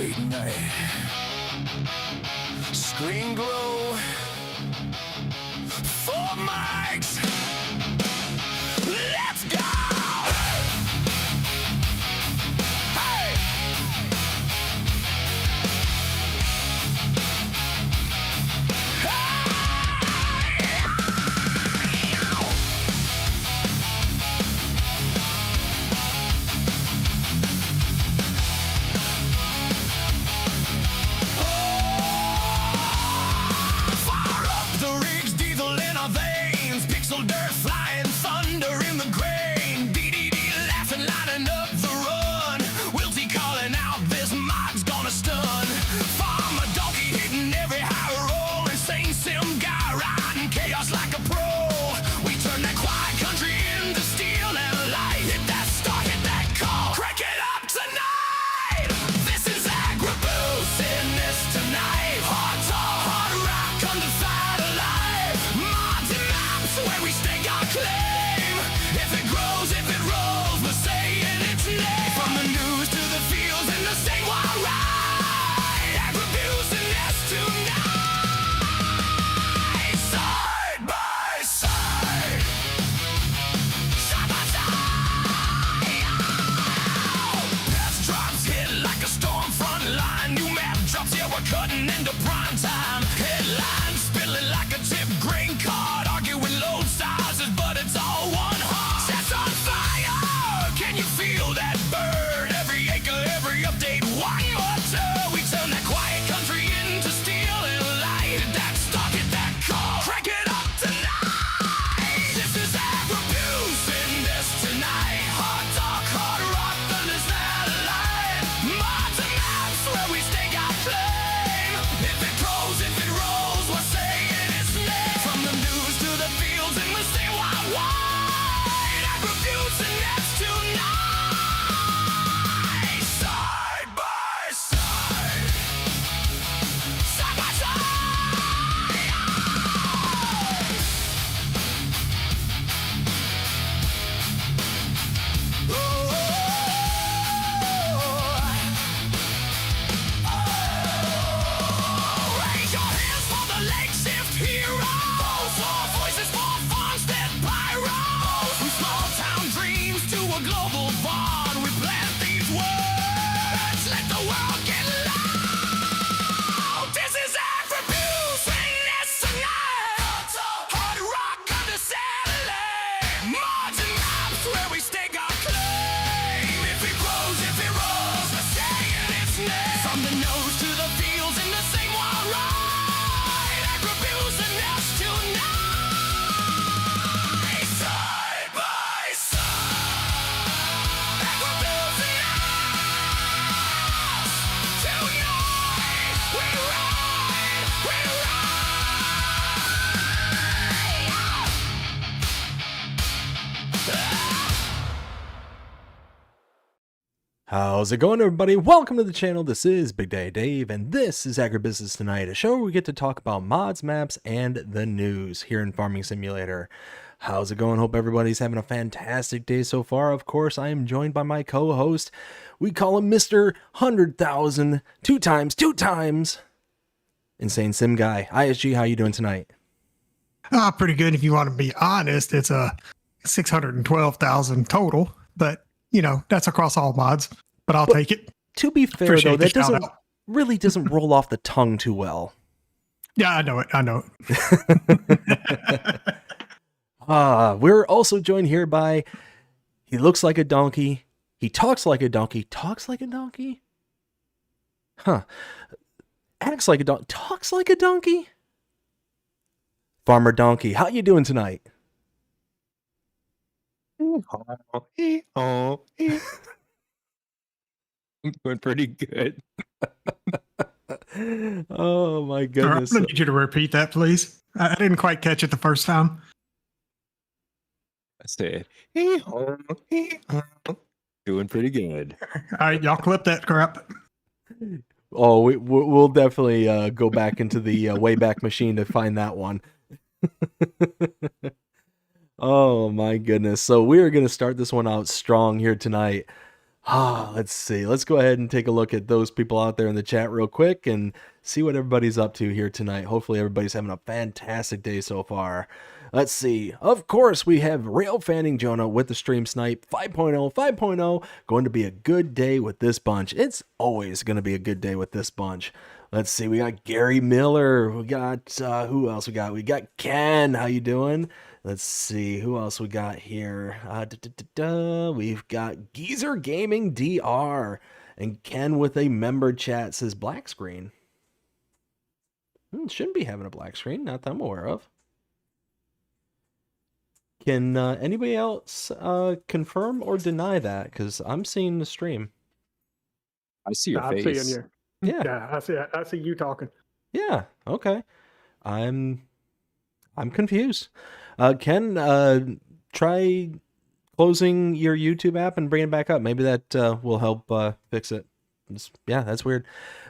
late night. Screen glow. 4 mics. Let's go. Hey. Dirt flying, thunder in the grain. BDD laughing, lining up the run. WillT calling out, this mod's gonna stun. Farmer donkey hitting every high roll. Insane sim guy riding chaos like a pro. We turn that quiet country into steel and light. Hit that start, hit that call. Crank it up tonight. This is AgriBusiness Tonight. Hard talk, hard rock, undefined alive. Mods and maps where we stake our claim. If it grows, if it rolls, we're saying its name. From the news to the fields and the same wild ride. AgriBusiness Tonight. Side by side. Side by side. Past drops hit like a storm front line. New map drops, yeah, we're cutting into prime time. Headlines spilling like a tip grain card. Arguing load sizes, but it's all one heart. Sets on fire. Can you feel that burn? Every acre, every update, one more turn. We turn that quiet country into steel and light. Hit that start, hit that call. Crank it up tonight. This is AgriBusiness Tonight. Hard talk, hard rock, thunder's not alive. Mods and maps where we stake our claim. If it grows, if it rolls, we're saying its name. From the news to the fields and the same wide wide. AgriBusiness Tonight. Side by side. Side by side. Raise your hands for the lake shift heroes. Four voices for farmstead pyros. From small town dreams to a global bond, we plant these words. Let the world get loud. This is AgriBusiness Tonight. Hard rock under satellite. Mods and maps where we stake our claim. If it grows, if it rolls, we're saying its name. From the nose to the fields in the same wild ride. AgriBusiness Tonight. Side by side. AgriBusiness Tonight. We ride, we ride. How's it going, everybody? Welcome to the channel. This is Big Day Dave, and this is AgriBusiness Tonight, a show where we get to talk about mods, maps, and the news here in Farming Simulator. How's it going? Hope everybody's having a fantastic day so far. Of course, I am joined by my co-host. We call him Mr. 100,000, two times, Insane Sim Guy. ISG, how you doing tonight? Pretty good if you want to be honest. It's a 612,000 total, but you know, that's across all mods, but I'll take it. To be fair, Appreciate though, the that shout out. really doesn't roll off the tongue too well. Yeah, I know it. We're also joined here by, he looks like a donkey, he talks like a donkey, Huh. Acts like a donkey, talks like a donkey? Farmer Donkey, how you doing tonight? I'm doing pretty good. Oh my I'm goodness. going to need you to repeat that, please. I didn't quite catch it the first time. I said, doing pretty good. All right, y'all clip that crap. Oh, we'll definitely go back into the Wayback Machine to find that one. Oh my goodness. So we are going to start this one out strong here tonight. Let's see. Let's go ahead and take a look at those people out there in the chat real quick and see what everybody's up to here tonight. Hopefully everybody's having a fantastic day so far. Let's see. Of course, we have Rail Fanning Jonah with the Stream Snipe 5.0, 5.0. Going to be a good day with this bunch. It's always going to be a good day with this bunch. Let's see. We got Gary Miller. We got, who else we got? We got Ken. How you doing? Let's see who else we got here. We've got Geezer Gaming DR and Ken with a member chat says black screen. Shouldn't be having a black screen, not that I'm aware of. Can anybody else confirm or deny that? Because I'm seeing the stream. I see your I'm face. seeing you. Yeah. Yeah, I see you talking. Yeah. Okay. I'm confused. Ken, try closing your YouTube app and bring it back up. Maybe that will help fix it. Yeah, that's weird.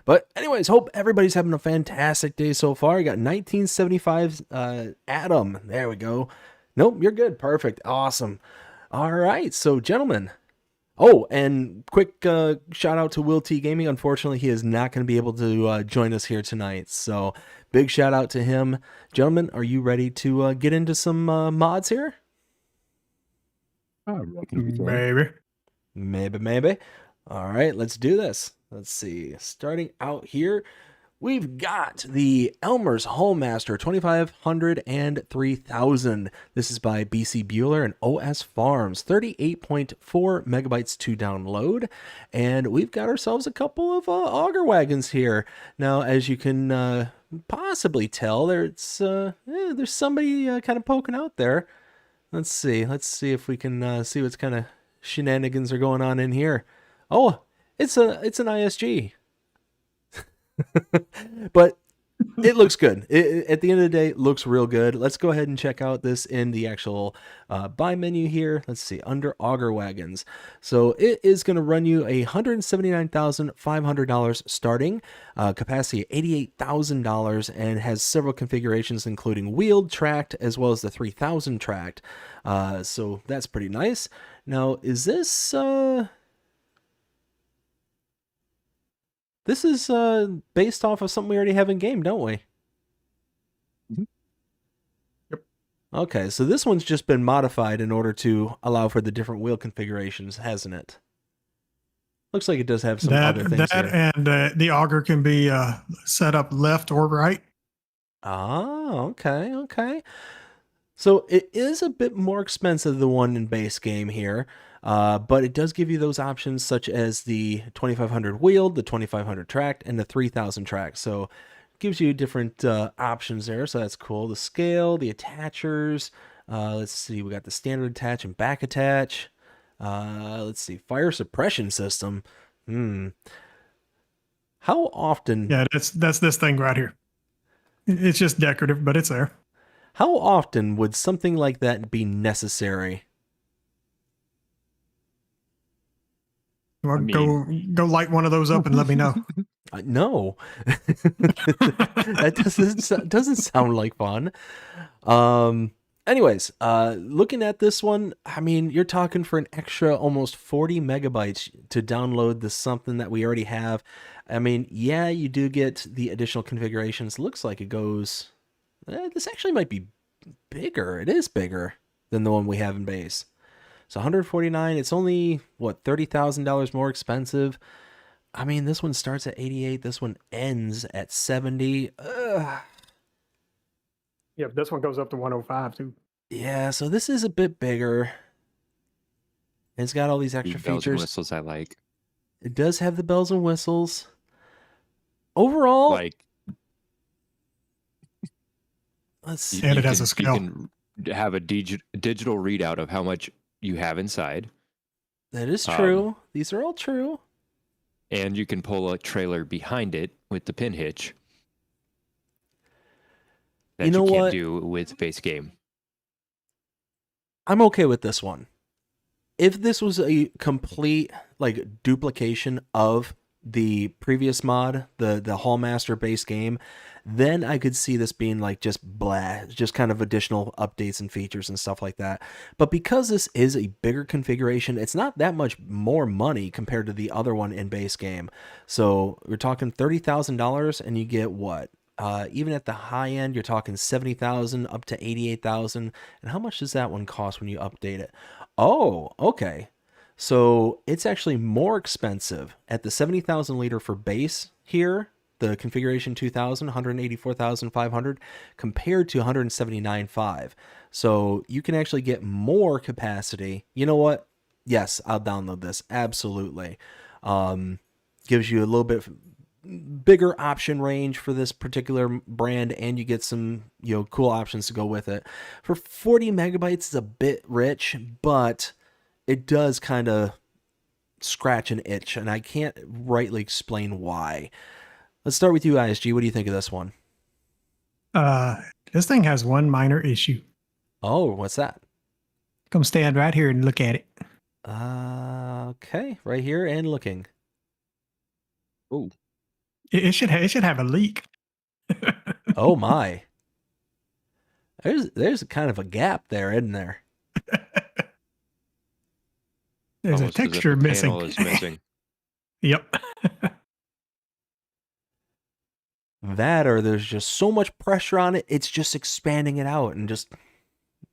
But anyways, hope everybody's having a fantastic day so far. You got 1975 Adam. There we go. Nope, you're good. Perfect. Awesome. All right. So, gentlemen. Oh, and quick shout out to WillTGaming. Unfortunately, he is not going to be able to join us here tonight. So, big shout out to him. Gentlemen, are you ready to get into some mods here? I reckon we can. Maybe. Maybe. All right, let's do this. Let's see. Starting out here, we've got the Elmer's Homemaster 2500 and 3000. This is by BC Bueller and OS Farms. 38.4 megabytes to download. And we've got ourselves a couple of auger wagons here. Now, as you can possibly tell, there's somebody kind of poking out there. Let's see. Let's see if we can see what's kind of shenanigans are going on in here. Oh, it's an ISG. But it looks good. At the end of the day, it looks real good. Let's go ahead and check out this in the actual buy menu here. Let's see, under auger wagons. So it is going to run you $179,500 starting, capacity $88,000, and has several configurations including wheeled, tracked, as well as the 3000 tracked. So that's pretty nice. Now, is this... This is based off of something we already have in game, don't we? Mm-hmm. Yep. Okay, so this one's just been modified in order to allow for the different wheel configurations, hasn't it? Looks like it does have some other things here. And the auger can be set up left or right. Ah, okay, okay. So it is a bit more expensive than the one in base game here. But it does give you those options such as the 2500 wheeled, the 2500 tracked, and the 3000 tracked. So it gives you different options there. So that's cool. The scale, the attachers. Let's see. We got the standard attach and back attach. Let's see. Fire suppression system. How often? Yeah, that's this thing right here. It's just decorative, but it's there. How often would something like that be necessary? Well, go light one of those up and let me know. No, that doesn't sound like fun. Anyways, looking at this one, I mean, you're talking for an extra almost 40 megabytes to download this something that we already have. I mean, yeah, you do get the additional configurations. Looks like it goes. This actually might be bigger. It is bigger than the one we have in base. So 149, it's only, what, $30,000 more expensive. I mean, this one starts at 88. This one ends at 70. Yeah, this one goes up to 105 too. Yeah, so this is a bit bigger. It's got all these extra Bells and features. whistles I like. It does have the bells and whistles. Overall, Like, let's see. And it has a scale. You can have a digital readout of how much you have inside. That is true. These are all true. And you can pull a trailer behind it with the pin hitch. That You know can't what? do with base game. I'm okay with this one. If this was a complete like duplication of the previous mod, the Hallmaster base game, then I could see this being like just blah, just kind of additional updates and features and stuff like that. But because this is a bigger configuration, it's not that much more money compared to the other one in base game. So we're talking $30,000 and you get what? Even at the high end, you're talking 70,000 up to 88,000. And how much does that one cost when you update it? Oh, okay. So it's actually more expensive at the 70,000 liter for base here, the configuration 2000, 184,500 compared to 179.5. So you can actually get more capacity. You know what? Yes, I'll download this. Absolutely. Gives you a little bit bigger option range for this particular brand, and you get some, you know, cool options to go with it. For 40 megabytes is a bit rich, but it does kind of scratch an itch, and I can't rightly explain why. Let's start with you, ISG. What do you think of this one? This thing has one minor issue. Oh, what's that? Come stand right here and look at it. Okay, right here and looking. Oh, It should have a leak. Oh my. There's kind of a gap there, isn't there? There's almost a as if texture the panel missing. is missing. Yep. That, or there's just so much pressure on it, it's just expanding it out, and just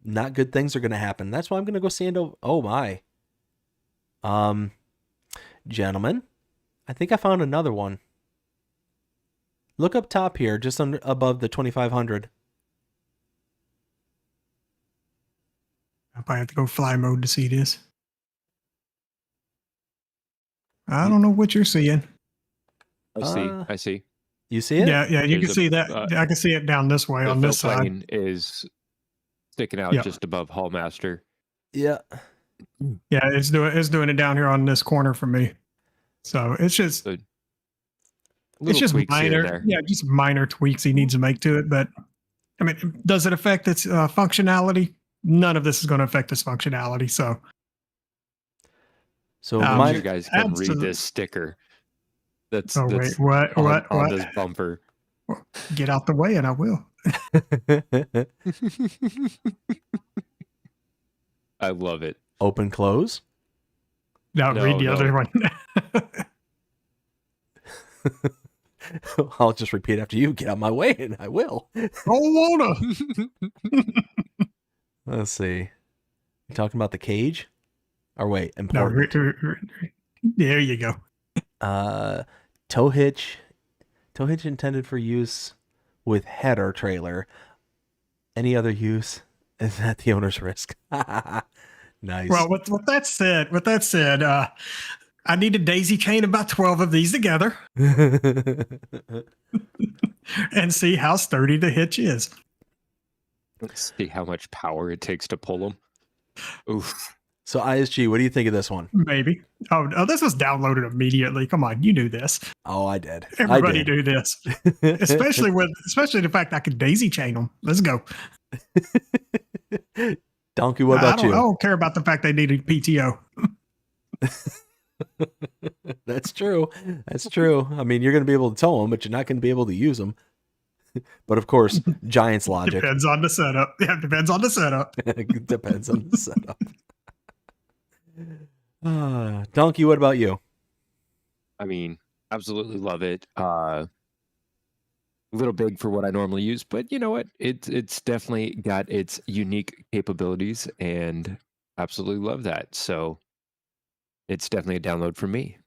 not good things are going to happen. That's why I'm going to go sand over. Oh my. Gentlemen, I think I found another one. Look up top here, just above the 2500. I probably have to go fly mode to see this. I don't know what you're seeing. I see. You see it? Yeah, you can There's see a, that. I can see it down this way The on fill this side. plane is sticking out Yeah. just above Hallmaster. Yeah. Yeah, it's doing it down here on this corner for me. So it's just So, it's little just tweaks here and minor, there. yeah, just minor tweaks he needs to make to it. But I mean, does it affect its functionality? None of this is going to affect its functionality. So So Um, I my want you guys can read absolute- this sticker. That's oh that's wait, what? on this bumper. Get out the way, and I will. I love it. open close. Now No, read the no. other one. I'll just repeat after you. Get out my way, and I will. Don't wanna. Let's see. You talking about the cage? Or wait, No, important. there you go. Tow hitch intended for use with header trailer. Any other use is at the owner's risk. Nice. Well, with that said, I need to daisy chain about 12 of these together and see how sturdy the hitch is. Let's see how much power it takes to pull them. Oof. So ISG, what do you think of this one? Maybe. Oh, this was downloaded immediately. Come on, you knew this. Oh, I did. Everybody I did. knew this, especially the fact I could daisy chain them. Let's go. Donkey, what about I you? don't care about the fact they needed PTO. That's true. That's true. I mean, you're going to be able to tow them, but you're not going to be able to use them. But of course, Giants logic. Depends on the setup. Yeah, depends on the setup. Depends on the setup. Donkey, what about you? I mean, absolutely love it. A little big for what I normally use, but you know what? It's definitely got its unique capabilities, and absolutely love that. So it's definitely a download for me.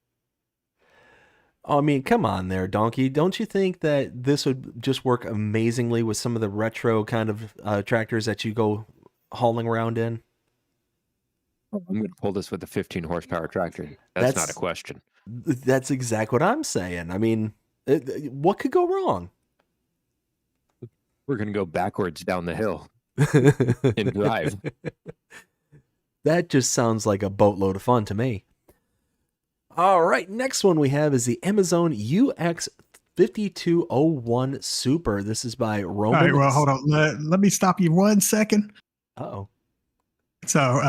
I mean, come on there, Donkey. Don't you think that this would just work amazingly with some of the retro kind of tractors that you go hauling around in? I'm going to pull this with a 15 horsepower tractor. That's not a question. That's exactly what I'm saying. I mean, what could go wrong? We're going to go backwards down the hill and drive. That just sounds like a boatload of fun to me. All right, next one we have is the Amazon UX5201 Super. This is by Roman. All right, well, hold on. Let me stop you 1 second. Uh-oh. So,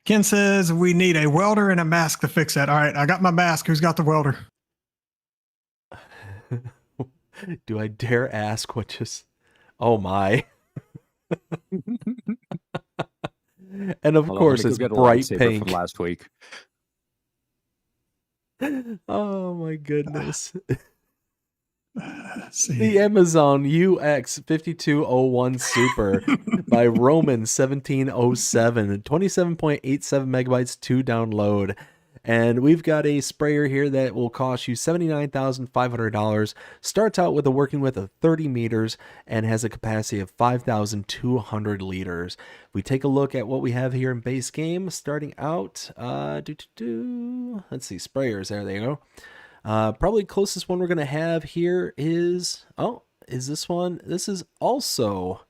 Ken says we need a welder and a mask to fix that. All right, I got my mask. Who's got the welder? Do I dare ask what just... Oh my. And of Hold on, let course me go it's get a bright lightsaber pink. from last week. Oh my goodness. Let's see. The Amazon UX5201 Super by Roman 1707, 27.87 megabytes to download. And we've got a sprayer here that will cost you $79,500. Starts out with a working width of 30 meters and has a capacity of 5,200 liters. If we take a look at what we have here in base game, starting out, let's see, sprayers, there they go. Probably closest one we're going to have here is, is this one? This is also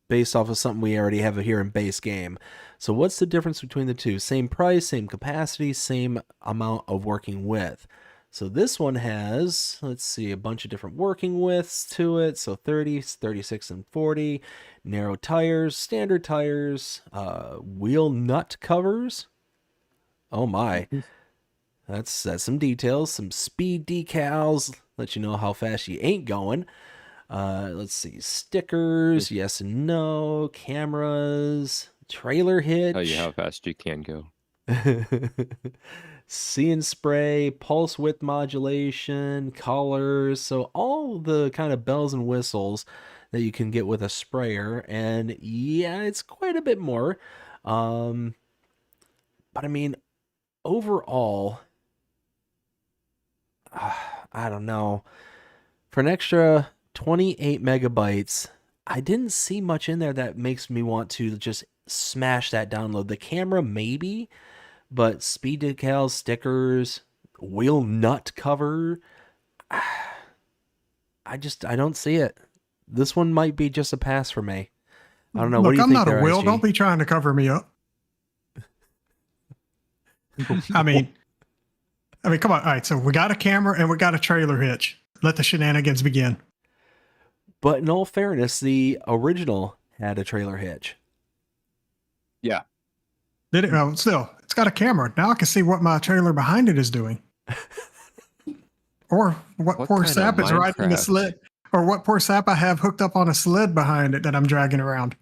based off of something we already have here in base game. So what's the difference between the two? Same price, same capacity, same amount of working width. So this one has, let's see, a bunch of different working widths to it. So 30, 36, and 40. Narrow tires, standard tires, wheel nut covers. Oh my. That's some details. Some speed decals. Let you know how fast you ain't going. Let's see. Stickers, yes and no. Cameras. Trailer hitch. Tell you how fast you can go. See and spray, pulse width modulation, colors, so all the kind of bells and whistles that you can get with a sprayer. And yeah, it's quite a bit more. But I mean, overall, I don't know. For an extra 28 megabytes, I didn't see much in there that makes me want to just smash that download. The camera, maybe, but speed decals, stickers, wheel nut cover, I don't see it. This one might be just a pass for me. I don't know. Look, What do you I'm think not there, a Will. SG? Don't be trying to cover me up. I mean, come on. All right, so we got a camera and we got a trailer hitch. Let the shenanigans begin. But in all fairness, the original had a trailer hitch. Yeah. Did it? No, still, it's got a camera. Now I can see what my trailer behind it is doing. Or what What poor kind of sap is riding the Minecraft? sled. Or what poor sap I have hooked up on a sled behind it that I'm dragging around.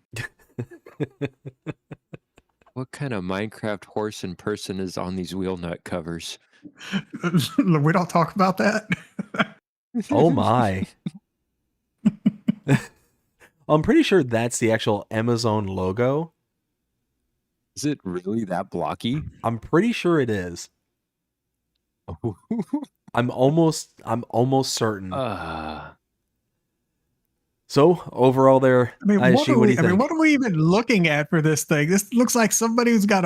What kind of Minecraft horse and person is on these wheel nut covers? We don't talk about that. Oh my. I'm pretty sure that's the actual Amazon logo. Is it really that blocky? I'm pretty sure it is. I'm almost certain. So overall, there. I mean, what ISG, are what do we? you I mean, think? what are we even looking at for this thing? This looks like somebody who's got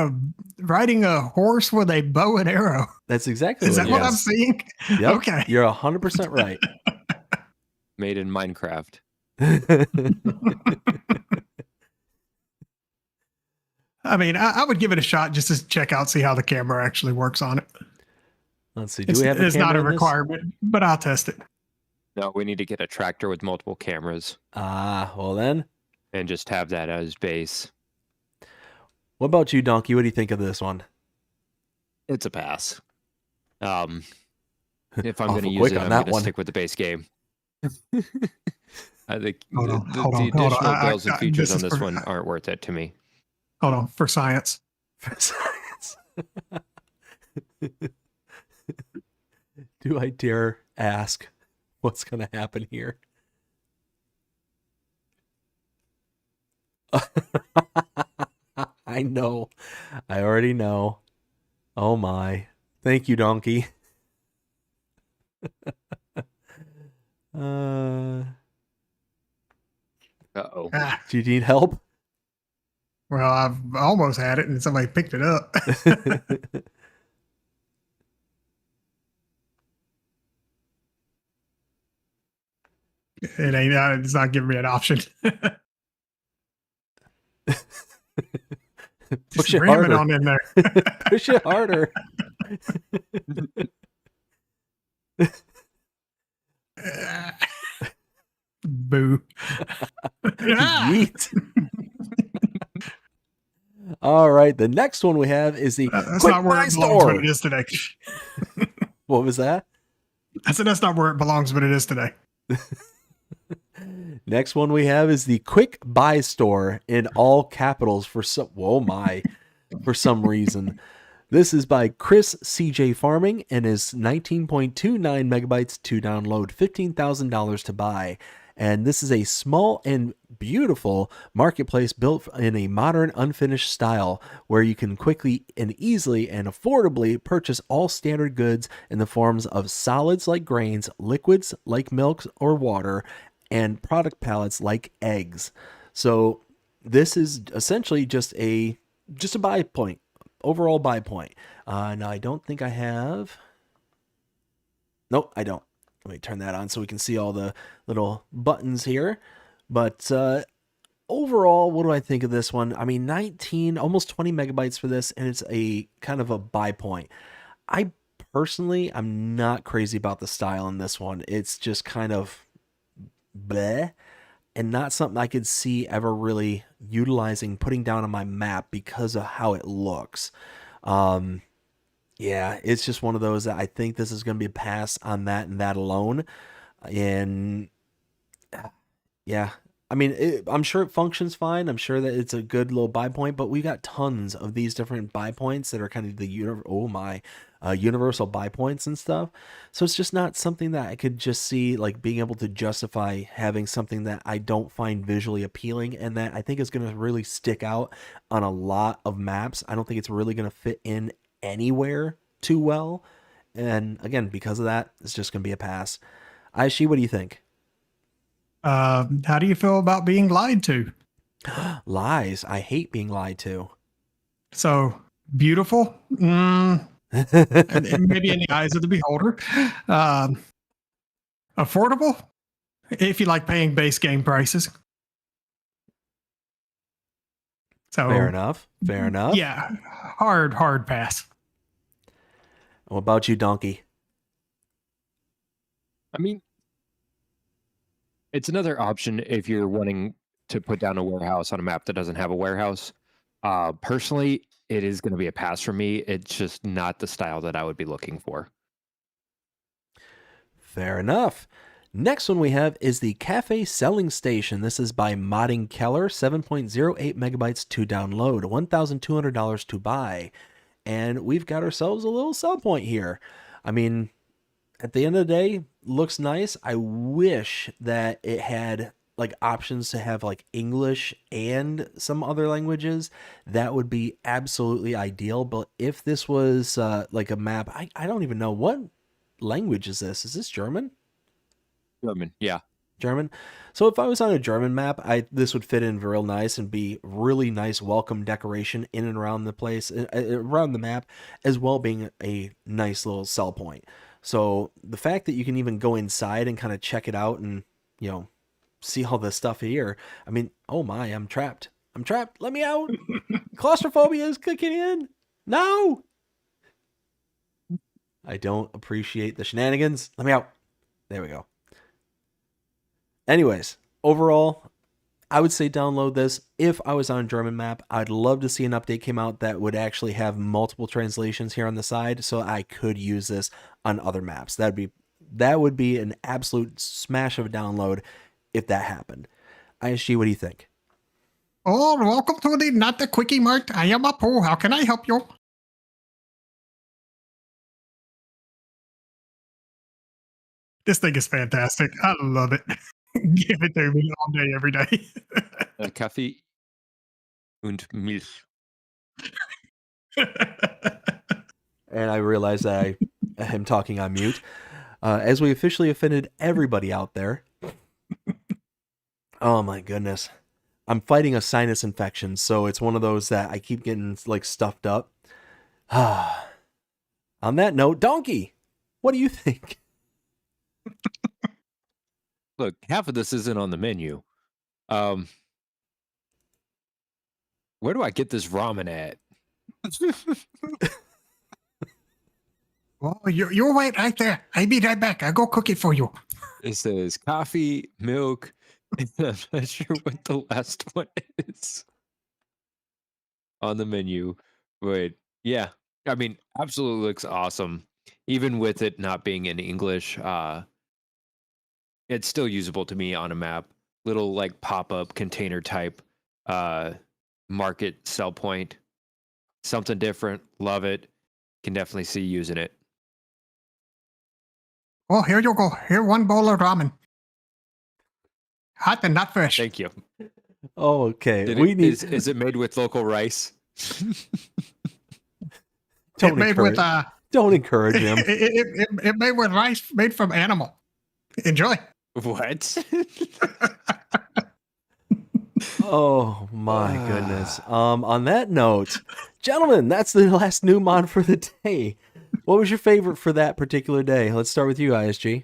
riding a horse with a bow and arrow. That's exactly. Is that what I'm is. seeing? Yep, Okay. you're 100% right. Made in Minecraft. I mean, I would give it a shot just to check out, see how the camera actually works on it. Let's see. Do we have a It's not camera a in this? requirement, but I'll test it. No, we need to get a tractor with multiple cameras Well then. and just have that as base. What about you, Dnkey? What do you think of this one? It's a pass. If I'm Awful going to use quick it, on I'm that going to one. stick with the base game. I think Hold on, the hold on. additional bells and features this on is this for- one aren't worth it to me. Hold on, for science. For science. Do I dare ask what's going to happen here? I know. I already know. Oh my. Thank you, Dnkey. Uh-oh. Ah, Do you need help? well, I've almost had it, and somebody picked it up. It ain't. It's not giving me an option. Push Just it ram it harder. on in there. Push it harder. Boo. Ah! Yeet. All right, the next one we have is the That's quick not where buy it belongs, store. but it is today. What was that? I said that's not where it belongs, but it is today. Next one we have is the quick buy store in all capitals for some. Whoa my, for some reason. This is by Chris CJ Farming and is 19.29 megabytes to download, $15,000 to buy. And this is a small and beautiful marketplace built in a modern, unfinished style where you can quickly and easily and affordably purchase all standard goods in the forms of solids like grains, liquids like milk or water, and product pallets like eggs. So this is essentially just a buy point, overall buy point. Now I don't think I have. Nope, I don't. Let me turn that on so we can see all the little buttons here. But overall, what do I think of this one? I mean, 19, almost 20 megabytes for this, and it's a kind of a buy point. I personally, I'm not crazy about the style in this one. It's just kind of bleh, and not something I could see ever really utilizing, putting down on my map because of how it looks. Yeah, it's just one of those that I think this is going to be a pass on that and that alone. And yeah, I mean, I'm sure it functions fine. I'm sure that it's a good little buy point, but we got tons of these different buy points that are kind of the universal buy points and stuff. So it's just not something that I could just see like being able to justify having something that I don't find visually appealing and that I think is going to really stick out on a lot of maps. I don't think it's really going to fit in anywhere too well. And again, because of that, it's just going to be a pass. Aishi, what do you think? How do you feel about being lied to? Lies. I hate being lied to. So beautiful. And maybe in the eyes of the beholder. Affordable if you like paying base game prices. So Fair enough. Fair enough. Yeah, hard pass. What about you, Dnkey? I mean, it's another option if you're wanting to put down a warehouse on a map that doesn't have a warehouse. Personally, it is going to be a pass for me. It's just not the style that I would be looking for. Fair enough. Next one we have is the Cafe Selling Station. This is by Modding Keller, 7.08 megabytes to download, $1,200 to buy. And we've got ourselves a little sell point here. I mean, at the end of the day, looks nice. I wish that it had like options to have like English and some other languages. That would be absolutely ideal. But if this was like a map, I don't even know what language is this. Is this German? German, yeah. German. So if I was on a German map, this would fit in real nice and be really nice welcome decoration in and around the place, around the map, as well being a nice little sell point. So the fact that you can even go inside and kind of check it out and, you know, see all this stuff here. I mean, oh my, I'm trapped. I'm trapped. Let me out. Claustrophobia is kicking in. No. I don't appreciate the shenanigans. Let me out. There we go. Anyways, overall, I would say download this. If I was on a German map, I'd love to see an update came out that would actually have multiple translations here on the side so I could use this on other maps. That would be an absolute smash of a download if that happened. ISG, what do you think? Oh, welcome to the Not the Quickie Mart. I am Apu. How can I help you? This thing is fantastic. I love it. Give it to me all day, every day. Kaffee und Milch. And I realize that I am talking on mute. As we officially offended everybody out there. Oh my goodness. I'm fighting a sinus infection, so it's one of those that I keep getting like stuffed up. On that note, Dnkey, what do you think? Look, half of this isn't on the menu. Where do I get this ramen at? Well, you'll wait right there. I'll be right back. I'll go cook it for you. It says coffee, milk, and I'm not sure what the last one is. on the menu. But yeah, I mean, absolutely looks awesome. Even with it not being in English, it's still usable to me on a map. Little like pop-up container type market sell point. Something different. Love it. Can definitely see using it. Oh, here you go. Here, one bowl of ramen. Hot and not fresh. Thank you. Oh, okay. Did We it, need. is it made with local rice? Don't made with encourage. Don't encourage him. it made with rice made from animal. Enjoy. What? Oh my goodness. On that note, gentlemen, that's the last new mod for the day. What was your favorite for that particular day? Let's start with you, ISG.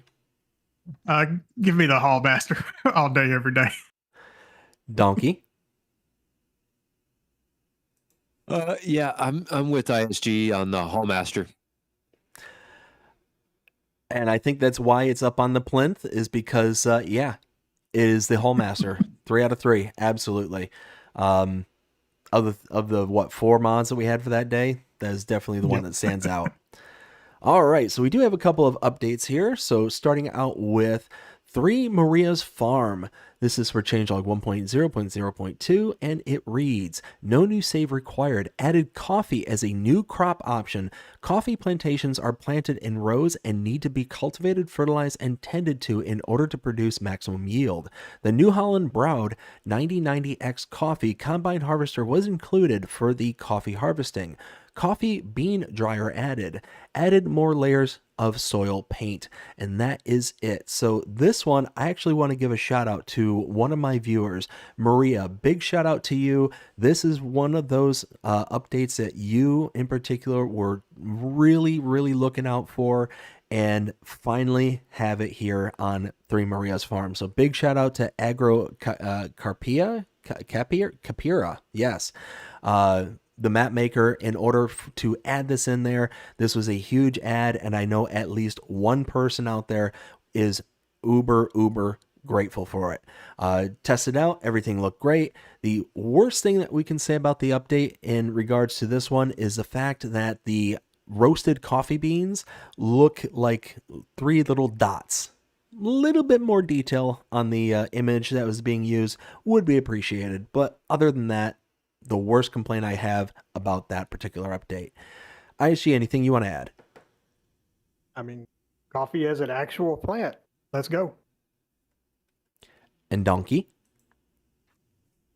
Give me the Hall Master all day, every day. Donkey. Yeah, I'm with ISG on the Hallmaster. And I think that's why it's up on the plinth, is because it is the Hallmaster. 3 out of 3, absolutely. Of the what, 4 mods that we had for that day, that is definitely the one that stands out. All right, so we do have a couple of updates here. So starting out with 3 Maria's Farm. This is for changelog 1.0.0.2, and it reads, no new save required. Added coffee as a new crop option. Coffee plantations are planted in rows and need to be cultivated, fertilized, and tended to in order to produce maximum yield. The New Holland Broad 9090X coffee combine harvester was included for the coffee harvesting. Coffee bean dryer added more layers of soil paint, and that is it. So this one, I actually want to give a shout out to one of my viewers, Maria. Big shout out to you. This is one of those updates that you in particular were really looking out for, and finally have it here on 3 Maria's Farm. So big shout out to Capira, yes. The map maker, in order to add this in there. This was a huge ad, and I know at least one person out there is uber grateful for it. Tested out, everything looked great. The worst thing that we can say about the update in regards to this one is the fact that the roasted coffee beans look like 3 little dots. Little bit more detail on the image that was being used would be appreciated, but other than that, the worst complaint I have about that particular update. ISG, anything you want to add? I mean, coffee as an actual plant. Let's go. And Donkey?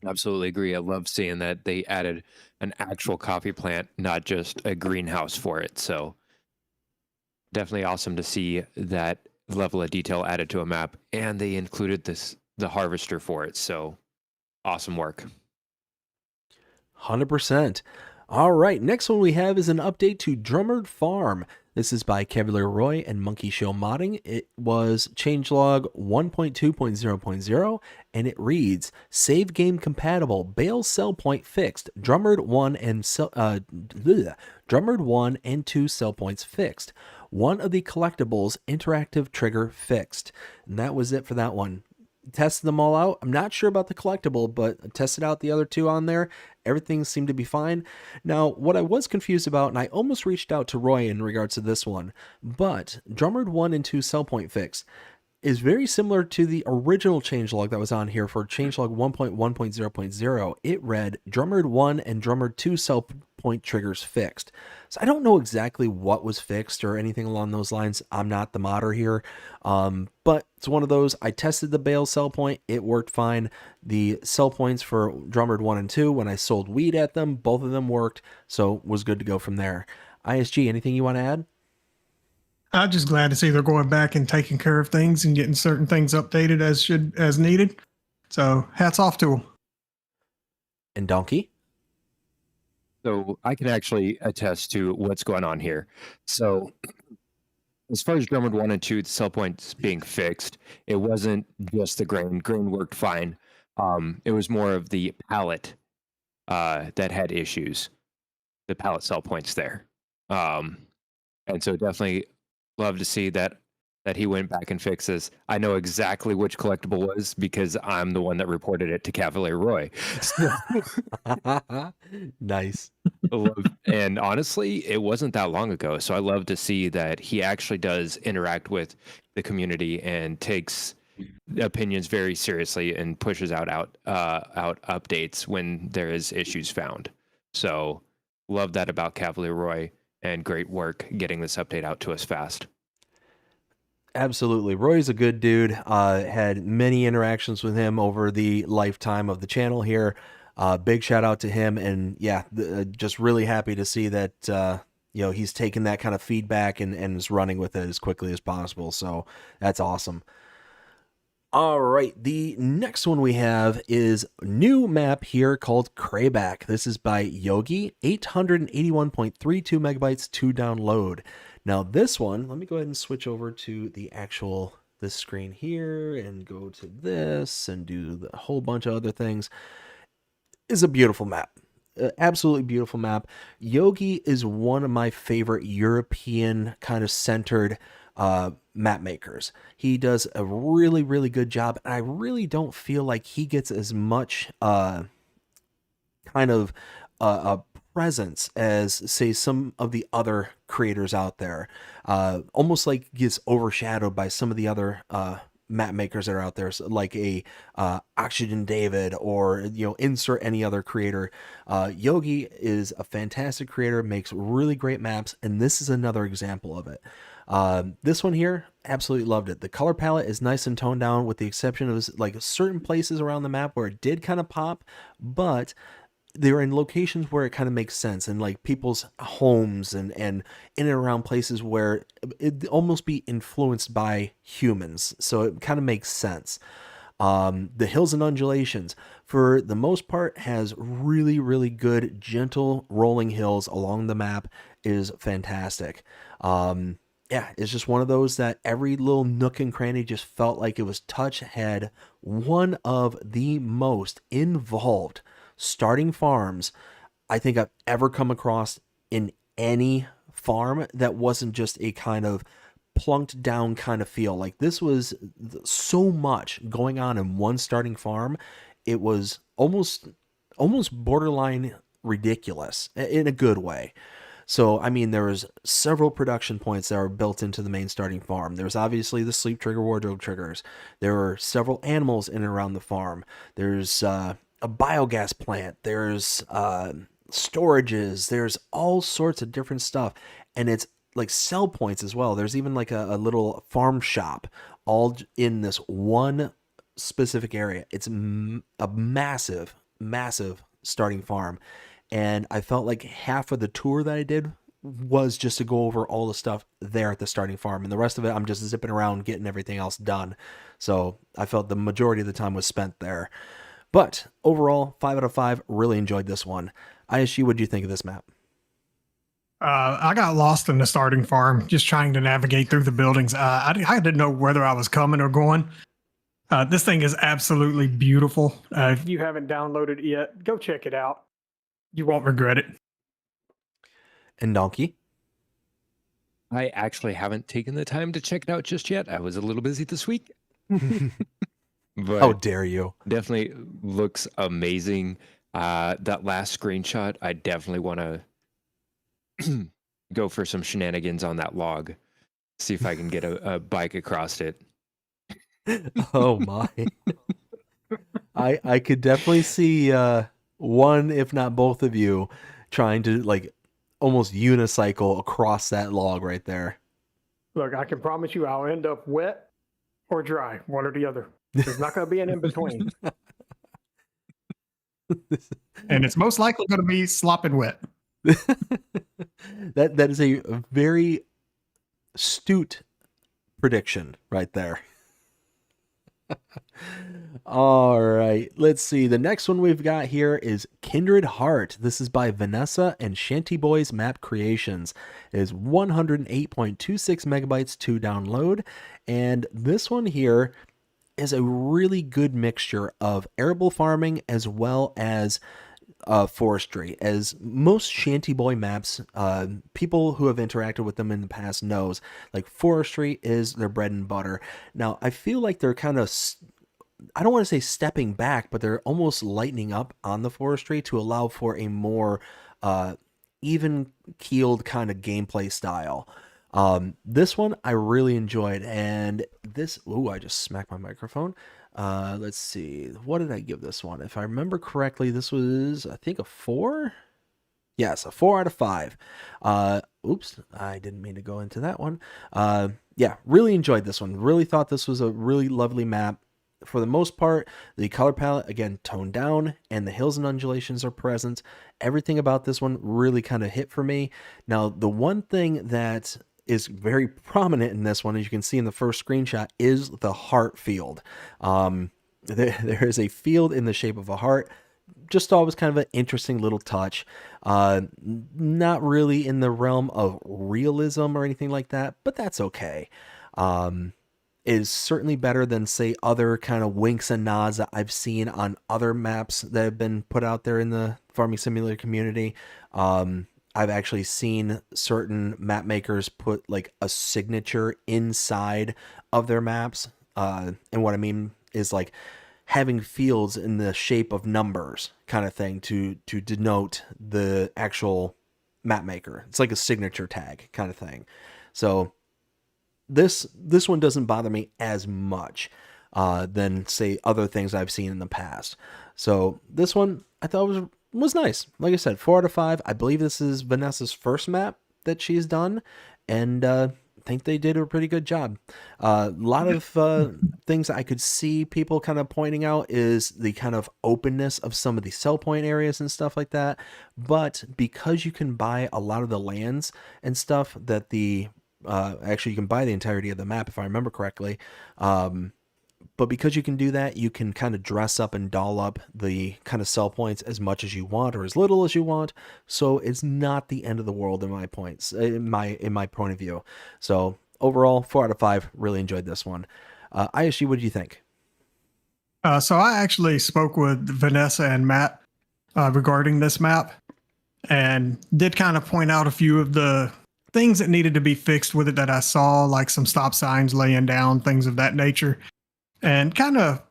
Absolutely agree. I love seeing that they added an actual coffee plant, not just a greenhouse for it. So definitely awesome to see that level of detail added to a map, and they included the harvester for it. So awesome work. 100%. All right, next one we have is an update to Drummond Farm. This is by Cavalier Roy and Monkey Show Modding. It was changelog 1.2.0.0, and it reads, save game compatible, bale sell point fixed, Drummond 1 and 2 sell points fixed. One of the collectibles interactive trigger fixed. And that was it for that one. Tested them all out. I'm not sure about the collectible, but I tested out the other 2 on there. Everything seemed to be fine. Now, what I was confused about, and I almost reached out to Roy in regards to this one, but Drummond 1 and 2 sell point fix is very similar to the original changelog that was on here for changelog 1.1.0.0. It read Drummond 1 and Drummond 2 sell point triggers fixed. So I don't know exactly what was fixed or anything along those lines. I'm not the modder here. But it's one of those. I tested the bale sell point. It worked fine. The sell points for Drummond 1 and 2, when I sold weed at them, both of them worked. So was good to go from there. ISG, anything you want to add? I'm just glad to see they're going back and taking care of things and getting certain things updated as needed. So hats off to them. And Donkey? So I can actually attest to what's going on here. So as far as Drummond 1 and 2, the sell points being fixed, it wasn't just the grain. Grain worked fine. It was more of the pallet that had issues. The pallet sell points there. And so definitely love to see that that he went back and fixes. I know exactly which collectible was because I'm the one that reported it to Cavalier Roy. So, Nice. and honestly, it wasn't that long ago. So I love to see that he actually does interact with the community and takes opinions very seriously and pushes out updates when there is issues found. So love that about Cavalier Roy, and great work getting this update out to us fast. Absolutely. Roy's a good dude. Had many interactions with him over the lifetime of the channel here. Big shout out to him. And yeah, just really happy to see that, he's taken that kind of feedback and is running with it as quickly as possible. So that's awesome. All right, the next one we have is a new map here called Crayback. This is by Yogi, 881.32 megabytes to download. Now this one, let me go ahead and switch over to this screen here and go to this and do a whole bunch of other things. Is a beautiful map. Absolutely beautiful map. Yogi is one of my favorite European kind of centered map makers. He does a really, really good job. And I really don't feel like he gets as much kind of a presence as, say, some of the other creators out there. Almost like gets overshadowed by some of the other map makers that are out there, so like a Oxygen David, or insert any other creator. Yogi is a fantastic creator, makes really great maps, and this is another example of it. This one here, absolutely loved it. The color palette is nice and toned down, with the exception of like certain places around the map where it did kind of pop, but they're in locations where it kind of makes sense, and like people's homes and in and around places where it almost be influenced by humans. So it kind of makes sense. The hills and undulations, for the most part, has really, really good, gentle rolling hills along the map. Is fantastic. Yeah, it's just one of those that every little nook and cranny just felt like it was had one of the most involved starting farms I think I've ever come across in any farm that wasn't just a kind of plunked down kind of feel. Like, this was so much going on in one starting farm. It was almost borderline ridiculous in a good way. So, I mean, there was several production points that were built into the main starting farm. There's obviously the sleep trigger, wardrobe triggers. There were several animals in and around the farm. There's a biogas plant. There's storages. There's all sorts of different stuff. And it's like sell points as well. There's even like a little farm shop all in this one specific area. It's a massive, massive starting farm. And I felt like half of the tour that I did was just to go over all the stuff there at the starting farm. And the rest of it, I'm just zipping around getting everything else done. So I felt the majority of the time was spent there. But overall, 5 out of 5, really enjoyed this one. ISG, what do you think of this map? I got lost in the starting farm, just trying to navigate through the buildings. I didn't know whether I was coming or going. This thing is absolutely beautiful. If you haven't downloaded it yet, go check it out. You won't regret it. And Dnkey? I actually haven't taken the time to check it out just yet. I was a little busy this week. But How dare you? definitely looks amazing. That last screenshot, I definitely want to go for some shenanigans on that log. See if I can get a bike across it. Oh my. I could definitely see one, if not both of you, trying to like almost unicycle across that log right there. Look, I can promise you I'll end up wet or dry, one or the other. There's not going to be an in-between. And it's most likely going to be slopping wet. That is a very astute prediction right there. All right, let's see. The next one we've got here is Kindred Heart. This is by Vanessa and Shanty Boys Map Creations. It is 108.26 megabytes to download. And this one here is a really good mixture of arable farming as well as forestry, as most Shanty Boy maps, people who have interacted with them in the past knows, like, forestry is their bread and butter. Now, I feel like they're kind of, I don't want to say stepping back, but they're almost lightening up on the forestry to allow for a more even-keeled kind of gameplay style. This one I really enjoyed, and this, ooh, I just smacked my microphone. Let's see, what did I give this one? If I remember correctly, this was, I think, a 4? Yes, a 4 out of 5. Oops, I didn't mean to go into that one. Yeah, really enjoyed this one. Really thought this was a really lovely map. For the most part, the color palette, again, toned down, and the hills and undulations are present. Everything about this one really kind of hit for me. Now, the one thing that is very prominent in this one, as you can see in the first screenshot, is the heart field. There is a field in the shape of a heart. Just thought it was kind of an interesting little touch. Not really in the realm of realism or anything like that, but that's okay. Is certainly better than, say, other kind of winks and nods that I've seen on other maps that have been put out there in the farming simulator community. I've actually seen certain map makers put like a signature inside of their maps. And what I mean is like having fields in the shape of numbers kind of thing to denote the actual map maker. It's like a signature tag kind of thing. So this one doesn't bother me as much than, say, other things I've seen in the past. So this one I thought was nice. Like I said, 4 out of 5. I believe this is Vanessa's first map that she's done, and I think they did a pretty good job. A lot of things I could see people kind of pointing out is the kind of openness of some of the sell point areas and stuff like that. But because you can buy a lot of the lands and stuff that actually you can buy the entirety of the map if I remember correctly, but because you can do that, you can kind of dress up and doll up the kind of sell points as much as you want or as little as you want. So it's not the end of the world in my point of view. So overall, 4 out of 5. Really enjoyed this one. ISG, what do you think? So I actually spoke with Vanessa and Matt regarding this map, and did kind of point out a few of the things that needed to be fixed with it that I saw, like some stop signs laying down, things of that nature, and kind of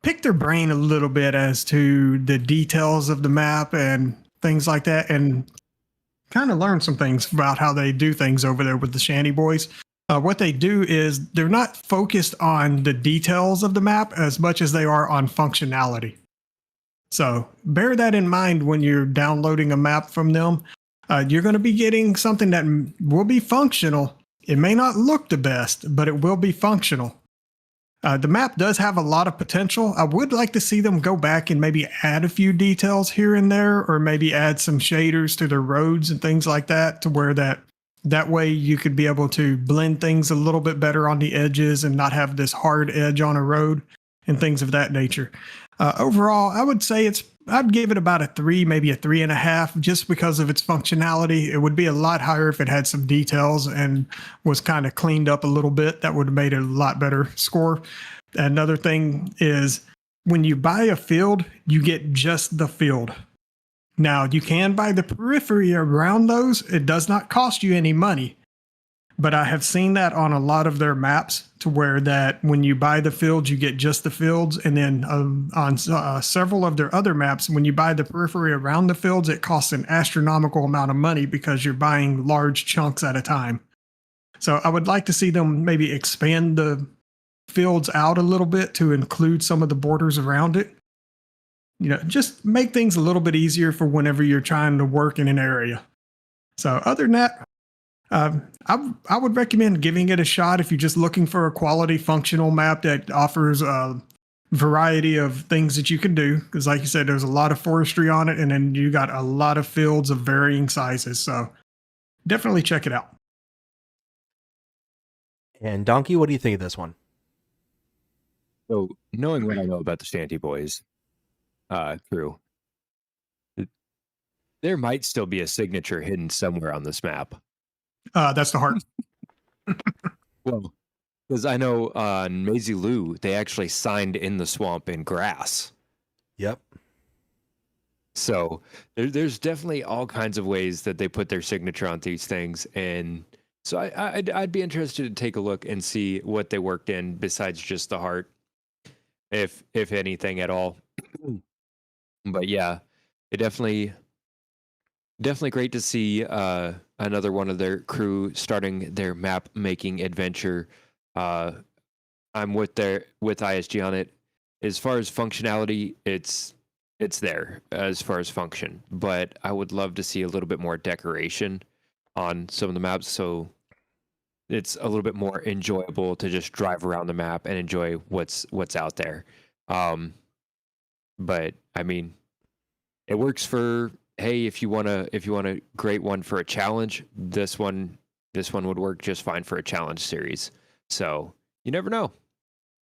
pick their brain a little bit as to the details of the map and things like that, and kind of learn some things about how they do things over there with the Shanty Boys. What they do is they're not focused on the details of the map as much as they are on functionality. So bear that in mind when you're downloading a map from them. You're going to be getting something that will be functional. It may not look the best, but it will be functional. The map does have a lot of potential. I would like to see them go back and maybe add a few details here and there, or maybe add some shaders to their roads and things like that, to where that way you could be able to blend things a little bit better on the edges and not have this hard edge on a road and things of that nature. Overall, I would say I'd give it about a 3, maybe a 3.5, just because of its functionality. It would be a lot higher if it had some details and was kind of cleaned up a little bit. That would have made it a lot better score. Another thing is, when you buy a field, you get just the field. Now, you can buy the periphery around those. It does not cost you any money. But I have seen that on a lot of their maps, to where that when you buy the fields, you get just the fields. And then on several of their other maps, when you buy the periphery around the fields, it costs an astronomical amount of money because you're buying large chunks at a time. So I would like to see them maybe expand the fields out a little bit to include some of the borders around it. You know, just make things a little bit easier for whenever you're trying to work in an area. So other than that, I would recommend giving it a shot if you're just looking for a quality functional map that offers a variety of things that you can do. Because like you said, there's a lot of forestry on it, and then you got a lot of fields of varying sizes. So definitely check it out. And Dnkey, what do you think of this one? So, knowing what I know about the Shanty Boys crew, there might still be a signature hidden somewhere on this map. That's the heart. Well, because I know on Maisie Lou, they actually signed in the swamp in grass. Yep. So there's definitely all kinds of ways that they put their signature on these things, and so I'd be interested to take a look and see what they worked in besides just the heart, if anything at all. But yeah, it definitely great to see another one of their crew starting their map making adventure. I'm with ISG on it. As far as functionality, it's there as far as function, but I would love to see a little bit more decoration on some of the maps, so it's a little bit more enjoyable to just drive around the map and enjoy what's out there. But I mean, it works for, hey, if you want a great one for a challenge, this one would work just fine for a challenge series. So you never know.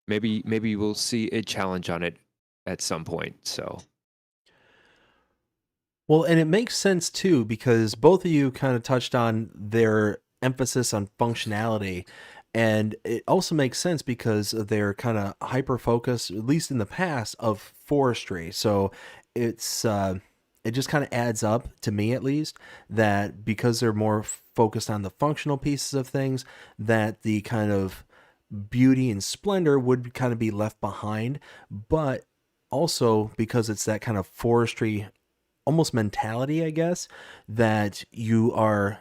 Maybe we'll see a challenge on it at some point. So Well, and it makes sense too, because both of you kind of touched on their emphasis on functionality. And it also makes sense because they're kind of hyper focused, at least in the past, of forestry. So it's it just kind of adds up to me, at least, that because they're more focused on the functional pieces of things, that the kind of beauty and splendor would kind of be left behind. But also because it's that kind of forestry almost mentality, I guess, that you are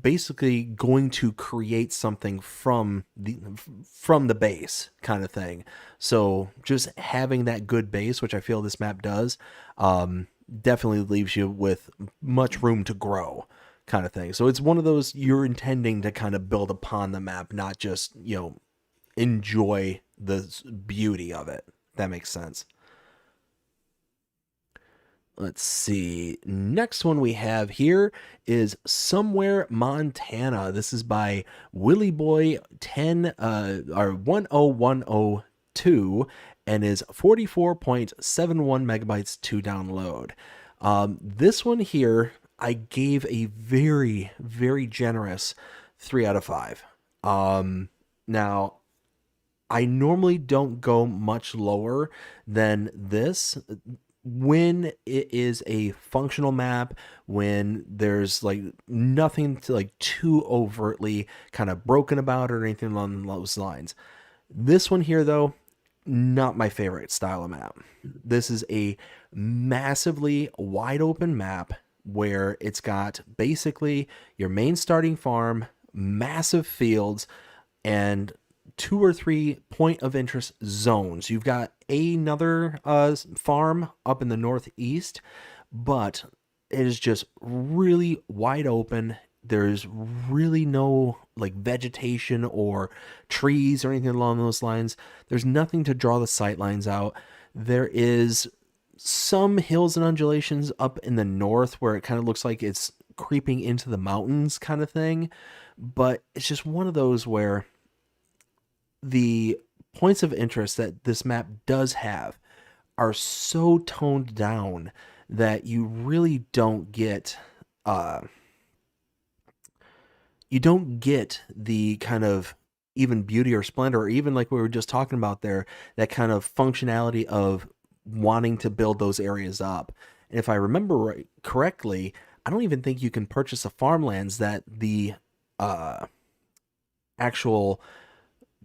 basically going to create something from the base kind of thing. So just having that good base, which I feel this map does, definitely leaves you with much room to grow kind of thing. So it's one of those you're intending to kind of build upon the map, not just, enjoy the beauty of it. That makes sense. Let's see. Next one we have here is Somewhere Montana. This is by Willy Boy 10 or 10102 and is 44.71 megabytes to download. This one here I gave a very, very generous 3 out of 5. Now I normally don't go much lower than this when it is a functional map, when there's like nothing to like too overtly kind of broken about or anything along those lines. This one here, though, not my favorite style of map. This is a massively wide open map where it's got basically your main starting farm, massive fields, and 2 or 3 point of interest zones. You've got another farm up in the northeast, but it is just really wide open. There's really no like vegetation or trees or anything along those lines. There's nothing to draw the sight lines out. There is some hills and undulations up in the north where it kind of looks like it's creeping into the mountains kind of thing, but it's just one of those where the points of interest that this map does have are so toned down that you really don't get the kind of even beauty or splendor, or even like we were just talking about there, that kind of functionality of wanting to build those areas up. And if I remember correctly, I don't even think you can purchase the farmlands that the actual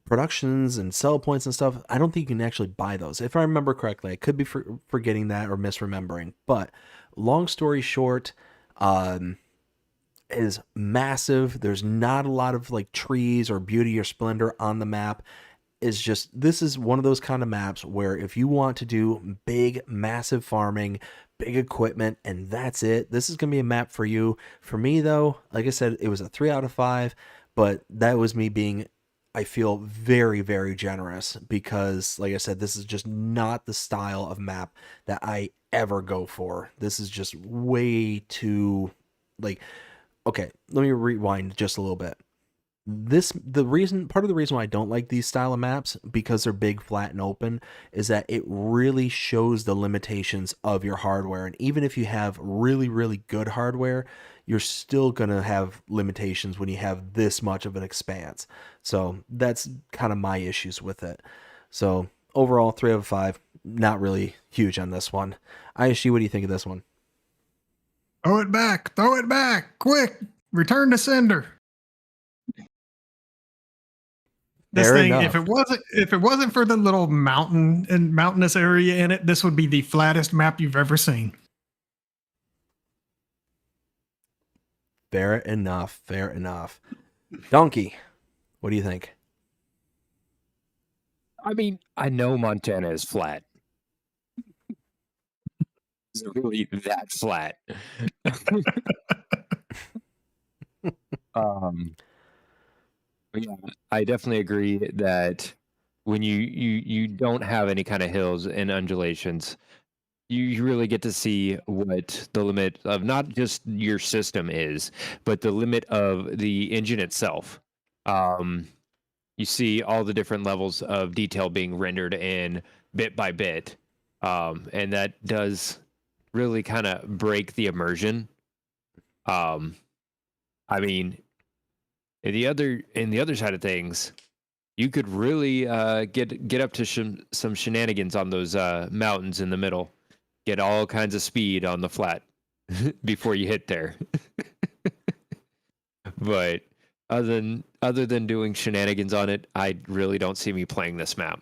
productions and sell points and stuff. I don't think you can actually buy those. If I remember correctly, I could be forgetting that or misremembering. But long story short, is massive. There's not a lot of like trees or beauty or splendor on the map. It's just, this is one of those kind of maps where if you want to do big, massive farming, big equipment, and that's it, this is going to be a map for you. For me, though, like I said, it was a 3 out of 5, but that was me being, I feel, very, very generous because, like I said, this is just not the style of map that I ever go for. This is just way too, like, okay, let me rewind just a little bit. Part of the reason why I don't like these style of maps, because they're big, flat, and open, is that it really shows the limitations of your hardware. And even if you have really, really good hardware, you're still going to have limitations when you have this much of an expanse. So that's kind of my issues with it. So overall, 3 out of 5, not really huge on this one. ISG, what do you think of this one? Throw it back. Throw it back. Quick. Return to sender. This Fair thing, enough. if it wasn't for the little mountain and mountainous area in it, this would be the flattest map you've ever seen. Fair enough. Fair enough. Dnkey, what do you think? I mean, I know Montana is flat. It's really that flat. But yeah, I definitely agree that when you don't have any kind of hills and undulations, you really get to see what the limit of not just your system is, but the limit of the engine itself. You see all the different levels of detail being rendered in bit by bit, and that does really kind of break the immersion. I mean, in the other side of things, you could really get up to some shenanigans on those mountains in the middle. Get all kinds of speed on the flat before you hit there. But other than doing shenanigans on it, I really don't see me playing this map.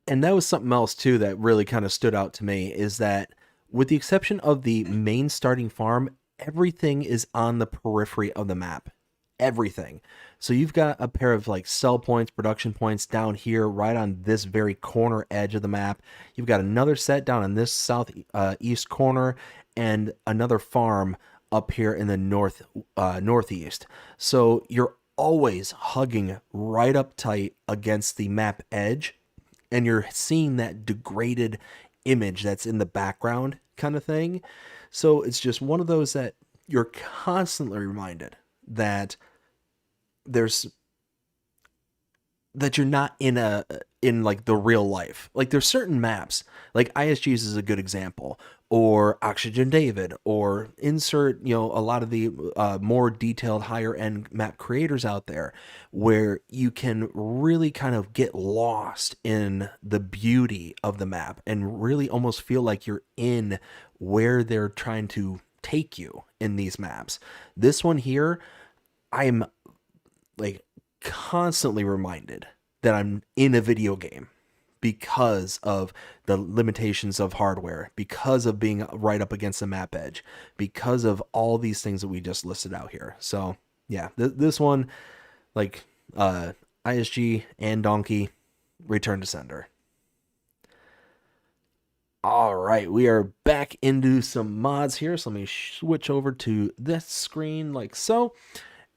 And that was something else too that really kind of stood out to me, is that with the exception of the main starting farm, everything is on the periphery of the map. Everything. So you've got a pair of like sell points, production points down here, right on this very corner edge of the map. You've got another set down on this east corner, and another farm up here in the northeast. So you're always hugging right up tight against the map edge, and you're seeing that degraded image that's in the background kind of thing. So it's just one of those that you're constantly reminded that you're not in like the real life. Like there's certain maps, like ISG's is a good example, or Oxygen David, or insert, a lot of the more detailed higher end map creators out there, where you can really kind of get lost in the beauty of the map and really almost feel like you're in where they're trying to take you in these maps. This one here, I'm like constantly reminded that I'm in a video game because of the limitations of hardware, because of being right up against the map edge, because of all these things that we just listed out here. So yeah, this one, like ISG and Dnkey, return to sender. All right, we are back into some mods here. So let me switch over to this screen like so.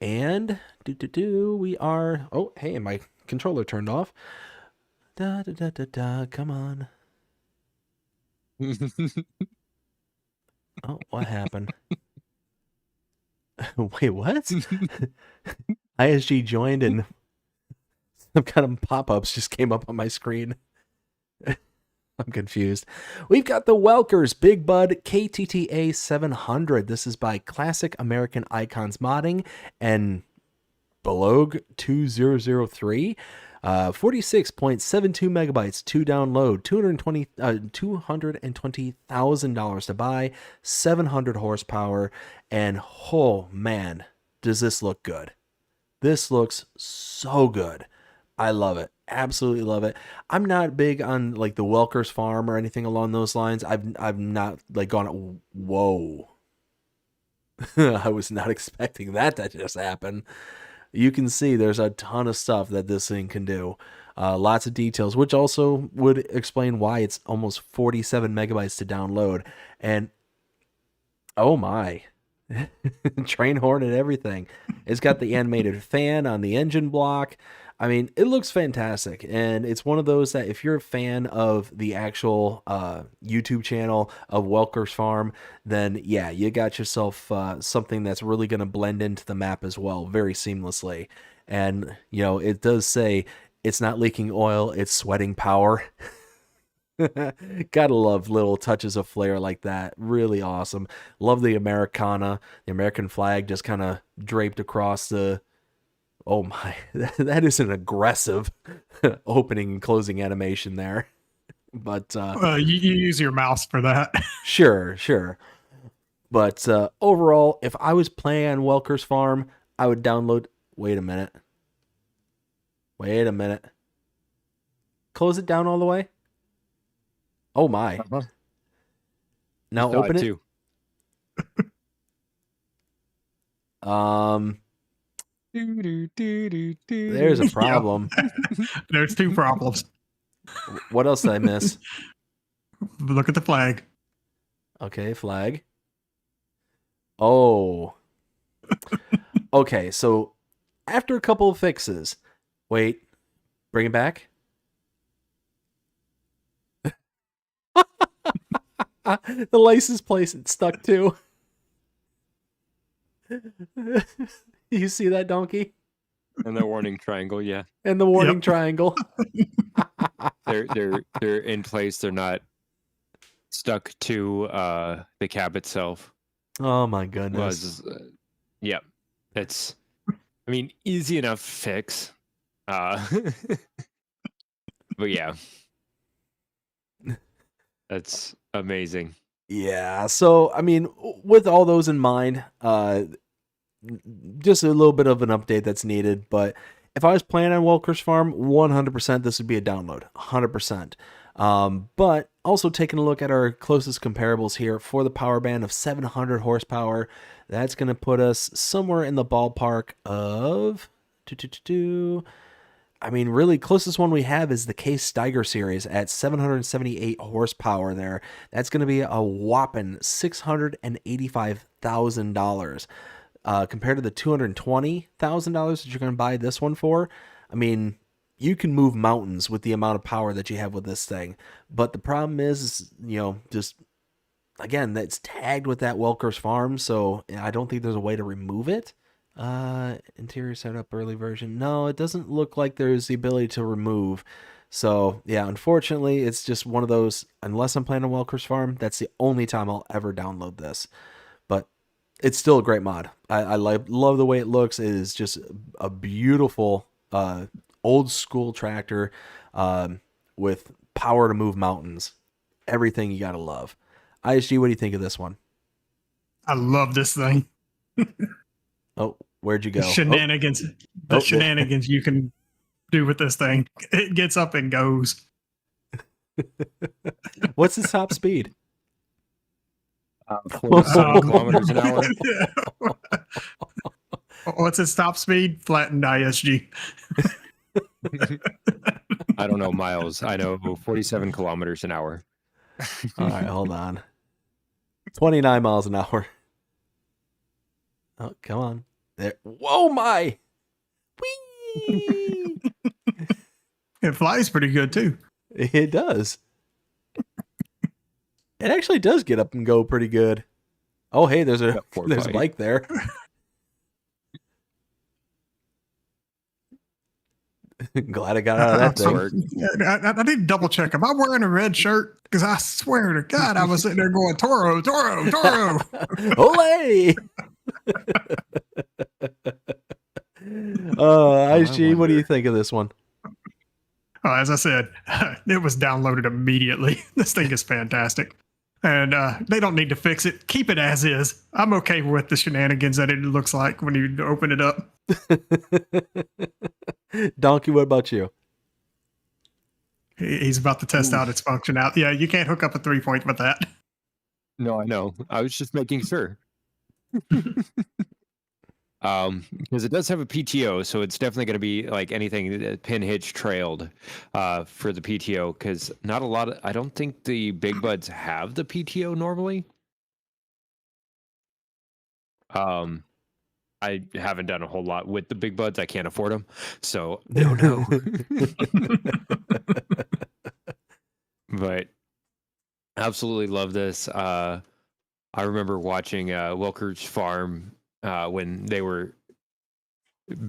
And we are, oh, hey, my controller turned off. Come on. Oh, what happened? Wait, what? ISG joined and some kind of pop-ups just came up on my screen. I'm confused. We've got the Welkers Big Bud KTTA 700. This is by Classic American Icons Modding and Belog 2003. 46.72 megabytes to download, $220,000 to buy, 700 horsepower, and oh man, does this look good. This looks so good. I love it. Absolutely love it. I'm not big on like the Welkers farm or anything along those lines. I've not like gone, whoa. I was not expecting that to just happen. You can see there's a ton of stuff that this thing can do. Lots of details, which also would explain why it's almost 47 megabytes to download. And oh my, train horn and everything. It's got the animated fan on the engine block. I mean, it looks fantastic, and it's one of those that if you're a fan of the actual YouTube channel of Welkers Farm, then yeah, you got yourself something that's really going to blend into the map as well, very seamlessly. And, it does say it's not leaking oil, it's sweating power. Gotta love little touches of flair like that. Really awesome. Love the Americana, the American flag just kind of draped across the... Oh my, that is an aggressive opening and closing animation there. But you use your mouse for that. Sure. But overall, if I was playing on Welker's Farm, I would download. Wait a minute. Close it down all the way. Oh my. Uh-huh. Now Saw open it. too. There's a problem. There's two problems. What else did I miss? Look at the flag. Okay, flag. Oh. Okay, so after a couple of fixes, wait, bring it back. The license plate it's stuck to. You see that, Dnkey? And the warning triangle, yeah. And the warning Yep. triangle. They're in place. They're not stuck to the cab itself. Oh my goodness. Yeah, it's. I mean, easy enough fix. But yeah, that's amazing. Yeah, so I mean, with all those in mind, just a little bit of an update that's needed. But if I was playing on Welker's Farm, 100% this would be a download, 100%. But also taking a look at our closest comparables here for the power band of 700 horsepower, that's going to put us somewhere in the ballpark of I mean, really closest one we have is the Case Steiger series at 778 horsepower there. That's going to be a whopping $685,000 compared to the $220,000 that you're going to buy this one for. I mean, you can move mountains with the amount of power that you have with this thing. But the problem is, you know, just again, that's tagged with that Welker's Farm, so I don't think there's a way to remove it. Interior setup early version. No, it doesn't look like there's the ability to remove. So yeah, unfortunately, it's just one of those, unless I'm playing on Welker's Farm, that's the only time I'll ever download this. But it's still a great mod. I love the way it looks. It is just a beautiful old school tractor with power to move mountains. Everything you gotta love. ISG, what do you think of this one? I love this thing. Oh, where'd you go? The shenanigans. The shenanigans you can do with this thing. It gets up and goes. What's its top speed? 47 kilometers an hour. What's its top speed? Flattened ISG. I don't know miles. I know 47 kilometers an hour. All right, hold on. 29 miles an hour. Oh, come on. There. Whoa, my. Whee! It flies pretty good too. It does. It actually does get up and go pretty good. Oh, hey, there's a bike there. Glad I got out of that thing. I need to double check. Am I wearing a red shirt? Because I swear to God, I was sitting there going, Toro, Toro, Toro. Olay! ISG, what do you think of this one? As I said, it was downloaded immediately. This thing is fantastic. And they don't need to fix it. Keep it as is. I'm okay with the shenanigans that it looks like when you open it up. Dnkey, what about you? He's about to test out its function out. Yeah, you can't hook up a 3-point with that. No, I know. I was just making sure. Because it does have a PTO, so it's definitely going to be like anything pin hitch trailed for the PTO. Because not a lot of, I don't think the big buds have the PTO normally. I haven't done a whole lot with the big buds. I can't afford them, so no. But absolutely love this. I remember watching Welker's Farm when they were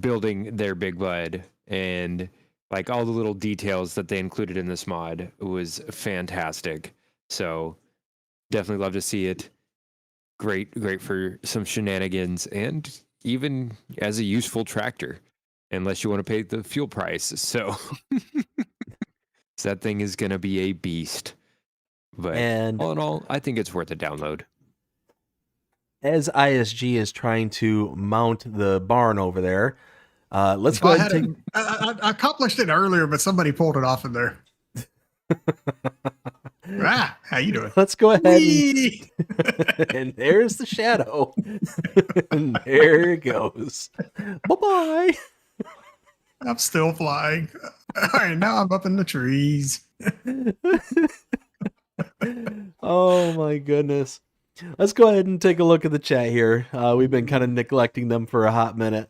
building their big bud, and like all the little details that they included in this mod was fantastic. So definitely love to see it. Great for some shenanigans, and even as a useful tractor, unless you want to pay the fuel price. So that thing is going to be a beast. But And all in all, I think it's worth a download. as ISG is trying to mount the barn over there, let's So go I ahead had and take. I accomplished it earlier, but somebody pulled it off in there. How you doing? Let's go ahead Whee! and there's the shadow. And there it goes. Bye-bye. I'm still flying. All right, now I'm up in the trees. Oh my goodness. Let's go ahead and take a look at the chat here. We've been kind of neglecting them for a hot minute.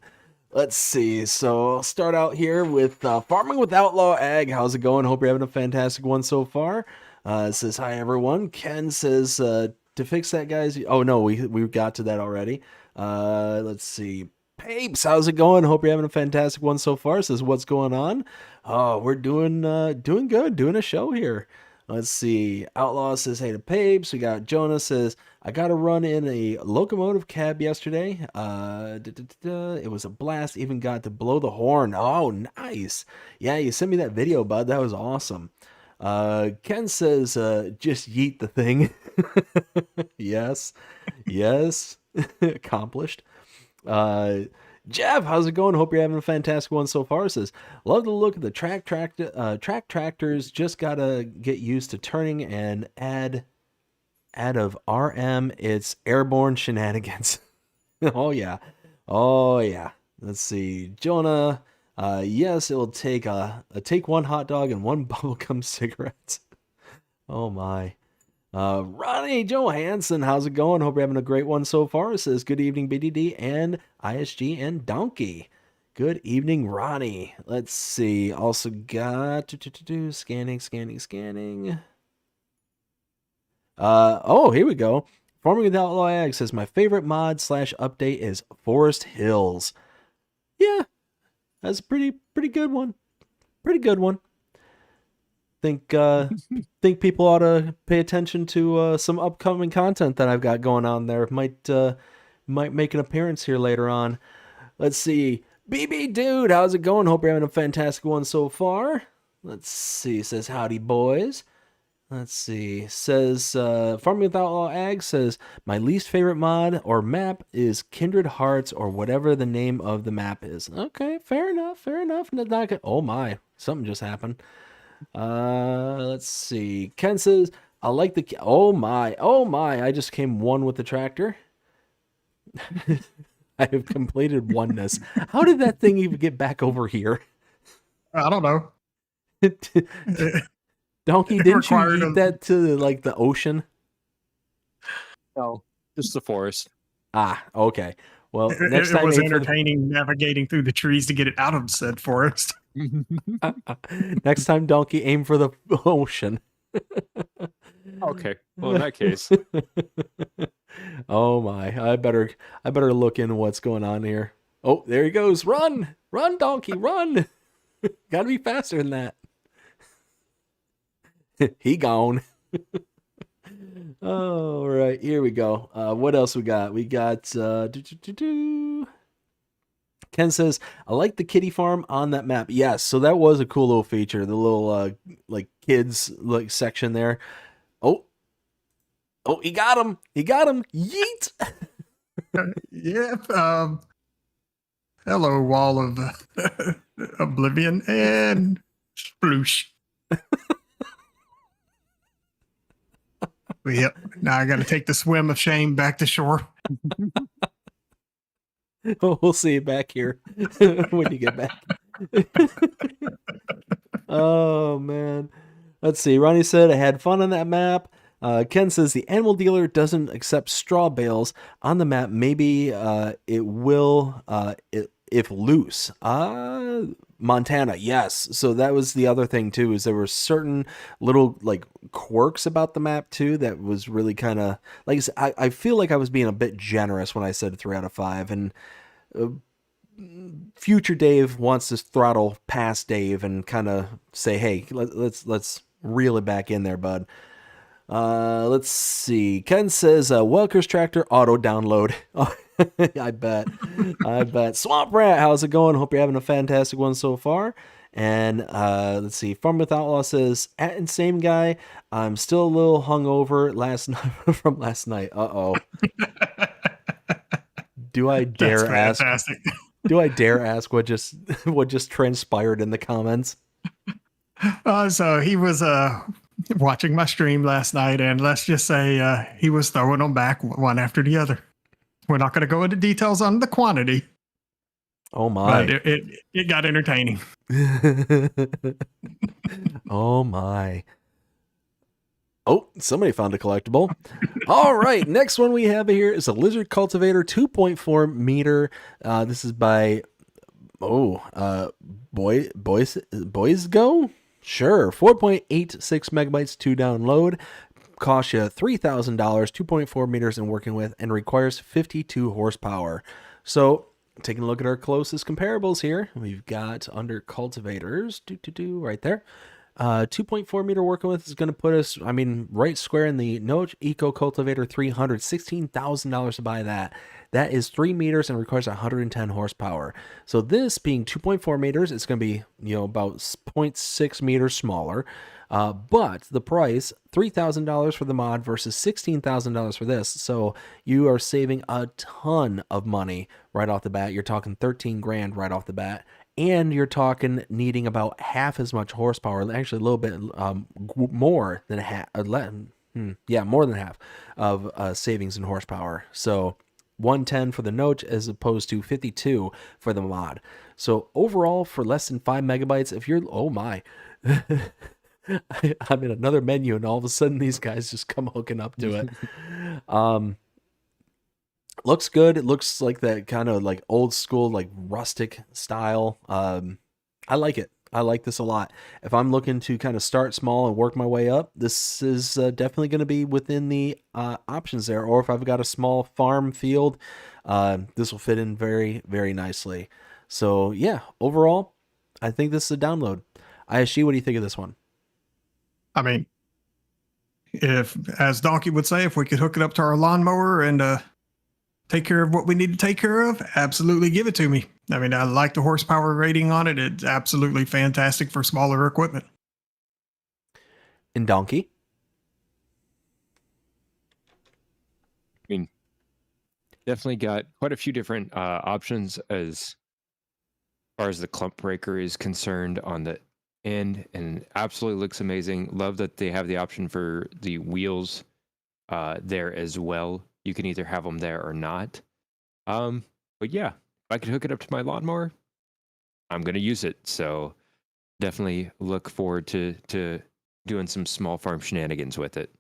Let's see. So I'll start out here with Farming with Outlaw Ag. How's it going? Hope you're having a fantastic one so far. It says, hi, everyone. Ken says, to fix that, guys. Oh, no, we got to that already. Let's see. Papes, how's it going? Hope you're having a fantastic one so far. Says, what's going on? Oh, we're doing good. Doing a show here. Let's see. Outlaw says, hey to Papes. We got Jonah says, I got to run in a locomotive cab yesterday. It was a blast. Even got to blow the horn. Oh, nice. Yeah, you sent me that video, bud. That was awesome. Ken says, just yeet the thing. Yes. Accomplished. Jeff, how's it going? Hope you're having a fantastic one so far. Says, love the look of the track tractors. Just gotta get used to turning and add of RM. It's airborne shenanigans. Oh yeah. Let's see, Jonah. Yes, it'll take take one hot dog and one bubblegum cigarette. Oh my. Ronnie Johansson, how's it going? Hope you're having a great one so far. It says, good evening, BDD and ISG and Dnkey. Good evening, Ronnie. Let's see. Also got scanning. Oh, here we go. Farming with Outlaw Ag says, my favorite mod / update is Forest Hills. Yeah, that's a pretty good one. Pretty good one. Think people ought to pay attention to some upcoming content that I've got going on there. Might make an appearance here later on. Let's see. BB Dude, how's it going? Hope you're having a fantastic one so far. Let's see. Says, howdy, boys. Let's see. Says, Farming with Outlaw Ag says, my least favorite mod or map is Kindred Hearts or whatever the name of the map is. Okay, fair enough. Oh my, something just happened. Let's see. Ken says, I like the... Oh my, I just came one with the tractor. I have completed oneness. How did that thing even get back over here? I don't know. Donkey, didn't you eat that to like the ocean? No, just the forest. Ah, okay. Well, next it time was entertaining navigating through the trees to get it out of said forest. Next time, Donkey, aim for the ocean. Okay. Well, in that case. Oh my! I better look into what's going on here. Oh, there he goes! Run, Donkey, run! Gotta be faster than that. He gone. All right, here we go. What else we got? We got Ken says, I like the kitty farm on that map. Yes, so that was a cool little feature. The little like kids like section there. Oh, he got him. Yeet. Yep. Hello, wall of oblivion and sploosh. Yep. Now I got to take the swim of shame back to shore. We'll see you back here when you get back. Oh man. Let's see. Ronnie said, I had fun on that map. Ken says the animal dealer doesn't accept straw bales on the map. Maybe it will if loose. Montana, yes. So that was the other thing too, is there were certain little like quirks about the map too that was really kind of like I feel like I was being a bit generous when I said 3 out of 5, and future Dave wants to throttle past Dave and kind of say, hey, let's reel it back in there, bud. Let's see. Ken says, Welker's tractor auto download. I bet. Swamp Rat, how's it going? Hope you're having a fantastic one so far. And let's see. Farm with Outlaw says, at and same guy, I'm still a little hungover from last night. Uh-oh. Do I That's dare ask? fantastic. Do I dare ask what just transpired in the comments? So he was watching my stream last night, and let's just say he was throwing them back one after the other. We're not going to go into details on the quantity, Oh my! but it got entertaining. Oh my! Oh, somebody found a collectible. All right, next one we have here is a lizard cultivator, 2.4 meter. This is by Boys Go. Sure, 4.86 megabytes to download. Costs you $3,000, 2.4 meters in working with, and requires 52 horsepower. So, taking a look at our closest comparables here, we've got under cultivators, right there. 2.4 meter working with is going to put us, right square in the Note Eco Cultivator 300, $16,000 to buy that. That is 3 meters and requires 110 horsepower. So this being 2.4 meters, it's going to be, about 0.6 meters smaller. But the price, $3,000 for the mod versus $16,000 for this. So you are saving a ton of money right off the bat. You're talking 13 grand right off the bat. And you're talking needing about half as much horsepower, actually a little bit more than half, more than half of savings in horsepower. So 110 for the Note as opposed to 52 for the mod. So overall, for less than 5 megabytes, if you're, oh my, I'm in another menu and all of a sudden these guys just come hooking up to it. Looks good. It looks like that kind of like old school, like rustic style. I like it. I like this a lot. If I'm looking to kind of start small and work my way up, this is definitely going to be within the options there. Or if I've got a small farm field, this will fit in very, very nicely. So yeah, overall, I think this is a download. ISG, what do you think of this one? I mean, if, as Dnkey would say, if we could hook it up to our lawnmower and take care of what we need to take care of, absolutely give it to me. I mean, I like the horsepower rating on it. It's absolutely fantastic for smaller equipment. And Dnkey? I mean, definitely got quite a few different options as far as the clump breaker is concerned on the end, and absolutely looks amazing. Love that they have the option for the wheels there as well. You can either have them there or not. But yeah, if I could hook it up to my lawnmower, I'm going to use it. So definitely look forward to doing some small farm shenanigans with it.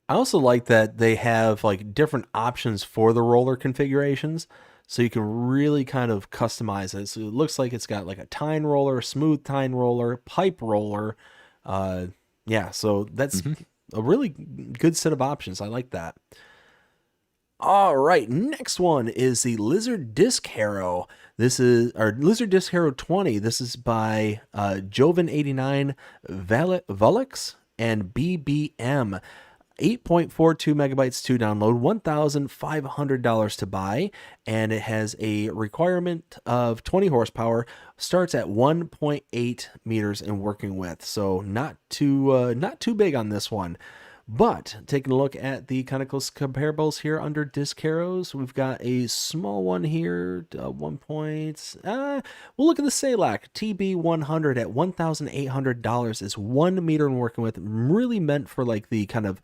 I also like that they have like different options for the roller configurations. So you can really kind of customize it. So it looks like it's got like a tine roller, smooth tine roller, pipe roller. Yeah, so that's a really good set of options. I like that. All right, next one is the Lizard Disc Harrow. This is our Lizard Disc Harrow 20. This is by Joven89, Volix, and BBM. 8.42 megabytes to download, $1,500 to buy, and it has a requirement of 20 horsepower. Starts at 1.8 meters in working width, so not too big on this one. But taking a look at the kind of close comparables here under disc harrows, we've got a small one here, 1 point. We'll look at the Salak TB100 at $1,800. Is 1 meter in working with, really meant for like the kind of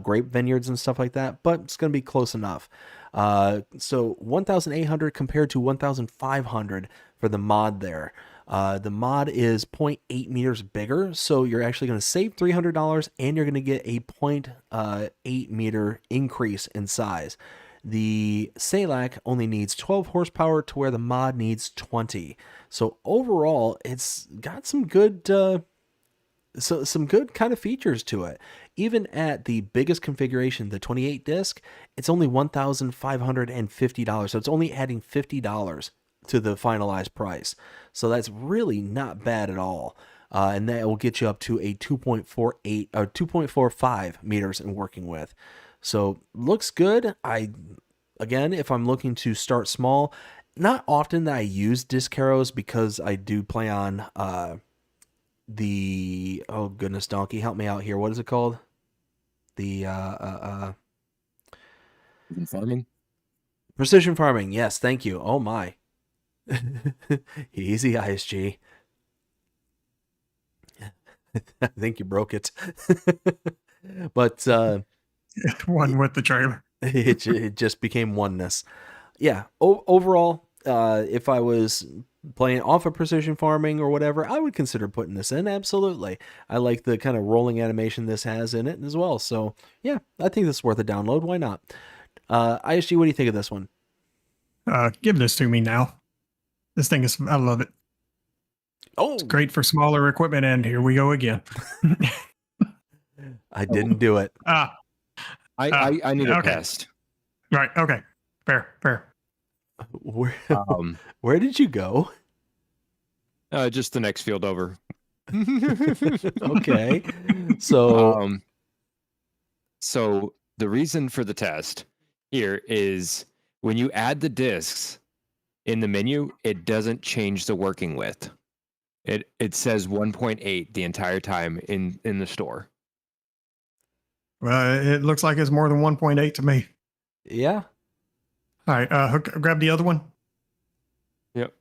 grape vineyards and stuff like that, but it's going to be close enough. So 1,800 compared to 1,500 for the mod there. The mod is 0.8 meters bigger, so you're actually going to save $300 and you're going to get a 0.8 meter increase in size. The Salak only needs 12 horsepower to where the mod needs 20. So overall, it's got some good some good kind of features to it. Even at the biggest configuration, the 28 disc, it's only $1,550. So it's only adding $50 to the finalized price. So that's really not bad at all. And that will get you up to a 2.48 or 2.45 meters in working with. So looks good. Again, if I'm looking to start small, not often that I use disc harrows because I do play on the, oh goodness, Dnkey, help me out here. What is it called? The Urban farming? Precision farming. Yes, thank you. Oh my. Easy, ISG. I think you broke it. But One with the trailer. it just became oneness. Yeah. Overall, if I was playing off of precision farming or whatever, I would consider putting this in. Absolutely. I like the kind of rolling animation this has in it as well. So yeah, I think this is worth a download. Why not? ISG, what do you think of this one? Give this to me now. This thing is, I love it. Oh, It's great for smaller equipment, and here we go again. I didn't do it. I need a okay. test. Right. Okay. Fair. Where, Um, where did you go? just the next field over. Okay. So, So the reason for the test here is when you add the discs in the menu, it doesn't change the working width. It says 1.8 the entire time in the store. Well, it looks like it's more than 1.8 to me. yeah. All right. Grab the other one. Yep.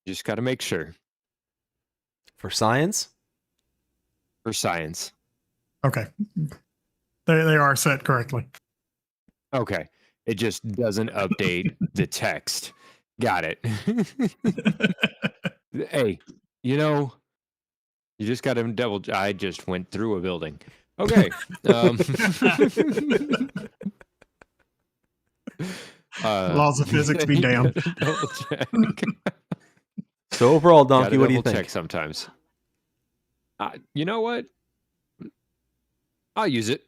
Just got to make sure For science? for science. Okay. They are set correctly. Okay. It just doesn't update the text. Got it. Hey, you just got to I just went through a building. Okay. Laws of physics be damned. Double check. So overall, Gotta Dnkey, what do you double think? check sometimes. You know what? I'll use it.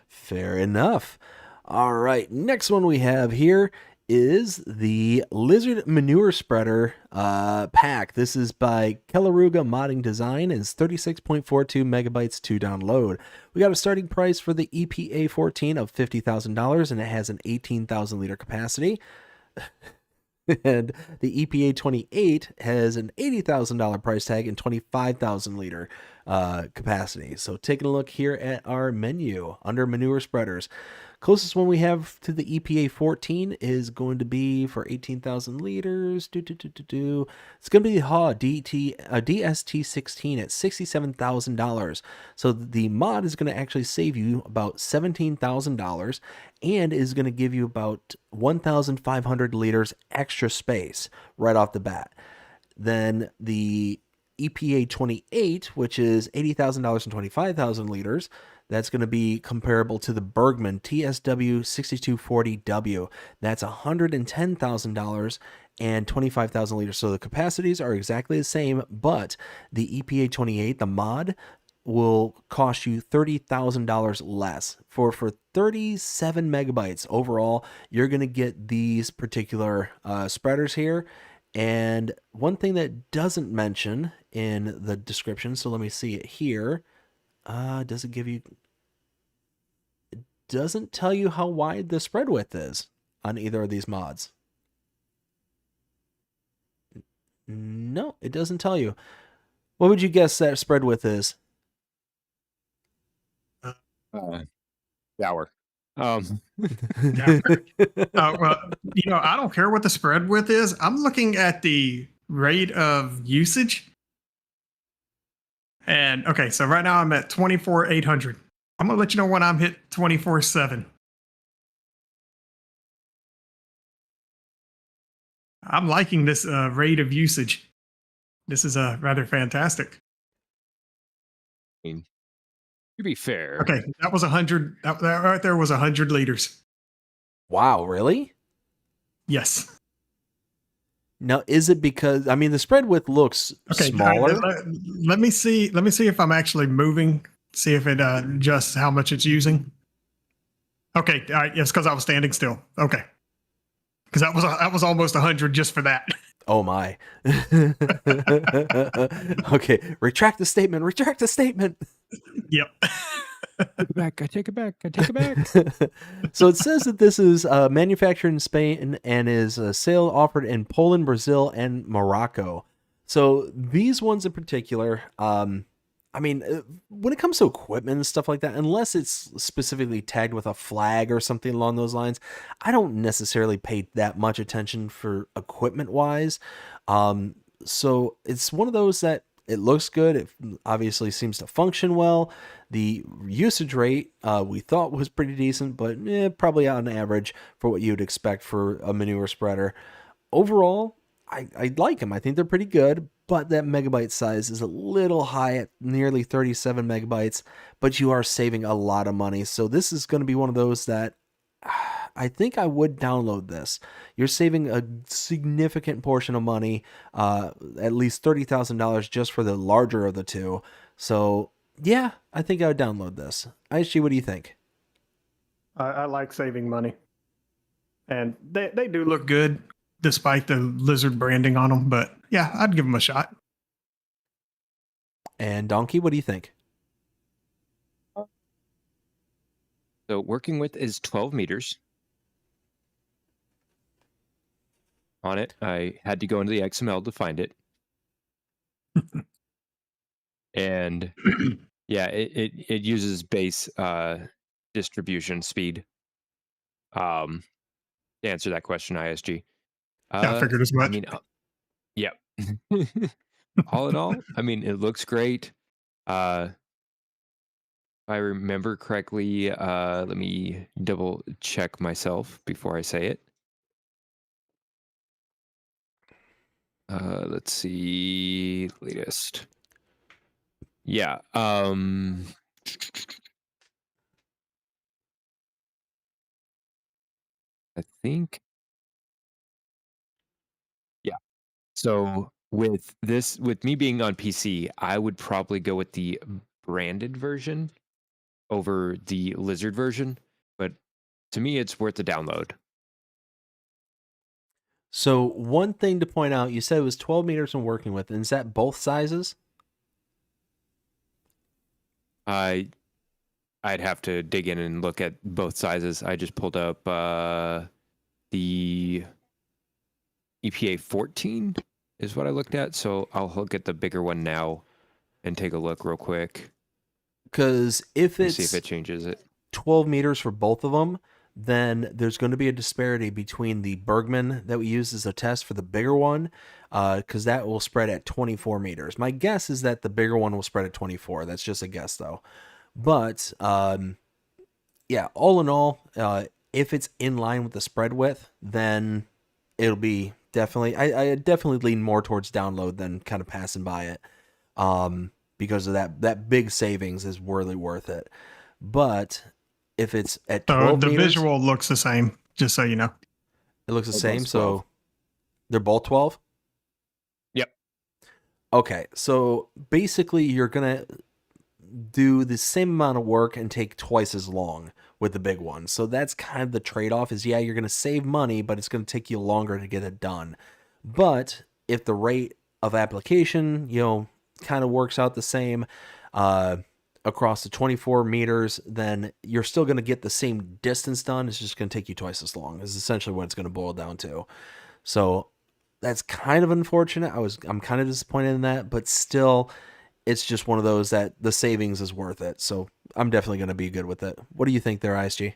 Fair enough. All right. Next one we have here is the Lizard Manure Spreader pack. This is by Kelaruga Modding Design and is 36.42 megabytes to download. We got a starting price for the EPA 14 of $50,000 and it has an 18,000 liter capacity. And the EPA 28 has an $80,000 price tag and 25,000 liter capacity. So taking a look here at our menu under manure spreaders. Closest one we have to the EPA 14 is going to be for 18,000 liters. It's going to be the DST16 at $67,000. So the mod is going to actually save you about $17,000 and is going to give you about 1,500 liters extra space right off the bat. Then the EPA 28, which is $80,000 and 25,000 liters, that's going to be comparable to the Bergman TSW 6240W. That's $110,000 and 25,000 liters. So the capacities are exactly the same, but the EPA 28, the mod, will cost you $30,000 less. For 37 megabytes overall, you're going to get these particular spreaders here. And one thing that doesn't mention in the description, so let me see it here. Does it give you... It doesn't tell you how wide the spread width is on either of these mods. No, it doesn't tell you. What would you guess that spread width is? Shower. Well, I don't care what the spread width is. I'm looking at the rate of usage. And okay, so right now I'm at 24,800. I'm gonna let you know when I'm hit 24/7. I'm liking this rate of usage. This is rather fantastic. To be fair. Okay, that was 100. That right there was 100 liters. Wow, really? Yes. Now, is it because, I mean, the spread width looks smaller? Let me see if I'm actually moving. See if it adjusts how much it's using. Okay, all right, yes, because I was standing still. Okay, because that was almost 100 just for that. Oh my. Okay, retract the statement. Retract the statement. Yep. I take it back. So it says that this is manufactured in Spain and is a sale offered in Poland, Brazil, and Morocco. So these ones in particular, I mean, when it comes to equipment and stuff like that, unless it's specifically tagged with a flag or something along those lines, I don't necessarily pay that much attention for equipment wise. So it's one of those that it looks good. It obviously seems to function well. The usage rate we thought was pretty decent, but probably on average for what you'd expect for a manure spreader. Overall, I like them. I think they're pretty good, but that megabyte size is a little high at nearly 37 megabytes, but you are saving a lot of money. So this is going to be one of those that I think I would download this. You're saving a significant portion of money, at least $30,000 just for the larger of the two. So yeah, I think I would download this. Aishi, what do you think? I like saving money. And they do Look good despite the lizard branding on them, but yeah, I'd give them a shot. And Dnkey, what do you think? So working width is 12 meters. On it, I had to go into the XML to find it. And yeah, it uses base distribution speed. To answer that question, ISG. Yeah, I figured as much. I mean, yeah. All in all, I mean, it looks great. If I remember correctly, let me double check myself before I say it. Let's see, latest. Yeah. I think. Yeah. So with me being on PC, I would probably go with the branded version over the lizard version, but to me, it's worth the download. So one thing to point out, you said it was 12 meters I'm working with, and is that both sizes? I'd have to dig in and look at both sizes. I just pulled up the EPA 14 is what I looked at, so I'll look at the bigger one now and take a look real quick. Because if it's see if it changes it. 12 meters for both of them, then there's going to be a disparity between the Bergman that we use as a test for the bigger one, because that will spread at 24 meters. My guess is that the bigger one will spread at 24. That's just a guess, though. But yeah, all in all, if it's in line with the spread width, then it'll be definitely. I definitely lean more towards download than kind of passing by it, because of that big savings is really worth it. But if it's at 12 the meters, visual looks the same, just so you know. it looks the They're same. both So 12. they're both 12. Yep. Okay, so basically you're gonna do the same amount of work and take twice as long with the big one. So that's kind of the trade-off is, yeah, you're going to save money, but it's going to take you longer to get it done. But if the rate of application, kind of works out the same across the 24 meters, then you're still going to get the same distance done. It's just going to take you twice as long is essentially what it's going to boil down to. So that's kind of unfortunate. I'm kind of disappointed in that, but still, it's just one of those that the savings is worth it. So I'm definitely going to be good with it. What do you think there, ISG?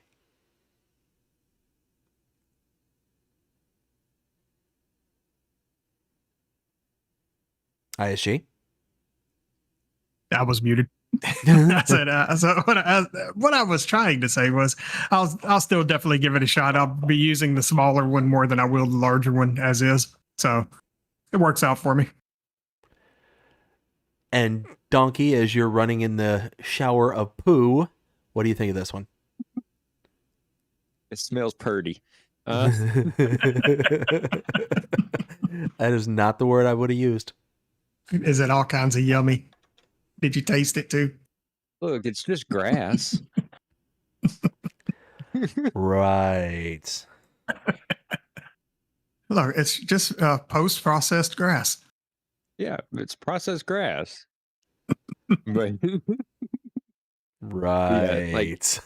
ISG? I was muted. I said, what I was trying to say was I'll still definitely give it a shot. I'll be using the smaller one more than I will the larger one as is. So it works out for me. And Dnkey, as you're running in the shower of poo, what do you think of this one? It smells purdy. That is not the word I would have used. Is it all kinds of yummy? Did you taste it too? Look, it's just grass. Right. Look, it's just post-processed grass. Yeah, it's processed grass. But Right.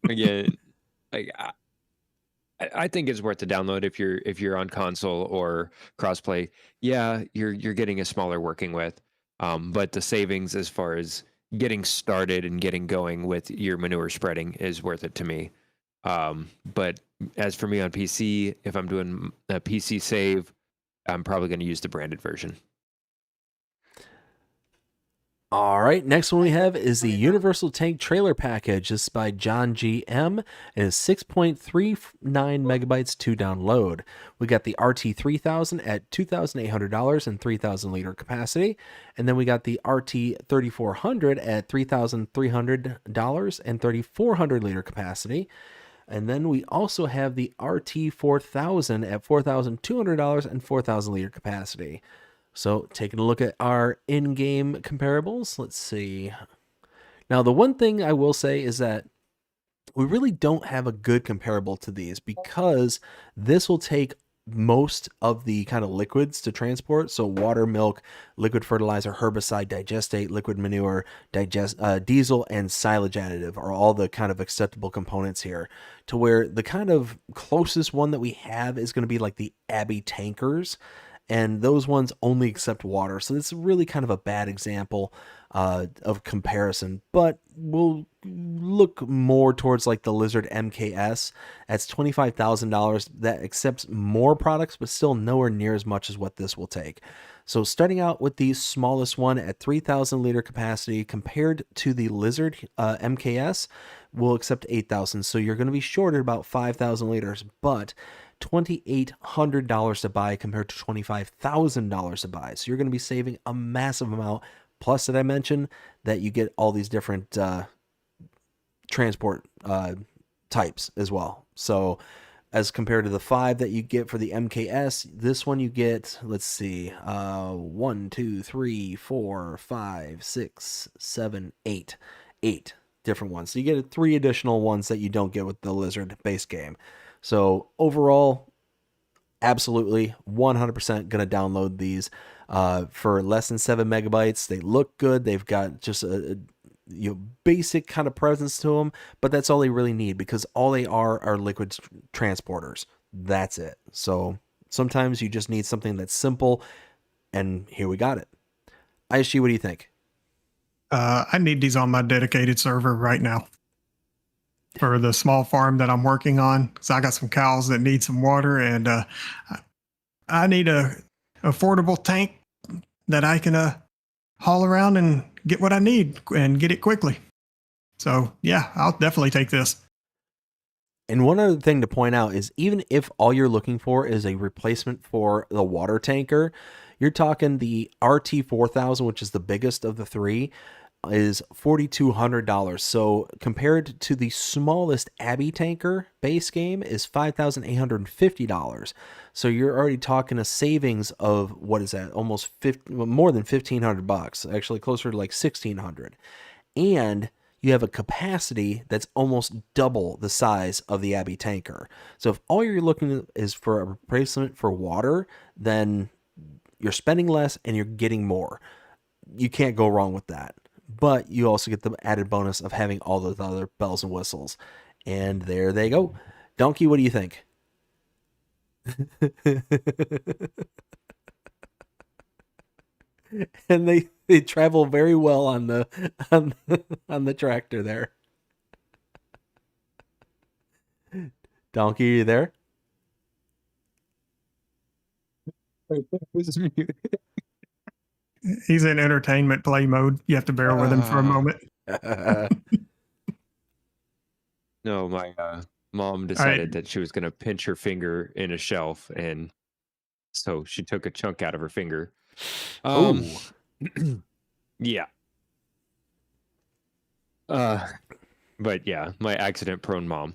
Yeah, again, I think it's worth the download if you're on console or crossplay. Yeah, you're getting a smaller working with, but the savings as far as getting started and getting going with your manure spreading is worth it to me. But as for me on PC, if I'm doing a PC save, I'm probably going to use the branded version. All right, next one we have is the Universal Tank Trailer Package. This is by John G.M. It is 6.39 megabytes to download. We got the RT3000 at $2,800 and 3,000 liter capacity. And then we got the RT3400 at $3,300 and 3,400 liter capacity. And then we also have the RT4000 at $4,200 and 4,000 liter capacity. So taking a look at our in-game comparables, let's see. Now, the one thing I will say is that we really don't have a good comparable to these because this will take most of the kind of liquids to transport. So water, milk, liquid fertilizer, herbicide, digestate, liquid manure, diesel, and silage additive are all the kind of acceptable components here, to where the kind of closest one that we have is going to be like the Abbey tankers. And those ones only accept water. So it's really kind of a bad example of comparison. But we'll look more towards like the Lizard MKS. That's $25,000. That accepts more products, but still nowhere near as much as what this will take. So starting out with the smallest one at 3,000 liter capacity compared to the Lizard MKS, will accept 8,000. So you're going to be shorted about 5,000 liters, but $2,800 to buy compared to $25,000 to buy. So you're going to be saving a massive amount. Plus, did I mention that you get all these different transport types as well? So as compared to the 5 that you get for the MKS, this one you get, let's see, 1, 2, 3, 4, 5, 6, 7, 8. 8 different ones. So you get 3 additional ones that you don't get with the Lizard base game. So overall, absolutely 100% going to download these for less than 7 megabytes. They look good. They've got just a basic kind of presence to them, but that's all they really need because all they are liquid transporters. That's it. So sometimes you just need something that's simple, and here we got it. ISG, what do you think? I need these on my dedicated server right now for the small farm that I'm working on. So I got some cows that need some water, and I need a affordable tank that I can haul around and get what I need and get it quickly. So yeah, I'll definitely take this. And one other thing to point out is even if all you're looking for is a replacement for the water tanker, you're talking the RT4000, which is the biggest of the 3, is $4,200. So compared to the smallest Abbey tanker base game is $5,850. So you're already talking a savings of, what is that? Almost more than $1,500, actually closer to like $1,600. And you have a capacity that's almost double the size of the Abbey tanker. So if all you're looking is for a replacement for water, then you're spending less and you're getting more. You can't go wrong with that. But you also get the added bonus of having all those other bells and whistles. And there they go. Dnkey, what do you think? And they travel very well on the tractor there. Dnkey, are you there? He's in entertainment play mode. You have to bear with him for a moment. No, my mom decided that she was going to pinch her finger in a shelf, and so she took a chunk out of her finger. Yeah. But yeah, my accident-prone mom.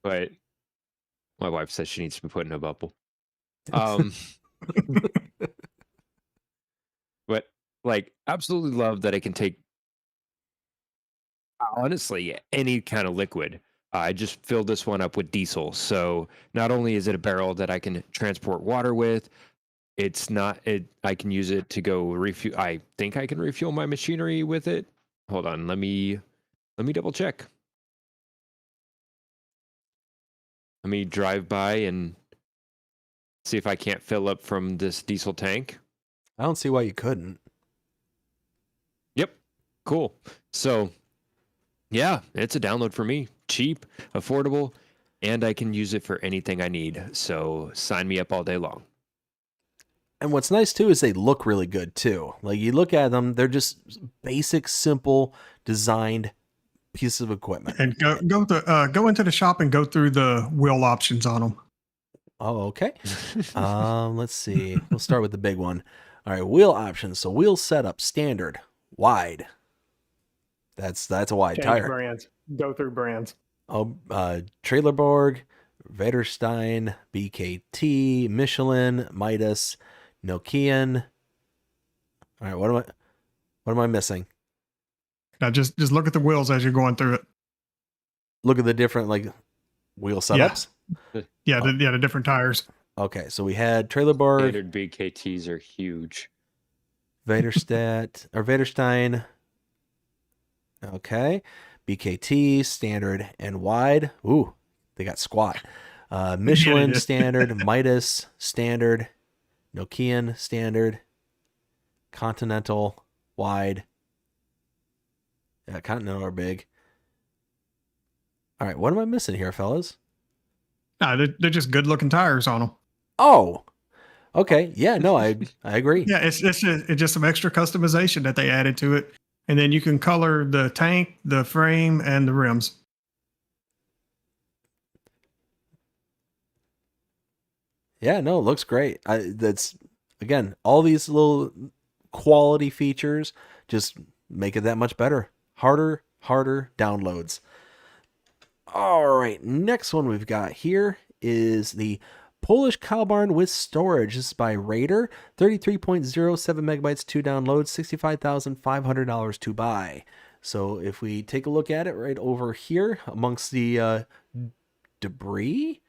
But my wife says she needs to be put in a bubble. But like, absolutely love that I can take, honestly, any kind of liquid. I just filled this one up with diesel. So not only is it a barrel that I can transport water with, I can use it to go refuel. I think I can refuel my machinery with it. Hold on, let me double check. Let me drive by and see if I can't fill up from this diesel tank. I don't see why you couldn't. Yep. Cool. So, yeah, it's a download for me. Cheap, affordable, and I can use it for anything I need. So, sign me up all day long. And what's nice too is they look really good too. Like you look at them, they're just basic, simple, designed pieces of equipment. And go into the shop and go through the wheel options on them. Oh, okay. Let's see. We'll start with the big one. All right, wheel options. So wheel setup, standard, wide. That's a wide Change tire. brands. Go through brands. Oh, Trailerborg, Vaderstein, BKT, Michelin, Midas, Nokian. All right, what am I missing? Now just look at the wheels as you're going through it. Look at the different like wheel setups. Yeah, the different tires. Okay, so we had Trailerborg, Standard BKTs are huge. Vaderstein. Okay, BKT, standard and wide. Ooh, they got squat. Michelin, Yeah. standard. Midas, standard. Nokian, standard. Continental, wide. Yeah, Continental are big. All right, what am I missing here, fellas? No, they're just good looking tires on them. Oh, okay. Yeah, no, I agree. Yeah, it's just some extra customization that they added to it, and then you can color the tank, the frame, and the rims. Yeah, no, it looks great. That's again, all these little quality features just make it that much better. Harder downloads. All right, next one we've got here is the Polish cow barn with storage. This is by Raider, 33.07 megabytes to download, $65,500 to buy. So if we take a look at it right over here amongst the debris,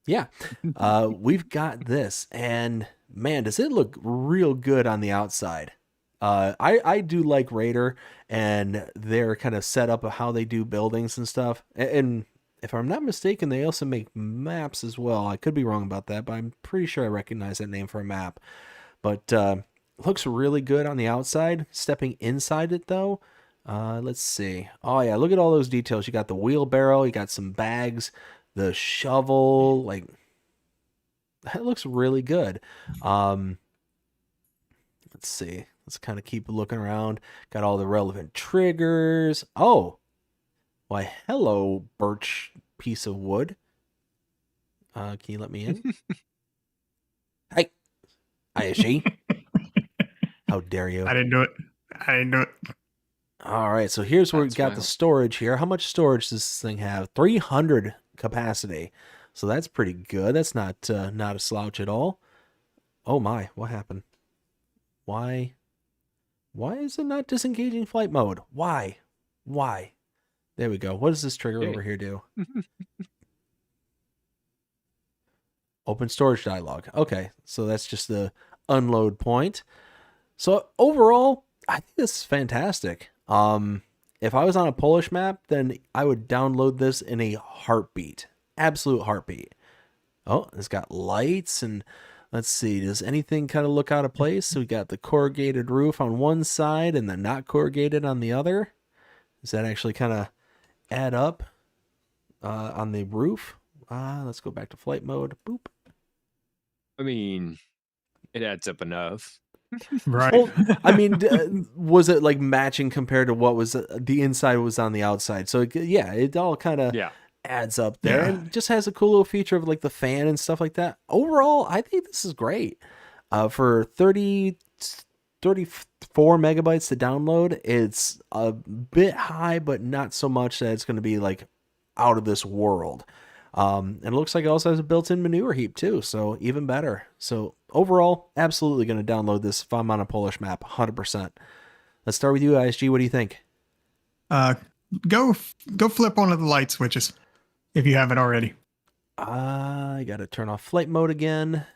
yeah, we've got this, and man, does it look real good on the outside. I do like Raider and their kind of setup of how they do buildings and stuff. And if I'm not mistaken, they also make maps as well. I could be wrong about that, but I'm pretty sure I recognize that name for a map. But looks really good on the outside. Stepping inside it though, let's see. Oh yeah, look at all those details. You got the wheelbarrow, you got some bags, the shovel, like that looks really good. Let's see. Let's kind of keep looking around. Got all the relevant triggers. Oh, why, hello, birch piece of wood. Can you let me in? Hey, ISG. How dare you? I didn't do it. All right, so here's where we That's got the wild. storage here. How much storage does this thing have? 300 capacity. So that's pretty good. That's not a slouch at all. Oh my, what happened? Why is it not disengaging flight mode? Why? There we go. What does this trigger Hey. over here do? Open storage dialog. Okay, so that's just the unload point. So overall, I think this is fantastic. If I was on a Polish map, then I would download this in a heartbeat. Absolute heartbeat. Oh, it's got lights, and let's see, does anything kind of look out of place? So we got the corrugated roof on one side and the not corrugated on the other. Does that actually kind of add up on the roof? Let's go back to flight mode. Boop. I mean, it adds up enough. Right. Well, I mean, was it like matching compared to what was the inside was on the outside? So yeah, it all kind of Yeah. adds up there, Yeah. and just has a cool little feature of like the fan and stuff like that. Overall, I think this is great. For 34 megabytes to download, it's a bit high, but not so much that it's going to be like out of this world. And it looks like it also has a built-in manure heap too, so even better. So overall, absolutely going to download this if I'm on a Polish map, 100%. Let's start with you, ISG. What do you think? Go flip one of the light switches if you haven't already. I got to turn off flight mode again.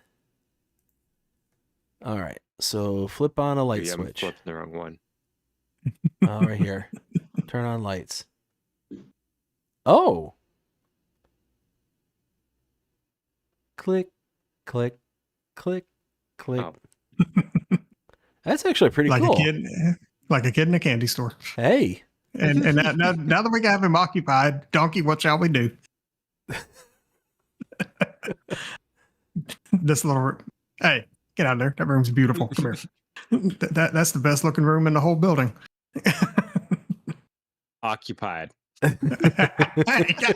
All right, so flip on a light Yeah, I'm switch. flipping the wrong one. Right here. Turn on lights. Oh. click, click, click, click. Oh. That's actually pretty like cool. like a kid in a candy store. Hey. And now that we got him occupied, Donkey, what shall we do? This little hey, get out of there. That room's beautiful. Come here. That's the best looking room in the whole building. Occupied. Hey,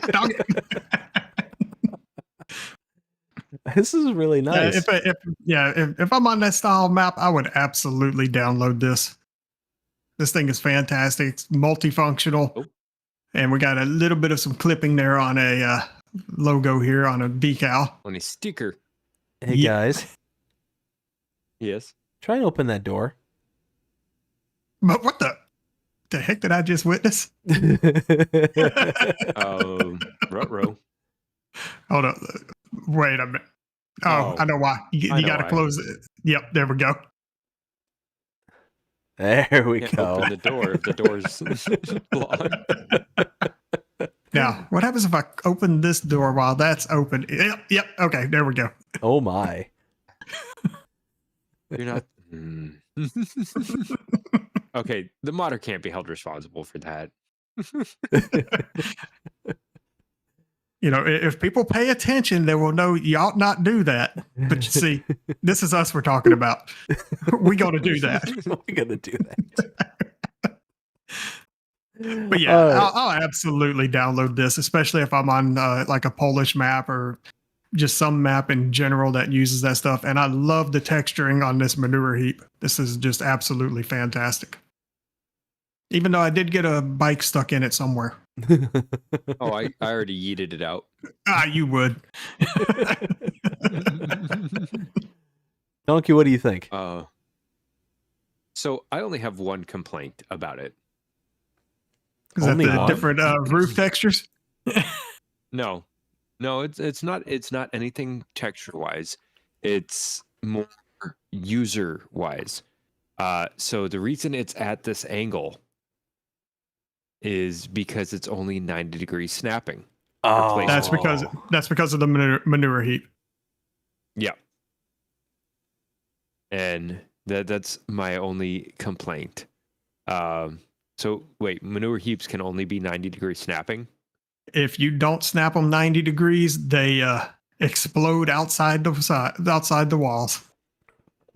Donkey. This is really nice. If I'm on that style map, I would absolutely download this. This thing is fantastic. It's multifunctional. Oh. And we got a little bit of some clipping there on a logo here on a decal. On a sticker. Hey Yeah. guys, Yes. try and open that door. But what the heck did I just witness? Ruh-roh. Hold up. Wait a minute. Oh, Oh. I know why. You I know got to why. close it. Yep, there we go. There we Can't go. open the door if the door's locked. Now, what happens if I open this door while that's open? Yep. Okay, there we go. Oh my. You're not. Okay, the modder can't be held responsible for that. You know, if people pay attention, they will know you ought not do that. But you see, this is us we're talking about. We got to do that. We're gonna do that. But yeah, All right. I'll absolutely download this, especially if I'm on like a Polish map or just some map in general that uses that stuff. And I love the texturing on this manure heap. This is just absolutely fantastic. Even though I did get a bike stuck in it somewhere. Oh, I already yeeted it out. You would. Donkey, what do you think? So I only have one complaint about it. Is that Only the one? different roof textures? No, it's not anything texture wise. It's more user wise. So the reason it's at this angle is because it's only 90 degrees snapping. Oh, That's because of the manure heap. Yeah. And that's my only complaint. So wait, manure heaps can only be 90 degrees snapping? If you don't snap them 90 degrees, they explode outside the walls.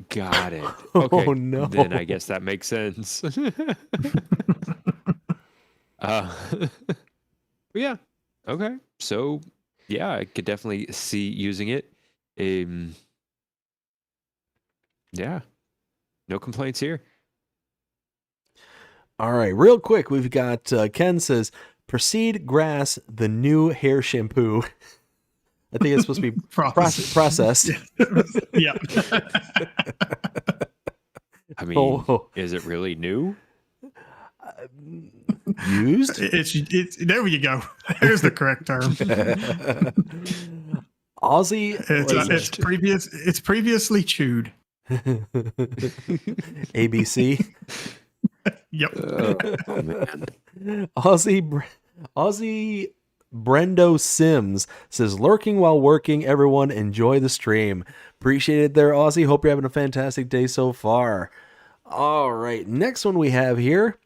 Got it. Okay. Oh, no. Then I guess that makes sense. Yeah. Okay. So yeah, I could definitely see using it. Yeah. No complaints here. All right, real quick, we've got Ken says, "Proceed Grass, the new hair shampoo." I think it's supposed to be processed. Yeah. I mean, Oh. is it really new? Used? It's there you go. Here's the correct term. Aussie. It's previously chewed. ABC. Yep. Oh, man. Aussie Brendo Sims says, "Lurking while working, everyone enjoy the stream." Appreciate it there, Aussie. Hope you're having a fantastic day so far. All right, next one we have here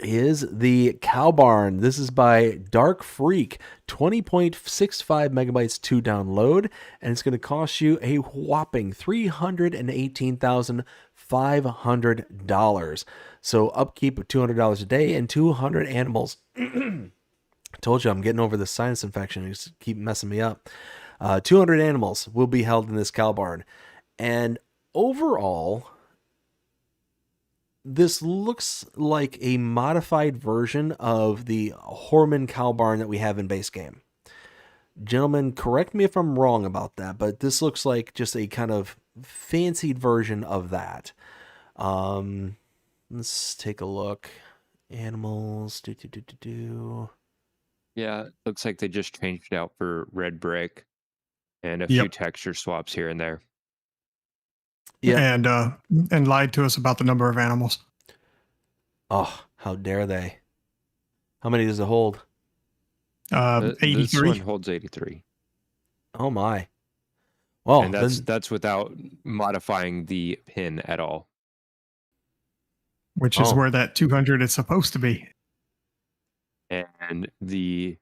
is the Cow Barn. This is by Dark Freak, 20.65 megabytes to download, and it's going to cost you a whopping $318,500. So upkeep of $200 a day and 200 animals. Told you I'm getting over this sinus infection. You just keep messing me up. 200 animals will be held in this cow barn. And overall, this looks like a modified version of the Horman cow barn that we have in base game. Gentlemen, correct me if I'm wrong about that, but this looks like just a kind of fancied version of that. Let's take a look. Animals. Yeah, looks like they just changed it out for red brick and a few texture swaps here and there. Yeah. And lied to us about the number of animals. Oh, how dare they? How many does it hold? This 83. one holds 83. Oh my. Well, and then, that's without modifying the pin at all. which is where that 200 is supposed to be. And the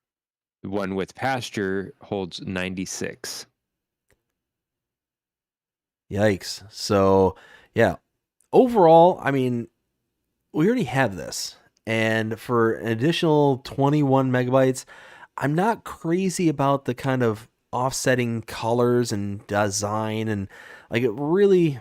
one with pasture holds 96. yikes. So, yeah. Overall, I mean, we already have this. And for an additional 21 megabytes, I'm not crazy about the kind of offsetting colors and design. And like, it really,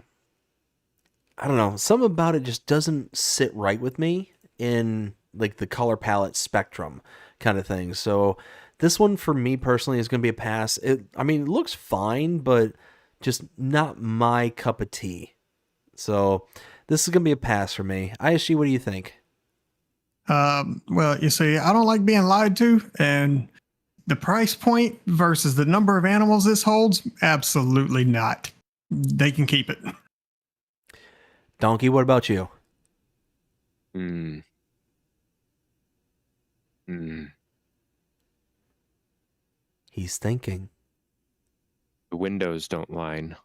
I don't know, something about it just doesn't sit right with me in like the color palette spectrum kind of thing. So this one for me personally is going to be a pass. It looks fine, but just not my cup of tea. So this is going to be a pass for me. ISG, what do you think? Well, you see, I don't like being lied to, and the price point versus the number of animals this holds, absolutely not. They can keep it. Dnkey, what about you? He's thinking. The windows don't line.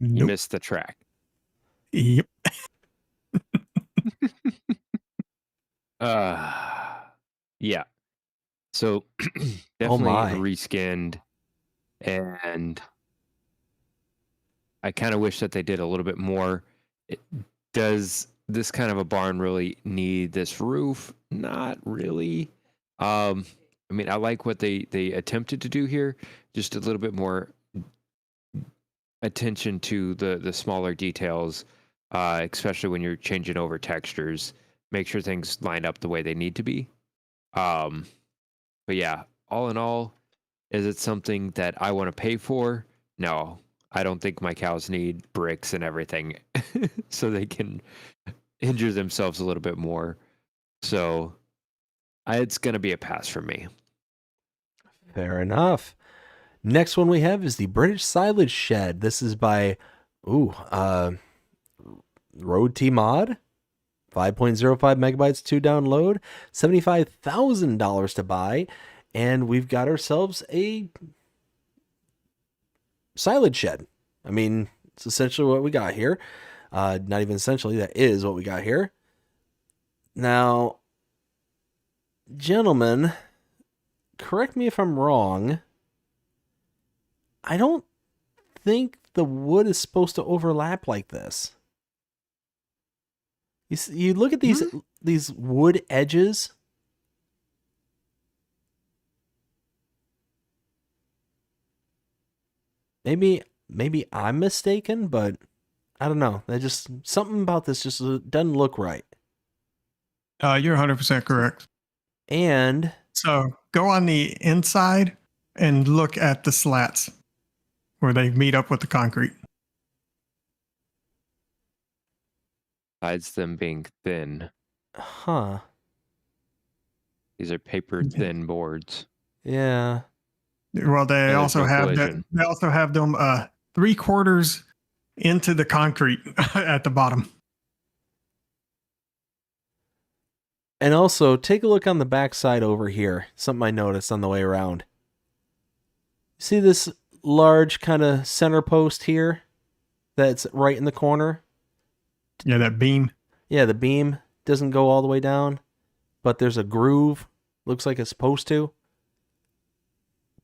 You Nope. missed the track. Yep. Yeah. So definitely rescanned, and I kind of wish that they did a little bit more. Does this kind of a barn really need this roof? Not really. I mean, I like what they attempted to do here. Just a little bit more attention to the smaller details, especially when you're changing over textures. Make sure things line up the way they need to be. But yeah, all in all, is it something that I want to pay for? No, I don't think my cows need bricks and everything so they can injure themselves a little bit more. So it's going to be a pass for me. Fair enough. Next one we have is the British Silage Shed. This is by Road T Mod. 5.05 megabytes to download, $75,000 to buy, and we've got ourselves a silage shed. I mean, it's essentially what we got here. Not even essentially, that is what we got here. Now, gentlemen, correct me if I'm wrong. I don't think the wood is supposed to overlap like this. You look at these wood edges. Maybe I'm mistaken, but I don't know. Something about this just doesn't look right. You're 100% correct. And so go on the inside and look at the slats where they meet up with the concrete. Besides them being thin. Huh. These are paper thin boards. Yeah. Well, they also have that. They also have them 3/4 into the concrete at the bottom. And also, take a look on the back side over here. Something I noticed on the way around. See this large kind of center post here that's right in the corner? Yeah, that beam. Yeah, the beam doesn't go all the way down, but there's a groove. Looks like it's supposed to.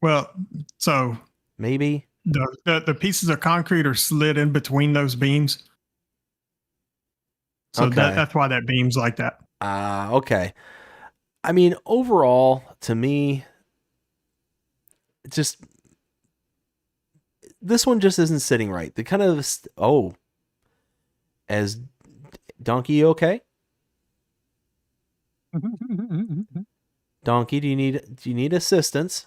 Well, so maybe the pieces of concrete are slid in between those beams. So okay. that's why that beam's like that. Okay. I mean, overall, to me, this one just isn't sitting right. The kind of as Dnkey, okay? Dnkey, do you need assistance?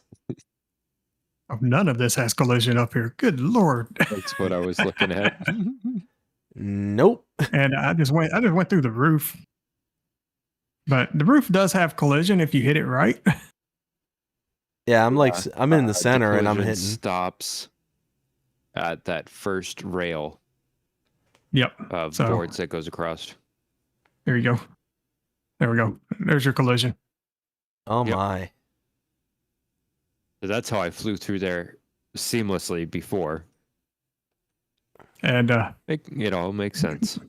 Oh, none of this has collision up here. Good Lord. That's what I was looking at. Nope. And I just went through the roof. But the roof does have collision if you hit it right. Yeah, I'm in the center and I'm hitting. Stops at that first rail. Yep. Of boards that goes across. There you go. There we go. There's your collision. Oh my. So that's how I flew through there seamlessly before. And It all makes sense.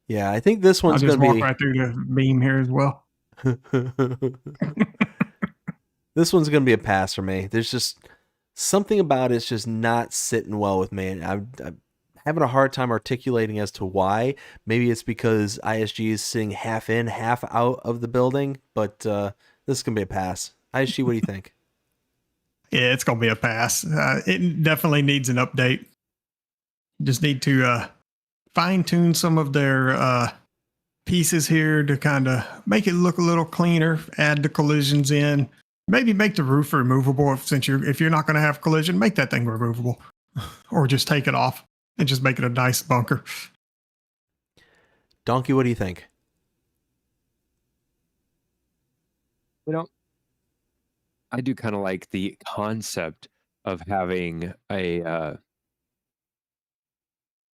Yeah, I think this I'll one's just going walk to be... right through the beam here as well. This one's going to be a pass for me. There's just something about it's just not sitting well with me. I'm having a hard time articulating as to why. Maybe it's because ISG is sitting half in, half out of the building, but this is going to be a pass. ISG, what do you think? Yeah, it's going to be a pass. It definitely needs an update. Just need to fine tune some of their pieces here to kind of make it look a little cleaner, add the collisions in, maybe make the roof removable. If you're not going to have collision, make that thing removable or just take it off and just make it a nice bunker. Dnkey, what do you think? I do kind of like the concept of having a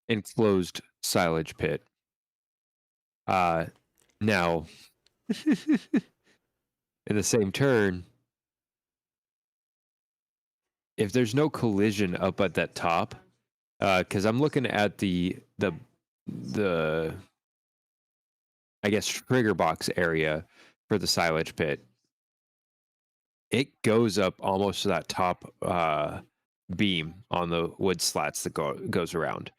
enclosed silage pit. Now, in the same turn, if there's no collision up at that top, because I'm looking at the I guess trigger box area for the silage pit, it goes up almost to that top beam on the wood slats that goes around.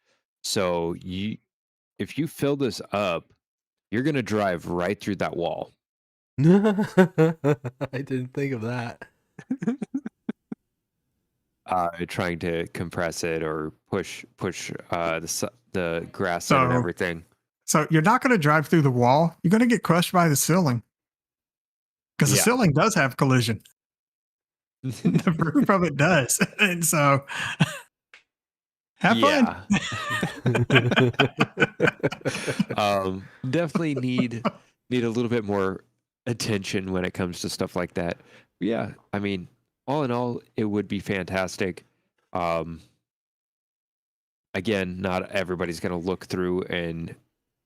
So if you fill this up, you're going to drive right through that wall. I didn't think of that. Trying to compress it or push the grass in and everything. So you're not going to drive through the wall. You're going to get crushed by the ceiling because the ceiling does have collision. The roof of it does, and so have fun. Definitely need a little bit more attention when it comes to stuff like that. Yeah, I mean, all in all, it would be fantastic. Again, not everybody's going to look through and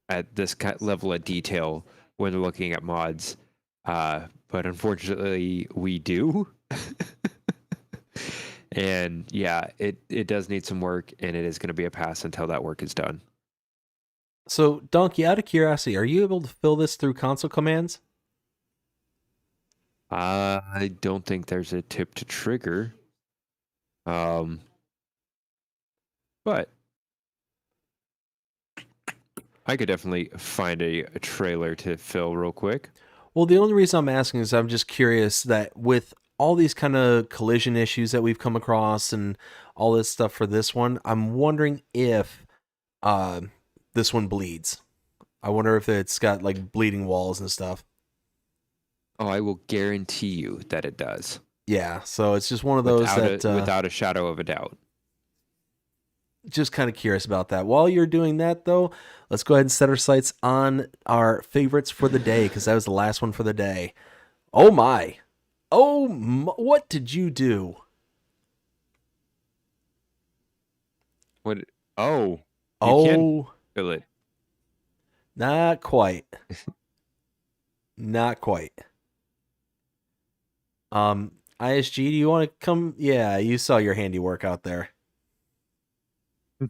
at this level of detail when they're looking at mods, but unfortunately, we do. And yeah, it does need some work, and it is going to be a pass until that work is done. So, Dnkey, out of curiosity, are you able to fill this through console commands? I don't think there's a tip to trigger. But I could definitely find a trailer to fill real quick. Well, the only reason I'm asking is I'm just curious that with all these kind of collision issues that we've come across and all this stuff for this one, I'm wondering if this one bleeds. I wonder if it's got like bleeding walls and stuff. Oh, I will guarantee you that it does. Yeah, so it's just one of those without a shadow of a doubt. Just kind of curious about that. While you're doing that, though, let's go ahead and set our sights on our favorites for the day, because that was the last one for the day. Oh my! What did you do? What? Oh, you can fill it. Not quite. Not quite. ISG, do you want to come? Yeah, you saw your handiwork out there. Hey,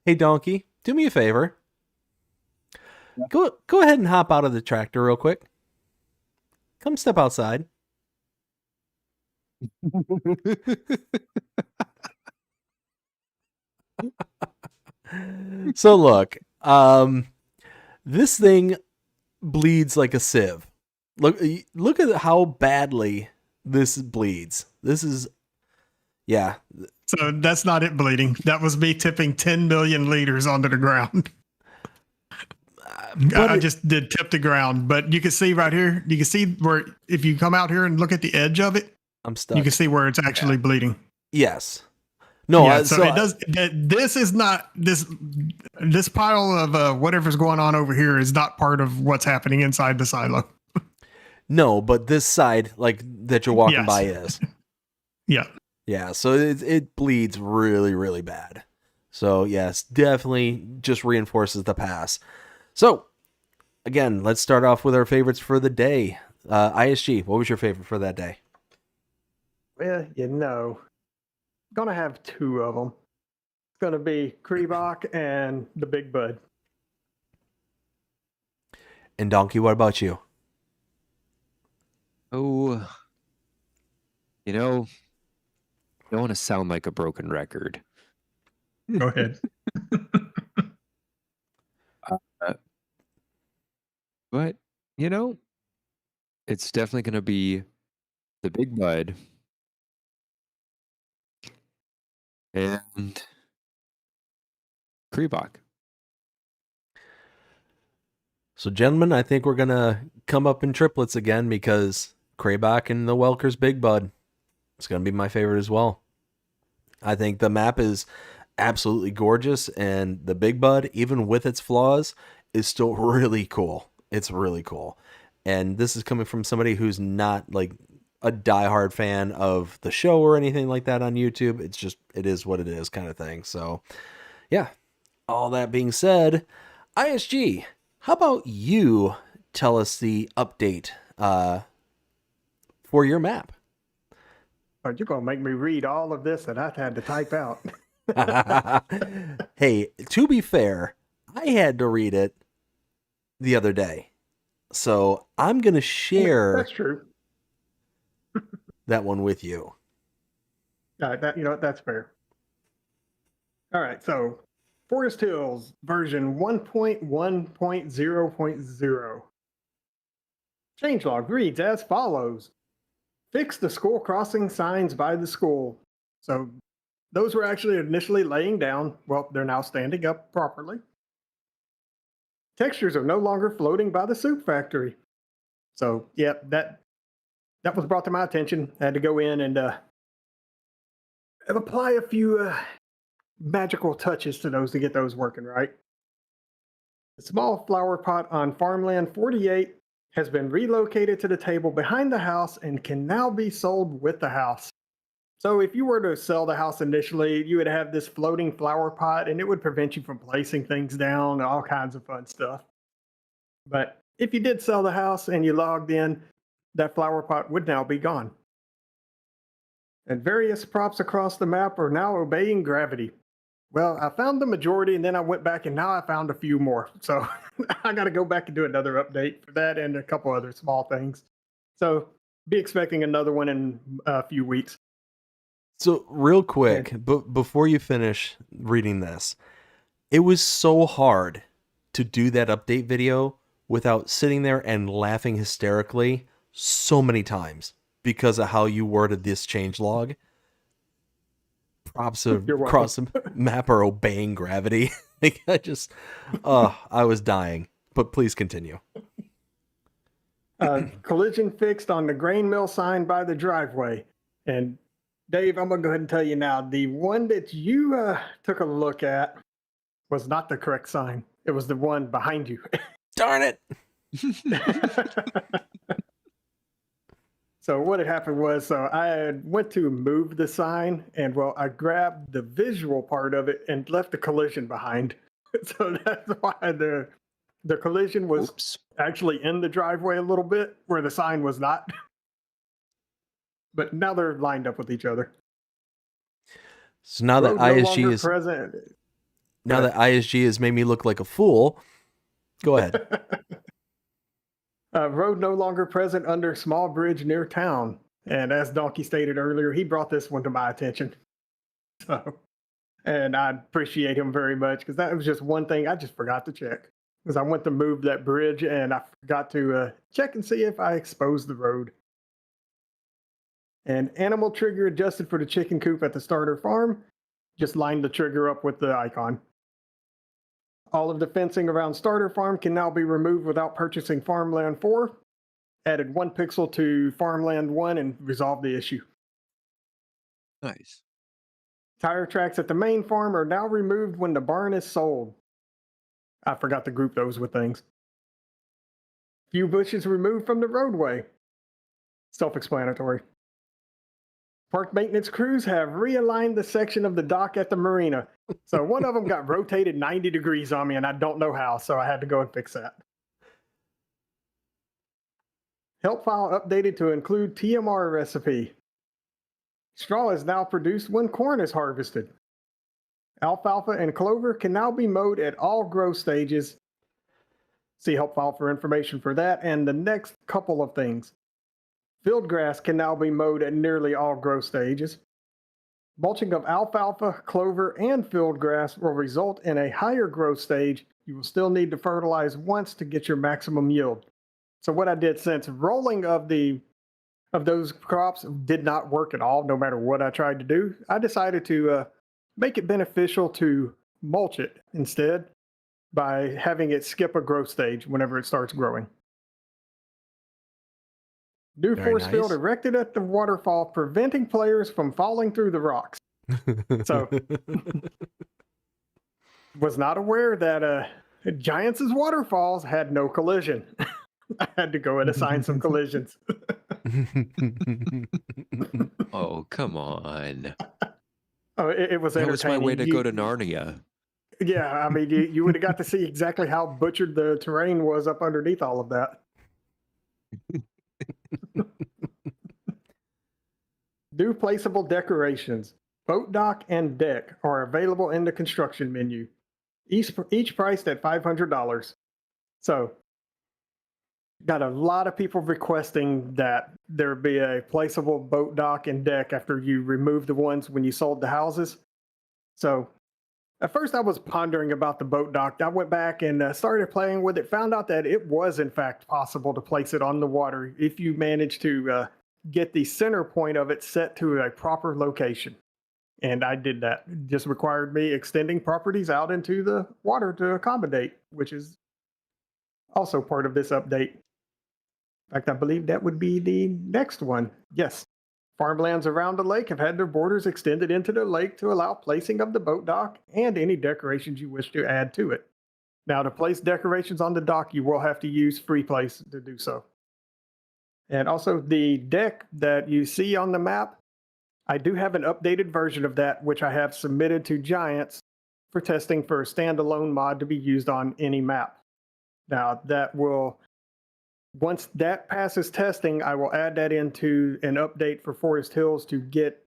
Dnkey, do me a favor. Yeah. Go ahead and hop out of the tractor real quick. Come step outside. So look, this thing bleeds like a sieve. Look at how badly this bleeds. This is, yeah. So that's not it bleeding. That was me tipping 10 million liters onto the ground. I just did tip the ground, but you can see right here, you can see where, if you come out here and look at the edge of it, I'm stuck. You can see where it's actually bleeding. Yes. No, yeah, so it does. This is not this pile of whatever's going on over here is not part of what's happening inside the silo. No, but this side, like that you're walking by, is. Yeah. Yeah. So it bleeds really, really bad. So yes, definitely just reinforces the pass. So again, let's start off with our favorites for the day. ISG, what was your favorite for that day? Well, gonna have two of them. It's gonna be Kreebach and the Big Bud. And Dnkey, what about you? Oh, you know, I don't want to sound like a broken record. Go ahead. But, it's definitely going to be the Big Bud and Kreebach. So, gentlemen, I think we're going to come up in triplets again because Kreebach and the Welker's Big Bud. It's going to be my favorite as well. I think the map is absolutely gorgeous, and the Big Bud, even with its flaws, is still really cool. It's really cool. And this is coming from somebody who's not like a diehard fan of the show or anything like that on YouTube. It's just, it is what it is kind of thing. So, yeah. All that being said, ISG, how about you tell us the update for your map? Oh, you're gonna make me read all of this that I had to type out. Hey, to be fair, I had to read it the other day. So I'm going to share That's true. that one with you. That's fair. All right, so Forest Hills version 1.1.0.0. Changelog reads as follows. Fix the school crossing signs by the school. So those were actually initially laying down. Well, they're now standing up properly. Textures are no longer floating by the soup factory. So, yeah, that was brought to my attention. I had to go in and apply a few magical touches to those to get those working right. The small flower pot on farmland 48 has been relocated to the table behind the house and can now be sold with the house. So if you were to sell the house initially, you would have this floating flower pot and it would prevent you from placing things down, all kinds of fun stuff. But if you did sell the house and you logged in, that flower pot would now be gone. And various props across the map are now obeying gravity. Well, I found the majority and then I went back and now I found a few more. So I got to go back and do another update for that and a couple other small things. So be expecting another one in a few weeks. So real quick, before you finish reading this, it was so hard to do that update video without sitting there and laughing hysterically so many times because of how you worded this changelog. Props of across the map are obeying gravity. I was dying, but please continue. Collision fixed on the grain mill sign by the driveway. And Dave, I'm going to go ahead and tell you now, the one that you took a look at was not the correct sign. It was the one behind you. Darn it. So what had happened was, I went to move the sign, and I grabbed the visual part of it and left the collision behind. So that's why the collision was actually in the driveway a little bit, where the sign was not. But now they're lined up with each other. So now that ISG is present. Now that ISG has made me look like a fool, go ahead. Road no longer present under small bridge near town. And as Dnkey stated earlier, he brought this one to my attention. And I appreciate him very much because that was just one thing I just forgot to check. Because I went to move that bridge and I forgot to check and see if I exposed the road. And animal trigger adjusted for the chicken coop at the starter farm. Just lined the trigger up with the icon. All of the fencing around starter farm can now be removed without purchasing farmland 4. Added 1 pixel to farmland 1 and resolved the issue. Nice. Tire tracks at the main farm are now removed when the barn is sold. I forgot to group those with things. Few bushes removed from the roadway. Self-explanatory. Park maintenance crews have realigned the section of the dock at the marina. So one of them got rotated 90 degrees on me, and I don't know how, so I had to go and fix that. Help file updated to include TMR recipe. Straw is now produced when corn is harvested. Alfalfa and clover can now be mowed at all growth stages. See help file for information for that and the next couple of things. Field grass can now be mowed at nearly all growth stages. Mulching of alfalfa, clover, and field grass will result in a higher growth stage. You will still need to fertilize once to get your maximum yield. So what I did, since rolling of those crops did not work at all, no matter what I tried to do, I decided to make it beneficial to mulch it instead by having it skip a growth stage whenever it starts growing. New Very force field nice. erected at the waterfall, preventing players from falling through the rocks. So, was not aware that Giants' waterfalls had no collision. I had to go and assign some collisions. Oh, come on. Oh, it was That entertaining. was my way to go to Narnia. Yeah, I mean, you would have got to see exactly how butchered the terrain was up underneath all of that. New placeable decorations, boat dock and deck are available in the construction menu. Each priced at $500. So, got a lot of people requesting that there be a placeable boat dock and deck after you remove the ones when you sold the houses. So, at first I was pondering about the boat dock. I went back and started playing with it, found out that it was in fact possible to place it on the water if you managed to get the center point of it set to a proper location. And I did that. It just required me extending properties out into the water to accommodate, which is also part of this update. In fact, I believe that would be the next one. Yes. Farmlands around the lake have had their borders extended into the lake to allow placing of the boat dock and any decorations you wish to add to it. Now, to place decorations on the dock, you will have to use free place to do so. And also the deck that you see on the map, I do have an updated version of that, which I have submitted to Giants for testing for a standalone mod to be used on any map. Now, that will, once that passes testing, I will add that into an update for Forest Hills to get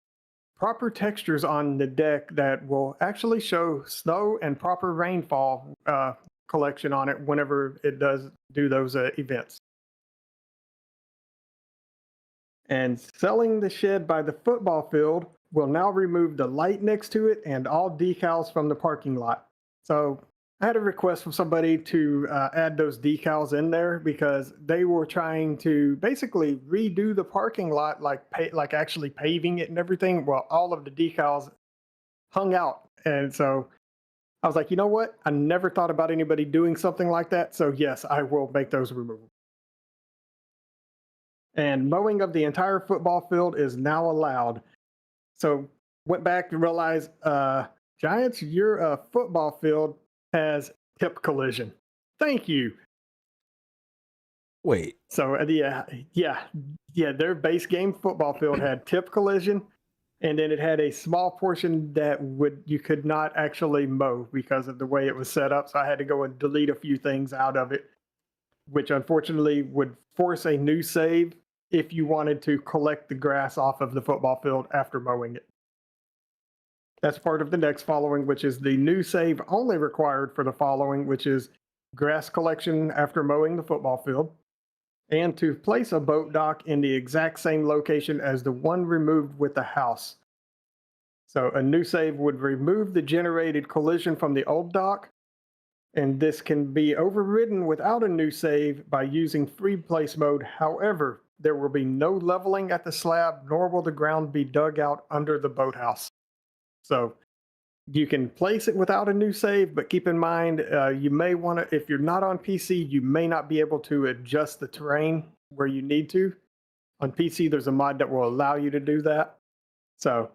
proper textures on the deck that will actually show snow and proper rainfall collection on it whenever it does do those events. And selling the shed by the football field will now remove the light next to it and all decals from the parking lot. So I had a request from somebody to add those decals in there because they were trying to basically redo the parking lot, like actually paving it and everything. Well, all of the decals hung out. And so I was like, you know what? I never thought about anybody doing something like that. So yes, I will make those removable. And mowing of the entire football field is now allowed. So went back and realized, Giants, your football field has tip collision. Thank you. Wait. So their base game football field had tip collision, and then it had a small portion that you could not actually mow because of the way it was set up. So I had to go and delete a few things out of it, which unfortunately would force a new save if you wanted to collect the grass off of the football field after mowing it. That's part of the next following, which is the new save only required for the following, which is grass collection after mowing the football field, and to place a boat dock in the exact same location as the one removed with the house. So a new save would remove the generated collision from the old dock, and this can be overridden without a new save by using free place mode. However, there will be no leveling at the slab, nor will the ground be dug out under the boathouse. So you can place it without a new save, but keep in mind, you may want to, if you're not on PC, you may not be able to adjust the terrain where you need to. On PC, there's a mod that will allow you to do that. So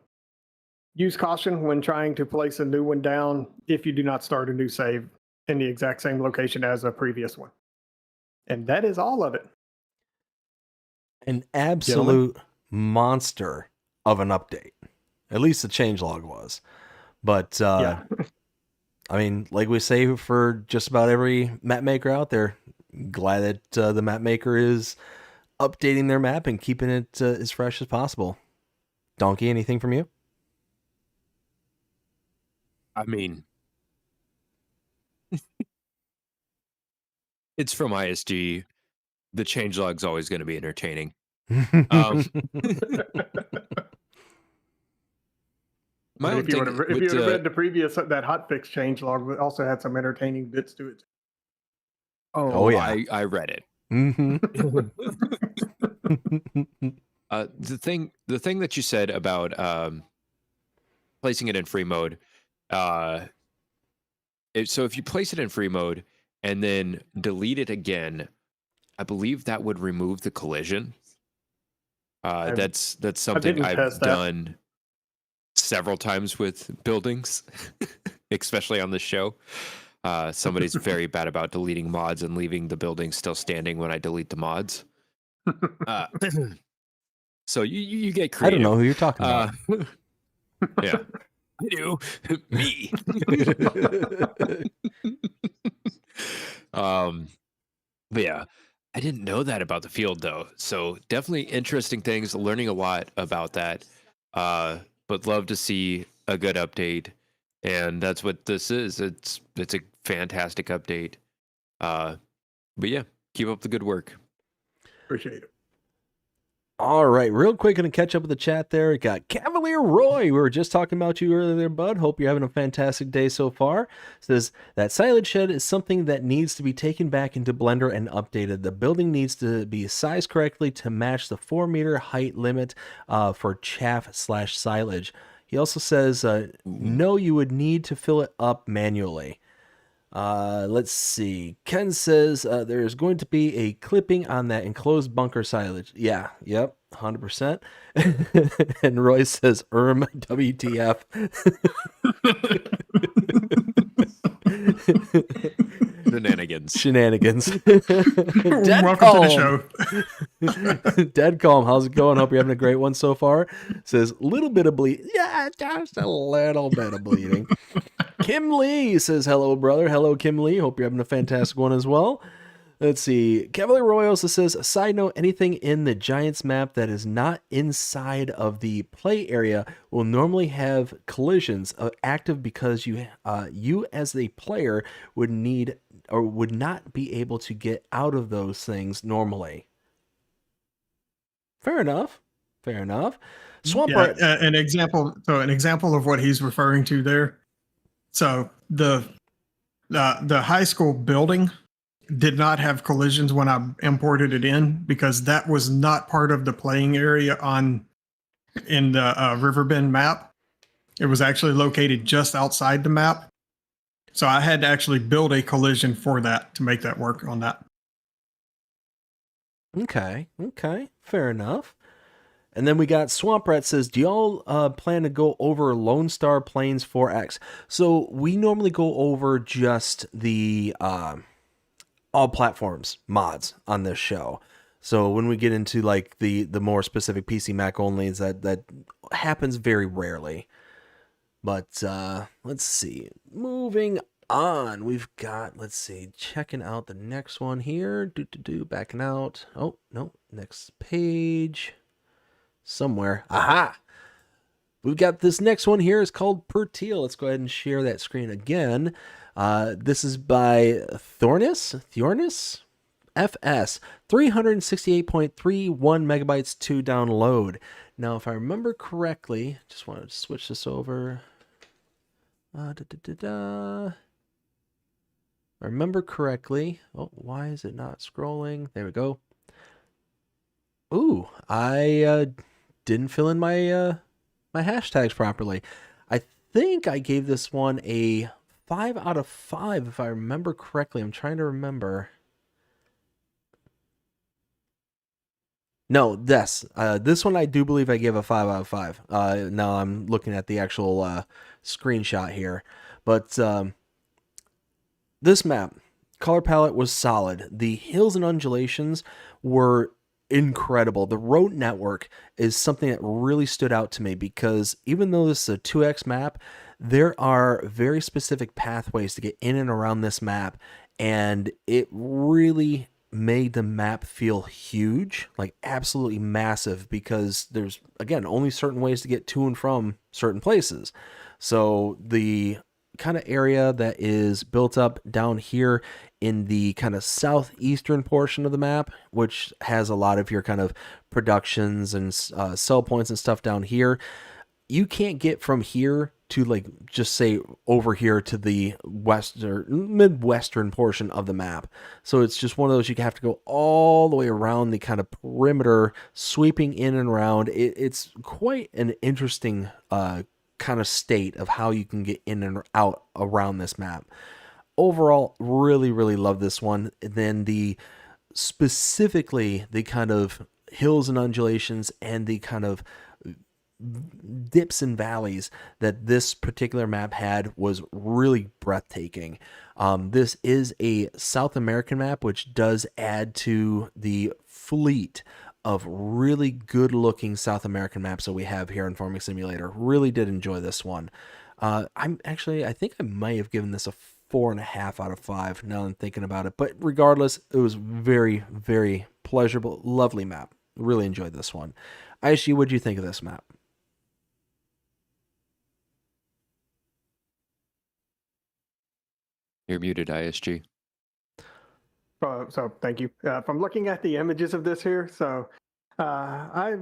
use caution when trying to place a new one down if you do not start a new save in the exact same location as a previous one. And that is all of it. An absolute monster of an update. At least the changelog was. But, Yeah. I mean, like we say for just about every map maker out there, glad that the map maker is updating their map and keeping it as fresh as possible. Dnkey, anything from you? I mean, it's from ISG. The changelog's always going to be entertaining. My own If you thing would have read the previous, that hotfix changelog also had some entertaining bits to it. Oh, yeah. I read it. The thing that you said about placing it in free mode, so if you place it in free mode and then delete it again, I believe that would remove the collision. That's something I've done several times with buildings, especially on this show. Somebody's very bad about deleting mods and leaving the building still standing when I delete the mods. So you get creative. I don't know who you're talking about. Yeah, I do. Me. But yeah, I didn't know that about the field though. So definitely interesting things, learning a lot about that. But love to see a good update. And that's what this is. It's a fantastic update. But yeah, keep up the good work. Appreciate it. All right, real quick, gonna catch up with the chat there. We got Cavalier Roy. We were just talking about you earlier, bud. Hope you're having a fantastic day so far. Says that silage shed is something that needs to be taken back into Blender and updated. The building needs to be sized correctly to match the 4-meter height limit for chaff/silage. He also says, no, you would need to fill it up manually. Let's see. Ken says there's going to be a clipping on that enclosed bunker silage. Yeah, yep, 100%. And Roy says, WTF. Shenanigans. Dead Welcome calm. to the show. Dead calm. How's it going? Hope you're having a great one so far. Says, little bit of bleed. Yeah, just a little bit of bleeding. Kim Lee says, hello, brother. Hello, Kim Lee. Hope you're having a fantastic one as well. Let's see. Cavalier Roy also says, a side note, anything in the Giants map that is not inside of the play area will normally have collisions active because you as a player would need or would not be able to get out of those things normally. Fair enough. Fair enough. Swamp Yeah, an example. So an example of what he's referring to there. So the high school building did not have collisions when I imported it in because that was not part of the playing area in the Riverbend map. It was actually located just outside the map. So I had to actually build a collision for that to make that work on that. Okay, fair enough. And then we got Swamp Rat says, do y'all plan to go over Lone Star Plains 4X? So we normally go over just the all platforms mods on this show. So when we get into like the more specific PC Mac onlys, that happens very rarely. But let's see. Moving on, we've got, let's see, checking out the next one here. Backing out. Oh, no, next page. Somewhere. Aha! We've got this next one here. It's called Perteal. Let's go ahead and share that screen again. This is by Thornis FS. 368.31 megabytes to download. Now, if I remember correctly, just wanted to switch this over. If I remember correctly. Oh, why is it not scrolling? There we go. Ooh, I didn't fill in my my hashtags properly. I think I gave this one a 5 out of 5 if I remember correctly. I'm trying to remember. No, this one I do believe I gave a 5 out of 5. Now I'm looking at the actual screenshot here, but this map color palette was solid. The hills and undulations were incredible. The road network is something that really stood out to me because even though this is a 2x map, there are very specific pathways to get in and around this map, and it really made the map feel huge, like absolutely massive, because there's, again, only certain ways to get to and from certain places. So the kind of area that is built up down here in the kind of southeastern portion of the map, which has a lot of your kind of productions and sell points and stuff down here, you can't get from here to, like, just say over here to the midwestern portion of the map. So it's just one of those, you have to go all the way around the kind of perimeter, sweeping in and around. It's quite an interesting kind of state of how you can get in and out around this map. Overall, really, really love this one. And then specifically the kind of hills and undulations and the kind of dips and valleys that this particular map had was really breathtaking. This is a South American map, which does add to the fleet of really good looking South American maps that we have here in Farming Simulator. Really did enjoy this one. I think I might have given this a 4.5 out of 5 now I'm thinking about it, but regardless, it was very, very pleasurable, lovely map. Really enjoyed this one. ISG, what do you think of this map? You're muted, ISG. So thank you. From looking at the images of this here, so I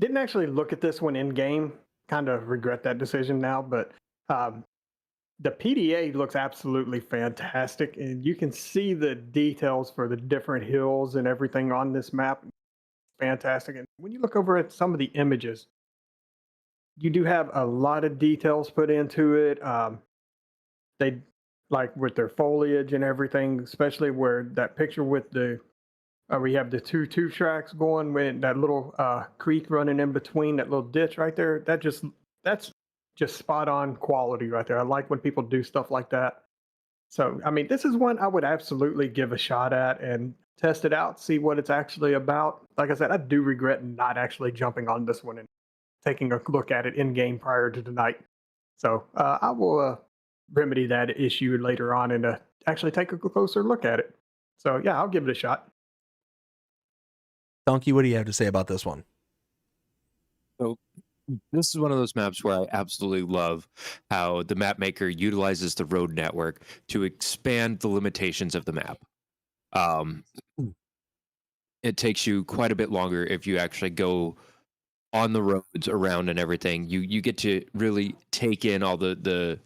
didn't actually look at this one in game. Kind of regret that decision now, but the PDA looks absolutely fantastic, and you can see the details for the different hills and everything on this map. Fantastic. And when you look over at some of the images, you do have a lot of details put into it. They, like with their foliage and everything, especially where that picture with the we have the two tracks going with that little creek running in between, that little ditch right there. That's just spot on quality right there. I like when people do stuff like that. So I mean, this is one I would absolutely give a shot at and test it out, see what it's actually about. Like I said, I do regret not actually jumping on this one and taking a look at it in game prior to tonight. So I will remedy that issue later on and actually take a closer look at it. So yeah, I'll give it a shot. Dnkey, what do you have to say about this one? So this is one of those maps where I absolutely love how the map maker utilizes the road network to expand the limitations of the map. It takes you quite a bit longer if you actually go on the roads around and everything. You get to really take in all the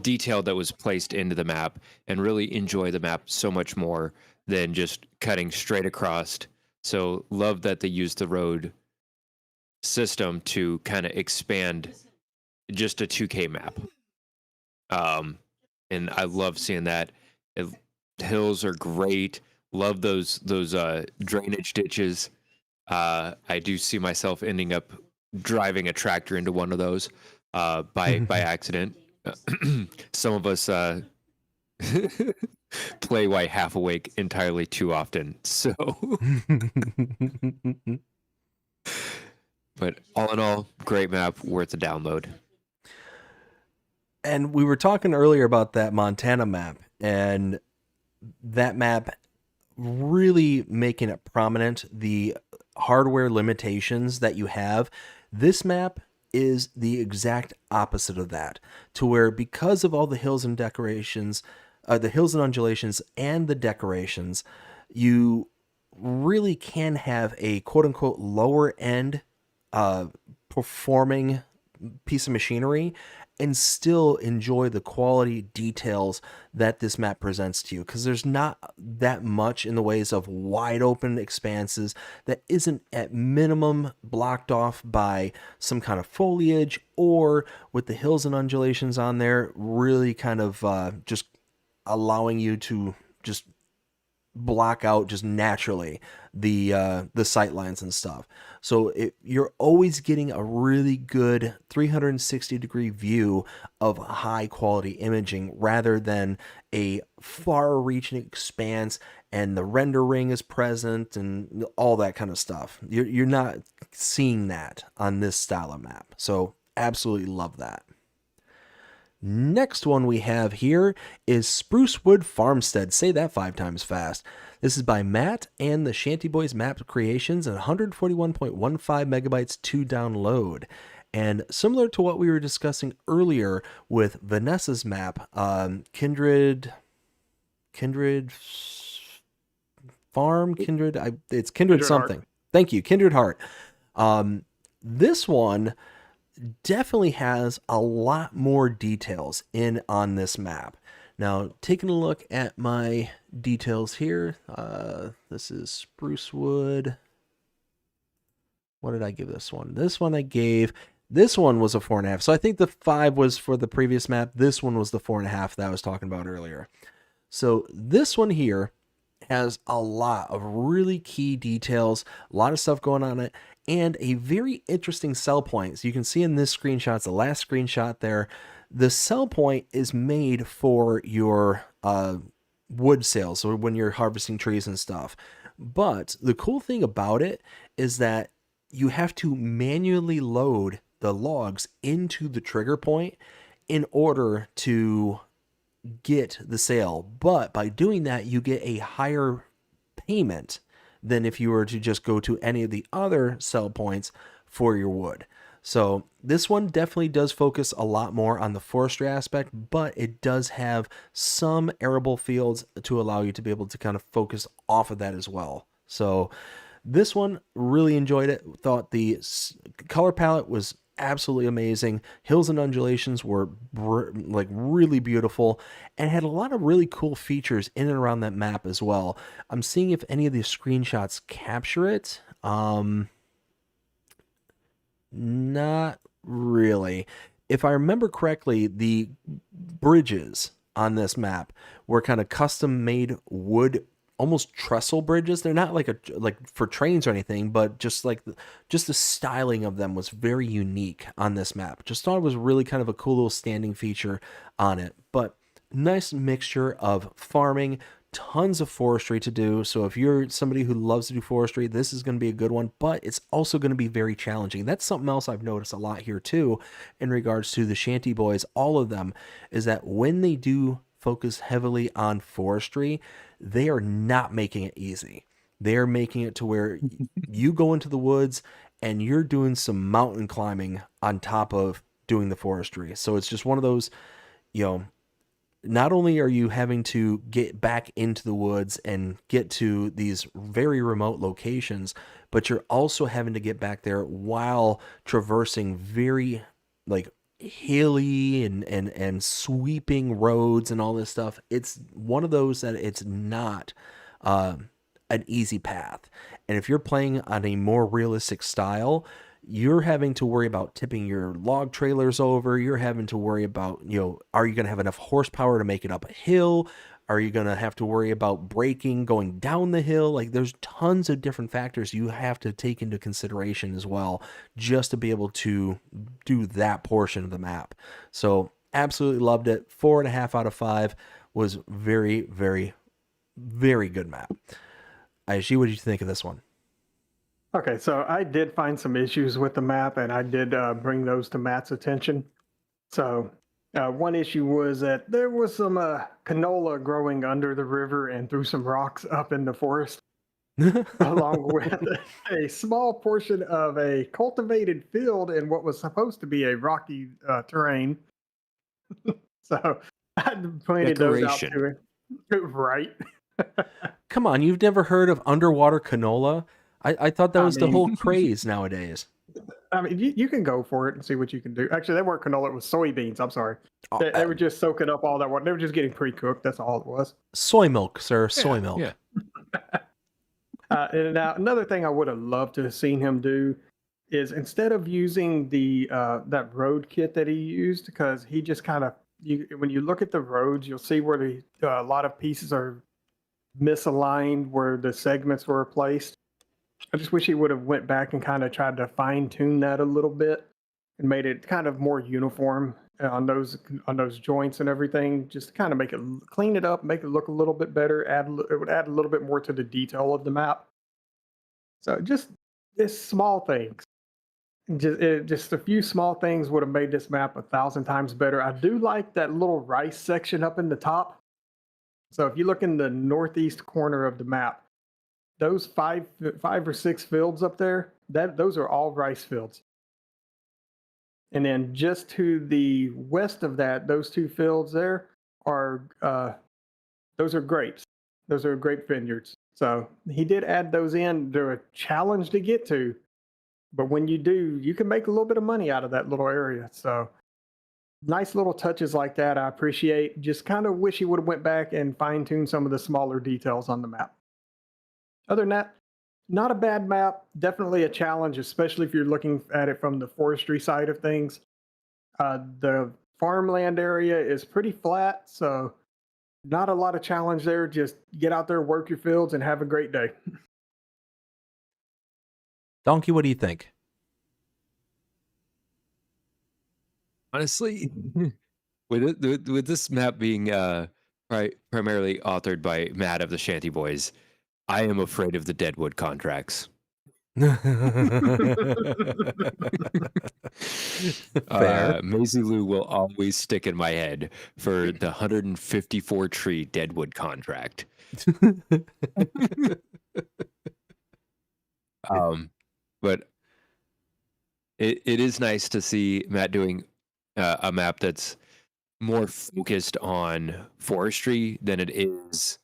detail that was placed into the map and really enjoy the map so much more than just cutting straight across. So love that they used the road system to kind of expand just a 2K map. And I love seeing that. Hills are great. Love those drainage ditches. I do see myself ending up driving a tractor into one of those by accident. Some of us play while half awake entirely too often. So, but all in all, great map, worth a download. And we were talking earlier about that Montana map, and that map really making it prominent, the hardware limitations that you have. This map is the exact opposite of that, to where because of all the hills and decorations, the hills and undulations and the decorations, you really can have a quote unquote lower end performing piece of machinery and still enjoy the quality details that this map presents to you, because there's not that much in the ways of wide open expanses that isn't at minimum blocked off by some kind of foliage, or with the hills and undulations on there really kind of just allowing you to just block out just naturally the sight lines and stuff. So you're always getting a really good 360 degree view of high quality imaging rather than a far reaching expanse and the render ring is present and all that kind of stuff. You're not seeing that on this style of map. So absolutely love that. Next one we have here is Sprucewood Farmstead. Say that 5 times fast. This is by Matt and the Shanty Boys Map Creations and 141.15 megabytes to download. And similar to what we were discussing earlier with Vanessa's map, Kindred Farm, it's Kindred something. Heart. Thank you, Kindred Heart. This one definitely has a lot more details in on this map. Now, taking a look at my details here, this is Sprucewood. What did I give this one? This one this one was a 4.5. So I think the 5 was for the previous map. This one was the 4.5 that I was talking about earlier. So this one here has a lot of really key details, a lot of stuff going on in it, and a very interesting sell point. So you can see in this screenshot, it's the last screenshot there, the sell point is made for your wood sales, so when you're harvesting trees and stuff. But the cool thing about it is that you have to manually load the logs into the trigger point in order to get the sale. But by doing that, you get a higher payment than if you were to just go to any of the other sell points for your wood. So this one definitely does focus a lot more on the forestry aspect, but it does have some arable fields to allow you to be able to kind of focus off of that as well. So this one, really enjoyed it. Thought the color palette was absolutely amazing. Hills and undulations were like really beautiful and had a lot of really cool features in and around that map as well. I'm seeing if any of these screenshots capture it. Not really. If I remember correctly, the bridges on this map were kind of custom made wood, almost trestle bridges. They're not like for trains or anything, but just the styling of them was very unique on this map. Just thought it was really kind of a cool little standing feature on it. But nice mixture of farming, tons of forestry to do. So if you're somebody who loves to do forestry, this is going to be a good one, but it's also going to be very challenging. That's something else I've noticed a lot here too in regards to the Shanty Boys. All of them is that when they do focus heavily on forestry, they are not making it easy. They're making it to where you go into the woods and you're doing some mountain climbing on top of doing the forestry. So it's just one of those, not only are you having to get back into the woods and get to these very remote locations, but you're also having to get back there while traversing very hilly and sweeping roads and all this stuff. It's one of those that it's not an easy path. And if you're playing on a more realistic style, you're having to worry about tipping your log trailers over. You're having to worry about, are you going to have enough horsepower to make it up a hill? Are you going to have to worry about braking going down the hill? Like, there's tons of different factors you have to take into consideration as well, just to be able to do that portion of the map. So absolutely loved it. 4.5 out of 5 was very, very, very good map. Aishi, what did you think of this one? Okay, so I did find some issues with the map, and I did bring those to Matt's attention. So one issue was that there was some canola growing under the river and through some rocks up in the forest, along with a small portion of a cultivated field in what was supposed to be a rocky terrain. So I pointed those out to him. Right. Come on, you've never heard of underwater canola? I thought that was the whole craze nowadays. I mean, you can go for it and see what you can do. Actually, they weren't canola; it was soybeans. I'm sorry. They were just soaking up all that water. They were just getting pre-cooked. That's all it was. Soy milk, sir. Soy milk. Yeah. And now another thing I would have loved to have seen him do is, instead of using the that road kit that he used, because he just kind of, when you look at the roads, you'll see where a lot of pieces are misaligned, where the segments were placed. I just wish he would have went back and kind of tried to fine tune that a little bit and made it kind of more uniform on those joints and everything, just to kind of clean it up, make it look a little bit better. It would add a little bit more to the detail of the map. So just small things Just a few small things would have made this map 1,000 times better. I do like that little rice section up in the top. So if you look in the northeast corner of the map, those five or six fields up there, those are all rice fields. And then just to the west of that, those two fields there are those are grapes. Those are grape vineyards. So he did add those in. They're a challenge to get to, but when you do, you can make a little bit of money out of that little area. So nice little touches like that I appreciate. Just kind of wish he would have went back and fine-tuned some of the smaller details on the map. Other than that, not a bad map. Definitely a challenge, especially if you're looking at it from the forestry side of things. The farmland area is pretty flat, so not a lot of challenge there. Just get out there, work your fields, and have a great day. Dnkey, what do you think? Honestly, with this map being primarily authored by Matt of the Shanty Boys, I am afraid of the Deadwood contracts. Fair. Maisie Lou will always stick in my head for the 154 tree Deadwood contract. But it is nice to see Matt doing a map that's more focused on forestry than it is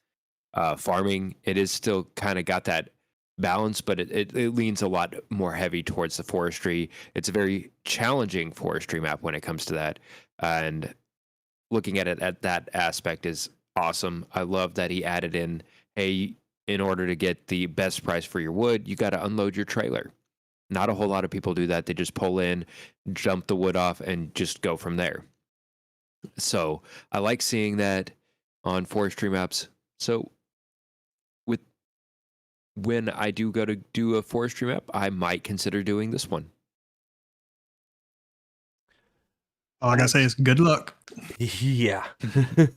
farming. It is still kind of got that balance, but it leans a lot more heavy towards the forestry. It's a very challenging forestry map when it comes to that, and looking at it at that aspect is awesome. I love that he added in, hey, in order to get the best price for your wood, you got to unload your trailer. Not a whole lot of people do that. They just pull in, jump the wood off, and just go from there. So I like seeing that on forestry maps. So when I do go to do a forestry map, I might consider doing this one. All I gotta say is good luck. Yeah.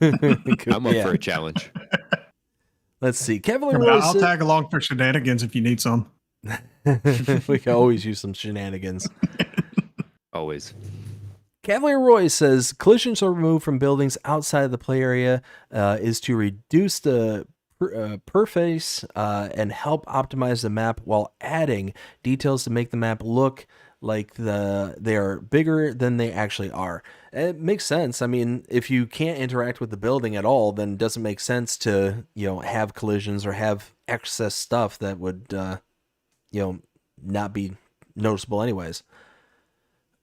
I'm up for a challenge. Let's see. Cavalier Roy I'll tag along for shenanigans if you need some. We can always use some shenanigans. Always. Cavalier Roy says collisions are removed from buildings outside of the play area is to reduce the per face and help optimize the map while adding details to make the map look like they are bigger than they actually are. It makes sense. I mean, if you can't interact with the building at all, then it doesn't make sense to, have collisions or have excess stuff that would, not be noticeable anyways.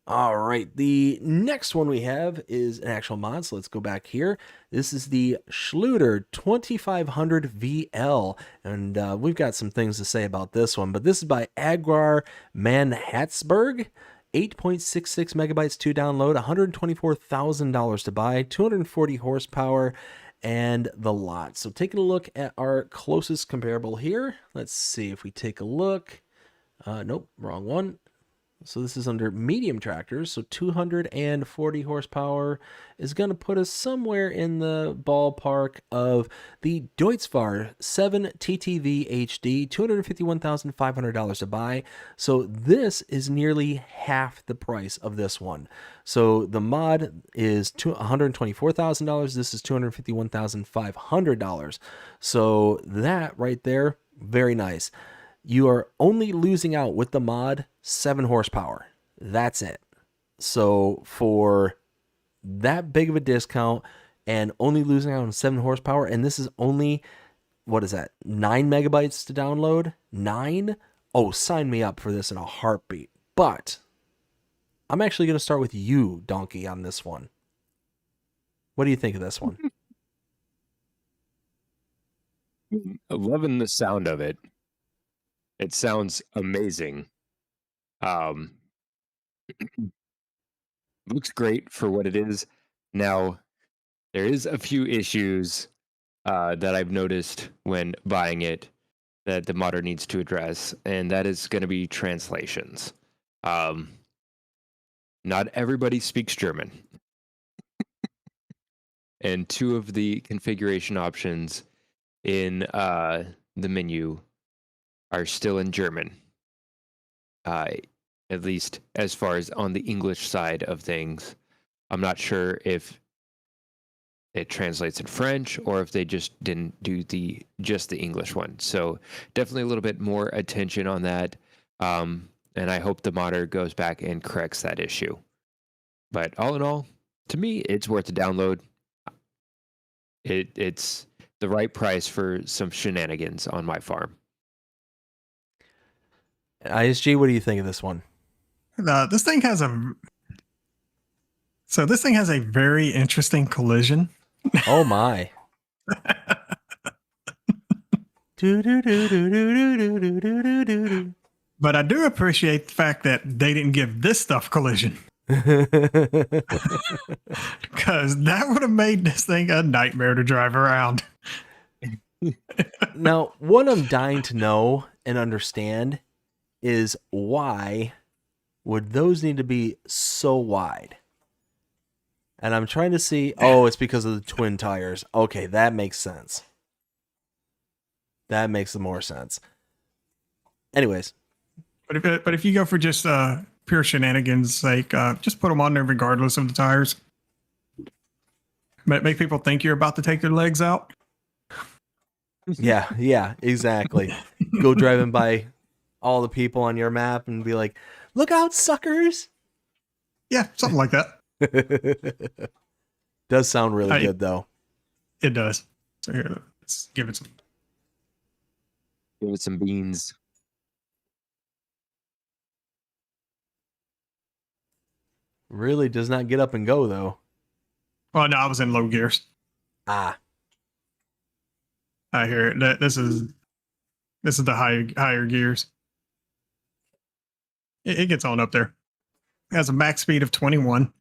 All right, the next one we have is an actual mod, so let's go back here. This is the Schluter 2500 VL, and we've got some things to say about this one, but this is by Agrar Manhatsburg. 8.66 megabytes to download, $124,000 to buy, 240 horsepower, and the lot. So taking a look at our closest comparable here. Let's see if we take a look. Nope, wrong one. So this is under medium tractors, so 240 horsepower is going to put us somewhere in the ballpark of the Deutzfahr 7 TTV HD, $251,500 to buy. So this is nearly half the price of this one. So the mod is $124,000. This is $251,500. So that right there, very nice. You are only losing out with the mod 7 horsepower. That's it. So for that big of a discount and only losing out on 7 horsepower, and this is only, 9 megabytes to download? 9? Oh, sign me up for this in a heartbeat. But I'm actually going to start with you, Dnkey, on this one. What do you think of this one? Loving the sound of it. It sounds amazing. Looks great for what it is. Now, there is a few issues that I've noticed when buying it that the modder needs to address, and that is going to be translations. Not everybody speaks German. And 2 of the configuration options in the menu are still in German. at least as far as on the English side of things. I'm not sure if it translates in French or if they just didn't do just the English one. So definitely a little bit more attention on that. And I hope the modder goes back and corrects that issue. But all in all, to me, it's worth a download. It's the right price for some shenanigans on my farm. ISG, what do you think of this one? This thing has a very interesting collision. Oh my. But I do appreciate the fact that they didn't give this stuff collision, because that would have made this thing a nightmare to drive around. Now, what I'm dying to know and understand is why would those need to be so wide? And I'm trying to see, oh, it's because of the twin tires. Okay, that makes sense. That makes more sense. Anyways. But if you go for just pure shenanigans sake, just put them on there regardless of the tires. Make people think you're about to take their legs out. Yeah, exactly. Go driving by all the people on your map and be like, look out, suckers. Yeah, something like that. Does sound really good, though. It does. So here, let's give it some. Give it some beans. Really does not get up and go, though. Oh, no, I was in low gears. Ah. I hear it. This is the higher gears. It gets on up there. It has a max speed of 21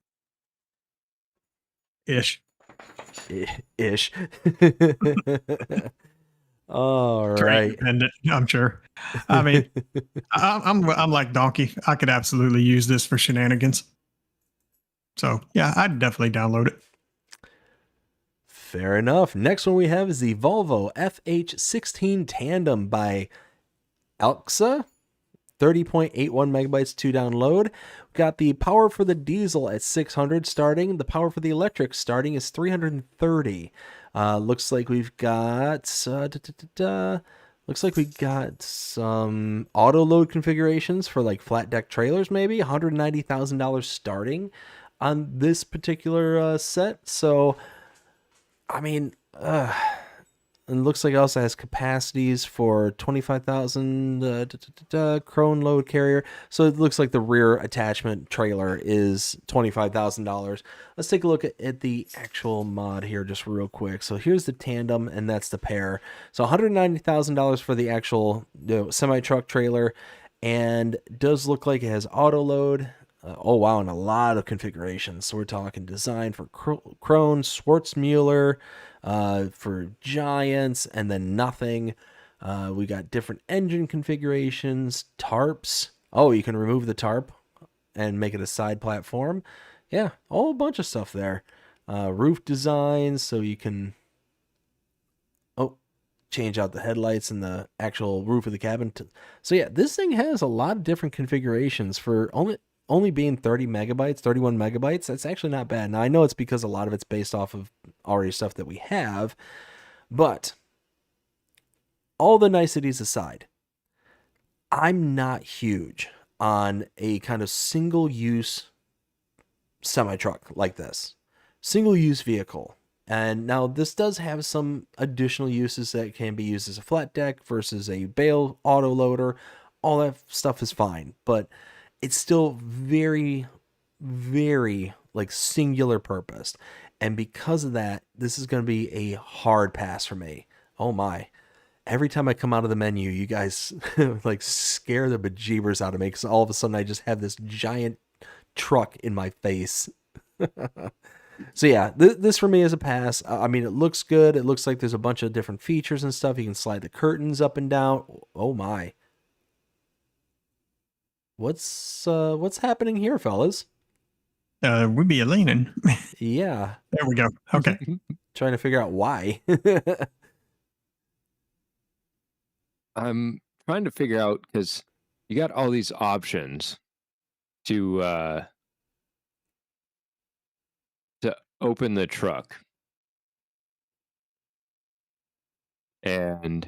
ish. Ish. All right. And I'm sure. I mean, I'm like Dnkey. I could absolutely use this for shenanigans. So yeah, I'd definitely download it. Fair enough. Next one we have is the Volvo FH16 Tandem by Alxa. 30.81 megabytes to download. We've got the power for the diesel at 600 starting. The power for the electric starting is 330. Looks like we've got looks like we got some auto load configurations for like flat deck trailers, maybe $190,000 starting on this particular set. So, I mean, it looks like it also has capacities for 25,000 crone load carrier. So it looks like the rear attachment trailer is $25,000. Let's take a look at the actual mod here just real quick. So here's the tandem, and that's the pair. So $190,000 for the actual semi-truck trailer, and does look like it has auto load. Oh, wow, and a lot of configurations. So we're talking design for Krone, Schwarzmuller, for Giants, and then nothing. We got different engine configurations, tarps. Oh, you can remove the tarp and make it a side platform. Yeah, a whole bunch of stuff there. Roof designs, so you can change out the headlights and the actual roof of the cabin. So yeah, this thing has a lot of different configurations for only being 31 megabytes. That's actually not bad. Now, I know it's because a lot of it's based off of already stuff that we have, but all the niceties aside, I'm not huge on a kind of single-use semi-truck like this. Single-use vehicle. And now this does have some additional uses that can be used as a flat deck versus a bale auto loader. All that stuff is fine, but it's still very, very like singular purpose. And because of that, this is going to be a hard pass for me. Oh my. Every time I come out of the menu, you guys like scare the bejeebers out of me because all of a sudden I just have this giant truck in my face. So yeah, this for me is a pass. I mean, it looks good. It looks like there's a bunch of different features and stuff. You can slide the curtains up and down. Oh my. What's happening here, fellas? We be leaning. Yeah. There we go. Okay. Trying to figure out why. I'm trying to figure out because you got all these options, to open the truck, and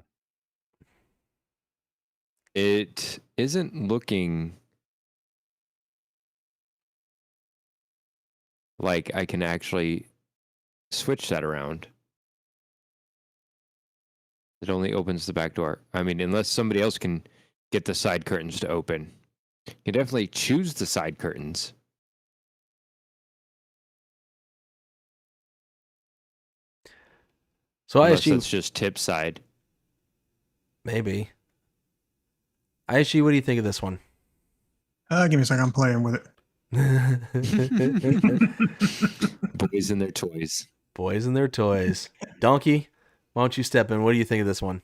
it isn't looking like I can actually switch that around. It only opens the back door. I mean, unless somebody else can get the side curtains to open. You can definitely choose the side curtains. So Unless ISG, that's just tip side. maybe. ISG, what do you think of this one? Give me a second. I'm playing with it. Boys and their toys. Boys and their toys. Dnkey, why don't you step in? What do you think of this one?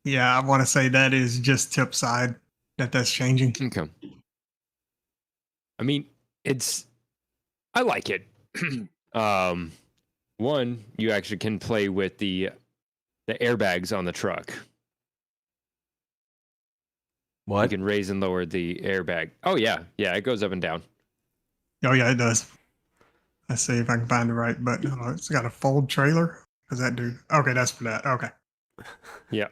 Yeah, I want to say that is just tip side that's changing. Okay. I mean, I like it. One, you actually can play with the airbags on the truck. You What? can raise and lower the airbag. Oh yeah, it goes up and down. Oh yeah, it does. Let's see if I can find the right button. Oh, it's got a fold trailer. Does that do? Okay, that's for that. Okay. Yeah.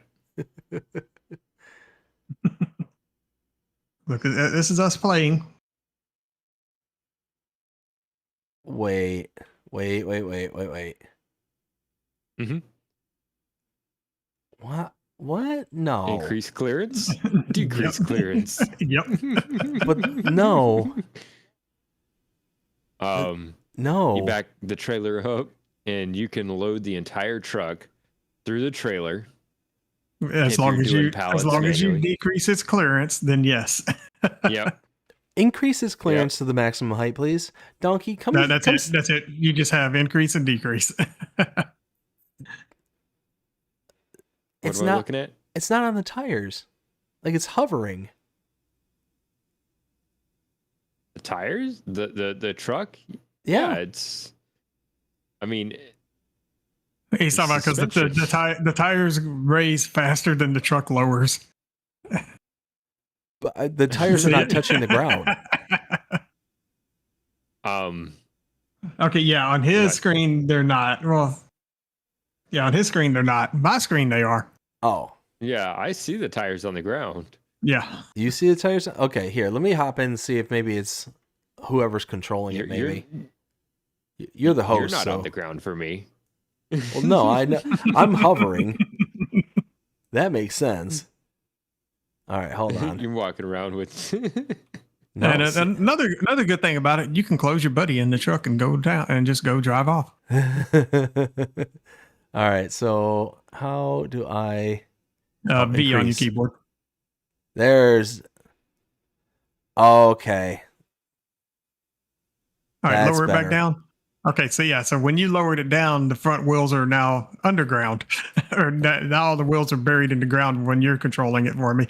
Look, this is us playing. Wait. Mm-hmm. What? No. Increase clearance, decrease clearance. Yep. But no. No. You back the trailer up, and you can load the entire truck through the trailer. As If long you're as doing you pallets you manually. decrease its clearance, then yes. Yep. Increase his clearance to the maximum height, please. Dnkey, come. That's come it. That's it. You just have increase and decrease. What am I looking at? It's not on the tires. Like it's hovering. The tires? The truck? Yeah. It's. I mean, He's talking about because the tires raise faster than the truck lowers. But the tires are not touching the ground. Okay, yeah, on his screen they're not. Well, yeah, on his screen they're not. My screen they are. Oh. Yeah, I see the tires on the ground. Yeah. You see the tires? Okay, here, let me hop in and see if maybe it's whoever's controlling it, maybe. You're the host. You're not so. on the ground for me. Well, no, I know. I'm hovering. That makes sense. All right, hold on. You're walking around with. No, And another good thing about it, you can close your buddy in the truck and go down and just go drive off. All right, so how do I V on your increase? keyboard. There's okay. All right, That's lower it better. back down. Okay, so yeah, so when you lowered it down, the front wheels are now underground, or now all the wheels are buried in the ground when you're controlling it for me.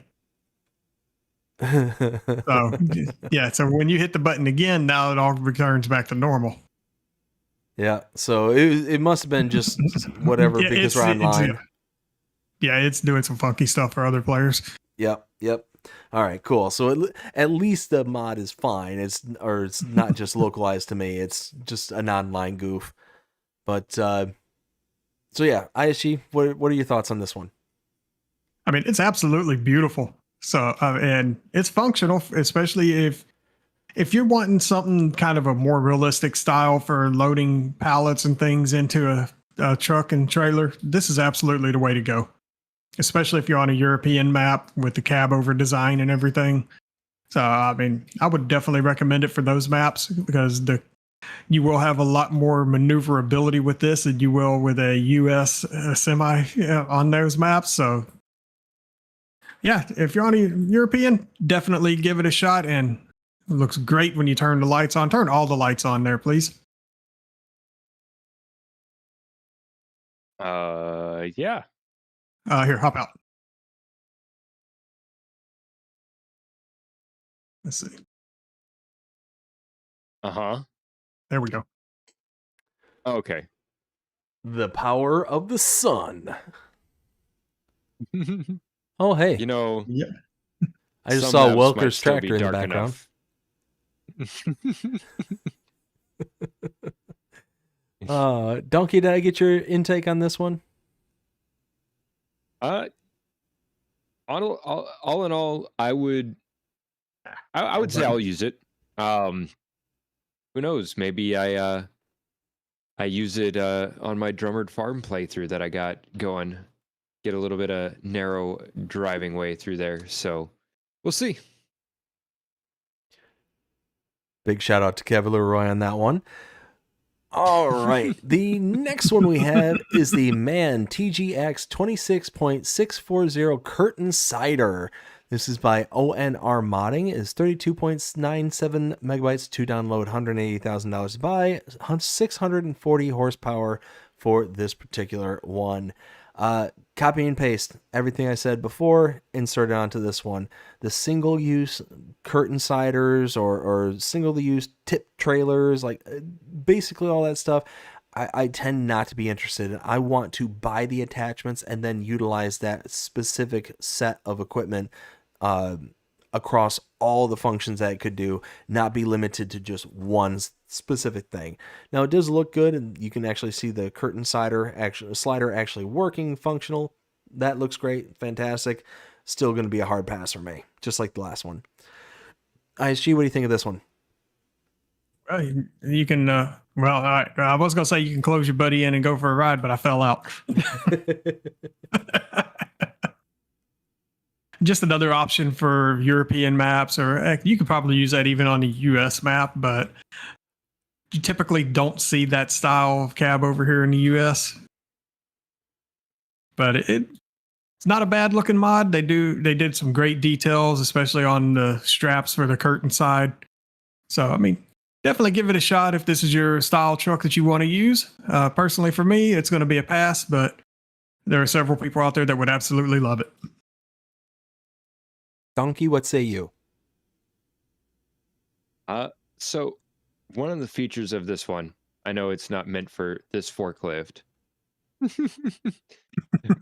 So yeah, so when you hit the button again, now it all returns back to normal. Yeah, so it must have been just whatever Yeah, because we're online. It's doing some funky stuff for other players. Yep. All right, cool. So at least the mod is fine. It's not just localized to me. It's just an online goof. But so yeah, ISG, what are your thoughts on this one? I mean, it's absolutely beautiful. So and it's functional, especially if you're wanting something kind of a more realistic style for loading pallets and things into a truck and trailer. This is absolutely the way to go. Especially if you're on a European map with the cab over design and everything. So, I mean, I would definitely recommend it for those maps because you will have a lot more maneuverability with this than you will with a US semi on those maps. So, yeah, if you're on a European, definitely give it a shot. And it looks great when you turn the lights on. Turn all the lights on there, please. Yeah. Here, hop out. Let's see. Uh-huh. There we go. Okay. The power of the sun. Oh, hey. You know, Yeah. I just some saw maps might Welker's still be tractor in the dark background. enough. Dnkey, did I get your intake on this one? All in all, I would say I'll use it. Who knows? Maybe I use it on my Drummered Farm playthrough that I got going. Get a little bit of narrow driving way through there. So we'll see. Big shout out to Kevin Leroy on that one. All right. The next one we have is the Man TGX 26.640 Curtain Cider. This is by ONR Modding. It is 32.97 megabytes to download, $180,000 to buy, 640 horsepower for this particular one. Copy and paste everything I said before, insert it onto this one. The single-use curtain ciders or single-use tip trailers, like basically all that stuff, I tend not to be interested in. I want to buy the attachments and then utilize that specific set of equipment across all the functions that it could do, not be limited to just one specific thing. Now, it does look good, and you can actually see the curtain slider actually working, functional. That looks great, fantastic. Still going to be a hard pass for me, just like the last one. ISG, what do you think of this one? You can, I was going to say you can close your buddy in and go for a ride, but I fell out. Just another option for European maps, or you could probably use that even on a US map, but you typically don't see that style of cab over here in the US. But it's not a bad looking mod. They did some great details, especially on the straps for the curtain side. So, I mean, definitely give it a shot if this is your style truck that you want to use. Personally, for me, it's going to be a pass, but there are several people out there that would absolutely love it. Dnkey, what say you? So one of the features of this one, I know it's not meant for this forklift,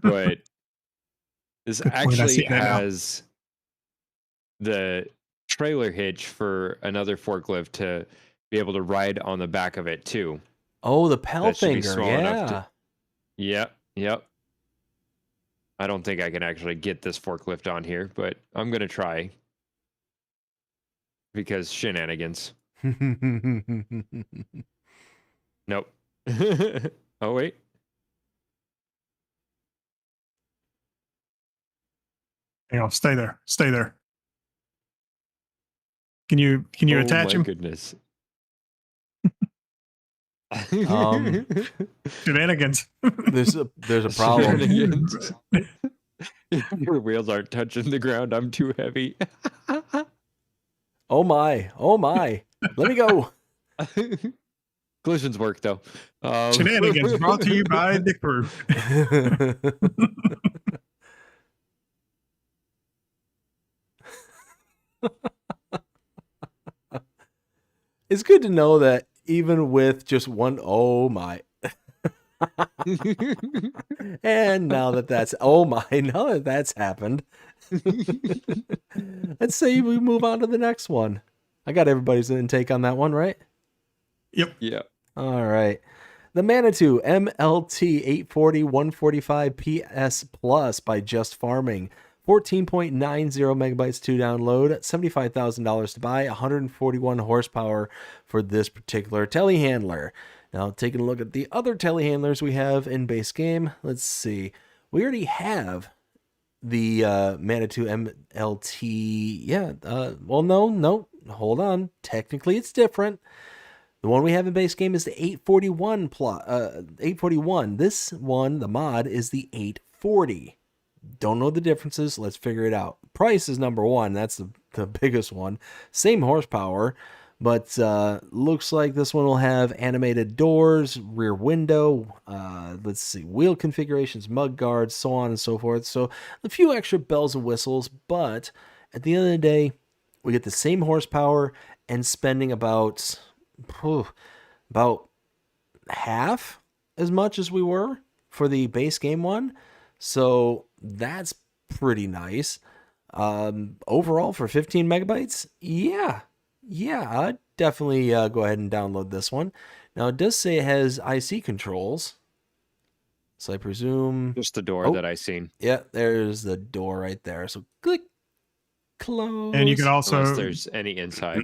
but this actually has the trailer hitch for another forklift to be able to ride on the back of it too. Oh, the Pell Finger, yeah. Yep. I don't think I can actually get this forklift on here, but I'm going to try. Because shenanigans. Nope. Oh, wait. Hang on, stay there. Stay there. Can you attach him? Oh, my goodness. Shenanigans. There's a problem. Your wheels aren't touching the ground. I'm too heavy. Oh my. Let me go. Collisions work though. Shenanigans brought to you by Dick Brew. It's good to know that even with just one, oh my. And now that that's happened, let's say we move on to the next one. I got everybody's intake on that one, right? Yep. Yeah. All right. The Manitou MLT 840 145 PS Plus by Just Farming. 14.90 megabytes to download, $75,000 to buy, 141 horsepower for this particular telehandler. Now, taking a look at the other telehandlers we have in base game, let's see. We already have the Manitou MLT. Yeah, well, no, hold on. Technically, it's different. The one we have in base game is the 841 plus 841. This one, the mod, is the 840. Don't know the differences. Let's figure it out. Price is number one. That's the biggest one. Same horsepower, but looks like this one will have animated doors, rear window, let's see, wheel configurations, mud guards, so on and so forth. So a few extra bells and whistles, but at the end of the day, we get the same horsepower and spending about half as much as we were for the base game one. So that's pretty nice. Overall for 15 megabytes, yeah, definitely go ahead and download this one. Now, it does say it has IC controls. So I presume... Just the door that I seen. Yeah, there's the door right there. So click, close. And you can also... Unless there's any inside.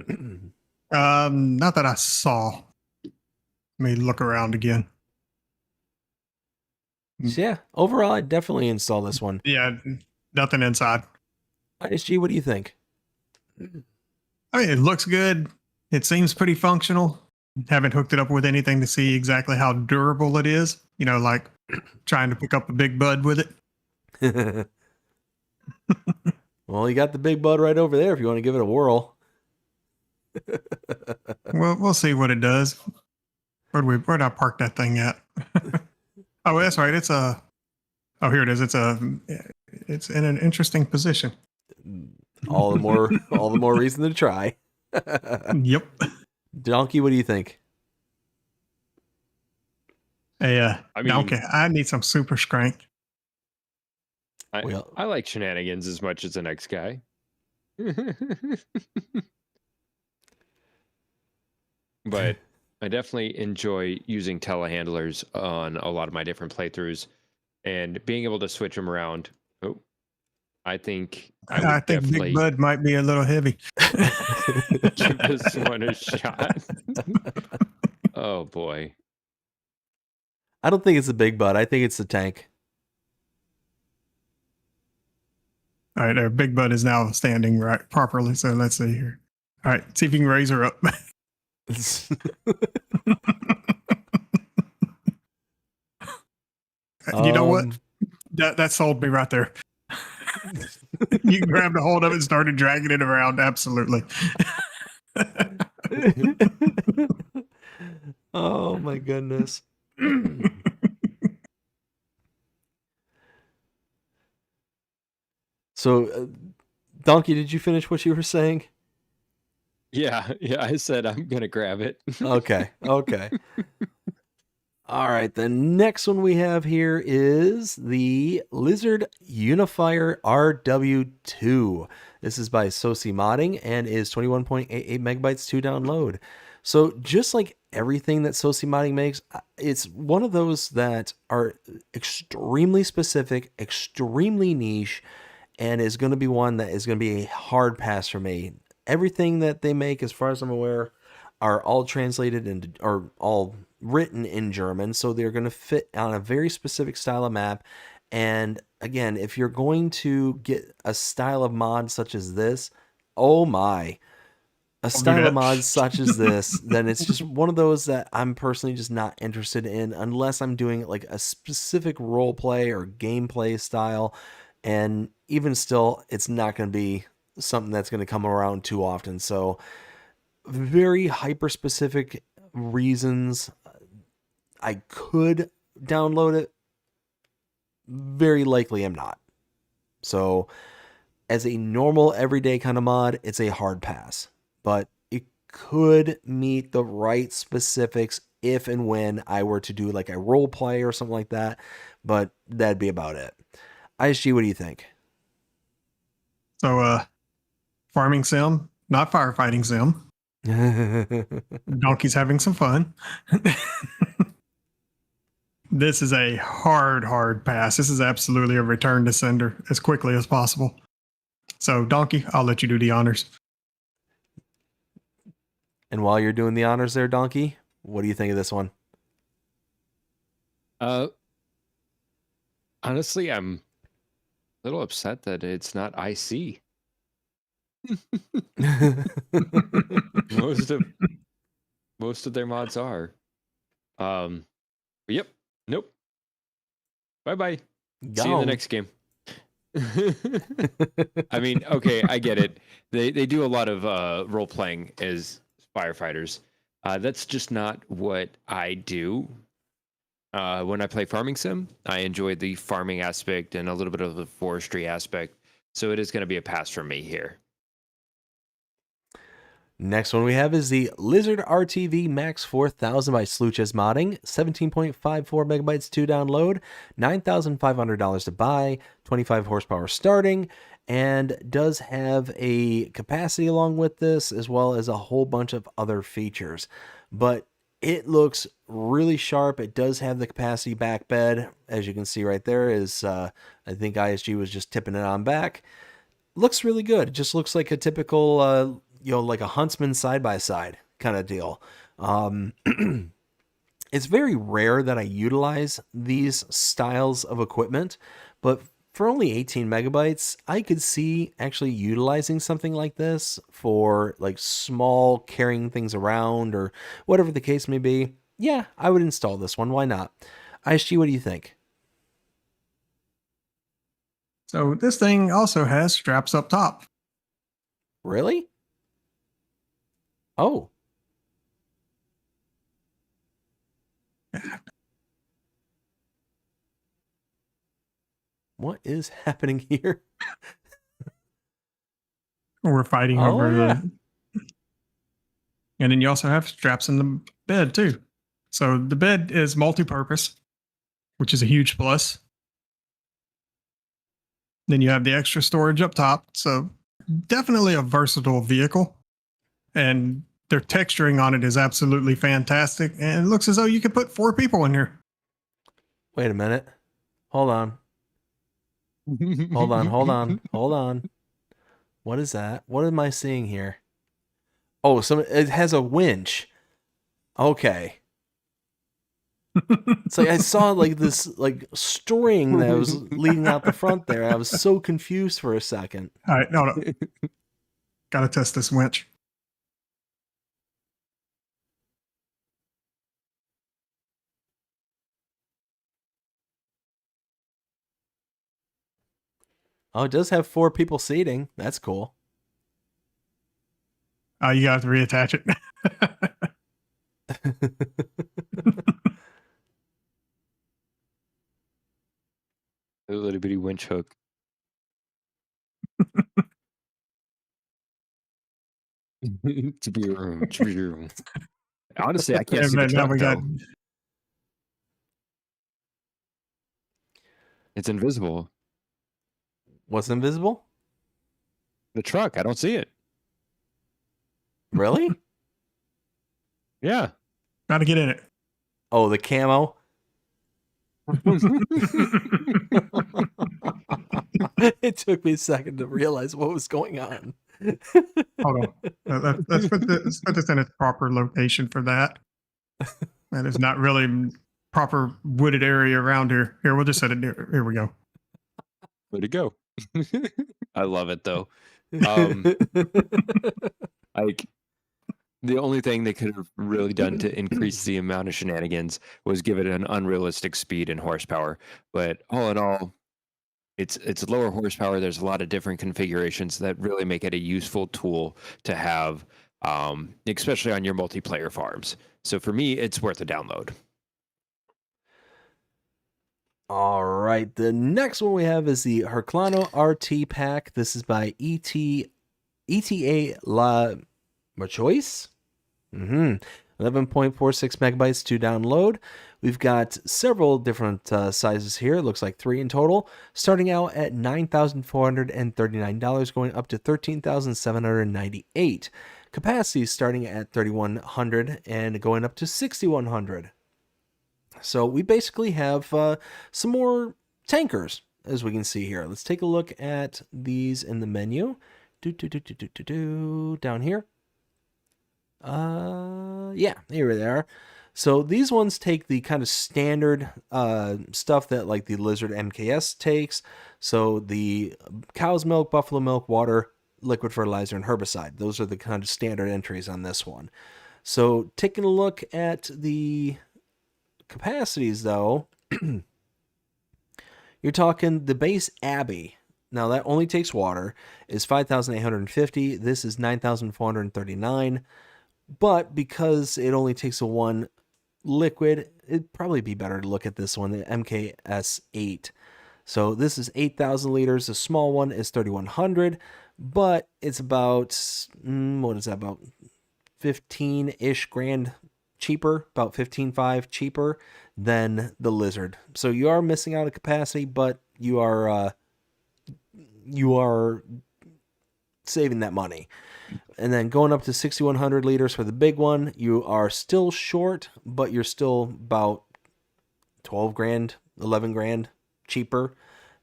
Not that I saw. Let me look around again. So yeah, overall, I'd definitely install this one. Yeah, nothing inside. ISG, what do you think? I mean, it looks good. It seems pretty functional. Haven't hooked it up with anything to see exactly how durable it is. You know, like trying to pick up a big bud with it. Well, you got the big bud right over there if you want to give it a whirl. Well, we'll see what it does. Where'd I park that thing at? Oh, that's right. Oh, here it is. It's in an interesting position. All the more reason to try. Yep. Dnkey, what do you think? Hey, I mean, Dnkey, I need some super strength. I like shenanigans as much as the next guy. But I definitely enjoy using telehandlers on a lot of my different playthroughs and being able to switch them around. Oh, I think I think definitely Big Bud might be a little heavy. give this one a shot. Oh boy. I don't think it's a big bud. I think it's the tank. All right, our Big Bud is now standing right properly. So let's see here. All right, see if you can raise her up. You know what? That sold me right there. You grabbed a hold of it and started dragging it around. Absolutely. Oh my goodness. So, Dnkey, did you finish what you were saying? Yeah, I said I'm gonna grab it. Okay. All right, the next one we have here is the Lizard Unifier RW2. This is by Soci Modding and is 21.88 megabytes to download. So just like everything that Soci Modding makes, it's one of those that are extremely specific, extremely niche, and is going to be one that is going to be a hard pass for me. Everything that they make, as far as I'm aware, are all translated into, or all written in German, so they're going to fit on a very specific style of map. And again, if you're going to get a style of mod such as this, oh my, a style of mod such as this, then it's just one of those that I'm personally just not interested in unless I'm doing like a specific role play or gameplay style. And even still, it's not going to be something that's going to come around too often. So very hyper specific reasons I could download it. Very likely I'm not. So as a normal everyday kind of mod, it's a hard pass, but it could meet the right specifics if and when I were to do like a role play or something like that, but that'd be about it. ISG, what do you think? So, farming sim, not firefighting sim. Donkey's having some fun. This is a hard pass. This is absolutely a return to sender as quickly as possible. So, Dnkey, I'll let you do the honors. And while you're doing the honors there, Dnkey, what do you think of this one? Honestly, I'm a little upset that it's not IC. Most of their mods are. Yep. Nope. Bye. See you in the next game. I mean, okay, I get it. They do a lot of role playing as firefighters. That's just not what I do. When I play farming sim, I enjoy the farming aspect and a little bit of the forestry aspect. So it is going to be a pass for me here. Next one we have is the Lizard RTV Max 4000 by Sluches Modding, 17.54 megabytes to download, $9,500 to buy, 25 horsepower starting, and does have a capacity along with this, as well as a whole bunch of other features. But it looks really sharp. It does have the capacity back bed. As you can see right there is, I think ISG was just tipping it on back. Looks really good. It just looks like a typical, like a Huntsman side-by-side kind of deal. It's very rare that I utilize these styles of equipment, but for only 18 megabytes, I could see actually utilizing something like this for like small carrying things around or whatever the case may be. Yeah, I would install this one. Why not? ISG, what do you think? So this thing also has straps up top. Really? Oh. What is happening here? We're fighting Oh, over yeah. And then you also have straps in the bed too. So the bed is multi-purpose, which is a huge plus. Then you have the extra storage up top. So definitely a versatile vehicle. And their texturing on it is absolutely fantastic. And it looks as though you could put 4 people in here. Wait a minute. Hold on. Hold on. What is that? What am I seeing here? Oh, it has a winch. Okay. It's like I saw like this like string that was leading out the front there. I was so confused for a second. All right, no. Gotta test this winch. Oh, it does have 4 people seating. That's cool. You got to reattach it. A little bitty winch hook. To be room. Honestly, I can't And see the then now truck we got though. It's invisible. What's invisible? The truck, I don't see it. Really? Yeah. got to get in it. Oh, the camo. It took me a second to realize what was going on. Hold on. Let's put this in its proper location for that. And it's not really proper wooded area around here. Here, we'll just set it near. Here we go. Way to go. I love it though. Like the only thing they could have really done to increase the amount of shenanigans was give it an unrealistic speed and horsepower. But all in all, it's lower horsepower. There's a lot of different configurations that really make it a useful tool to have, especially on your multiplayer farms. So for me, it's worth a download. All right, the next one we have is the Herclano RT pack. This is by ETA La Choice. 11.46 megabytes to download. We've got several different sizes here. It looks like 3 in total, starting out at $9,439, going up to $13,798. Capacity starting at 3,100 and going up to 6,100. So we basically have some more tankers, as we can see here. Let's take a look at these in the menu. Down here. Yeah, here they are. So these ones take the kind of standard stuff that like the Lizard MKS takes. So the cow's milk, buffalo milk, water, liquid fertilizer, and herbicide. Those are the kind of standard entries on this one. So taking a look at the capacities though, you're talking the base Abbey. Now that only takes water is 5,850. This is 9,439. But because it only takes a 1 liquid, it'd probably be better to look at this one, the MKS 8. So this is 8,000 liters. The small one is 3,100, but it's about, what is that, about 15-ish grand cheaper, about 15.5 cheaper than the Lizard. So you are missing out on capacity, but you are you are saving that money. And then going up to 6,100 liters for the big one, you are still short, but you're still about 12 grand, 11 grand cheaper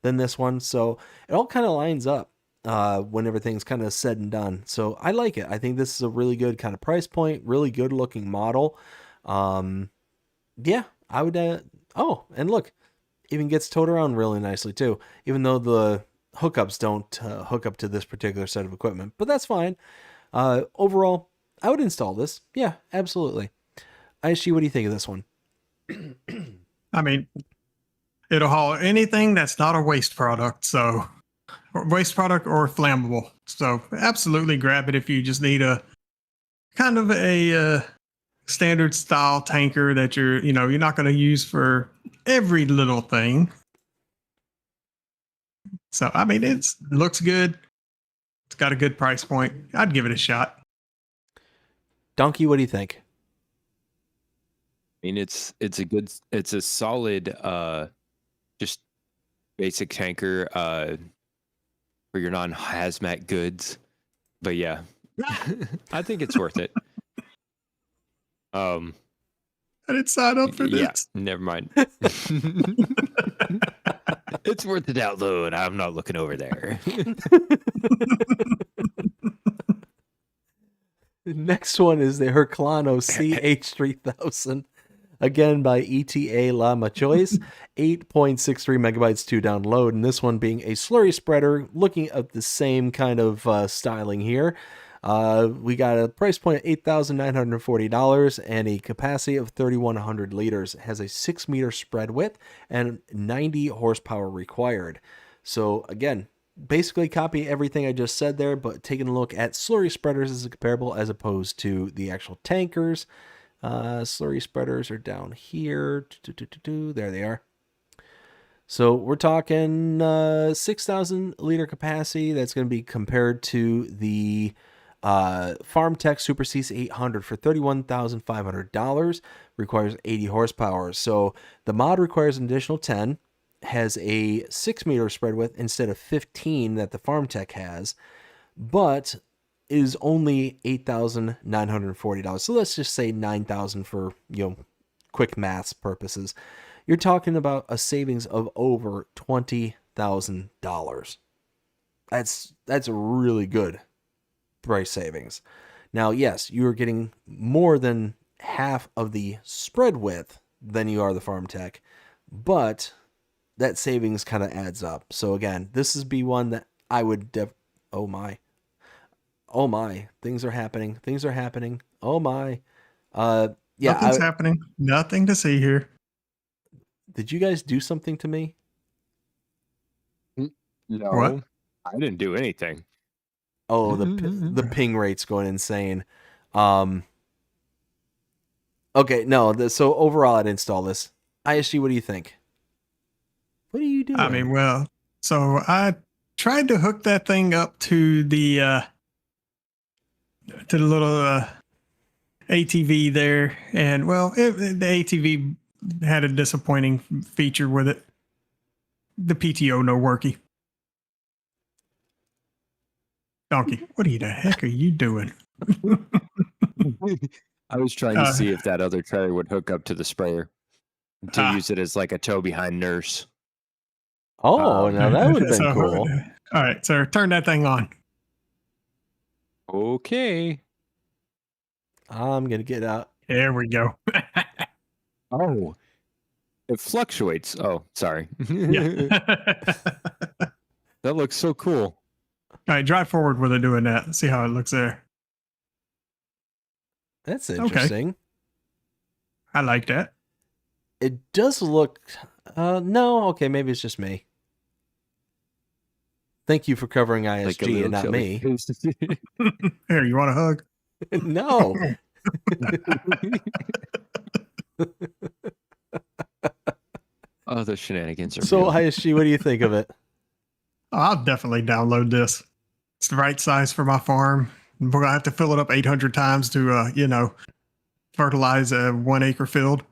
than this one. So it all kind of lines up when everything's kind of said and done. So I like it. I think this is a really good kind of price point, really good looking model. Yeah, I would. Oh, and look, even gets towed around really nicely too, even though the hookups don't hook up to this particular set of equipment, but that's fine. Overall, I would install this. Yeah, absolutely. ISG, what do you think of this one? I mean, it'll haul anything that's not a waste product. So, or waste product or flammable. So, absolutely grab it if you just need a kind of a standard style tanker that you're not going to use for every little thing. So, I mean, it looks good. It's got a good price point. I'd give it a shot. Dnkey, what do you think? I mean, it's a solid, just basic tanker for your non-hazmat goods. But yeah, I think it's worth it. I didn't sign up for this. Yeah, never mind. It's worth the download. I'm not looking over there. The next one is the Herclano CH3000. Again, by ETA La Machois, 8.63 megabytes to download. And this one being a slurry spreader, looking at the same kind of styling here. We got a price point of $8,940 and a capacity of 3,100 liters. It has a 6-meter spread width and 90 horsepower required. So again, basically copy everything I just said there, but taking a look at slurry spreaders as a comparable as opposed to the actual tankers. Slurry spreaders are down here. There they are. So we're talking 6,000 liter capacity. That's going to be compared to the FarmTech Super Cease 800 for $31,500. Requires 80 horsepower. So the mod requires an additional 10. Has a 6-meter spread width instead of 15 that the FarmTech has, but is only $8,940. So let's just say $9,000 for quick maths purposes. You're talking about a savings of over $20,000. That's a really good price savings. Now, yes, you are getting more than half of the spread width than you are the FarmTech, but that savings kind of adds up. So again, this is B1 that I would oh my, things are happening. Oh my. Yeah. Nothing's happening. Nothing to see here. Did you guys do something to me? No, What? I didn't do anything. Oh, the ping rate's going insane. Okay, no. So overall, I'd install this. ISG, what do you think? What are you doing? I mean, well, so I tried to hook that thing up to the little ATV there, and well, the ATV had a disappointing feature with it. The PTO no worky. Donkey, what the heck are you doing? I was trying to see if that other trailer would hook up to the sprayer to use it as like a tow behind nurse. Oh, now that would have been cool. All right, sir, turn that thing on. Okay. I'm going to get out. There we go. Oh, it fluctuates. Oh, sorry. Yeah. That looks so cool. All right, drive forward with it doing that. See how it looks there. That's interesting. Okay. I like that. It does look... no, okay, maybe it's just me. Thank you for covering ISG and not me. Here, you want a hug? No. Oh, the shenanigans are So, real. ISG, what do you think of it? I'll definitely download this. It's the right size for my farm. We're going to have to fill it up 800 times to, fertilize a 1 acre field,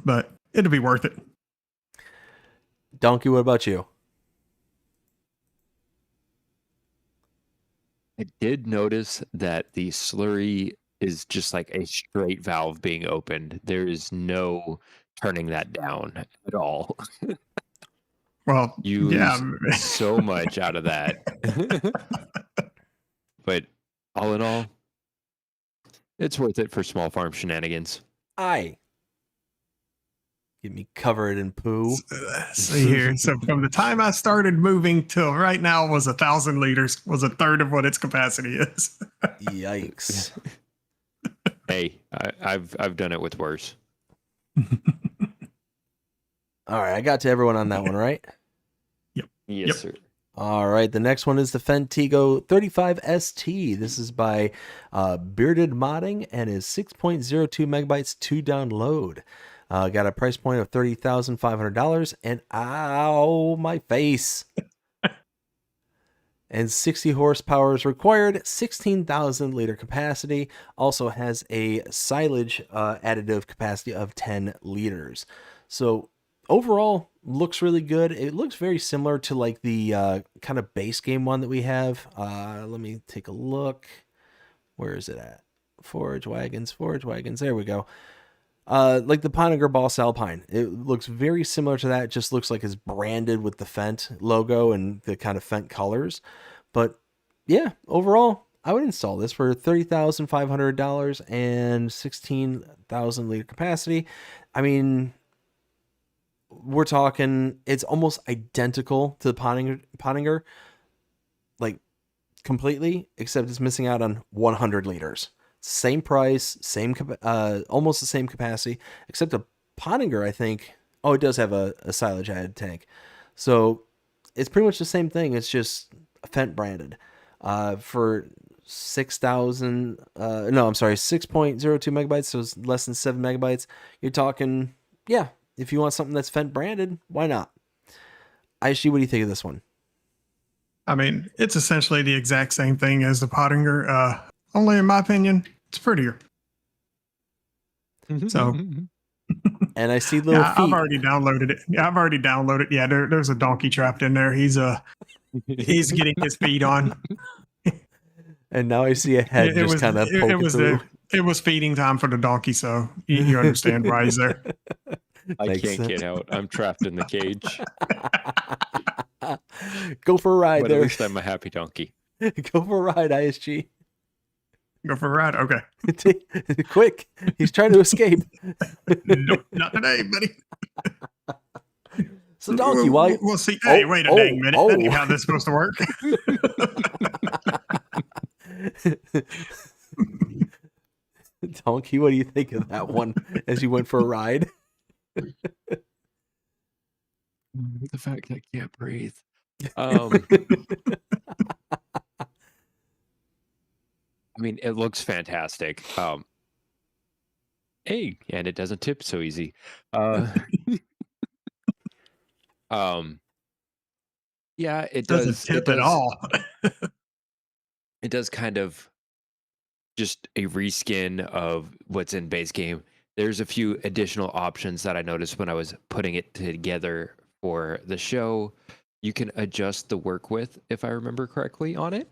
but it'll be worth it. Donkey, what about you? I did notice that the slurry is just like a straight valve being opened. There is no turning that down at all. Well, You yeah. lose so much out of that. But all in all, it's worth it for small farm shenanigans. Get me covered in poo. See here. So from the time I started moving till right now was 1,000 liters, was a third of what its capacity is. Yikes. Hey, I've done it with worse. All right, I got to everyone on that one, right? Yep. Yes, Yep. sir. All right, the next one is the Fentigo 35ST. This is by Bearded Modding and is 6.02 megabytes to download. Got a price point of $30,500, and ow, my face. And 60 horsepower is required, 16,000 liter capacity. Also has a silage additive capacity of 10 liters. So overall, looks really good. It looks very similar to like the kind of base game one that we have. Let me take a look. Where is it at? Forage wagons. There we go. Like the Pontinger Boss Alpine. It looks very similar to that. It just looks like it's branded with the Fendt logo and the kind of Fendt colors. But yeah, overall, I would install this for $30,500 and 16,000 liter capacity. I mean, we're talking, it's almost identical to the Pontinger, like completely, except it's missing out on 100 liters. Same price, almost the same capacity, except a Pottinger, I think. Oh, it does have a silage added tank. So it's pretty much the same thing. It's just Fendt branded. For 6,000, 6.02 megabytes, so it's less than 7 megabytes. You're talking, yeah, if you want something that's Fendt branded, why not? Aishi, what do you think of this one? I mean, it's essentially the exact same thing as the Pottinger. Only in my opinion, it's prettier. So, and I see little feet. I've already downloaded it. Yeah, there's a donkey trapped in there. He's getting his feet on. And now I see a head just kind of poking through. It was feeding time for the donkey, so you understand why he's there. I can't get out. I'm trapped in the cage. Go for a ride but there. At least I'm a happy donkey. Go for a ride, ISG. Go for a ride? Okay. Quick. He's trying to escape. Nope, not today, buddy. So donkey, why? We'll see. Hey, wait a dang minute. That ain't how this is supposed to work. Donkey, what do you think of that one as you went for a ride? The fact I can't breathe. I mean, it looks fantastic. Hey, and it doesn't tip so easy. Yeah, it doesn't tip at all. It does kind of just a reskin of what's in base game. There's a few additional options that I noticed when I was putting it together for the show. You can adjust the work width, if I remember correctly, on it.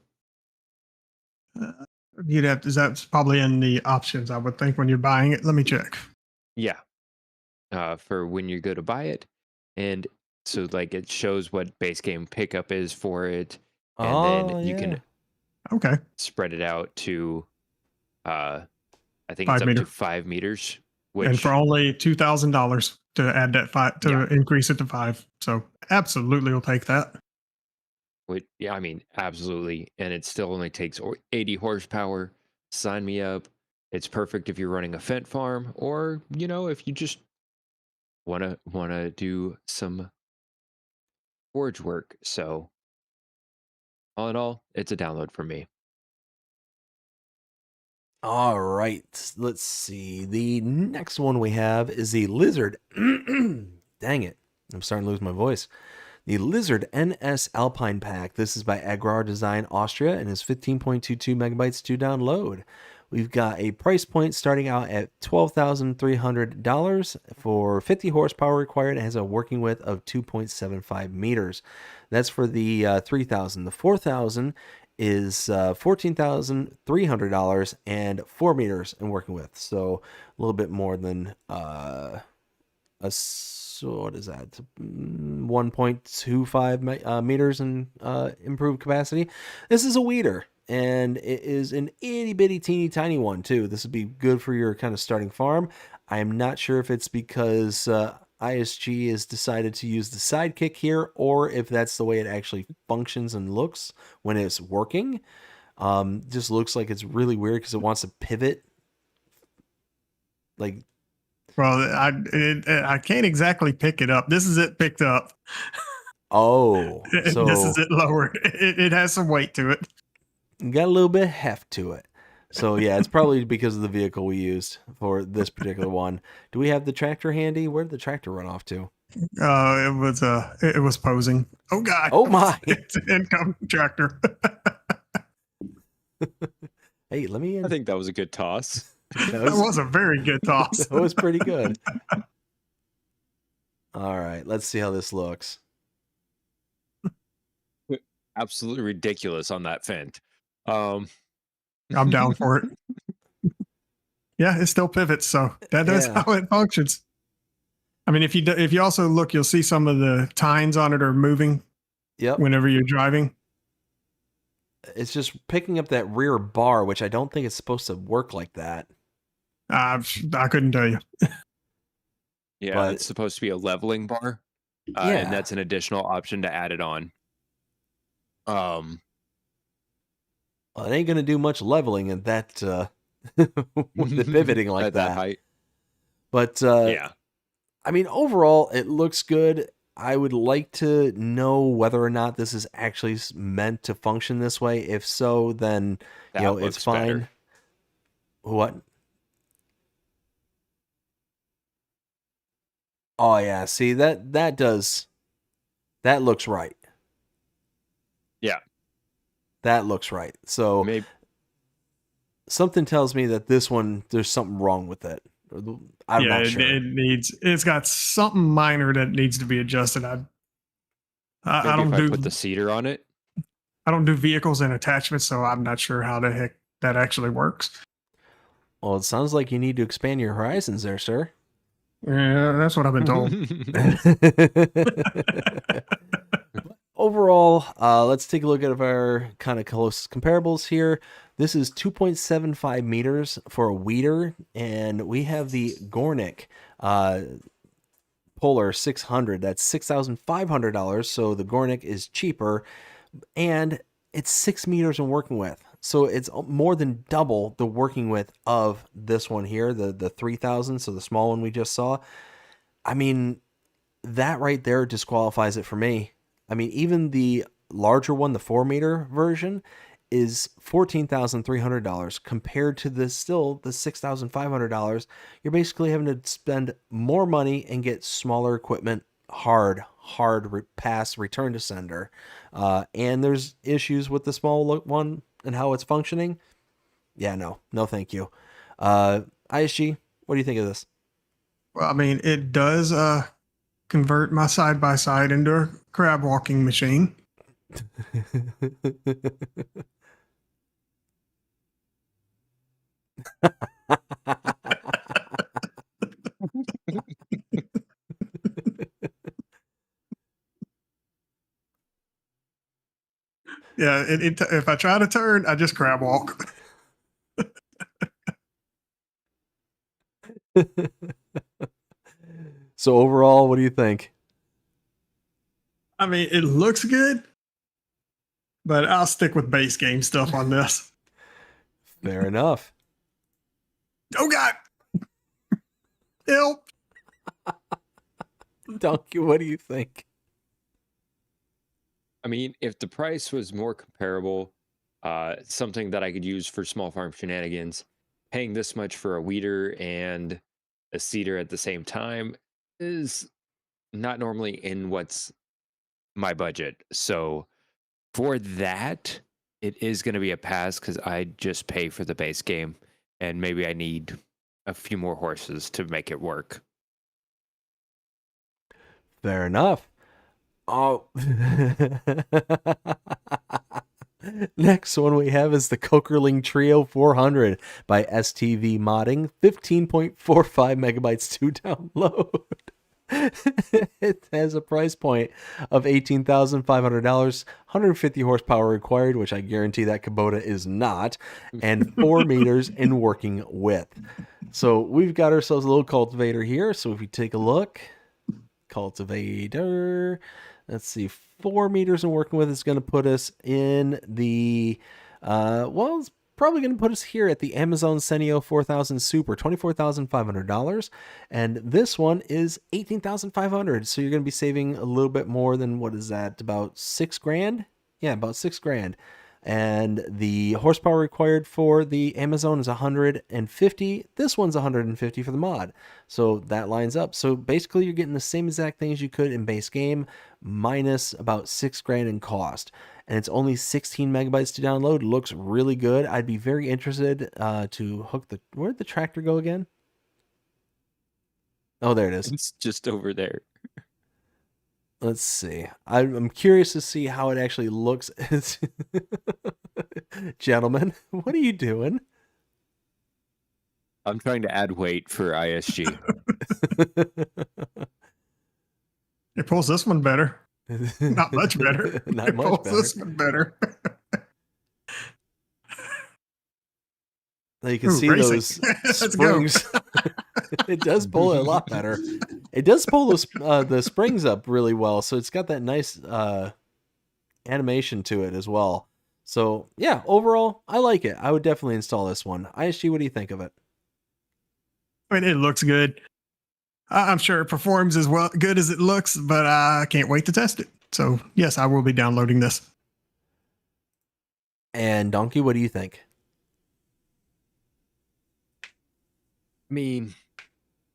That's probably in the options, I would think, when you're buying it. Let me check. Yeah. For when you go to buy it. And so like it shows what base game pickup is for it. And then you can spread it out to I think it's up to 5 meters. And for only $2,000 to add that increase it to 5. So absolutely we'll take that. Yeah, I mean, absolutely. And it still only takes 80 horsepower. Sign me up. It's perfect if you're running a Fendt farm, or, if you just wanna do some forage work. So all in all, it's a download for me. All right, let's see. The next one we have is the Lizard. Dang it, I'm starting to lose my voice. The Lizard NS Alpine Pack. This is by Agrar Design Austria and is 15.22 megabytes to download. We've got a price point starting out at $12,300 for 50 horsepower required. It has a working width of 2.75 meters. That's for the 3,000. The 4,000 is $14,300 and 4 meters in working width. So a little bit more than so what is that? 1.25 meters in improved capacity. This is a weeder, and it is an itty bitty teeny tiny one too. This would be good for your kind of starting farm. I am not sure if it's because ISG has decided to use the sidekick here, or if that's the way it actually functions and looks when it's working. Just looks like it's really weird because it wants to pivot. Like, Well, I can't exactly pick it up. This is it picked up. oh, so This is it lowered. It has some weight to it. got a little bit of heft to it. So yeah, it's probably because of the vehicle we used for this particular one. Do we have the tractor handy? Where did the tractor run off to? It was posing. Oh God! Oh my! It's an incoming tractor. Hey, let me in. I think that was a good toss. That was a very good toss. That was pretty good. All right, let's see how this looks. Absolutely ridiculous on that fence. I'm down for it. Yeah, it still pivots, so that's Yeah. how it functions. I mean, if you also look, you'll see some of the tines on it are moving. Yep. Whenever you're driving. It's just picking up that rear bar, which I don't think it's supposed to work like that. I couldn't tell you. Yeah, But- it's supposed to be a leveling bar. Yeah. And that's an additional option to add it on. Well, it ain't gonna do much leveling at that with the pivoting like at that. height. But Yeah. I mean, overall, it looks good. I would like to know whether or not this is actually meant to function this way. If so, then That you know it's looks fine. better. What? Oh yeah, see that looks right. Yeah. That looks right. So Maybe something tells me that this one, there's something wrong with it. I'm not sure. It's got something minor that needs to be adjusted. I don't if I do put the cedar on it. I don't do vehicles and attachments, so I'm not sure how the heck that actually works. Well, it sounds like you need to expand your horizons there, sir. Yeah, that's what I've been told. Overall, let's take a look at our kind of close comparables here. This is 2.75 meters for a weeder, and we have the Gornick Polar 600. That's $6,500, so the Gornick is cheaper, and it's 6 meters in working width. So it's more than double the working width of this one here, the 3000, so the small one we just saw. I mean, that right there disqualifies it for me. I mean, even the larger one, the 4 meter version, is $14,300 compared to the $6,500. You're basically having to spend more money and get smaller equipment, hard pass return to sender. And there's issues with the small one and how it's functioning. Yeah, no, thank you. ISG, what do you think of this? Well, I mean, it does convert my side by side into a crab walking machine. Yeah, if I try to turn, I just crab walk. So overall, what do you think? I mean, it looks good, but I'll stick with base game stuff on this. Fair enough. Oh God! Help! Dnkey, what do you think? I mean, if the price was more comparable, something that I could use for small farm shenanigans, paying this much for a weeder and a seeder at the same time is not normally in what's my budget. So for that, it is going to be a pass because I just pay for the base game and maybe I need a few more horses to make it work. Fair enough. Oh. Next one we have is the Cokerling Trio 400 by STV Modding, 15.45 megabytes to download. It has a price point of $18,500, 150 horsepower required, which I guarantee that Kubota is not, and 4 meters in working width. So we've got ourselves a little cultivator here. So if you take a look, cultivator, let's see, 4 meters in working width is going to put us in the, well, it's probably going to put us here at the Amazon Senio 4000 Super, $24,500. And this one is $18,500. So you're going to be saving a little bit more than, what is that, about $6,000? Yeah, about $6,000. And the horsepower required for the Amazon is 150. This one's 150 for the mod. So that lines up. So basically you're getting the same exact things you could in base game, minus about $6,000 in cost. And it's only 16 megabytes to download. Looks really good. I'd be very interested to hook the, where'd the tractor go again? Oh, there it is. It's just over there. Let's see. I'm curious to see how it actually looks. Gentlemen, what are you doing? I'm trying to add weight for ISG. It pulls this one better. Not much better. Not It much pulls better. this one better. Now you can Ooh, see racing. those Let's go. springs. It does pull it a lot better. It does pull those the springs up really well, so it's got that nice animation to it as well. So yeah, overall, I like it. I would definitely install this one. ISG, what do you think of it? I mean, it looks good. I'm sure it performs as well good as it looks, but I can't wait to test it. So yes, I will be downloading this. And Dnkey, what do you think? I mean,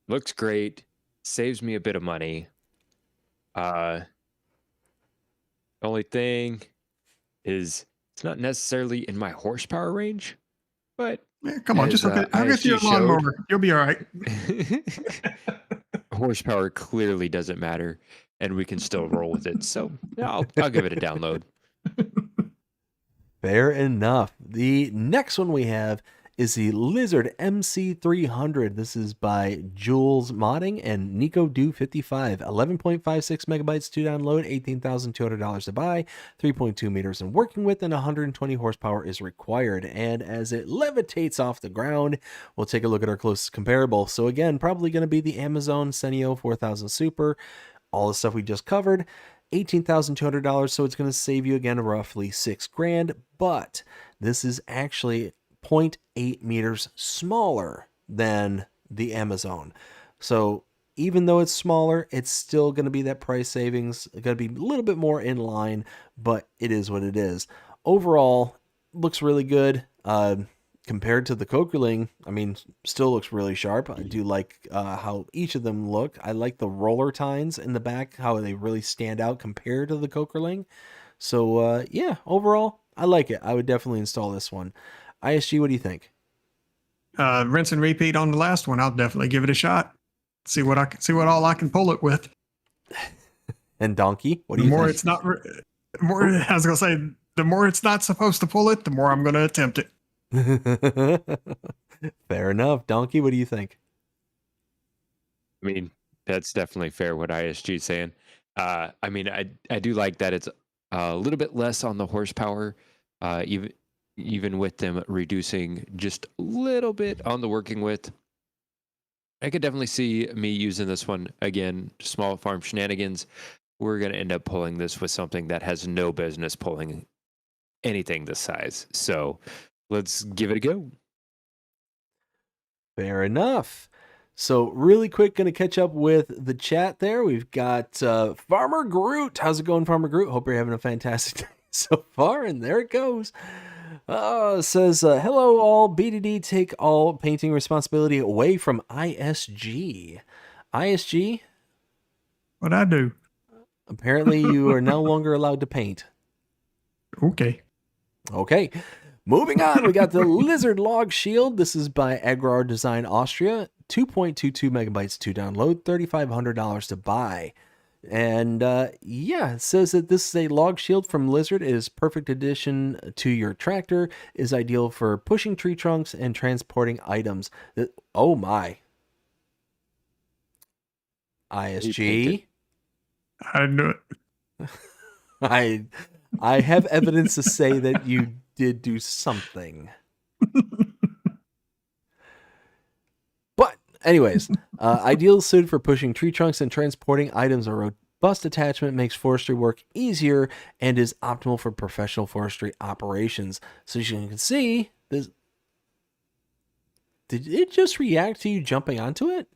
looks great. Saves me a bit of money. The only thing is it's not necessarily in my horsepower range, but Yeah, come on, as, just hook it. Hook it to your ISG showed- lawnmower. You'll be all right. horsepower clearly doesn't matter, and we can still roll with it. So yeah, I'll give it a download. Fair enough. The next one we have is the Lizard MC300. This is by Jules Modding and Nico Do 55. 11.56 megabytes to download, $18,200 to buy, 3.2 meters in working width, and 120 horsepower is required. And as it levitates off the ground, we'll take a look at our closest comparable. So again, probably going to be the Amazon Senio 4000 Super. All the stuff we just covered. $18,200, so it's going to save you again roughly $6,000, but this is actually 0.8 meters smaller than the Amazon. So even though it's smaller, it's still going to be that price savings. It's going to be a little bit more in line, but it is what it is. Overall, looks really good. Compared to the Cokerling, I mean, still looks really sharp. I do like how each of them look. I like the roller tines in the back, how they really stand out compared to the Cokerling. So yeah, overall, I like it. I would definitely install this one. ISG, what do you think? Rinse and repeat on the last one. I'll definitely give it a shot. See what all I can pull it with. And Dnkey, what do The you more think? it's not, the more I was gonna say, the more it's not supposed to pull it, the more I'm gonna attempt it. Fair enough. Dnkey, what do you think? I mean, that's definitely fair what ISG is saying. I mean, I do like that it's a little bit less on the horsepower, even with them reducing just a little bit on the working width. I could definitely see me using this one again, small farm shenanigans. We're going to end up pulling this with something that has no business pulling anything this size. So let's give it a go. Fair enough. So really quick, going to catch up with the chat there. We've got Farmer Groot. How's it going, Farmer Groot? Hope you're having a fantastic day so far. And there it goes. It says, hello all, BDD take all painting responsibility away from ISG. ISG, What I do? apparently you are no longer allowed to paint. Okay. Okay, moving on. We got the Lizard Log Shield. This is by Agrar Design Austria. 2.22 megabytes to download, $3,500 to buy. And yeah, it says that this is a log shield from Lizard. It is perfect addition to your tractor. Is ideal for pushing tree trunks and transporting items. Oh my. ISG. I knew it. I have evidence to say that you did do something. But anyways, ideal suited for pushing tree trunks and transporting items. A robust attachment makes forestry work easier and is optimal for professional forestry operations. So as you can see, this, did it just react to you jumping onto it?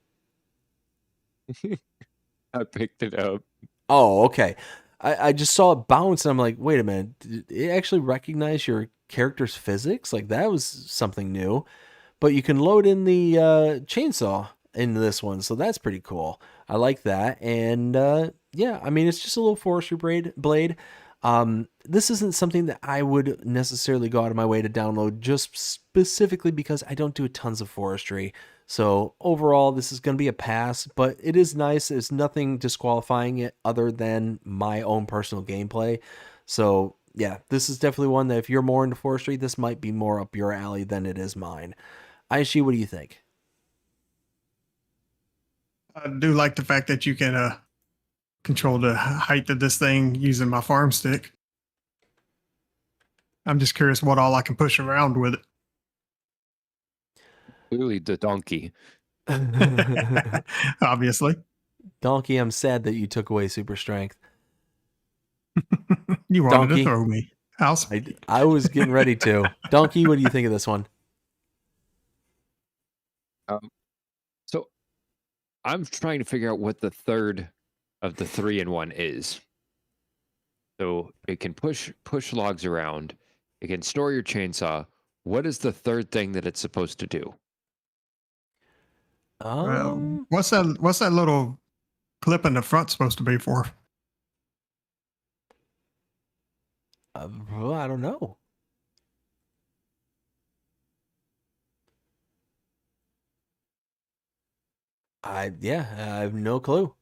I picked it up. Oh, okay. I just saw it bounce and I'm like, wait a minute. Did it actually recognize your character's physics? Like that was something new. But you can load in the chainsaw into this one, so that's pretty cool. I like that. And yeah, I mean, it's just a little forestry blade. This isn't something that I would necessarily go out of my way to download just specifically because I don't do tons of forestry. So overall, this is going to be a pass, but it is nice. There's nothing disqualifying it other than my own personal gameplay. So yeah, this is definitely one that if you're more into forestry, this might be more up your alley than it is mine. Aishi, what do you think? I do like the fact that you can control the height of this thing using my farm stick. I'm just curious what all I can push around with it. Clearly the donkey. Obviously. Dnkey, I'm sad that you took away super strength. You wanted Dnkey. to throw me. House. I was getting ready to. Dnkey, what do you think of this one? So I'm trying to figure out what the third of the 3-in-1 is. So it can push logs around. It can store your chainsaw. What is the third thing that it's supposed to do? What's that little clip in the front supposed to be for? Well, I don't know. I have no clue.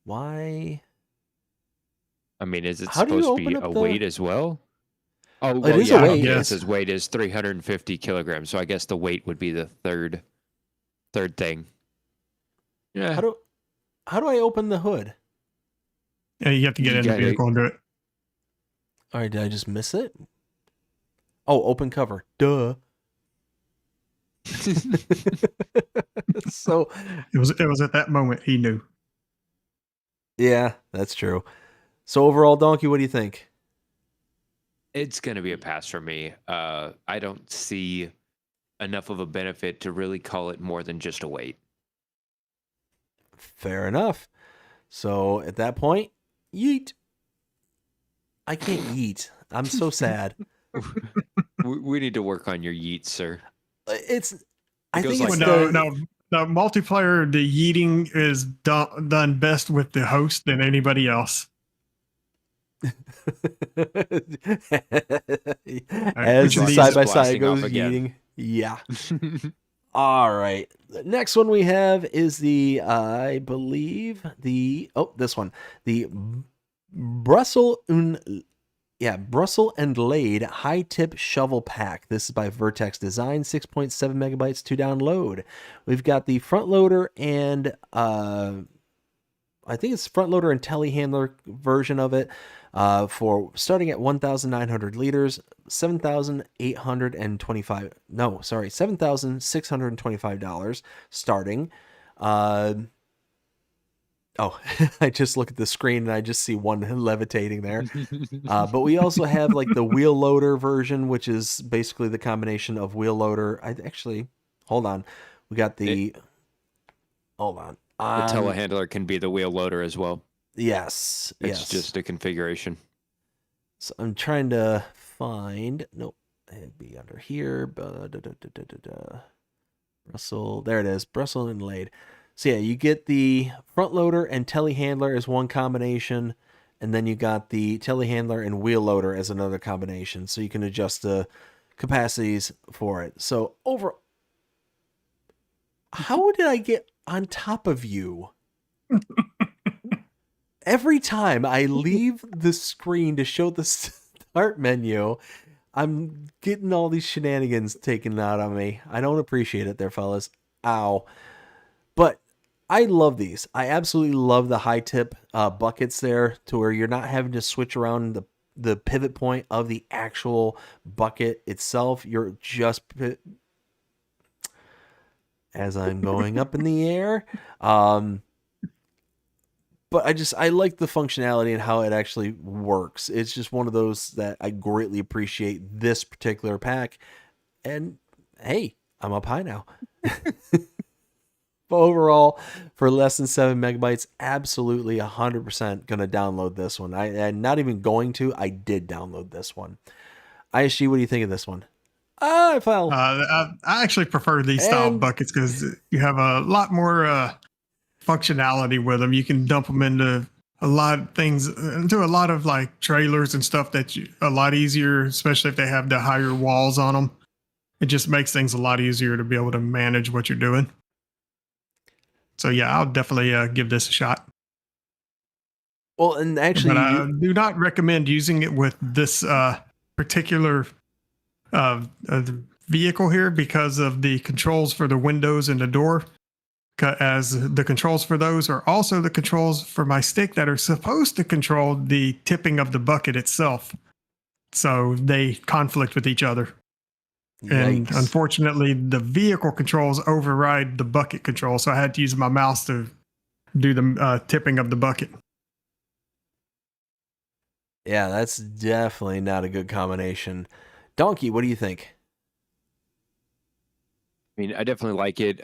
Why? I mean, is it How do you supposed to be open a up the- weight as well? Oh, It well, is a yeah, weight. okay, Yes. it says weight is 350 kilograms. So I guess the weight would be the third thing. Yeah. How do I open the hood? Yeah, you have to get You in the gotta- vehicle and do it. All right, did I just miss it? Oh, open cover. Duh. So It was at that moment he knew. yeah, that's true. So overall, Donkey, what do you think? It's going to be a pass for me. I don't see enough of a benefit to really call it more than just a weight. Fair enough. So at that point, yeet. I can't yeet. I'm so sad. We need to work on your yeets, sir. I goes think like it's No, the, no. The multiplayer, the yeeting is done best with the host than anybody else. as which the is side by blasting side goes off again. yeeting. Yeah. All right. The next one we have is the I believe this one. The Brussels and Laid high tip shovel pack. This is by Vertex Design, 6.7 megabytes to download. We've got the front loader and I think it's front loader and telehandler version of it for starting at 1,900 liters, $7,625 starting. Oh, I just look at the screen and I just see one levitating there. But we also have like the wheel loader version, which is basically the combination of wheel loader. Hold on. We got hold on. The telehandler can be the wheel loader as well. Yes. It's just a configuration. So I'm trying to find. Nope. It'd be under here. Brussels. There it is. Brussels and Laid. So yeah, you get the front loader and telehandler as one combination, and then you got the telehandler and wheel loader as another combination. So you can adjust the capacities for it. So how did I get on top of you? every time I leave the screen to show the start menu, I'm getting all these shenanigans taken out on me. I don't appreciate it there, fellas. Ow. But I love these. I absolutely love the high tip buckets there, to where you're not having to switch around the pivot point of the actual bucket itself. You're just, as I'm going up in the air. But I like the functionality and how it actually works. It's just one of those that I greatly appreciate this particular pack. And hey, I'm up high now. But overall, for less than 7 megabytes, absolutely 100% going to download this one. I'm not even going to. I did download this one. ISG, what do you think of this one? I fell. I actually prefer these style buckets because you have a lot more functionality with them. You can dump them into a lot of things, into a lot of like trailers and stuff a lot easier, especially if they have the higher walls on them. It just makes things a lot easier to be able to manage what you're doing. So yeah, I'll definitely give this a shot. Well, and actually, but I do not recommend using it with this particular vehicle here because of the controls for the windows and the door. As the controls for those are also the controls for my stick that are supposed to control the tipping of the bucket itself. So they conflict with each other. yikes. And unfortunately, the vehicle controls override the bucket control. So I had to use my mouse to do the tipping of the bucket. Yeah, that's definitely not a good combination. Dnkey, what do you think? I mean, I definitely like it,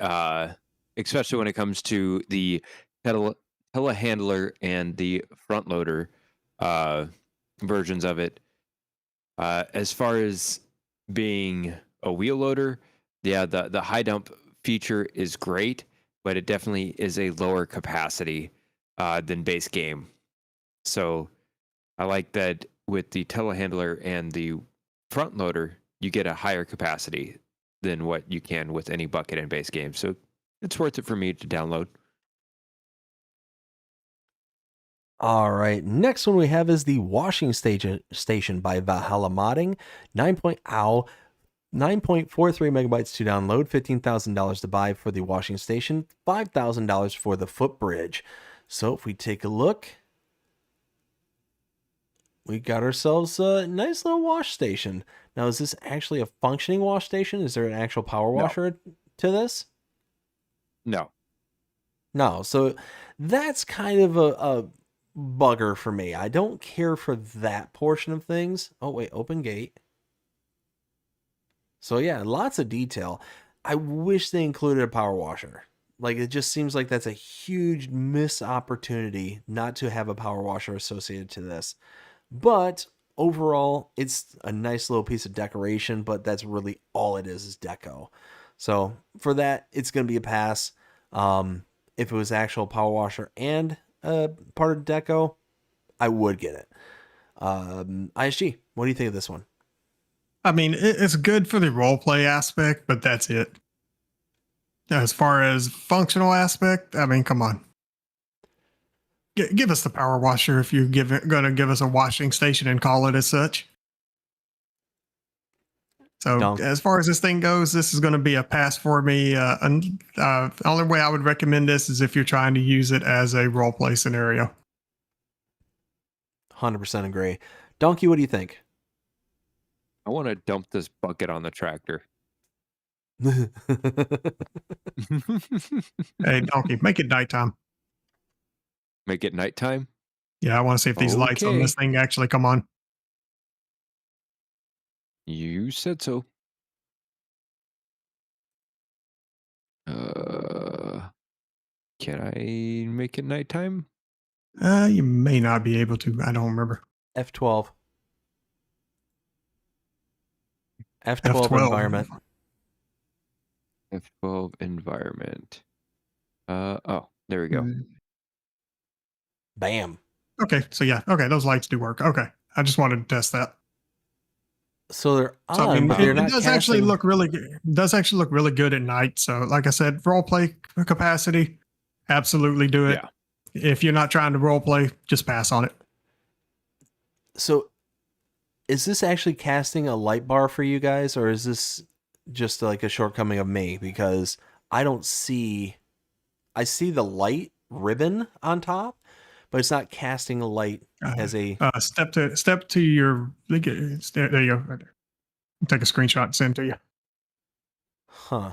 especially when it comes to the telehandler and the front loader versions of it. As far as being a wheel loader, yeah, the high dump feature is great, but it definitely is a lower capacity than base game. So I like that with the telehandler and the front loader, you get a higher capacity than what you can with any bucket in base game. So it's worth it for me to download. All right, next one we have is the washing station by Valhalla Modding. 9.43 megabytes to download, $15,000 to buy for the washing station, $5,000 for the footbridge. So if we take a look, we got ourselves a nice little wash station. Now, is this actually a functioning wash station? Is there an actual power washer to this? No. No, so that's kind of a bugger for me. I don't care for that portion of things. Oh, wait, open gate. So yeah, lots of detail. I wish they included a power washer. Like, it just seems like that's a huge missed opportunity not to have a power washer associated to this. But overall, it's a nice little piece of decoration, but that's really all it is deco. So for that, it's going to be a pass. If it was actual power washer and part of deco, I would get it. ISG, what do you think of this one? I mean, it's good for the role play aspect, but that's it. As far as functional aspect, I mean, come on. Give us the power washer if you're going to give us a washing station and call it as such. So as far as this thing goes, this is going to be a pass for me. The only way I would recommend this is if you're trying to use it as a role play scenario. 100% agree. Dnkey, what do you think? I want to dump this bucket on the tractor. Hey, Dnkey, make it nighttime. Make it nighttime? Yeah, I want to see if these lights on this thing actually come on. You said so. Can I make it nighttime? You may not be able to. I don't remember. F12. F12 environment. F12 environment. Oh, there we go. Bam. Okay, so yeah, okay, those lights do work. Okay, I just wanted to test that. So they're on, So, I mean, but they're not it does casting. actually look really good. It does actually look really good at night. So, like I said, role play capacity, absolutely do it. Yeah. if you're not trying to role play, just pass on it. So is this actually casting a light bar for you guys, or is this just like a shortcoming of me? Because I see the light ribbon on top, but it's not casting a light as a step to your. There you go. Right there. Take a screenshot and send to you. huh.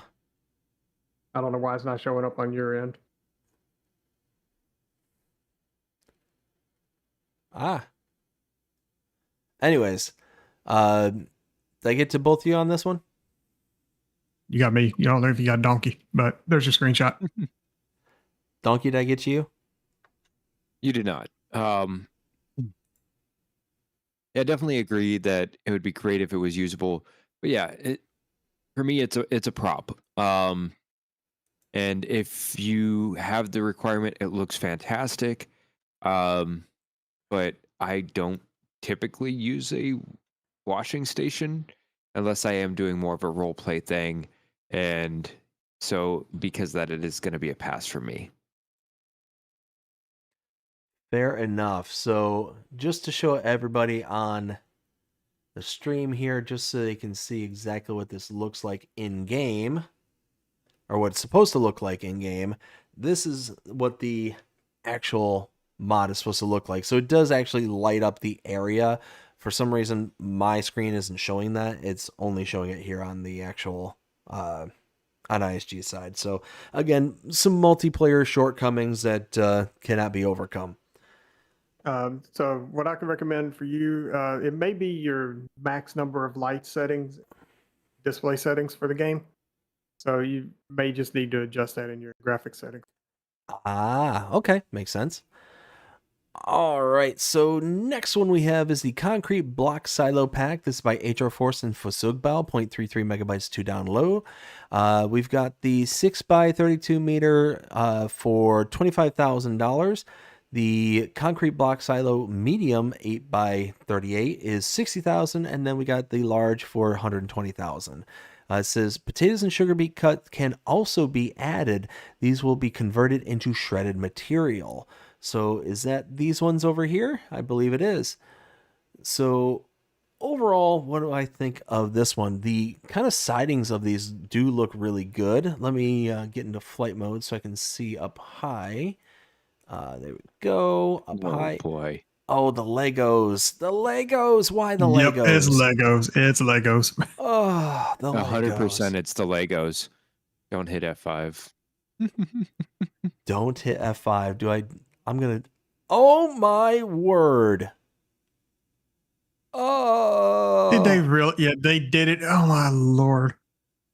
I don't know why it's not showing up on your end. Ah. Anyways, did I get to both of you on this one? You got me. You don't know if you got Dnkey, but there's your screenshot. Dnkey, did I get you? You did not. Yeah, I definitely agree that it would be great if it was usable. But yeah, for me, it's a prop. And if you have the requirement, it looks fantastic. But I don't typically use a washing station unless I am doing more of a role play thing. And so because that, it is going to be a pass for me. Fair enough. So just to show everybody on the stream here, just so they can see exactly what this looks like in game, or what it's supposed to look like in game, this is what the actual mod is supposed to look like. So it does actually light up the area. For some reason, my screen isn't showing that. It's only showing it here on the actual on ISG side. So again, some multiplayer shortcomings that cannot be overcome. So what I can recommend for you, it may be your max number of light settings, display settings for the game. So you may just need to adjust that in your graphics settings. Ah, okay. Makes sense. All right, so next one we have is the Concrete Block Silo Pack. This is by HR Force and Fosugbao, 0.33 megabytes to download. We've got the 6x32 meter for $25,000. The Concrete Block Silo Medium 8x38 is $60,000, and then we got the large for $120,000. It says potatoes and sugar beet cut can also be added. These will be converted into shredded material. So is that these ones over here? I believe it is. So overall, what do I think of this one? The kind of sidings of these do look really good. Let me get into flight mode so I can see up high. There we go. Up high. Boy. Oh, the Legos. The Legos. Why the Yep, Legos? it's Legos. It's Legos. Oh, the 100%. Legos. It's the Legos. Don't hit F5. Don't hit F5. I'm going to... Oh, my word. Oh. Did they really? Yeah, they did it. Oh, my Lord.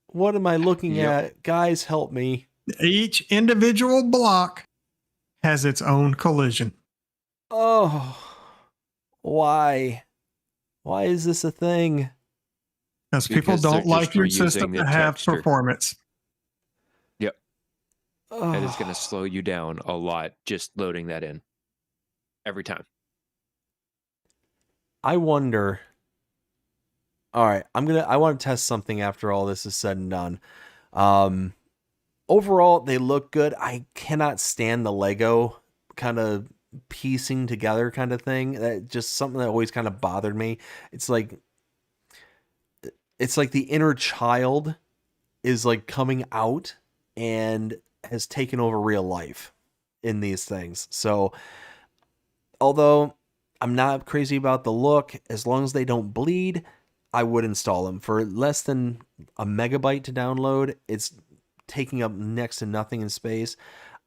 What am I looking at? Guys, help me. Each individual block has its own collision. Oh. Why? Why is this a thing? Because people they're don't like just your reusing system the to have texture. performance. Yep. Oh. That is going to slow you down a lot just loading that in every time. I wonder. All right, I want to test something after all this is said and done. Overall, they look good. I cannot stand the Lego kind of piecing together kind of thing. That just something that always kind of bothered me. It's like the inner child is like coming out and has taken over real life in these things. So although I'm not crazy about the look, as long as they don't bleed, I would install them. For less than a megabyte to download, it's taking up next to nothing in space.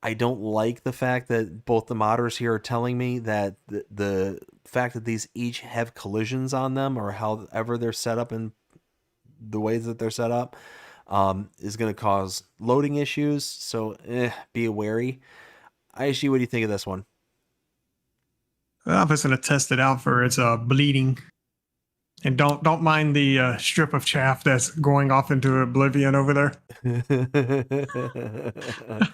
I don't like the fact that both the modders here are telling me that the fact that these each have collisions on them, or however they're set up in the ways that they're set up, is going to cause loading issues. So be wary. ISG, what do you think of this one? I'm just going to test it out for its bleeding. And don't mind the strip of chaff that's going off into oblivion over there.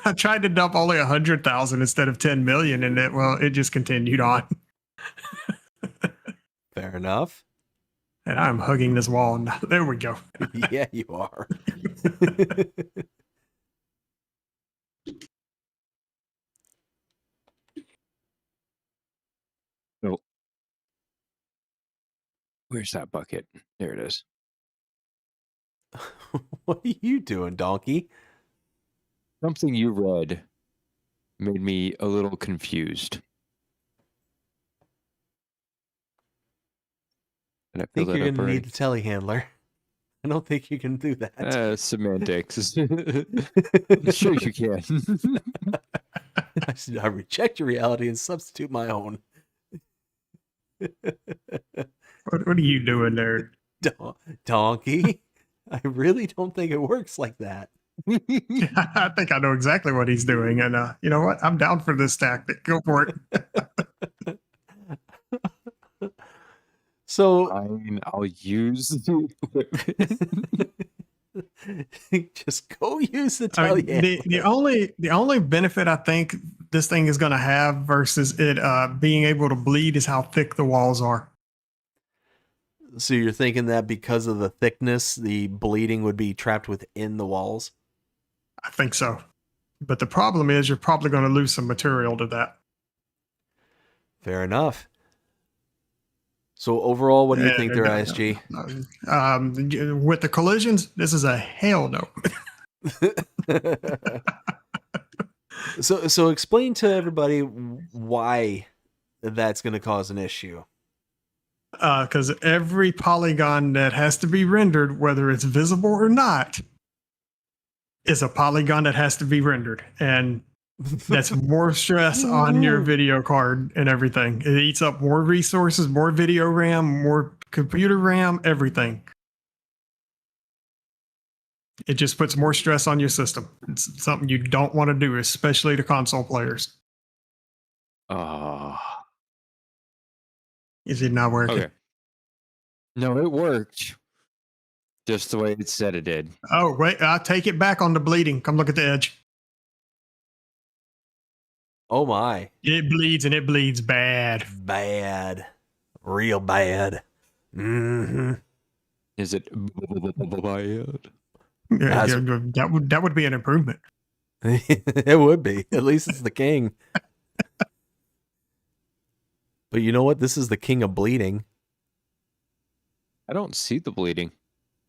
I tried to dump only 100,000 instead of 10 million in it. Well, it just continued on. Fair enough. And I'm hugging this wall. Now. There we go. Yeah, you are. Where's that bucket? There it is. What are you doing, Dnkey? Something you read made me a little confused. Did I I fill think that you're up going to already? need the telehandler. I don't think you can do that. Semantics. Sure you can. I reject your reality and substitute my own. What are you doing there? Dnkey? I really don't think it works like that. I think I know exactly what he's doing. And you know what? I'm down for this tactic. Go for it. So Fine, I'll use just go use the I mean, telehandler. the only benefit I think this thing is going to have versus it being able to bleed is how thick the walls are. So you're thinking that because of the thickness, the bleeding would be trapped within the walls? I think so. But the problem is you're probably going to lose some material to that. Fair enough. So overall, what do you think there, And, ISG? With the collisions, this is a hell no. So explain to everybody why that's going to cause an issue. Because every polygon that has to be rendered, whether it's visible or not, is a polygon that has to be rendered. And that's more stress on your video card and everything. It eats up more resources, more video RAM, more computer RAM, everything. It just puts more stress on your system. It's something you don't want to do, especially to console players. Is it not working? Okay. No, it worked. Just the way it said it did. Oh, wait, I'll take it back on the bleeding. Come look at the edge. Oh my. It bleeds, and it bleeds bad. Bad. Real bad. Mm-hmm. Is it bad? Yeah, that would be an improvement. It would be. At least it's the king. But you know what? This is the king of bleeding. I don't see the bleeding.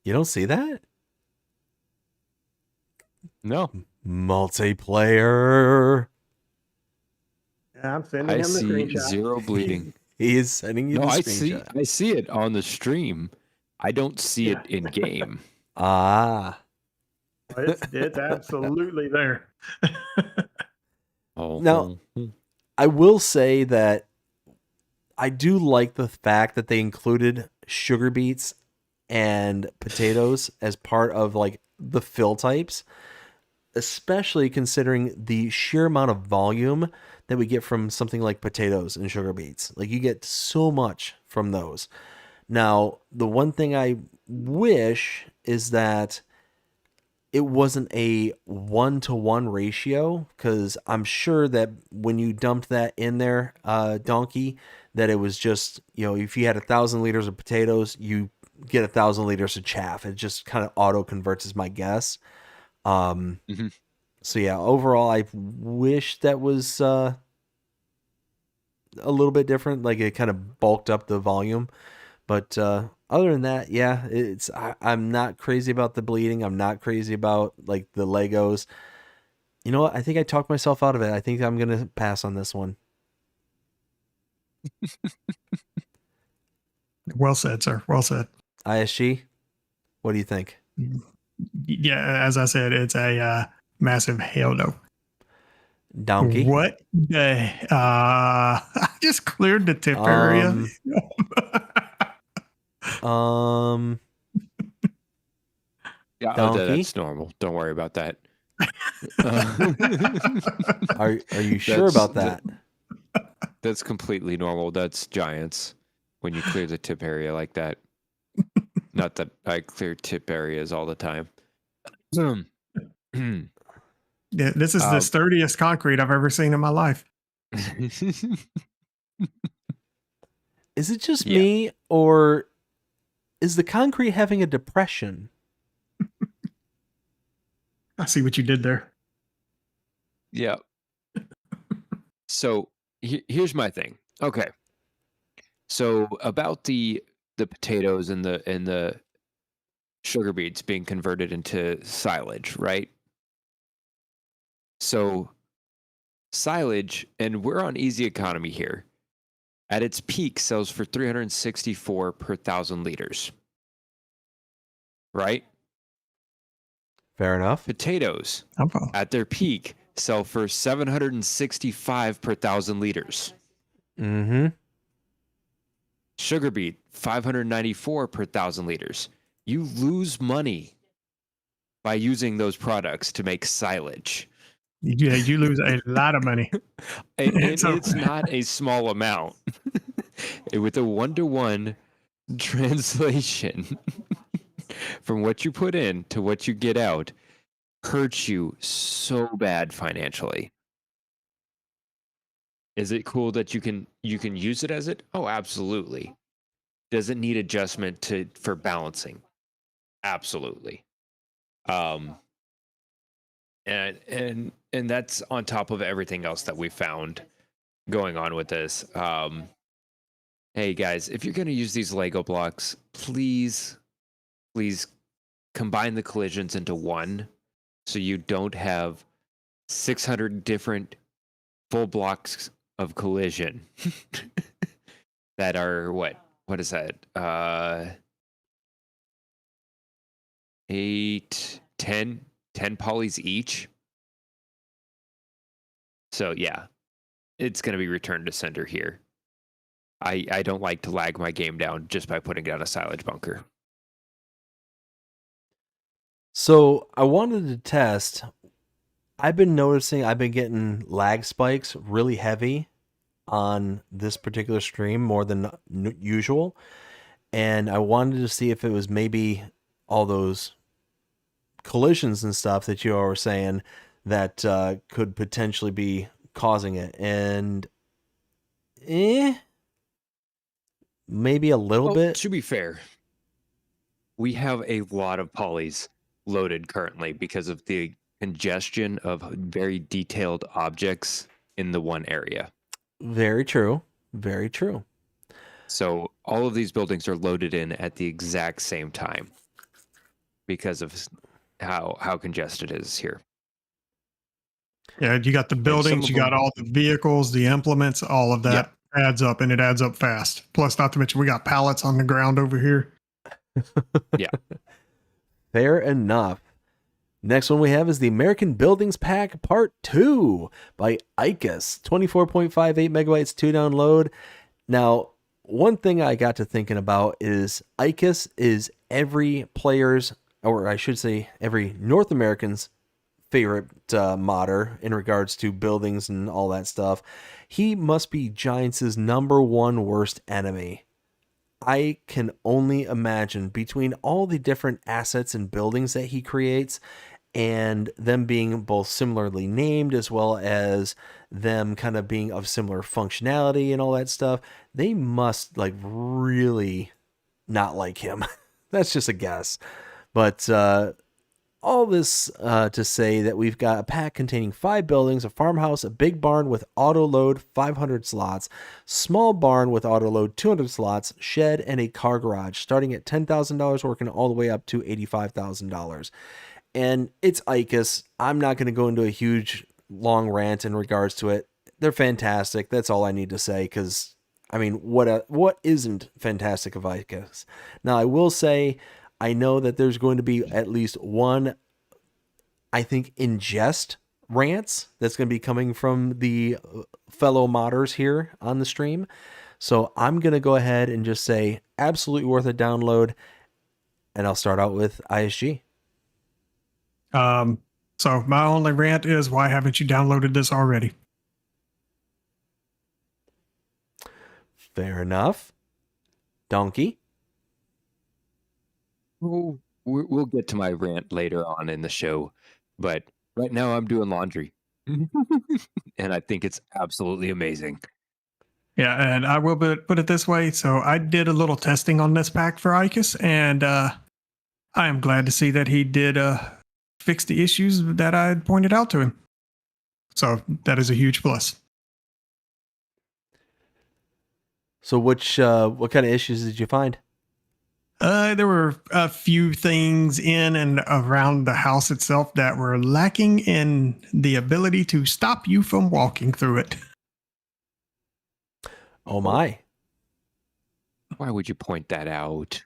You don't see that? No. Multiplayer. Yeah, I'm sending I him the see screenshot. zero bleeding. He is sending you No, the I screenshot. see it on the stream. I don't see it in game. Ah. It's absolutely there. Oh. Now, I will say that I do like the fact that they included sugar beets and potatoes as part of like the fill types, especially considering the sheer amount of volume that we get from something like potatoes and sugar beets. Like you get so much from those. Now, the one thing I wish is that it wasn't a 1-to-1 ratio, because I'm sure that when you dumped that in there, Dnkey, that it was just, you know, if you had 1,000 liters of potatoes, you get 1,000 liters of chaff. It just kind of auto converts, is my guess. So yeah, overall, I wish that was a little bit different. Like it kind of bulked up the volume, but other than that, yeah, I'm not crazy about the bleeding. I'm not crazy about like the Legos. You know what? I think I talked myself out of it. I think I'm gonna pass on this one. Well said, sir. Well said. ISG, what do you think? Yeah, as I said, it's a massive hell no. Dnkey? What the? I just cleared the tip area. Yeah, Dnkey? that's normal. Don't worry about that. Are you sure about that? That's completely normal. That's giants when you clear the tip area like that. Not that I clear tip areas all the time. Yeah, this is the sturdiest concrete I've ever seen in my life. Is it just me, or is the concrete having a depression? I see what you did there. Yeah. So here's my thing. Okay. So about the the potatoes and the sugar beets being converted into silage, right? So silage, and we're on easy economy here, at its peak sells for 364 per 1,000 liters, right? Fair enough. Oh, Potatoes well. at their peak sell for 765 per 1,000 liters. Mm-hmm. Sugar beet 594 per 1,000 liters. You lose money by using those products to make silage. Yeah, you lose a lot of money. And So- it's not a small amount. With a 1-to-1 translation from what you put in to what you get out hurts you so bad financially. Is it cool that you can use it as it? Oh, absolutely. Does it need adjustment for balancing? Absolutely. And that's on top of everything else that we found going on with this. Hey guys, if you're going to use these Lego blocks, please combine the collisions into one, so you don't have 600 different full blocks of collision that are what is that? 8, 10 polys each. So yeah, it's going to be returned to sender here. I don't like to lag my game down just by putting down a silage bunker. So I wanted to test. I've been getting lag spikes really heavy on this particular stream more than usual. And I wanted to see if it was maybe all those collisions and stuff that you all were saying that could potentially be causing it. And maybe a little bit. To be fair, we have a lot of polys loaded currently because of the congestion of very detailed objects in the one area. Very true. Very true. So all of these buildings are loaded in at the exact same time because of how congested it is here. Yeah, you got the buildings, you got all the vehicles, the implements, all of that adds up, and it adds up fast. Plus, not to mention, we got pallets on the ground over here. Yeah. Fair enough. Next one we have is the American Buildings Pack Part 2 by ICUS. 24.58 megabytes to download. Now, one thing I got to thinking about is ICUS is every player's, or I should say every North American's favorite modder in regards to buildings and all that stuff. He must be Giants' number one worst enemy. I can only imagine between all the different assets and buildings that he creates and them being both similarly named as well as them kind of being of similar functionality and all that stuff, they must like really not like him. That's just a guess. But all this to say that we've got a pack containing 5 buildings, a farmhouse, a big barn with auto load 500 slots, small barn with auto load 200 slots, shed, and a car garage, starting at $10,000, working all the way up to $85,000. And it's ICUS. I'm not going to go into a huge long rant in regards to it. They're fantastic. That's all I need to say, because I mean, what isn't fantastic of ICUS? Now, I will say, I know that there's going to be at least one, I think, ingest rants that's going to be coming from the fellow modders here on the stream. So I'm going to go ahead and just say absolutely worth a download. And I'll start out with ISG. So my only rant is, why haven't you downloaded this already? Fair enough. Dnkey. We'll get to my rant later on in the show, but right now I'm doing laundry. And I think it's absolutely amazing. Yeah, and I will put it this way. So I did a little testing on this pack for ICUS, and I am glad to see that he did fix the issues that I had pointed out to him. So that is a huge plus. So what kind of issues did you find? There were a few things in and around the house itself that were lacking in the ability to stop you from walking through it. Oh my. Why would you point that out?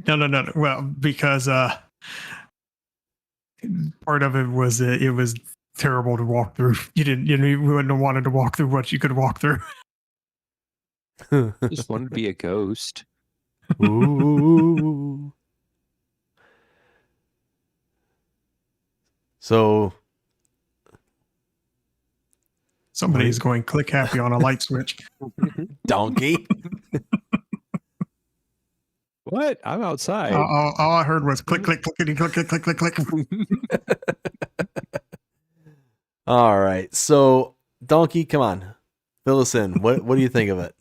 No. Well, because part of it was terrible to walk through. You wouldn't have wanted to walk through what you could walk through. Just wanted to be a ghost. Ooh. So Somebody's going click happy on a light switch. Dnkey. What? I'm outside. All I heard was click, click, clickety, click, click, click, click, click. All right. So Dnkey, come on. Fill us in. What do you think of it?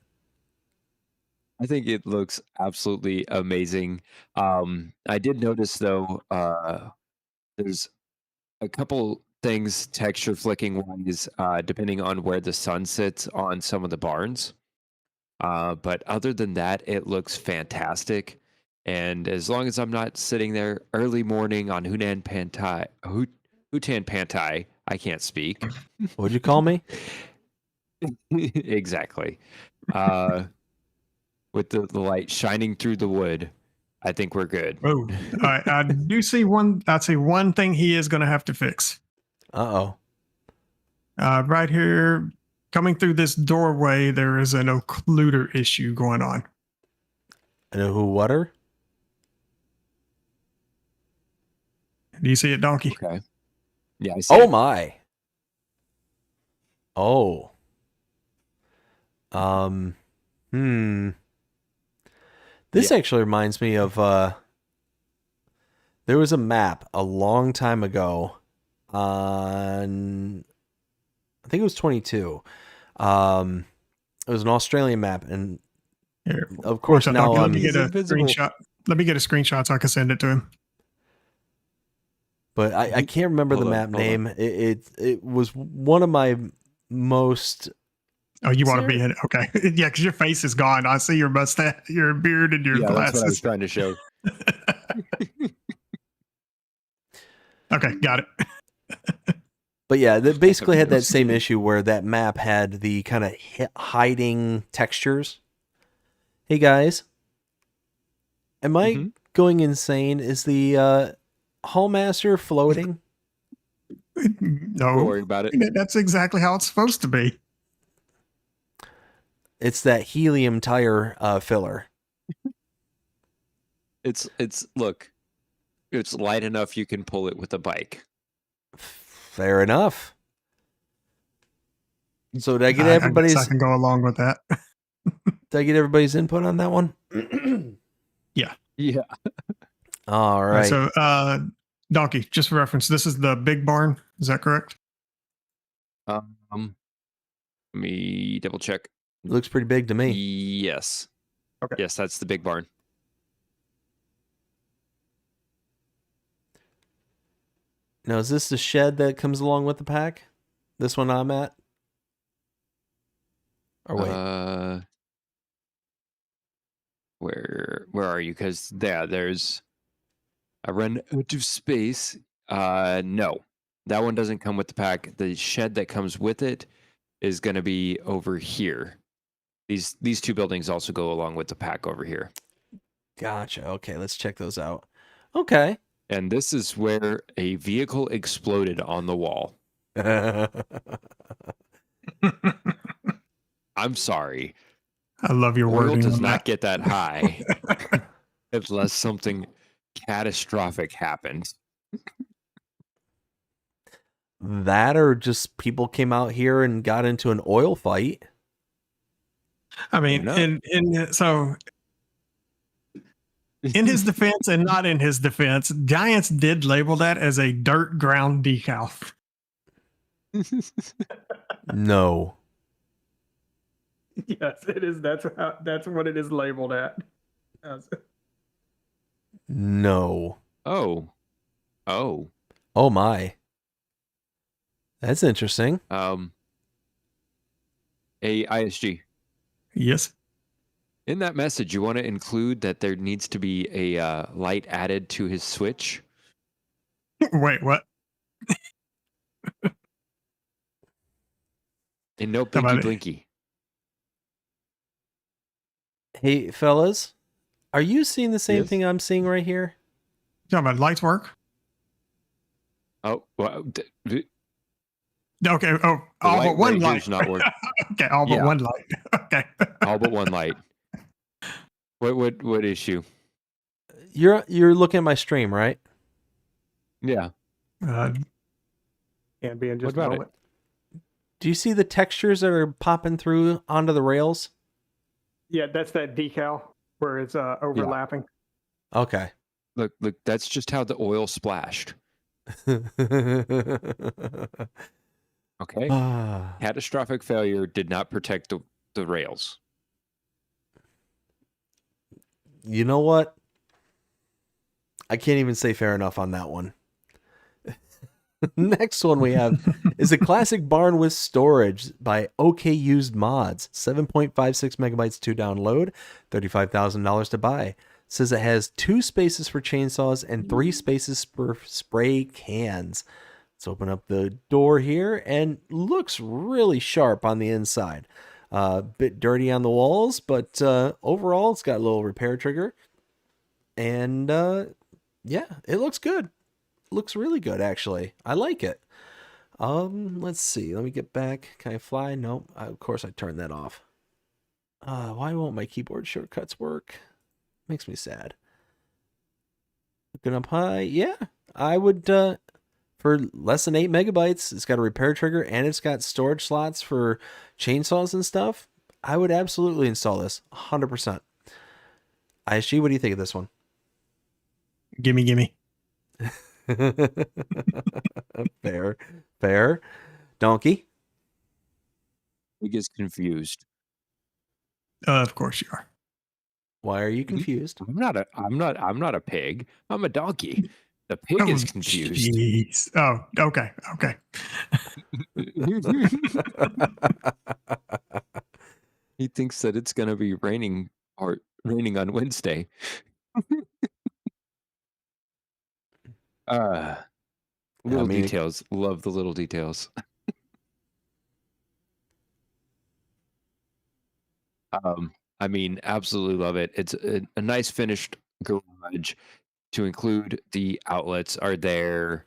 I think it looks absolutely amazing. I did notice though, there's a couple things texture flicking wise, depending on where the sun sits on some of the barns. But other than that, it looks fantastic. And as long as I'm not sitting there early morning on Hunan Pantai, Hutan Pantai, I can't speak. What'd you call me? Exactly. With the light shining through the wood, I think we're good. Oh, I do see one. I'd say one thing he is going to have to fix. Uh-oh. Right here, coming through this doorway, there is an occluder issue going on. And who water? Do you see it, Dnkey? Okay. Yeah, I see. Oh it. my. Oh. This actually reminds me of there was a map a long time ago on I think it was 22. It was an Australian map, and Here, of course now let I'm me get a invisible. screenshot. Let me get a screenshot so I can send it to him. but I can't remember the Hold on, map hold on. name. It was one of my most Oh, you want to Sir? be in it? Okay. Yeah, because your face is gone. I see your mustache, your beard, and your Yeah, that's what I was glasses. trying to show. Okay, got it. But yeah, that basically had that Yes. same issue where that map had the kind of hiding textures. Hey guys, am I Mhm. going insane? Is the Hallmaster floating? Don't No, worry about it. that's exactly how it's supposed to be. It's that helium tire filler. It's look, it's light enough you can pull it with a bike. Fair enough. So did I get I guess everybody's? I can go along with that. Did I get everybody's input on that one? Yeah. All All right. right, so, Dnkey, just for reference, this is the big barn. Is that correct? Let me double check. Looks pretty big to me. Yes. Okay. Yes, that's the big barn. Now, is this the shed that comes along with the pack? This one I'm at? Or wait. Where are you? Because there's a run out of space. No, that one doesn't come with the pack. The shed that comes with it is going to be over here. These two buildings also go along with the pack over here. Gotcha. Okay, let's check those out. Okay. And this is where a vehicle exploded on the wall. I'm sorry. I love your Oil wording. does on not that. get that high unless something catastrophic happens. That or just people came out here and got into an oil fight. I mean, No. so in his defense and not in his defense, Giants did label that as a dirt ground decal. No. Yes, it is. That's what it is labeled at. No. Oh. Oh my. That's interesting. A ISG. Yes. In that message, you want to include that there needs to be a light added to his switch. Wait, what? And no How blinky about it? blinky. Hey, fellas, are you seeing the same Yes? thing I'm seeing right here? Talking about lights work? Oh, well, the Okay. Oh, all light but one right light. here's not working. Okay, all but Yeah. one light. Okay. All but one light. What issue? You're looking at my stream, right? Yeah. Can't be in just What a about it? moment. Do you see the textures that are popping through onto the rails? Yeah, that's that decal where it's overlapping. Okay. Look, that's just how the oil splashed. Okay. Ah, Catastrophic failure did not protect the rails. you know what? I can't even say fair enough on that one. Next one we have is a classic barn with storage by OK Used Mods. 7.56 megabytes to download, $35,000 to buy. Says it has 2 spaces for chainsaws and 3 spaces for spray cans. Let's open up the door here and looks really sharp on the inside. Bit dirty on the walls, but overall it's got a little repair trigger. And yeah, it looks good. Looks really good, actually. I like it. Let's see. Let me get back. Can I fly? Nope. Of course I turned that off. Why won't my keyboard shortcuts work? Makes me sad. Looking up high. Yeah, I would, for less than 8 megabytes, it's got a repair trigger and it's got storage slots for chainsaws and stuff. I would absolutely install this. 100%. ISG, what do you think of this one? Gimme. Fair. Donkey? He gets confused. Of course you are. Why are you confused? I'm not a pig. I'm a donkey. The pig is confused. Jeez. Oh, okay. He thinks that it's gonna be raining on Wednesday. Little details. Love the little details. I mean, absolutely love it. It's a nice finished garage. To include the outlets are there.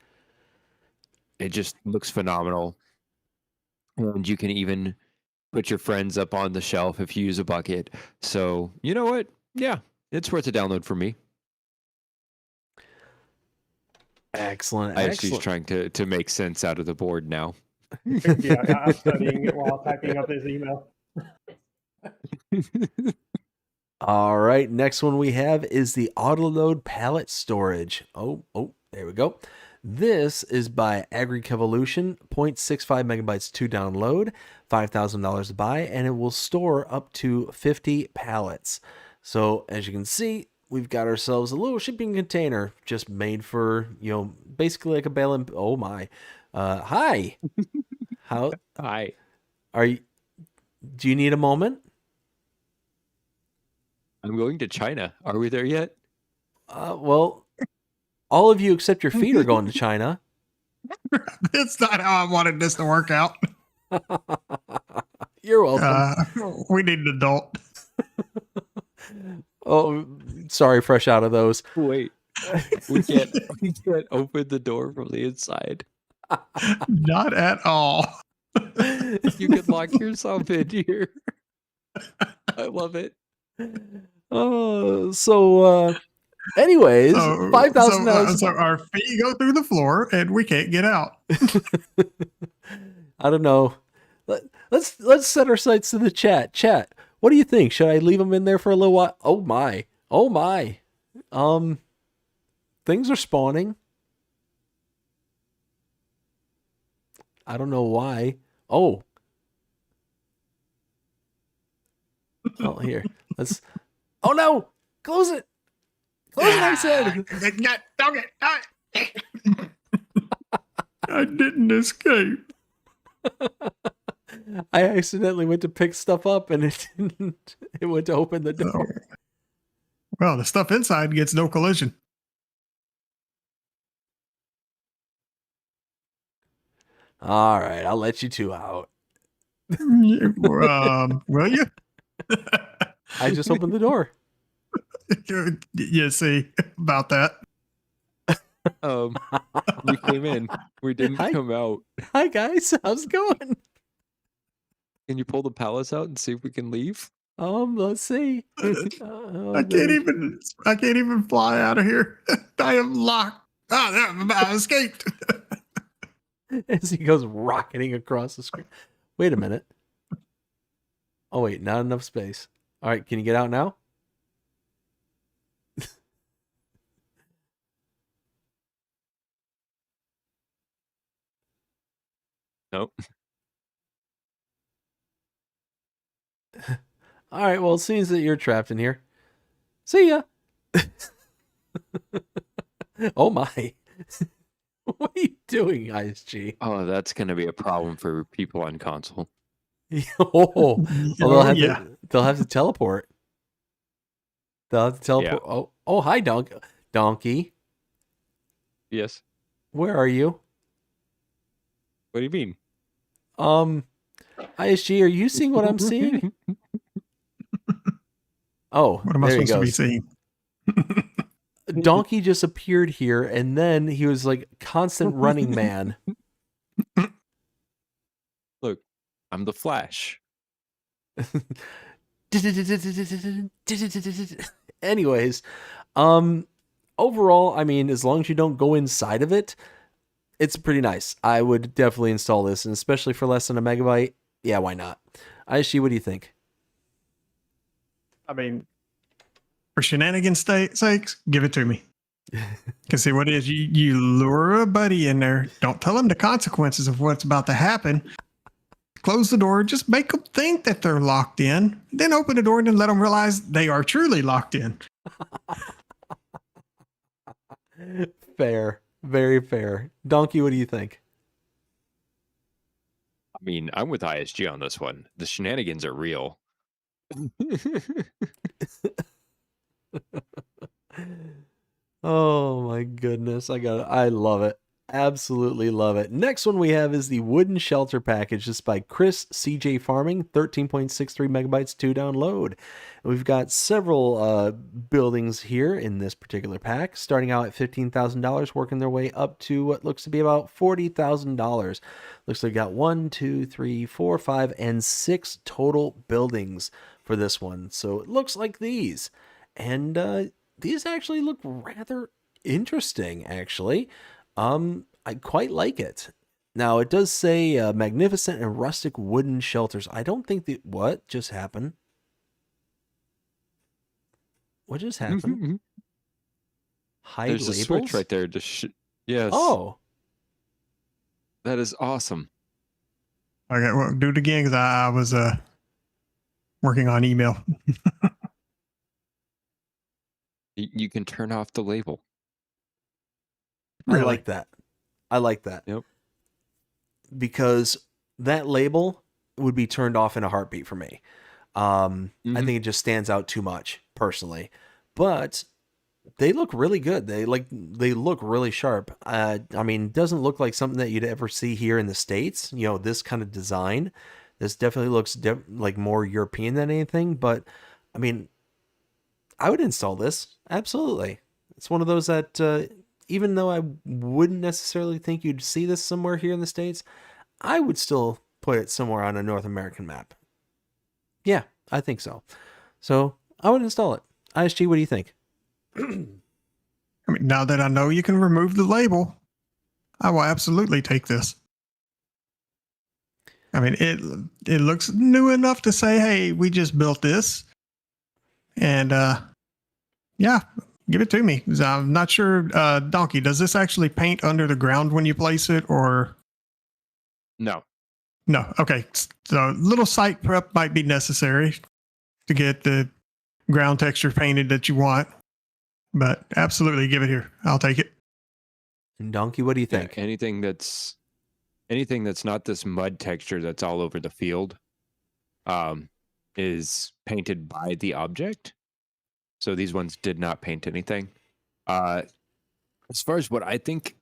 It just looks phenomenal. And you can even put your friends up on the shelf if you use a bucket. So, you know what? Yeah, it's worth a download for me. Excellent. I actually trying to make sense out of the board now. Yeah, I'm studying it while typing up his email. All right, next one we have is the Autoload Pallet Storage. Oh, there we go. This is by AgriBusiness, 0.65 megabytes to download, $5,000 to buy, and it will store up to 50 pallets. So as you can see, we've got ourselves a little shipping container just made for, basically like a bale and... Oh my. Hi. Hi. Do you need a moment? I'm going to China. Are we there yet? Well, all of you except your feet are going to China. That's not how I wanted this to work out. You're welcome. We need an adult. Oh, sorry, fresh out of those. Wait. We can't open the door from the inside. Not at all. You can lock yourself in here. I love it. Anyways, So, $5,000. So our feet go through the floor and we can't get out. I don't know. Let's set our sights to the chat. Chat, what do you think? Should I leave them in there for a little while? Oh my. Things are spawning. I don't know why. Oh, here. Let's. Oh no! Close it. Close it, I said. I didn't escape. I accidentally went to pick stuff up and it It went to open the door. Well, the stuff inside gets no collision. All right, I'll let you two out. Will you? I just opened the door. You see about that. We came in. We didn't Hi. come out. Hi guys, how's it going? Can you pull the pallets out and see if we can leave? Let's see. I can't even fly out of here. I am locked. Oh, I escaped. As he goes rocketing across the screen. Wait a minute. Oh wait, not enough space. All right, can you get out now? Nope. All right, well, it seems that you're trapped in here. See ya. Oh my. What are you doing, ISG? Oh, that's going to be a problem for people on console. Oh, Yeah. they'll have to teleport. They'll have to teleport. Yeah. Oh, hi, Donkey. Yes. Where are you? What do you mean? ISG, are you seeing what I'm seeing? Oh, What am I there he supposed to be goes. seeing? Donkey just appeared here, and then he was like constant running man. Look, I'm the Flash. Anyways, overall, I mean, as long as you don't go inside of it, it's pretty nice. I would definitely install this, and especially for less than a megabyte. Yeah, why not? ISG, what do you think? I mean, for shenanigans' sakes, give it to me. Because see what it is, you lure a buddy in there. Don't tell them the consequences of what's about to happen. Close the door. Just make them think that they're locked in. Then open the door and then let them realize they are truly locked in. Fair. Very fair. Donkey, what do you think? I mean, I'm with ISG on this one. The shenanigans are real. Oh my goodness. I love it. Absolutely love it. Next one we have is the Wooden Shelter Package. This is by Chris CJ Farming, 13.63 megabytes to download. We've got several buildings here in this particular pack, starting out at $15,000, working their way up to what looks to be about $40,000. Looks like we got 1, 2, 3, 4, 5, and 6 total buildings for this one. So it looks like these. And these actually look rather interesting, actually. I quite like it. Now, it does say magnificent and rustic wooden shelters. I don't think that... What just happened? What just happened? Hide There's labels? a switch right there. Yes. Oh. That is awesome. Okay, well, do it again because I was working on email. You can turn off the label. I like that. I like that. Yep. Because that label would be turned off in a heartbeat for me. I think it just stands out too much, personally. But they look really good. They look really sharp. I mean, it doesn't look like something that you'd ever see here in the States. You know, this kind of design. This definitely looks like more European than anything. But, I mean, I would install this. Absolutely. It's one of those that... even though I wouldn't necessarily think you'd see this somewhere here in the States, I would still put it somewhere on a North American map. Yeah, I think so. So I would install it. ISG, what do you think? I mean, now that I know you can remove the label, I will absolutely take this. I mean, it looks new enough to say, hey, we just built this. And yeah, give it to me. I'm not sure, Donkey, does this actually paint under the ground when you place it or? No. No. Okay. So little site prep might be necessary to get the ground texture painted that you want, but absolutely give it here. I'll take it. And Donkey, what do you think? Yeah, anything that's not this mud texture that's all over the field. is painted by the object. So these ones did not paint anything. As far as what I think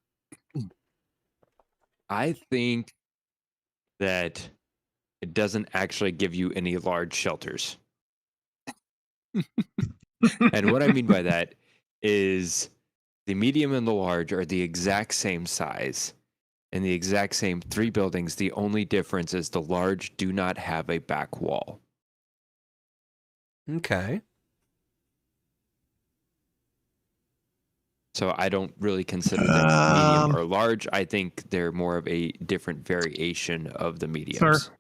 that it doesn't actually give you any large shelters. And what I mean by that is the medium and the large are the exact same size and the exact same 3 buildings. The only difference is the large do not have a back wall. Okay. So I don't really consider them medium or large. I think they're more of a different variation of the mediums. Sir,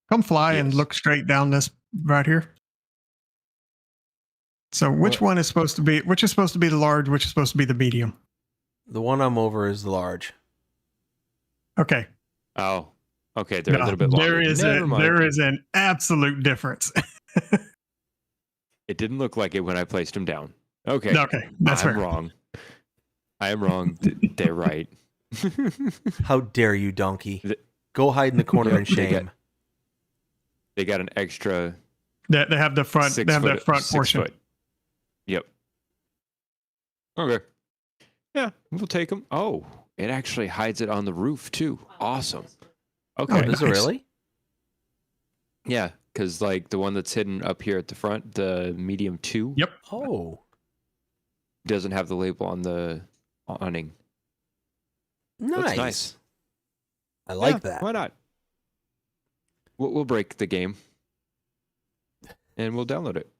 come fly and Yes. look straight down this right here. So which one is supposed to be? Which is supposed to be the large? Which is supposed to be the medium? The one I'm over is the large. Okay. Oh, okay. They're a No, little bit longer. there is an absolute difference. It didn't look like it when I placed them down. Okay. Okay, that's I'm fair. wrong. I am wrong. They're right. How dare you, Dnkey? The- Go hide in the corner in They got- shame. They got an extra They have the front. 6 They have foot. that front 6 portion. foot. Yep. Okay. Yeah, we'll take them. Oh, it actually hides it on the roof too. Awesome. Okay. Oh, Is it nice. really? Yeah, because like the one that's hidden up here at the front, the medium 2, Yep. Oh, doesn't have the label on the awning. nice. Looks nice. I like Yeah, that. Why not? We'll break the game and we'll download it.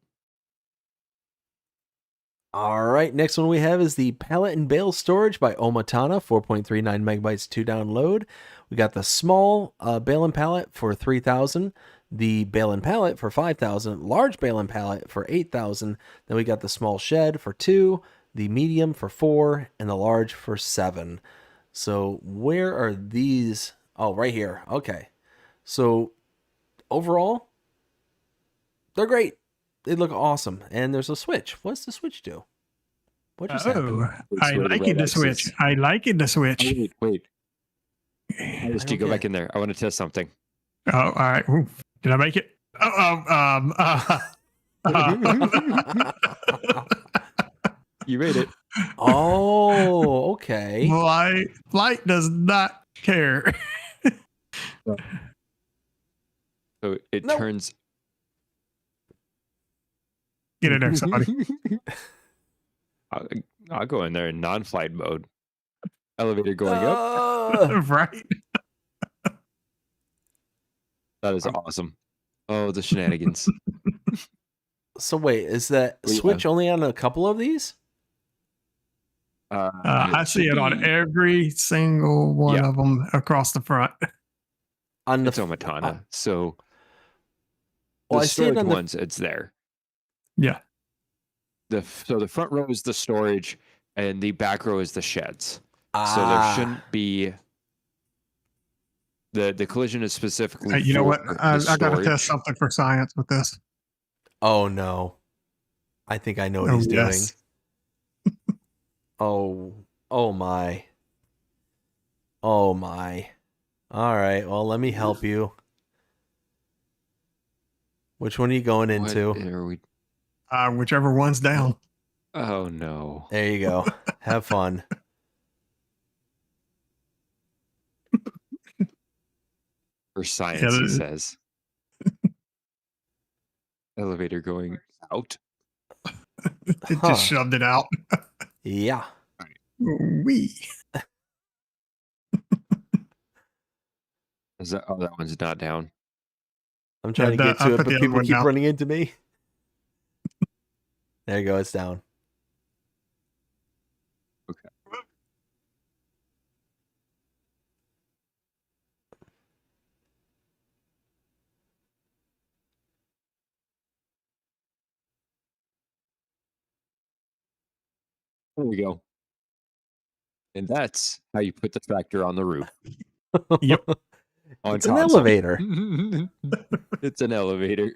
All right, next one we have is the Pallet and Bale Storage by Omatana, 4.39 megabytes to download. We got the small bale and pallet for 3,000, the bale and pallet for 5,000, large bale and pallet for 8,000. Then we got the small shed for 2, the medium for 4, and the large for 7. So where are these? Oh, right here. Okay. So overall, they're great. They look awesome. And there's a switch. What's the switch do? What just happened? I where the like red it to X switch. is. I like it to switch. Wait. Let's don't go get back it. in there. I want to test something. Oh, all right. Ooh, did I make it? You made it. Oh, okay. Light does not care. So it Nope. turns. Get in there, somebody. I'll go in there in non-flight mode. Elevator going up. Right. That is awesome. Oh, the shenanigans. So wait, is that Yeah. switch only on a couple of these? I see should it on be- every single one Yeah. of them across the front. On the It's Omatana. So the well, I see it storage on the ones, it's there. Yeah. So the front row is the storage, and the back row is the sheds. So there Ah, shouldn't be. The collision is specifically. You know what? for I the got to storage. test something for science with this. Oh no. I think I know what he's yes. doing. Oh my. Oh my. All right, well, let me help you. Which one are you going What into? are we? Whichever one's down. Oh no! There you go. Have fun. For science, Yeah, he says. Elevator going out. It Huh. just shoved it out. Yeah. Wee. Is that? Oh, that one's not down. I'm trying to Yeah, get I to it, put but the other people one keep down. running into me. There you go. It's down. Okay. There we go. And that's how you put the tractor on the roof. Yep. On It's an console. elevator. It's an elevator.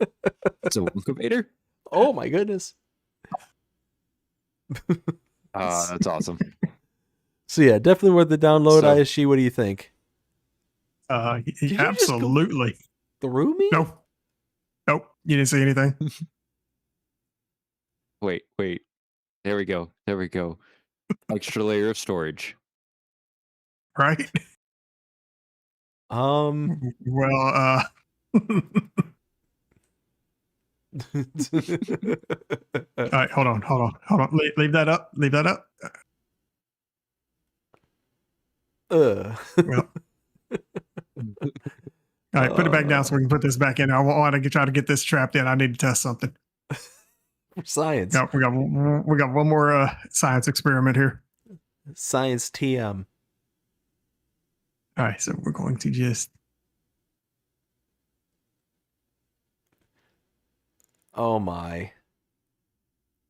It's a elevator. Oh my goodness. That's awesome. So yeah, definitely worth the download. So- ISG, what do you think? Uh, you just go- absolutely. Through me? Nope. Nope. You didn't see anything? Wait. There we go. Extra layer of storage. Right? Um, Well, all right, hold on. Leave that up. Well, all right, put it back down so we can put this back in. I want to try to get this trapped in. I need to test something. science. Yeah, we got one more science experiment here. Science TM. All right, so we're going to just. Oh my.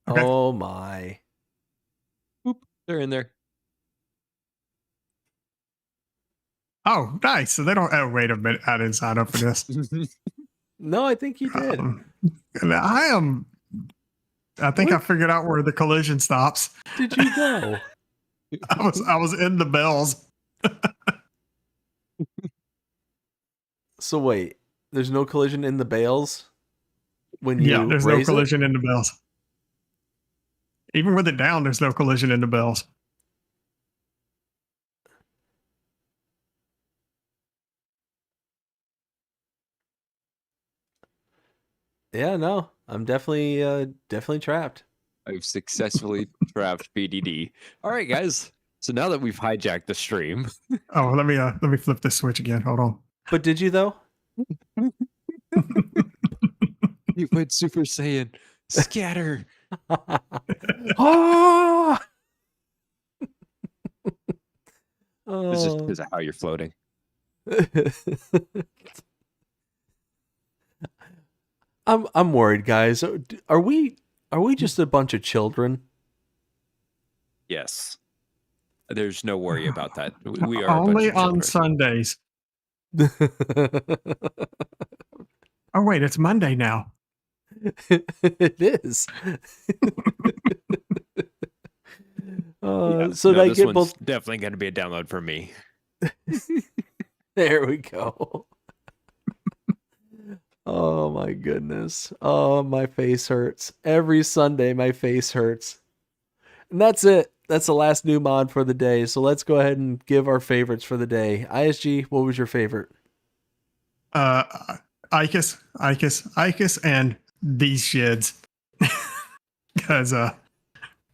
Okay. Oh my. They're in there. Oh, nice. So they don't. Oh, wait a minute. I didn't sign up for this. No, I think you did. And I think I figured out where the collision stops. Did you go? I was in the bells. So wait, there's no collision in the bales when you Yeah, there's no raise it? collision in the bells. Even with it down, there's no collision in the bells. Yeah, no, I'm definitely trapped. I've successfully trapped BDD. All right, guys. So now that we've hijacked the stream, Oh, let me flip this switch again. Hold on. But did you though? you went Super Saiyan. Scatter. Ah! It's just Oh. because of how you're floating. I'm worried, guys. Are we just a bunch of children? Yes. There's no worry about that. We are Only a bunch of on children. Sundays. Oh wait, it's Monday now. It is. Yeah, So no, they this get one's both. definitely going to be a download for me. There we go. Oh my goodness. Oh, my face hurts. Every Sunday my face hurts. And that's it. That's the last new mod for the day. So let's go ahead and give our favorites for the day. ISG, what was your favorite? Icus, and these sheds. Because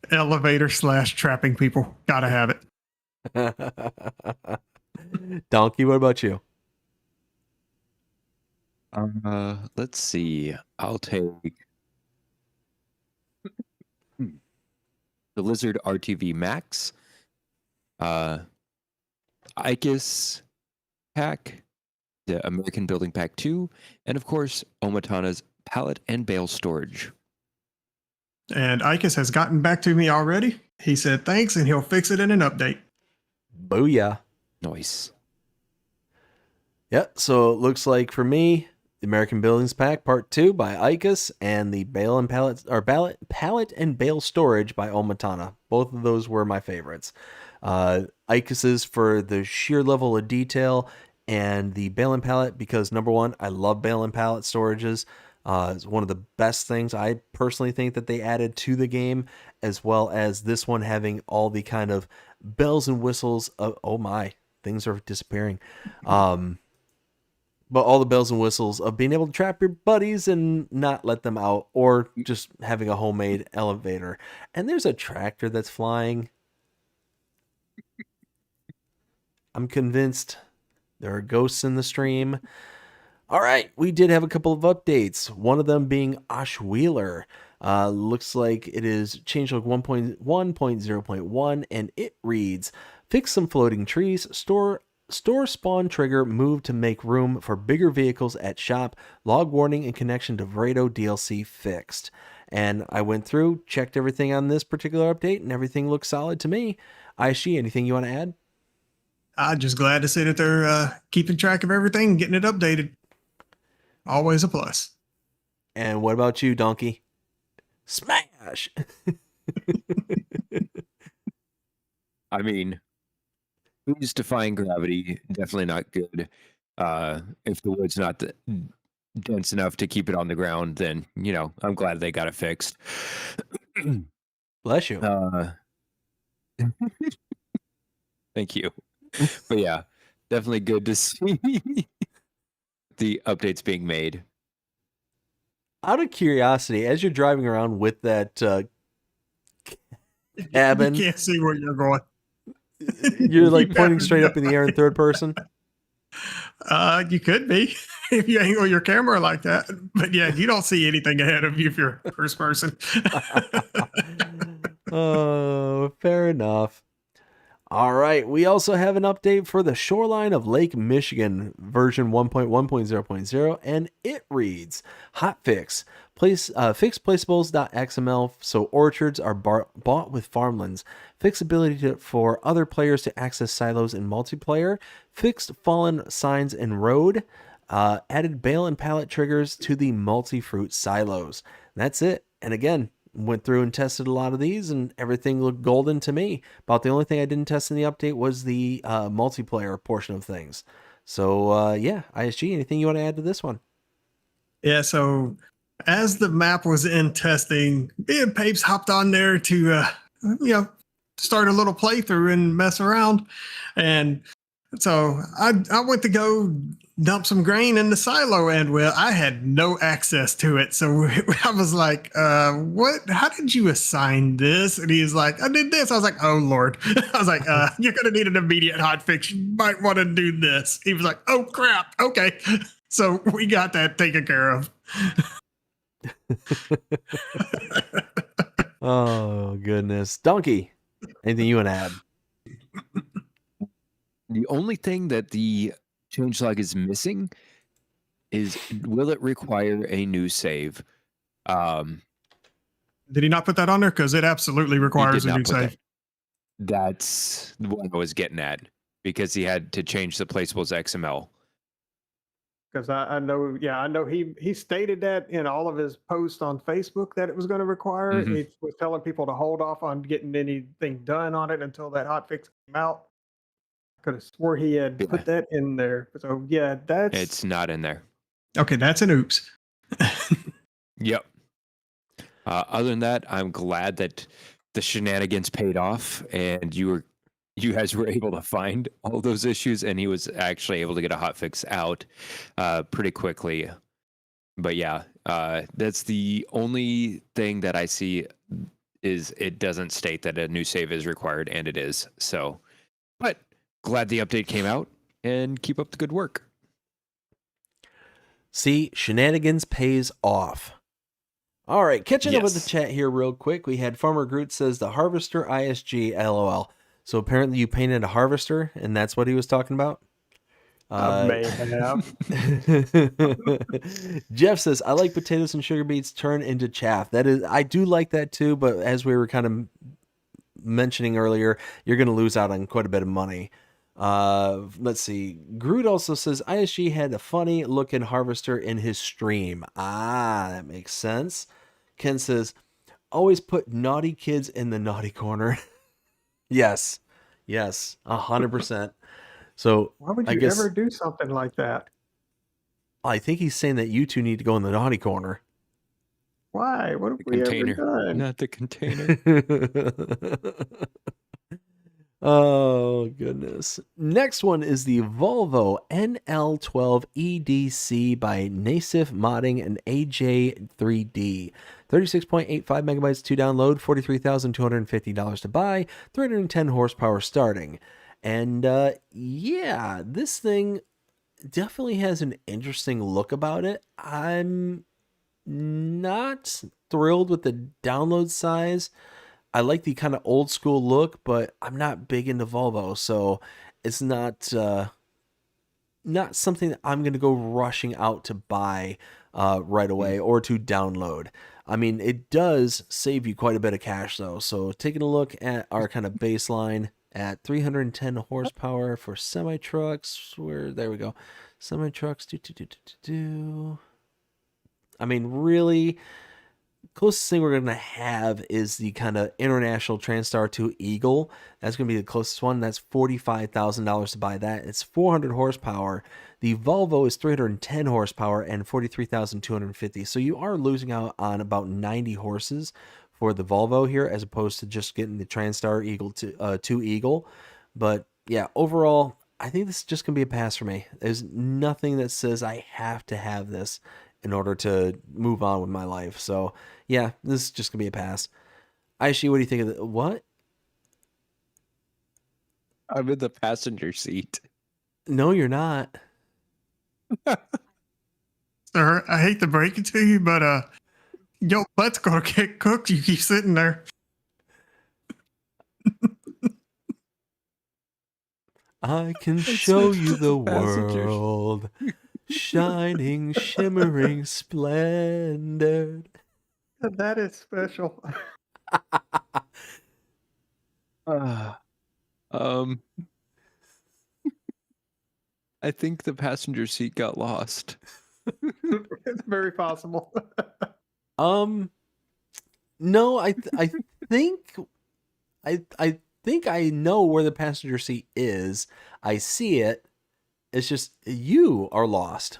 elevator / trapping people. Gotta have it. Donkey, what about you? Let's see. I'll take the Lizard RTV Max, Icus Pack, the American Building Pack 2, and of course, Omatana's Pallet and Bale Storage. And Icus has gotten back to me already. He said thanks, and he'll fix it in an update. Booyah. Nice. Yep, so it looks like for me, the American Buildings Pack Part 2 by Icus and the Pallet and Bale Storage by Omatana. Both of those were my favorites. Icus's for the sheer level of detail, and the Bale and Pallet because, number one, I love Bale and Pallet storages. It's one of the best things I personally think that they added to the game, as well as this one having all the kind of bells and whistles of, oh my, things are disappearing. But all the bells and whistles of being able to trap your buddies and not let them out, or just having a homemade elevator. And there's a tractor that's flying. I'm convinced there are ghosts in the stream. All right, we did have a couple of updates. One of them being Ash Wheeler. Looks like it is changelog 1.1.0.1, and it reads, fix some floating trees, store spawn trigger move to make room for bigger vehicles at shop, log warning and connection to Vredo DLC fixed. And I went through, checked everything on this particular update, and everything looks solid to me. Aishi, anything you want to add? I'm just glad to see that they're keeping track of everything and getting it updated. Always a plus. And what about you, Donkey? Smash! I mean, who's defying gravity? Definitely not good. If the wood's not dense enough to keep it on the ground, then, I'm glad they got it fixed. Bless you. Thank you. But yeah, definitely good to see the updates being made. Out of curiosity, as you're driving around with that cabin, You can't see where you're going. you're like You pointing have straight no up in the air in third person. You could be if you angle your camera like that. But yeah, you don't see anything ahead of you if you're first person. Oh, fair enough. All right, we also have an update for the shoreline of Lake Michigan, version 1.1.0.0, and it reads, hotfix, fix placeables.xml so orchards are bought with farmlands, fixability for other players to access silos in multiplayer, fixed fallen signs in road, added bale and pallet triggers to the multi-fruit silos. That's it. And again, went through and tested a lot of these, and everything looked golden to me. About the only thing I didn't test in the update was the multiplayer portion of things. So yeah, ISG, anything you want to add to this one? Yeah, so as the map was in testing, me and Papes hopped on there to start a little playthrough and mess around. And so I went to go dump some grain in the silo, and well, I had no access to it. So I was like, what? How did you assign this? And he's like, I did this. I was like, oh, Lord. I was like, you're going to need an immediate hotfix. You might want to do this. He was like, oh, crap. Okay. So we got that taken care of. Oh, goodness. Dnkey, anything you want to add? The only thing that the changelog is missing is, will it require a new save? Did he not put that on there? Because it absolutely requires a new save. That's what I was getting at, because he had to change the placeables XML. Because I know he stated that in all of his posts on Facebook that it was going to require. Mhm. It was telling people to hold off on getting anything done on it until that hotfix came out. I could have swore he had put that in there. So yeah, It's not in there. Okay, that's an oops. Yep. Other than that, I'm glad that the shenanigans paid off, and you guys were able to find all those issues, and he was actually able to get a hotfix out pretty quickly. But yeah, that's the only thing that I see is it doesn't state that a new save is required, and it is. So, but glad the update came out, and keep up the good work. See, shenanigans pays off. All right, catching up with the chat here real quick. We had Farmer Groot says the harvester ISG LOL. So apparently you painted a harvester, and that's what he was talking about. I may have. Jeff says, I like potatoes and sugar beets turn into chaff. That is, I do like that too, but as we were kind of mentioning earlier, you're going to lose out on quite a bit of money. Let's see. Groot also says ISG had a funny looking harvester in his stream. Ah, that makes sense. Ken says, always put naughty kids in the naughty corner. Yes, 100%. So Why would I you guess ever do something like that? I think he's saying that you two need to go in the naughty corner. Why? What have The we container, ever done? not the container. Oh, goodness. Next one is the Volvo NL12 EDC by Nasif Modding and AJ3D. 36.85 megabytes to download, $43,250 to buy, 310 horsepower starting. And yeah, this thing definitely has an interesting look about it. I'm not thrilled with the download size. I like the kind of old school look, but I'm not big into Volvo, so it's not something that I'm going to go rushing out to buy right away or to download. I mean, it does save you quite a bit of cash, though. So taking a look at our kind of baseline at 310 horsepower for semi-trucks, there we go. Semi-trucks, I mean, really, closest thing we're going to have is the kind of International TranStar 2 Eagle. That's going to be the closest one. That's $45,000 to buy that. It's 400 horsepower. The Volvo is 310 horsepower and 43,250. So you are losing out on about 90 horses for the Volvo here, as opposed to just getting the TranStar Eagle 2 Eagle. But yeah, overall, I think this is just going to be a pass for me. There's nothing that says I have to have this in order to move on with my life. So yeah, this is just gonna be a pass. Aishi, what do you think of what? I'm in the passenger seat. No, you're not. Sir, I hate to break it to you, but your butt's gonna get cooked. You keep sitting there. I can show you the Passengers. world, shining, shimmering, splendid. That is special. I think the passenger seat got lost. It's very possible. No, I think I think I know where the passenger seat is. I see it. It's just you are lost.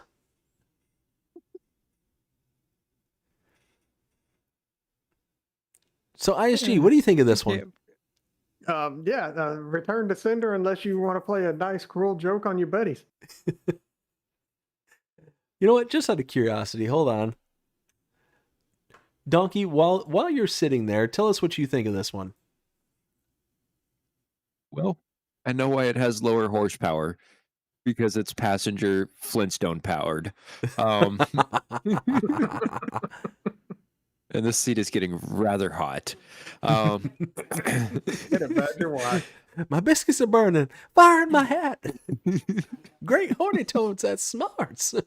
So ISG, what do you think of this one? Return to sender unless you want to play a nice, cruel joke on your buddies. You know what? Just out of curiosity, hold on. Dnkey, while you're sitting there, tell us what you think of this one. Well, I know why it has lower horsepower, because it's passenger Flintstone powered. And this seat is getting rather hot. Can imagine why. My biscuits are burning. Fire in my hat. Great horny toads at smarts. All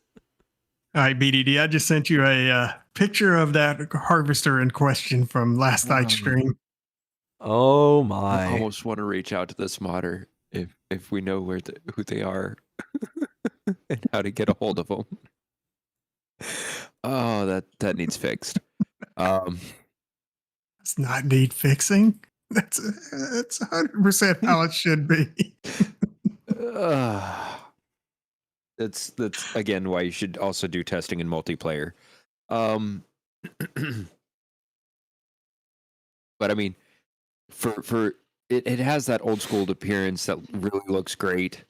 right, BDD, I just sent you a picture of that harvester in question from last night's stream. Oh I my. almost want to reach out to this modder if we know who they are and how to get a hold of them. Oh, that needs fixed. It's not need fixing. That's 100% how it should be. That's again why you should also do testing in multiplayer. But I mean, for it has that old school appearance that really looks great.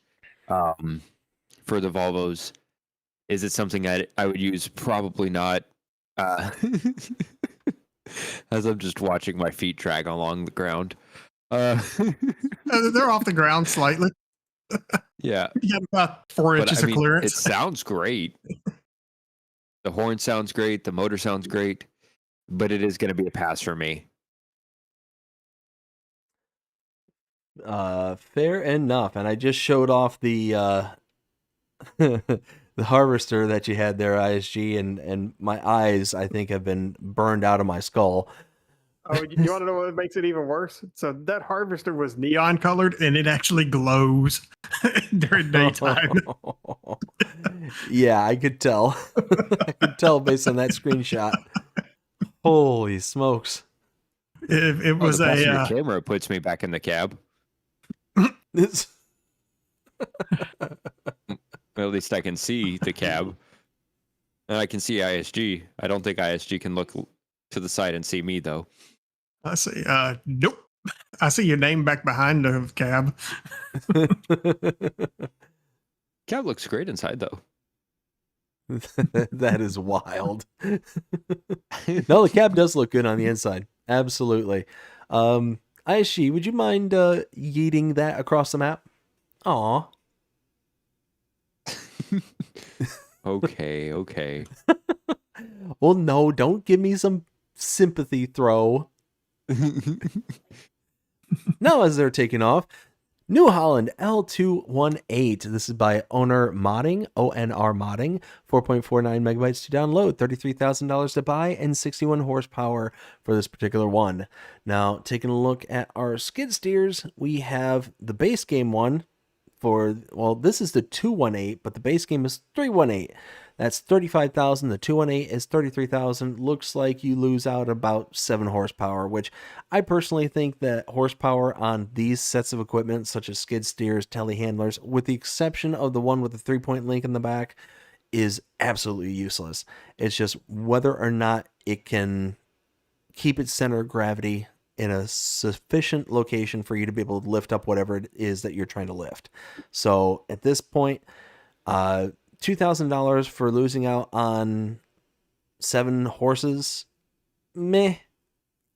For the Volvos, is it something I would use? Probably not. As I'm just watching my feet drag along the ground. They're off the ground slightly. Yeah. You got about 4 inches of clearance. It sounds great. The horn sounds great. The motor sounds great. But it is going to be a pass for me. Fair enough. And I just showed off the the harvester that you had there, ISG, and my eyes, I think, have been burned out of my skull. Oh, you want to know what makes it even worse? So that harvester was Neon colored, and it actually glows during daytime. Yeah, I could tell. I could tell based on that screenshot. Holy smokes. It was the camera puts me back in the cab. This... Well, at least I can see the cab. And I can see ISG. I don't think ISG can look to the side and see me, though. I see. Nope. I see your name back behind the cab. Cab looks great inside, though. That is wild. No, the cab does look good on the inside. Absolutely. Aishi, would you mind yeeting that across the map? Aw. Okay. Well, no, don't give me some sympathy throw. Now, as they're taking off, New Holland L218. This is by Owner Modding, ONR Modding. 4.49 megabytes to download, $33,000 to buy, and 61 horsepower for this particular one. Now, taking a look at our skid steers, we have the base game one for, well, this is the 218, but the base game is 318. That's 35,000. The 218 is 33,000. Looks like you lose out about 7 horsepower, which I personally think that horsepower on these sets of equipment, such as skid steers, telehandlers, with the exception of the one with the 3-point link in the back, is absolutely useless. It's just whether or not it can keep its center of gravity in a sufficient location for you to be able to lift up whatever it is that you're trying to lift. So at this point, $2,000 for losing out on 7 horses, meh.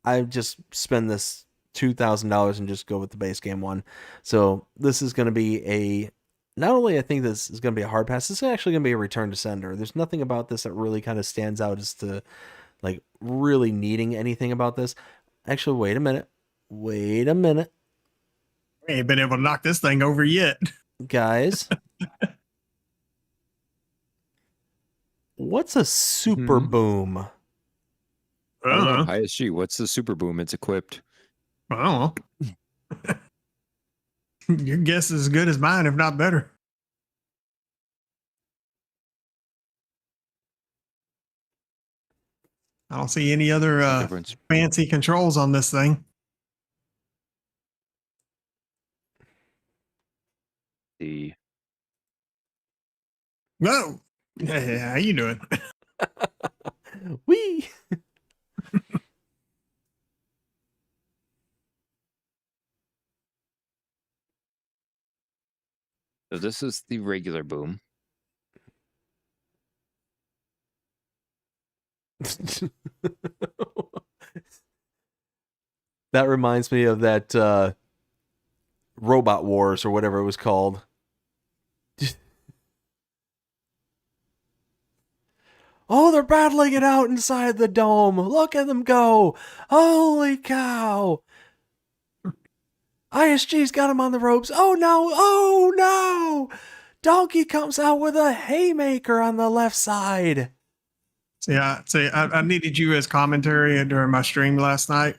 I just spend this $2,000 and just go with the base game one. So this is going to be not only I think this is going to be a hard pass, this is actually going to be a return to sender. There's nothing about this that really kind of stands out as to like really needing anything about this. Actually, wait a minute. We ain't been able to knock this thing over yet. Guys. What's a super boom? ISG, what's the super boom? It's equipped. I don't know. Your guess is as good as mine, if not better. I don't see any other fancy controls on this thing. Whoa! Hey, how you doing? Wee! So this is the regular boom. That reminds me of that Robot Wars or whatever it was called. Oh, they're battling it out inside the dome. Look at them go. Holy cow. ISG's got him on the ropes. Oh no. Oh no. Dnkey comes out with a haymaker on the left side. I needed you as commentary during my stream last night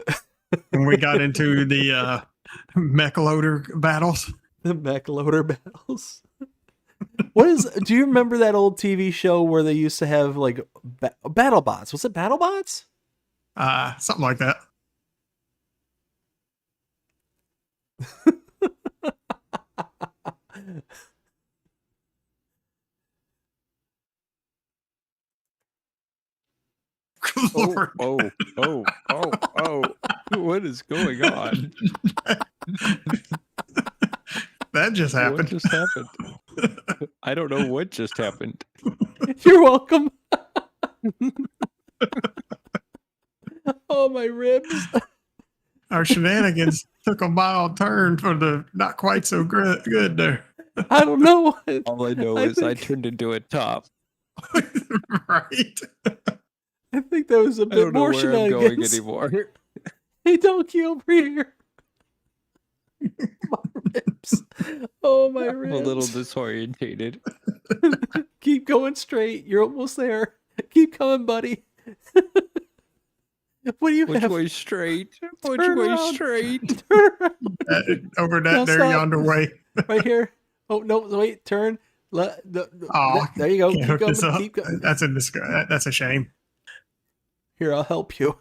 when we got into the mech loader battles. The mech loader battles. Do you remember that old TV show where they used to have like BattleBots? Was it BattleBots? Something like that. Oh. What is going on? That just happened. What just happened? I don't know what just happened. You're welcome. Oh, my ribs. Our shenanigans took a mild turn for the not quite so good there. I don't know. All I know is I turned into a top. Right. I think that was a bit more shenanigans. I'm going anymore. Hey, Dnkey, over here. My ribs. Oh, my ribs. I'm a little disorientated. Keep going straight. You're almost there. Keep coming, buddy. What do you have? Which way straight? Which way straight? Over that there yonder way. Right here. Oh, no, wait, turn. There you go. Keep going. Keep going. That's a shame. Here, I'll help you.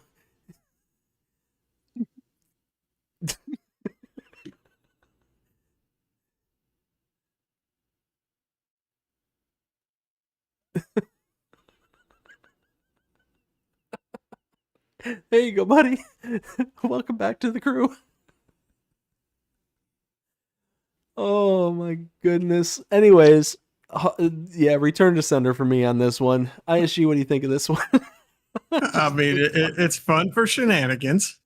There you go, buddy. Welcome back to the crew. Oh my goodness. Anyways, yeah, return to sender for me on this one. ISG, what do you think of this one? I mean, it's fun for shenanigans.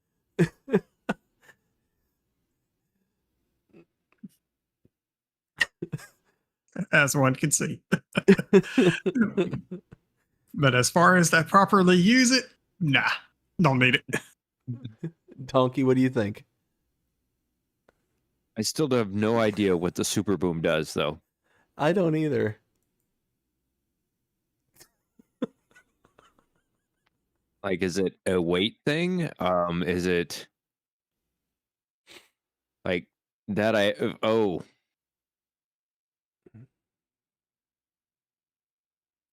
As one can see. But as far as that properly use it, nah, don't need it. Dnkey, what do you think? I still have no idea what the super boom does, though. I don't either. Like, is it a weight thing? Is it like that?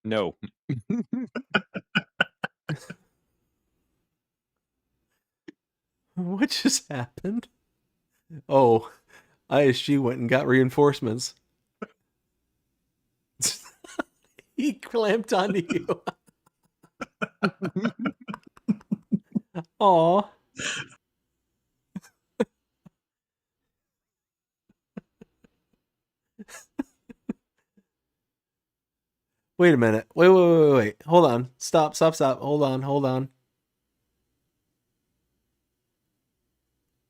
No. What just happened? Oh, ISG went and got reinforcements. He clamped onto you. Aw. Wait a minute. Wait. Hold on. Stop. Hold on.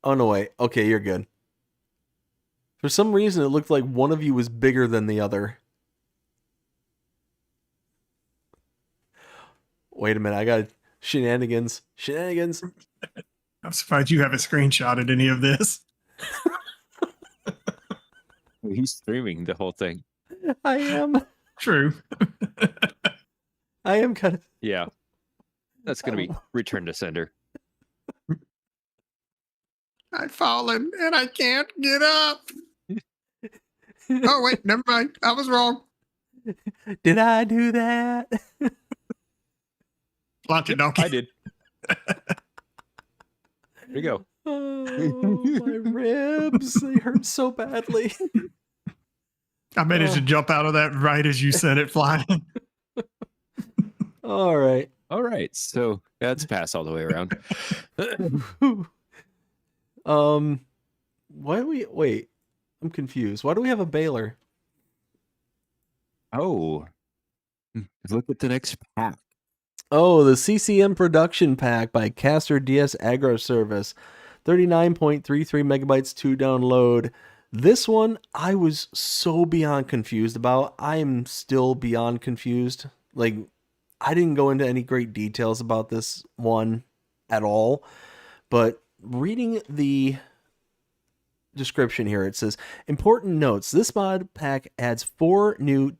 Oh, no, wait. Okay, you're good. For some reason, it looked like one of you was bigger than the other. Wait a minute. I got shenanigans. I'm surprised you haven't screenshotted any of this. He's streaming the whole thing. I am. True. I am kind of. Yeah. That's going to be return to sender. I've fallen and I can't get up. Oh, wait, never mind. I was wrong. Did I do that? Launch it, donkey. I did. There you go. Oh, my ribs. They hurt so badly. I managed to jump out of that right as you said it flying. All right. All right. So that's pass all the way around. Why do we wait? I'm confused. Why do we have a baler? Oh. Look at the next pack. Oh, the CCM production pack by Caster DS Agro Service. 39.33 megabytes to download. This one I was so beyond confused about. I am still beyond confused. Like, I didn't go into any great details about this one at all, but reading the description here, it says, important notes, this mod pack adds 4 new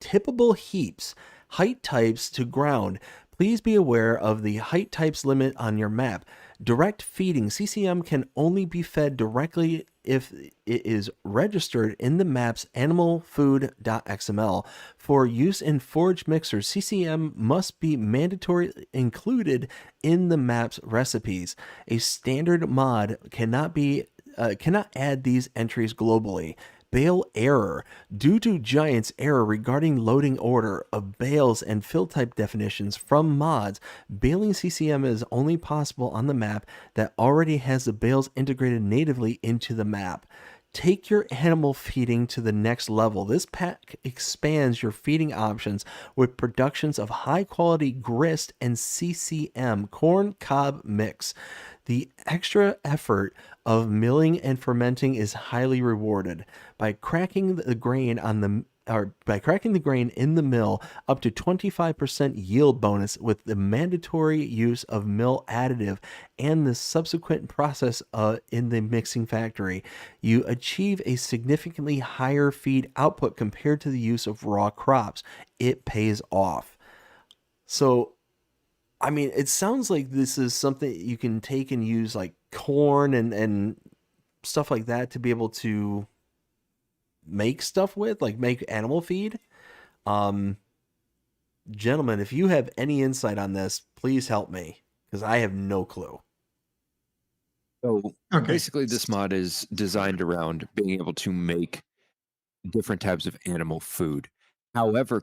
tippable heaps, height types to ground. Please be aware of the height types limit on your map. Direct feeding CCM can only be fed directly if it is registered in the map's animalfood.xml. For use in forage mixers, CCM must be mandatory included in the map's recipes. A standard mod cannot add these entries globally. Bale error. Due to Giant's error regarding loading order of bales and fill type definitions from mods, baling CCM is only possible on the map that already has the bales integrated natively into the map. Take your animal feeding to the next level. This pack expands your feeding options with productions of high quality grist and CCM corn cob mix. The extra effort of milling and fermenting is highly rewarded. By cracking the grain in the mill, up to 25% yield bonus with the mandatory use of mill additive and the subsequent process in the mixing factory, you achieve a significantly higher feed output compared to the use of raw crops. It pays off. So, I mean, it sounds like this is something you can take and use like corn and stuff like that to be able to make stuff with, like make animal feed. Gentlemen, if you have any insight on this, please help me, because I have no clue. So basically this mod is designed around being able to make different types of animal food. However,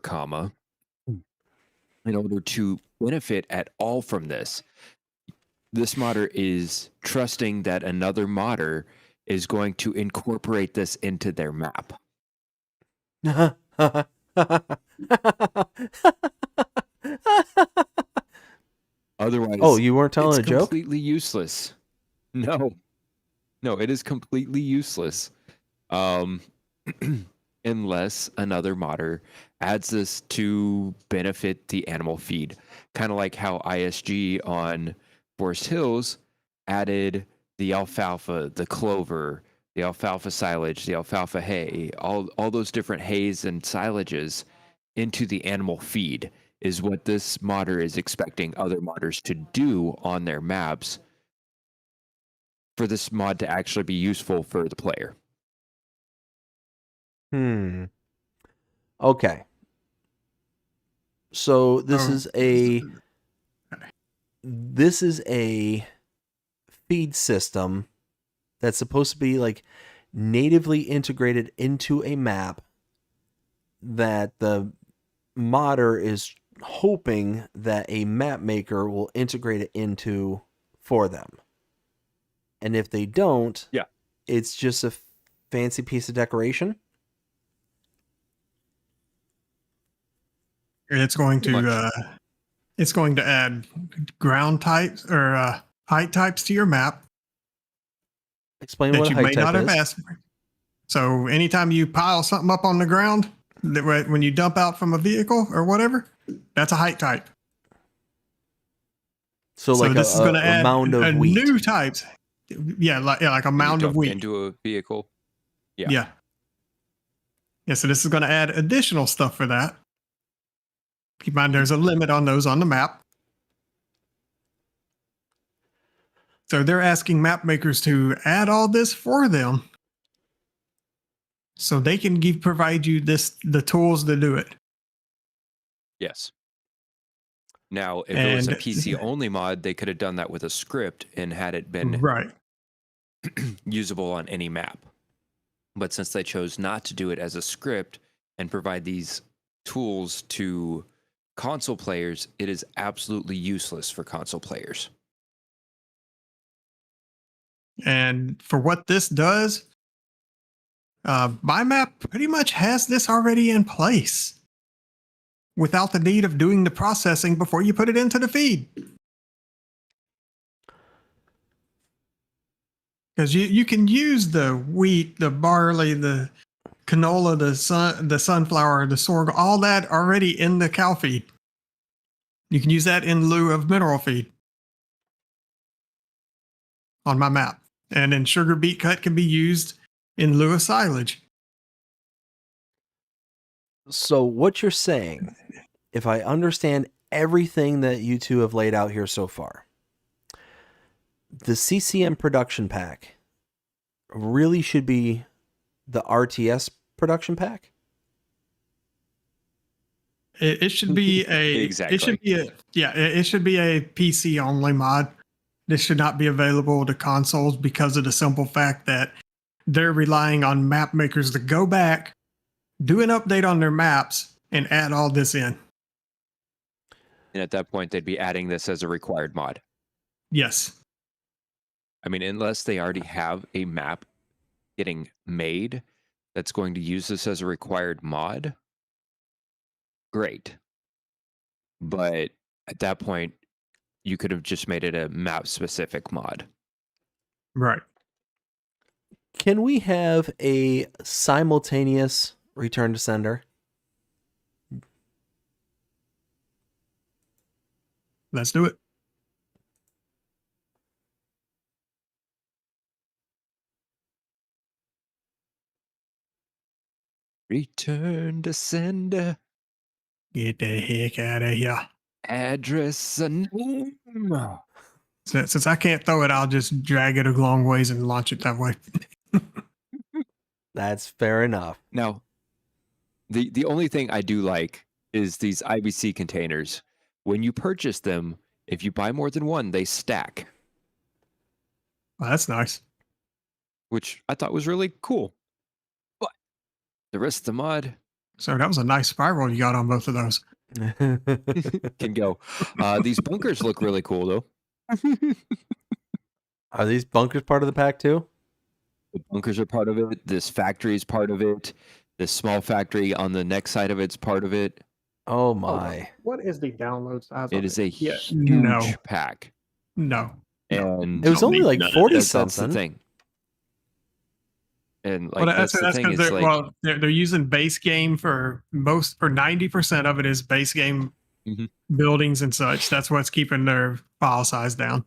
in order to benefit at all from this modder is trusting that another modder is going to incorporate this into their map. Otherwise, oh, you weren't telling a joke? It's completely useless. No, it is completely useless. Unless another modder adds this to benefit the animal feed. Kind of like how ISG on Forest Hills added the alfalfa, the clover, the alfalfa silage, the alfalfa hay, all those different hays and silages into the animal feed is what this modder is expecting other modders to do on their maps for this mod to actually be useful for the player. Okay. So this Oh, is a feed system that's supposed to be like natively integrated into a map that the modder is hoping that a map maker will integrate it into for them. And if they don't, Yeah. it's just a fancy piece of decoration. it's going Pretty to add ground types or height types to your map Explain that what a you height may type not have is. asked for. So anytime you pile something up on the ground, when you dump out from a vehicle or whatever, that's a height type. So like this is going to a add mound of wheat. new types. Yeah, like a When you mound of dump wheat. into a vehicle. Yeah. So this is going to add additional stuff for that. Keep in mind, there's a limit on those on the map. So they're asking map makers to add all this for them, so they can provide you the tools to do it. Yes. Now, if it was a And- PC only mod, they could have done that with a script and had it been Right. usable on any map. But since they chose not to do it as a script and provide these tools to console players, it is absolutely useless for console players. And for what this does, my map pretty much has this already in place without the need of doing the processing before you put it into the feed. Because you can use the wheat, the barley, the canola, the sunflower, the sorghum, all that already in the cow feed. You can use that in lieu of mineral feed on my map. And then sugar beet cut can be used in lieu of silage. So what you're saying, if I understand everything that you two have laid out here so far, the CCM production pack really should be the RTS production pack? It should be Exactly. It should be it should be a PC only mod. This should not be available to consoles because of the simple fact that they're relying on map makers to go back, do an update on their maps, and add all this in. And at that point, they'd be adding this as a required mod. Yes. I mean, unless they already have a map getting made that's going to use this as a required mod, great. But at that point, you could have just made it a map specific mod. Right. Can we have a simultaneous return to sender? Let's do it. Return to sender. Get the heck out of here. Address and Since I can't throw it, I'll just drag it a long ways and launch it that way. That's fair enough. Now, the only thing I do like is these IBC containers. When you purchase them, if you buy more than one, they stack, Well, that's nice. which I thought was really cool. But the rest of the mod So that was a nice spiral you got on both of those. can go. These bunkers look really cool, though. Are these bunkers part of the pack too? The bunkers are part of it. This factory is part of it. This small factory on the next side of it's part of it. Oh my. What is the download size? It on is a Yeah. huge No. pack. No. And It was Don't only need like none of 40 that's the something. thing. And like Well, that's the thing. because It's like they're using base game for 90% of it is base game Mhm. buildings and such. That's what's keeping their file size down.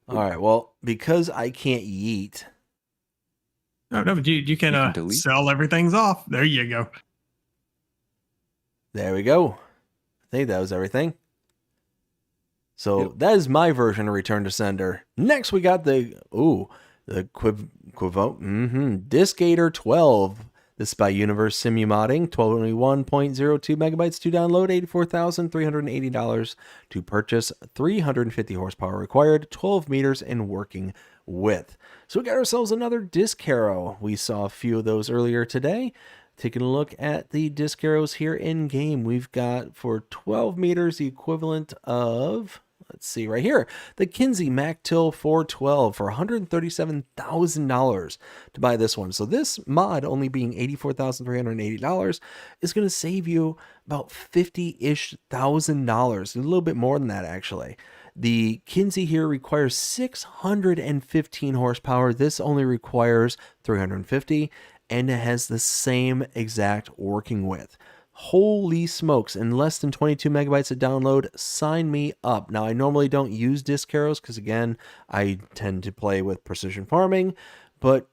All right. Well, because I can't yeet, No, but you can can delete. sell everything's off. There you go. there we go. I think that was everything. So Yep. that is my version of Return to Sender. Next, we got the Discator 12. This is by Universe Simu Modding, 1221.02 megabytes to download, $84,380 to purchase, 350 horsepower required, 12 meters in working width. So we got ourselves another disc arrow. We saw a few of those earlier today. Taking a look at the disc arrows here in game, we've got for 12 meters the equivalent of, let's see right here, the Kinsey MacTill 412 for $137,000 to buy this one. So this mod only being $84,380 is going to save you about $50-ish thousand, a little bit more than that actually. The Kinsey here requires 615 horsepower. This only requires 350, and it has the same exact working width. Holy smokes, in less than 22 megabytes of download, sign me up. Now, I normally don't use disc arrows because, again, I tend to play with precision farming, but,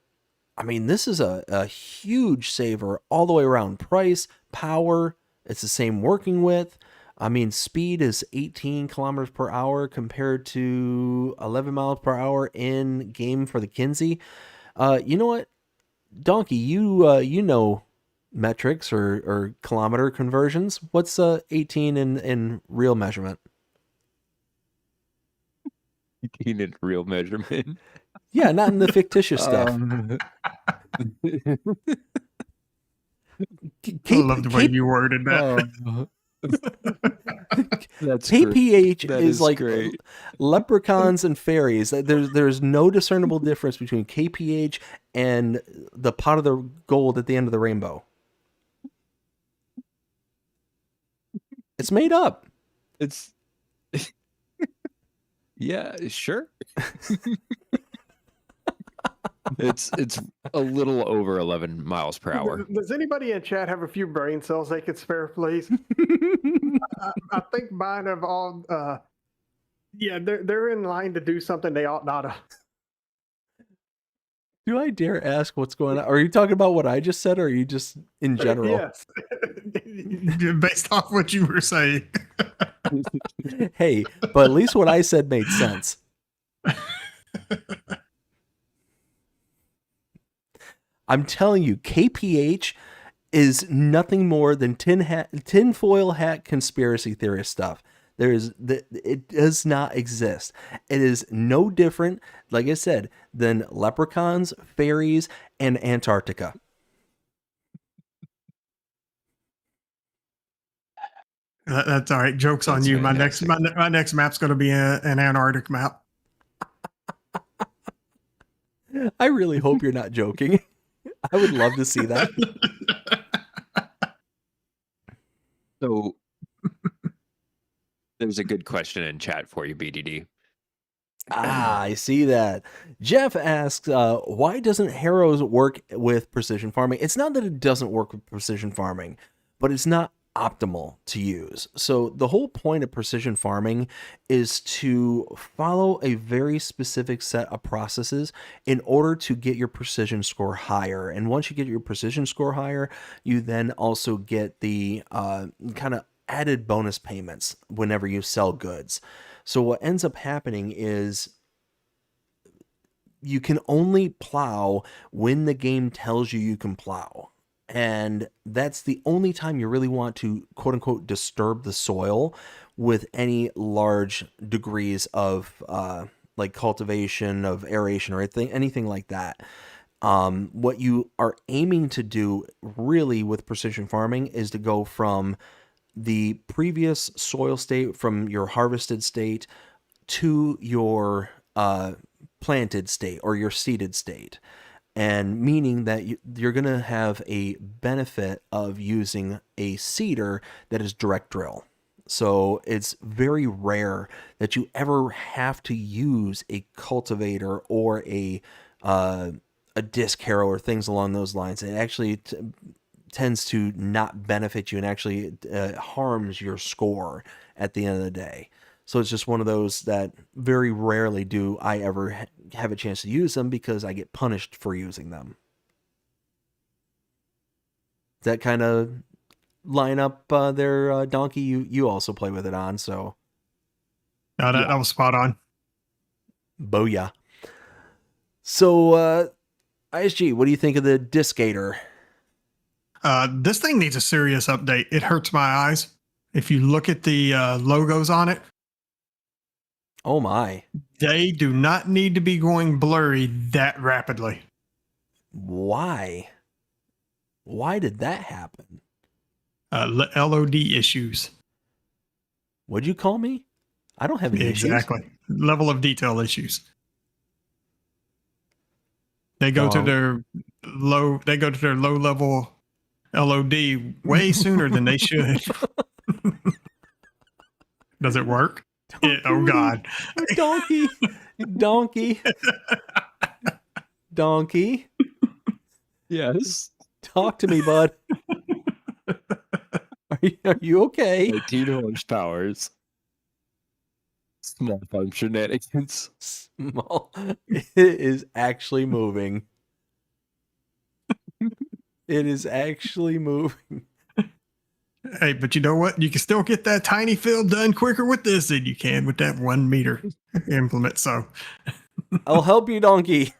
I mean, this is a huge saver all the way around. Price, power, it's the same working width. I mean, speed is 18 kilometers per hour compared to 11 miles per hour in game for the Kinsey. You know what, Dnkey, you know metrics or kilometer conversions. What's 18 in real measurement? 18 in real measurement. Yeah, not in the fictitious stuff. I love the way you worded that. That's KPH that is like great. leprechauns and fairies. There's no discernible difference between KPH and the pot of the gold at the end of the rainbow. It's made up. It's yeah, sure. It's a little over 11 miles per hour. Does anybody in chat have a few brain cells they could spare, please? I think mine have all. Yeah, they're in line to do something they ought not. Do I dare ask what's going on? Are you talking about what I just said, or are you just in general? Yes. Based off what you were saying. Hey, but at least what I said made sense. I'm telling you, KPH is nothing more than tinfoil hat conspiracy theorist stuff. It does not exist. It is no different, like I said, than leprechauns, fairies, and Antarctica. That's all right. Joke's on you. My next map's going to be an Antarctic map. I really hope you're not joking. I would love to see that. So there's a good question in chat for you, BDD. I see that. Jeff asks, why doesn't Harrows work with precision farming? It's not that it doesn't work with precision farming, but it's not optimal to use. So the whole point of precision farming is to follow a very specific set of processes in order to get your precision score higher. And once you get your precision score higher, you then also get the kind of added bonus payments whenever you sell goods. So what ends up happening is you can only plow when the game tells you can plow. And that's the only time you really want to, quote unquote, disturb the soil with any large degrees of like cultivation, of aeration, or anything like that. What you are aiming to do really with precision farming is to go from the previous soil state, from your harvested state, to your planted state or your seeded state. And meaning that you're going to have a benefit of using a seeder that is direct drill. So it's very rare that you ever have to use a cultivator or a disc harrow or things along those lines. It actually tends to not benefit you and actually harms your score at the end of the day. So it's just one of those that very rarely do I ever have a chance to use them because I get punished for using them. That kind of line up there, Dnkey. You also play with it on, so. No, that was spot on. Booyah. So, ISG, what do you think of the Discator? This thing needs a serious update. It hurts my eyes. If you look at the logos on it, Oh my. they do not need to be going blurry that rapidly. Why? Why did that happen? LOD issues. What'd you call me? I don't have any issues. Exactly. Level of detail issues. They go to their low level LOD way sooner than they should. Does it work? Oh God. Donkey. Donkey. Yes. Talk to me, bud. Are you okay? 19 horsepowers. Small farm shenanigans. Small. It is actually moving. It is actually moving. Hey, but you know what? You can still get that tiny fill done quicker with this than you can with that 1 meter implement. So I'll help you, Donkey.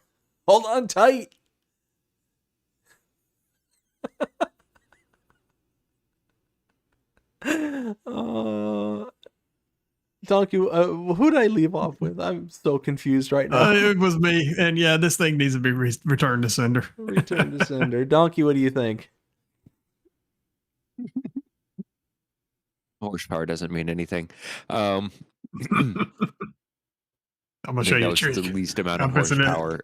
Hold on tight. Donkey, who did I leave off with? I'm so confused right now. it was me. And yeah, this thing needs to be returned to sender. Return to sender. Donkey, what do you think? Horsepower doesn't mean anything. I'm going to show you a it's trick. the least amount I'm of missing it. horsepower.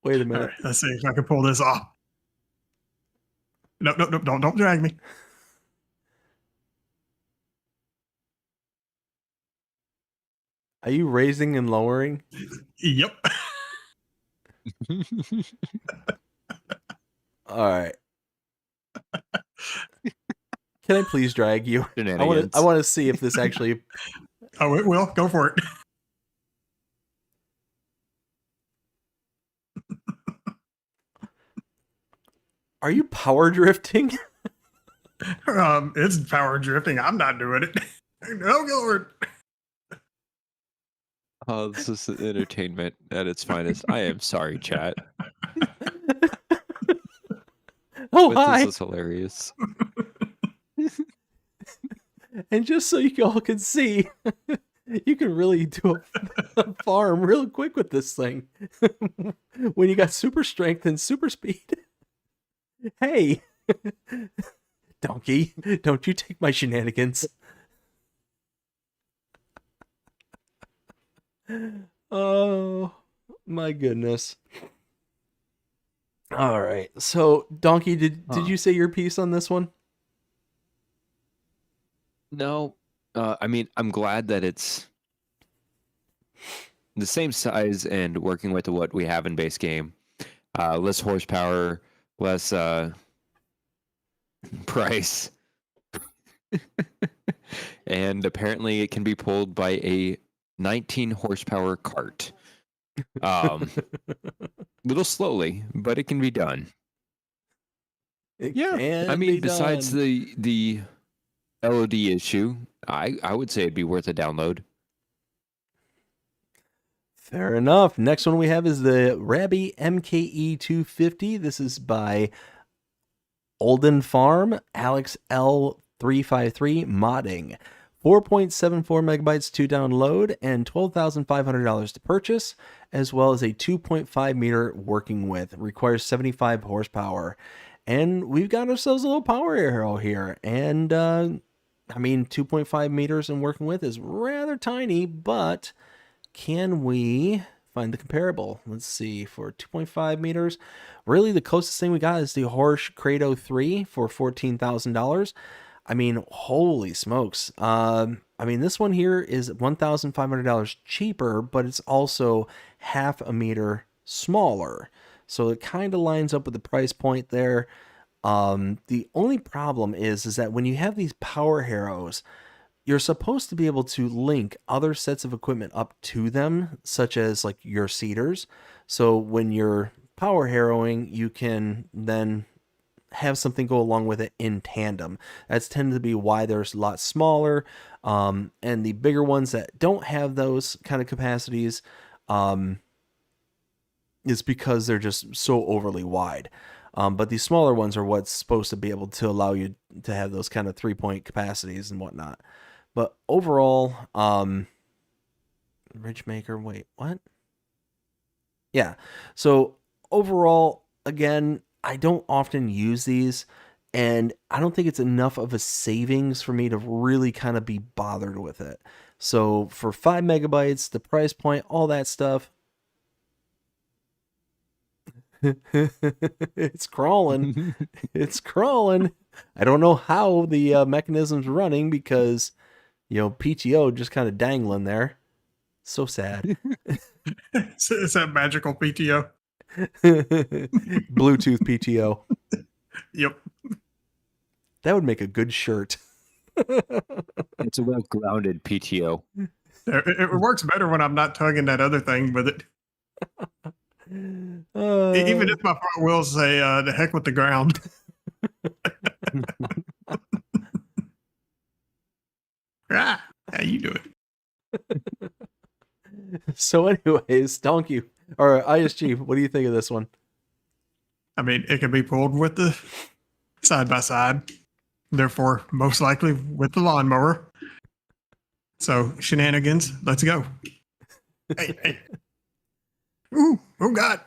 Wait a All minute. right, let's see if I can pull this off. Nope, don't drag me. Are you raising and lowering? Yep. All right. Can I please drag you? I want to see if this actually. Oh, it will. Go for it. Are you power drifting? It's power drifting. I'm not doing it. No, Lord. Oh, this is entertainment at its finest. I am sorry, chat. Oh, But hi. this is hilarious. And just so you all can see, you can really do a farm real quick with this thing. When you got super strength and super speed. Hey, Donkey, don't you take my shenanigans. Oh, my goodness. All right. So, Donkey, did you say your piece on this one? No, I mean, I'm glad that it's the same size and working with what we have in base game. Less horsepower, less price. And apparently it can be pulled by a 19 horsepower cart. Little slowly, but it can be done. I mean, besides the LOD issue, I would say it'd be worth a download. Fair enough. Next one we have is the Rabby MKE 250. This is by Olden Farm, Alex L353 modding. 4.74 megabytes to download and $12,500 to purchase, as well as a 2.5 meter working width. Requires 75 horsepower. And we've got ourselves a little power arrow here. And, I mean, 2.5 meters in working width is rather tiny, but can we find the comparable? Let's see, for 2.5 meters, really the closest thing we got is the Horsch Credo 3 for $14,000. I mean, holy smokes. I mean, this one here is $1,500 cheaper, but it's also half a meter smaller. So it kind of lines up with the price point there. The only problem is that when you have these power harrows, you're supposed to be able to link other sets of equipment up to them, such as like your seeders. So when you're power harrowing, you can then have something go along with it in tandem. That's tended to be why there's a lot smaller. And the bigger ones that don't have those kind of capacities is because they're just so overly wide. But these smaller ones are what's supposed to be able to allow you to have those kind of 3-point capacities and whatnot. But overall, Ridge Maker, wait, what? Yeah. So overall, again, I don't often use these, and I don't think it's enough of a savings for me to really kind of be bothered with it. So for 5 megabytes, the price point, all that stuff, it's crawling. It's crawling. I don't know how the mechanism's running because, PTO just kind of dangling there. So sad. It's that magical PTO. Bluetooth PTO. Yep. That would make a good shirt. It's a well-grounded PTO. It works better when I'm not tugging that other thing with it. Even if my front wheels say, the heck with the ground. How you doing? So anyways, Dnkey, or ISG, what do you think of this one? I mean, it can be pulled with the side by side, therefore, most likely with the lawnmower. So, shenanigans, let's go. Hey. Ooh, oh God.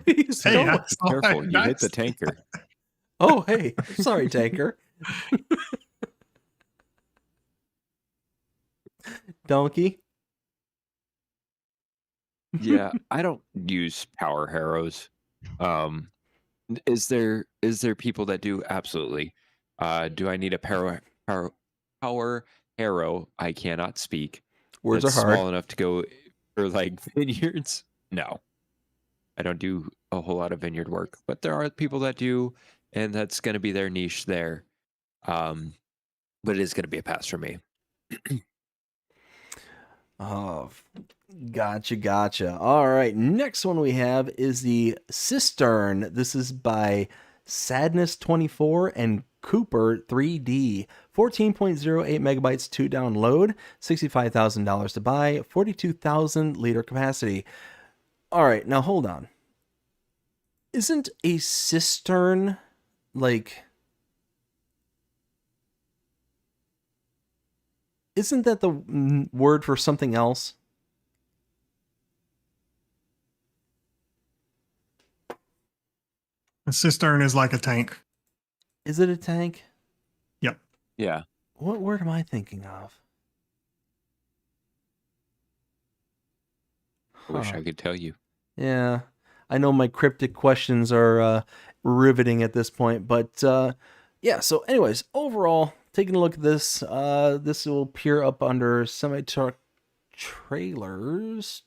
He's Hey, going. that's Careful, you nice. hit the tanker. Oh, hey, sorry, tanker. Dnkey. Yeah, I don't use power harrows. Is there people that do? Absolutely. Do I need a power harrow? I cannot speak. Words That's are hard. small enough to go for like vineyards. No, I don't do a whole lot of vineyard work, but there are people that do, and that's going to be their niche there. But it is going to be a pass for me. Oh, gotcha. All right, next one we have is the Cistern. This is by Sadness24 and Cooper 3D. 14.08 megabytes to download, $65,000 to buy, 42,000 liter capacity. All right, now hold on. Isn't a cistern like... Isn't that the word for something else? A cistern is like a tank. Is it a tank? Yep. Yeah. What word am I thinking of? I wish Huh. I could tell you. Yeah. I know my cryptic questions are riveting at this point, but yeah, so anyways, overall, taking a look at this, this will appear up under semi-truck trailers.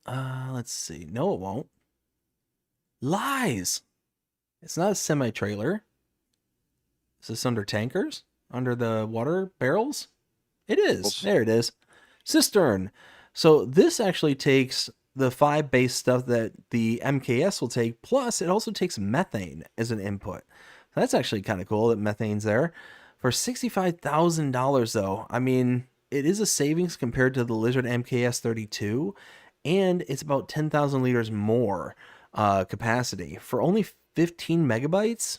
Let's see. No, it won't. Lies. It's not a semi-trailer. Is this under tankers? Under the water barrels? It is. There it is. Cistern. So this actually takes the 5 base stuff that the MKS will take, plus it also takes methane as an input. So that's actually kind of cool that methane's there. For $65,000 though, I mean, it is a savings compared to the Lizard MKS 32, and it's about 10,000 liters more capacity. For only 15 megabytes,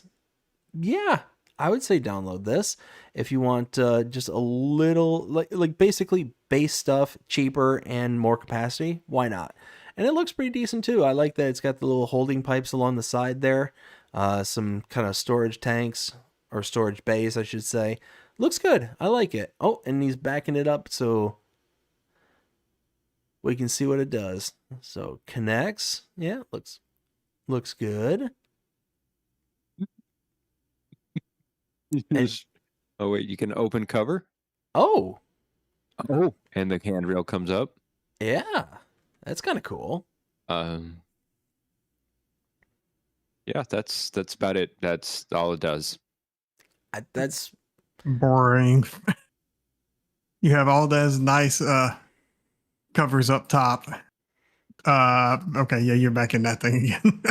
yeah, I would say download this if you want just a little, like basically base stuff, cheaper and more capacity. Why not? And it looks pretty decent too. I like that it's got the little holding pipes along the side there. Some kind of storage tanks, or storage bays, I should say. Looks good. I like it. Oh, and he's backing it up so we can see what it does. So connects. Yeah, looks good. Oh wait, you can open cover. Oh, And the handrail comes up. yeah, that's kind of cool. Yeah, that's about it. That's all it does. That's Boring. You have all those nice covers up top. Okay, yeah, you're back in that thing again.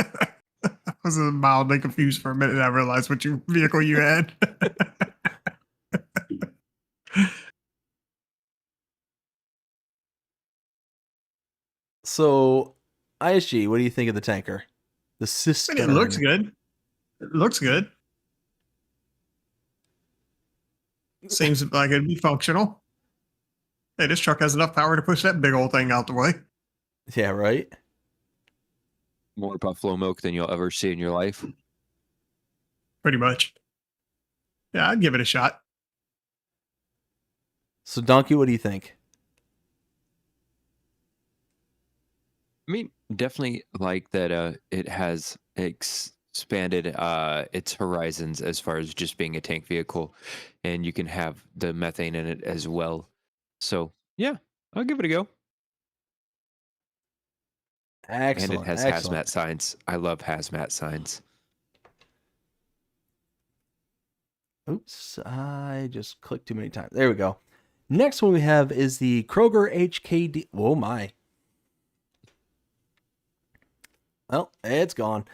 I was mildly confused for a minute. I realized what vehicle you had. So, ISG, what do you think of the tanker? The I cistern. mean, it looks good. It looks good. Seems like it'd be functional. Hey, this truck has enough power to push that big old thing out the way. Yeah, right? More buffalo milk than you'll ever see in your life. Pretty much. Yeah, I'd give it a shot. So, Dnkey, what do you think? I mean, definitely like that it has expanded its horizons as far as just being a tank vehicle, and you can have the methane in it as well. So, yeah, I'll give it a go. Excellent. And it has excellent. hazmat signs. I love hazmat signs. Oops, I just clicked too many times. There we go. Next one we have is the Kroger HKD. Oh my. Well, it's gone.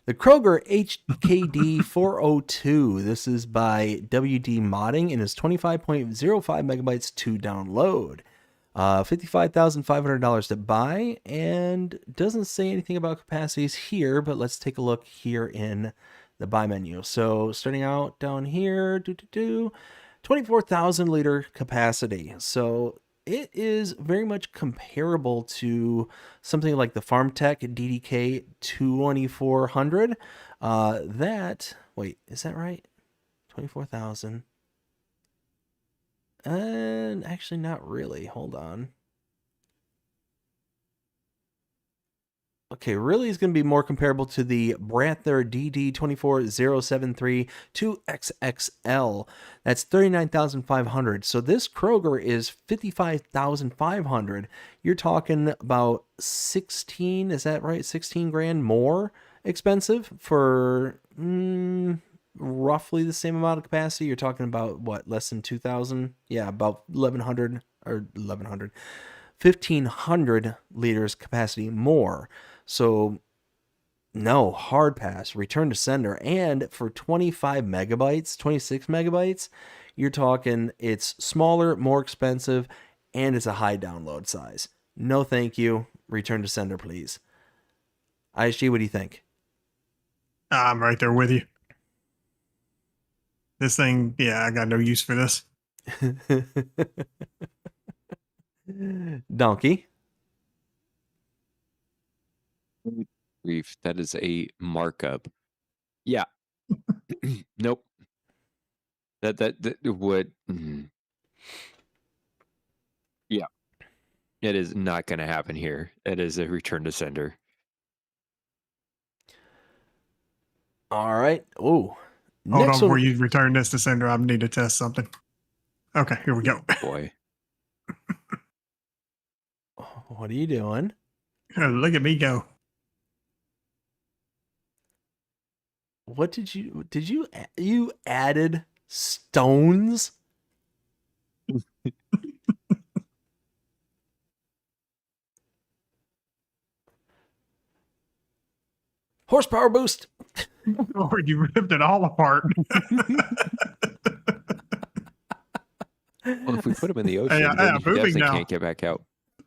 The Kroger HKD 402. This is by WD Modding and is 25.05 megabytes to download. $55,500 to buy, and doesn't say anything about capacities here, but let's take a look here in the buy menu. So starting out down here, 24,000 liter capacity. So it is very much comparable to something like the FarmTech DDK 2400. Wait, is that right? 24,000. And actually not really. Hold on. Okay, really is going to be more comparable to the Branther DD24073 2XXL. That's 39,500. So this Kroger is 55,500. You're talking about 16, is that right? 16 grand more expensive for roughly the same amount of capacity. You're talking about what, less than 2,000? Yeah, about 1,500 liters capacity more. So no, hard pass, return to sender. And for 25 megabytes, 26 megabytes, you're talking it's smaller, more expensive, and it's a high download size. No thank you. Return to sender, please. ISG, what do you think? I'm right there with you. This thing, yeah, I got no use for this. Dnkey. Grief, that is a markup. Yeah. Nope. That would. Yeah. It is not going to happen here. It is a return to sender. All right. Oh, Hold on before you return this to sender. I need to test something. Okay, here we go. Boy. What are you doing? Look at me go. What did you added stones? Horsepower boost. Lord, you ripped it all apart. Well, if we put him in the ocean, I'm then he moving definitely now. can't get back out.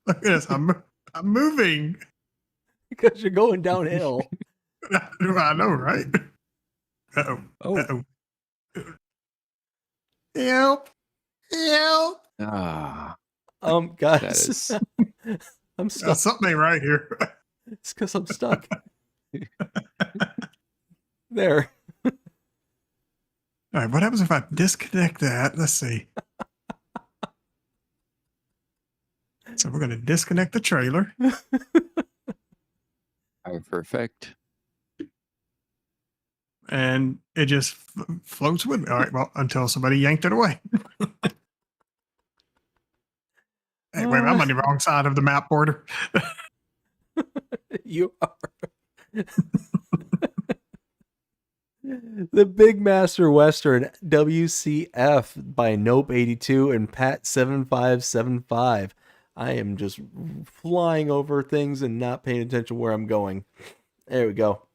Look at this. I'm moving. Because you're going downhill. I know, right? Uh-oh. Oh. Uh-oh. Help. Help. Ah. Guys. That is... I'm stuck. Something ain't right here. It's because I'm stuck. There. All right, what happens if I disconnect that? Let's see. So we're going to disconnect the trailer. Perfect. And it just floats with me. All right, well, until somebody yanked it away. Hey, wait, I'm on the wrong side of the map border. You are. The Big Master Western WCF by Nope82 and Pat7575. I am just flying over things and not paying attention where I'm going. There we go.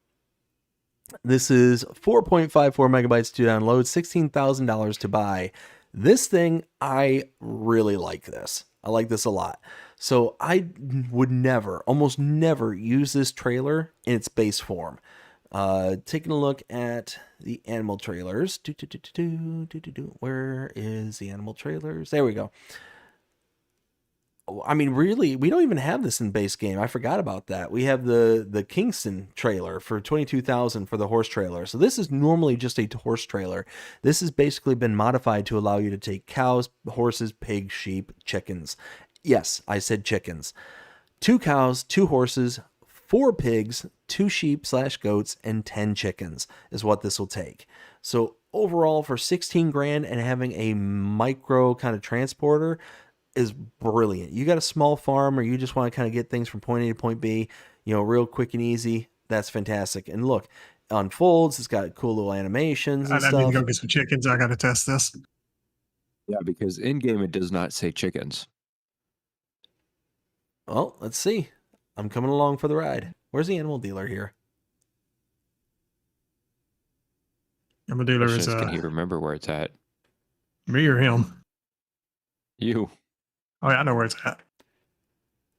This is 4.54 megabytes to download, $16,000 to buy. This thing, I really like this. I like this a lot. So I would never, almost never use this trailer in its base form. Taking a look at the animal trailers. Where is the animal trailers? There we go. I mean, really, we don't even have this in base game. I forgot about that. We have the Kingston trailer for 22,000 for the horse trailer. So this is normally just a horse trailer. This has basically been modified to allow you to take cows, horses, pigs, sheep, chickens. Yes, I said chickens. 2 cows, 2 horses, 4 pigs, 2 sheep/goats, and 10 chickens is what this will take. So overall, for 16 grand and having a micro kind of transporter is brilliant. You got a small farm or you just want to kind of get things from point A to point B, real quick and easy. That's fantastic. And look, it unfolds. It's got cool little animations and I need to stuff. go get some chickens. I got to test this. Yeah, because in game it does not say chickens. Well, let's see. I'm coming along for the ride. Where's the animal dealer here? Animal dealer is Can he remember where it's at? me or him? You. Oh, yeah, I know where it's at.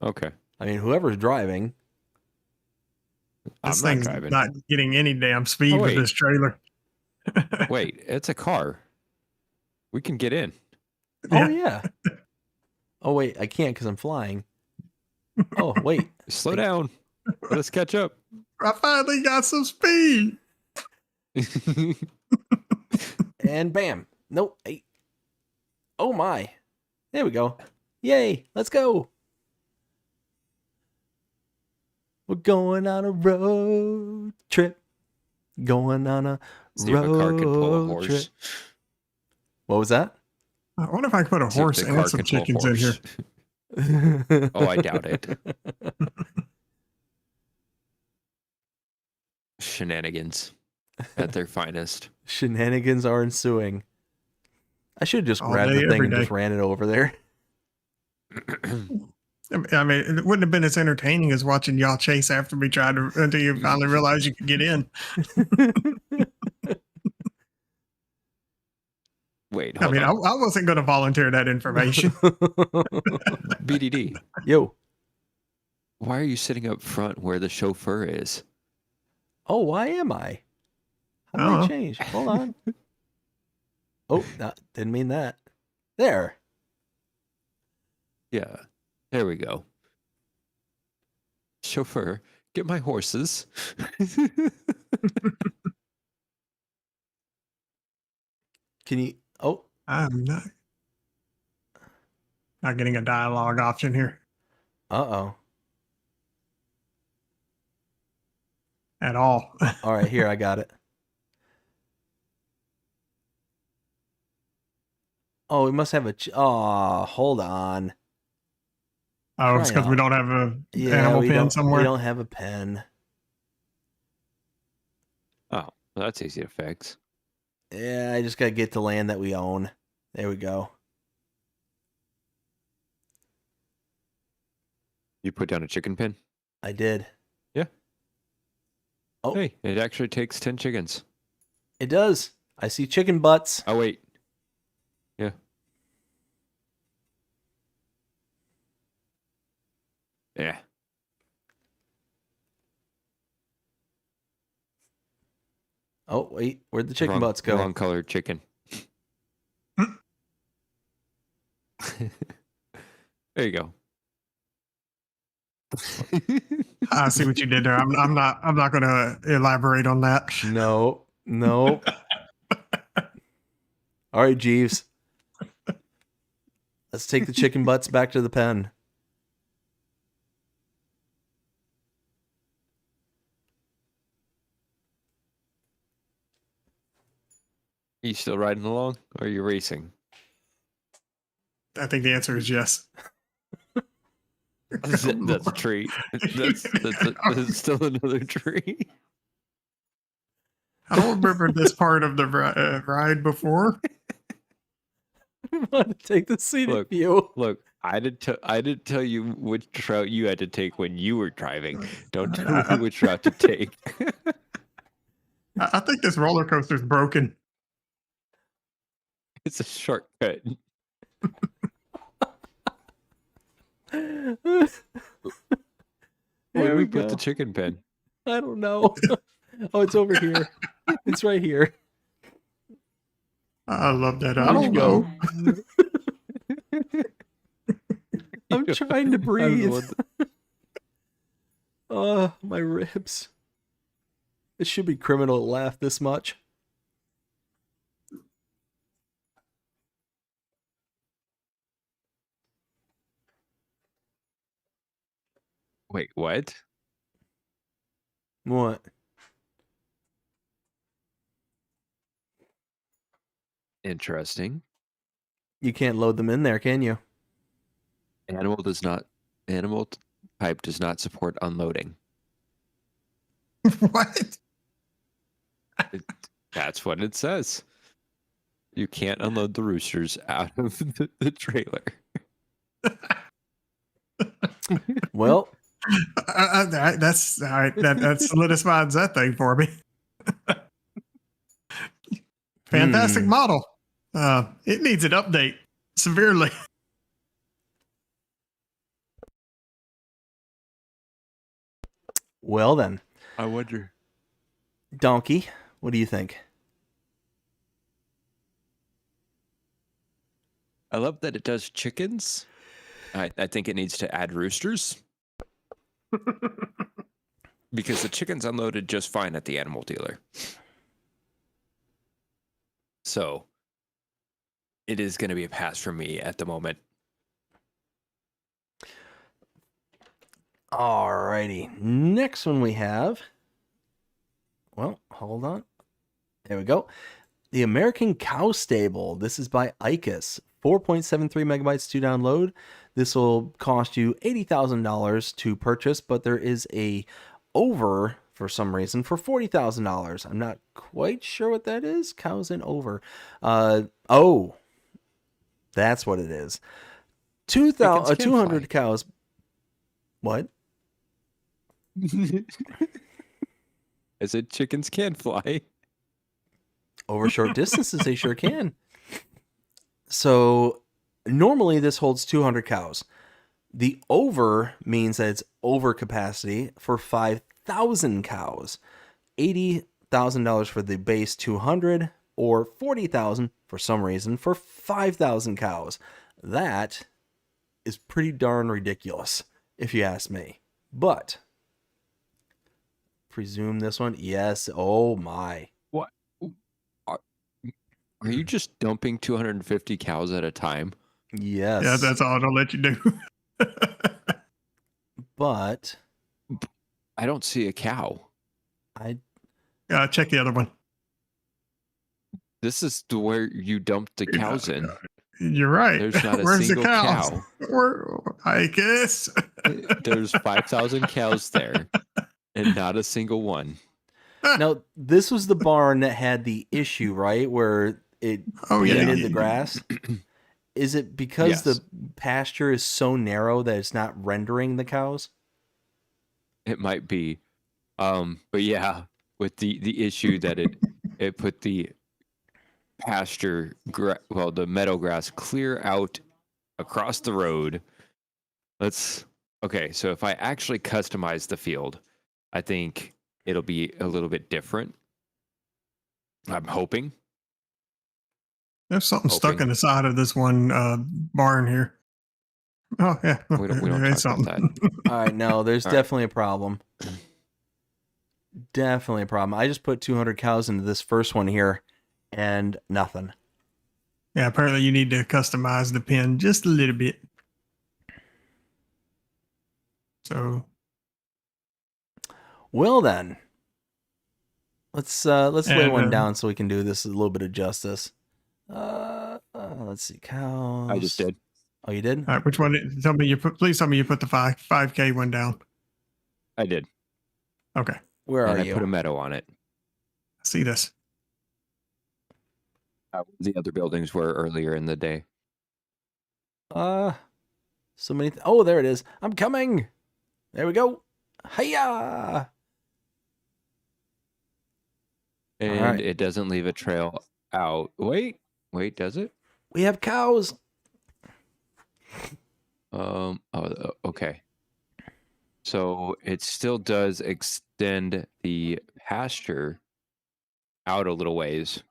Okay. I mean, whoever's driving. This I'm thing's not driving. not getting any damn speed Oh, with wait. this trailer. Wait, it's a car. We can get in. Oh, yeah. Oh, wait, I can't because I'm flying. Oh, wait. Slow down. Let us catch up. I finally got some speed. And bam. Nope. Hey. Oh, my. There we go. Yay. Let's go. We're going on a road trip. Going on a See if a car can pull a road horse. trip. What was that? I wonder if I can put a See if horse the and car some can pull a chickens in here. horse. Oh, I doubt it. Shenanigans at their finest. Shenanigans are ensuing. I should have just All grabbed day, the thing every and day. just ran it over there. I mean, it wouldn't have been as entertaining as watching y'all chase after me until you finally realized you could get in. Wait, I hold mean, I on. wasn't going to volunteer that information. BDD, Yo. why are you sitting up front where the chauffeur is? Oh, why am I? How did I Uh-huh. change? Hold on. Oh, no, didn't mean that. There. Yeah, there we go. Chauffeur, get my horses. Can you? Oh, I'm not getting a dialogue option here uh-oh. at all. All right, here, I got it. Oh, we must have a... Oh, hold on. Oh, it's Crying because we out. don't have a Yeah, animal we pen don't, somewhere. we don't have a pen. Oh, well, that's easy to fix. Yeah, I just got to get the land that we own. There we go. You put down a chicken pen? I did. Yeah. Oh. Hey, it actually takes 10 chickens. It does. I see chicken butts. Oh, wait. Yeah. Yeah. Oh, wait. Where'd the chicken butts go? Wrong colored chicken. There you go. I see what you did there. I'm not going to elaborate on that. No. No. All right, Jeeves. Let's take the chicken butts back to the pen. Are you still riding along or are you racing? I think the answer is yes. That's a tree. That's still another tree. I don't remember this part of the ride before. I want to take the scenic Look. view. Look, I didn't tell you which route you had to take when you were driving. Don't tell me which route to take. I think this roller coaster is broken. It's a shortcut. Where There do we we put the go. chicken pen? I don't know. Oh, it's over here. It's right here. I love that. I Where'd don't you go? know. I'm trying to I don't know breathe. what Oh, my ribs. It should be criminal to laugh this much. Wait, what? What? Interesting. You can't load them in there, can you? Animal type does not support unloading. What? That's what it says. You can't unload the roosters out of the trailer. Well, That's all right. That solidifies that thing for me. Fantastic model. It needs an update severely. well then. I wonder. Donkey, what do you think? I love that it does chickens. I think it needs to add roosters. Because the chickens unloaded just fine at the animal dealer. So it is going to be a pass for me at the moment. Alrighty. Next one we have. Well, hold on. There we go. The American Cow Stable. This is by ICUS. 4.73 megabytes to download. This will cost you $80,000 to purchase, but there is a over for some reason for $40,000. I'm not quite sure what that is. Cows in over. Oh, that's what it is. 200 cows. What? I said chickens can fly. Over short distances, they sure can. So normally this holds 200 cows. The over means that it's over capacity for 5,000 cows. $80,000 for the base 200 or $40,000 for some reason for 5,000 cows. That is pretty darn ridiculous if you ask me. But presume this one, yes. Oh my. What? Are you just dumping 250 cows at a time? Yes. Yeah, that's all it'll let you do. But I don't see a cow. I Check the other one. This is where you dump the cows in. You're right. There's not a Where's single the cows? cow. I guess. There's 5,000 cows there, and not a single one. now this was the barn that had the issue, right? Where it painted the grass. Is it because Yes. the pasture is so narrow that it's not rendering the cows? It might be. But yeah, with the issue that it put the the meadow grass clear out across the road. Okay, so if I actually customize the field, I think it'll be a little bit different. I'm hoping. There's something stuck Hoping. in the side of this one barn here. Oh yeah, We don't There's talk about that. All right, no, there's All right. definitely a problem. Definitely a problem. I just put 200 cows into this first one here and nothing. Yeah, apparently you need to customize the pen just a little bit. So Well then, let's lay And, one down so we can do this a little bit of justice. Let's see, cows. I just did. Oh, you did? all right, which one? Please tell me you put the 5K one down. I did. Okay, Where And are I you? put a meadow on it. see this. The other buildings were earlier in the day. So many. Oh, there it is. I'm coming. There we go. Hiya! And right. it doesn't leave a trail out. Wait, does it? We have cows. Okay. So it still does extend the pasture out a little ways.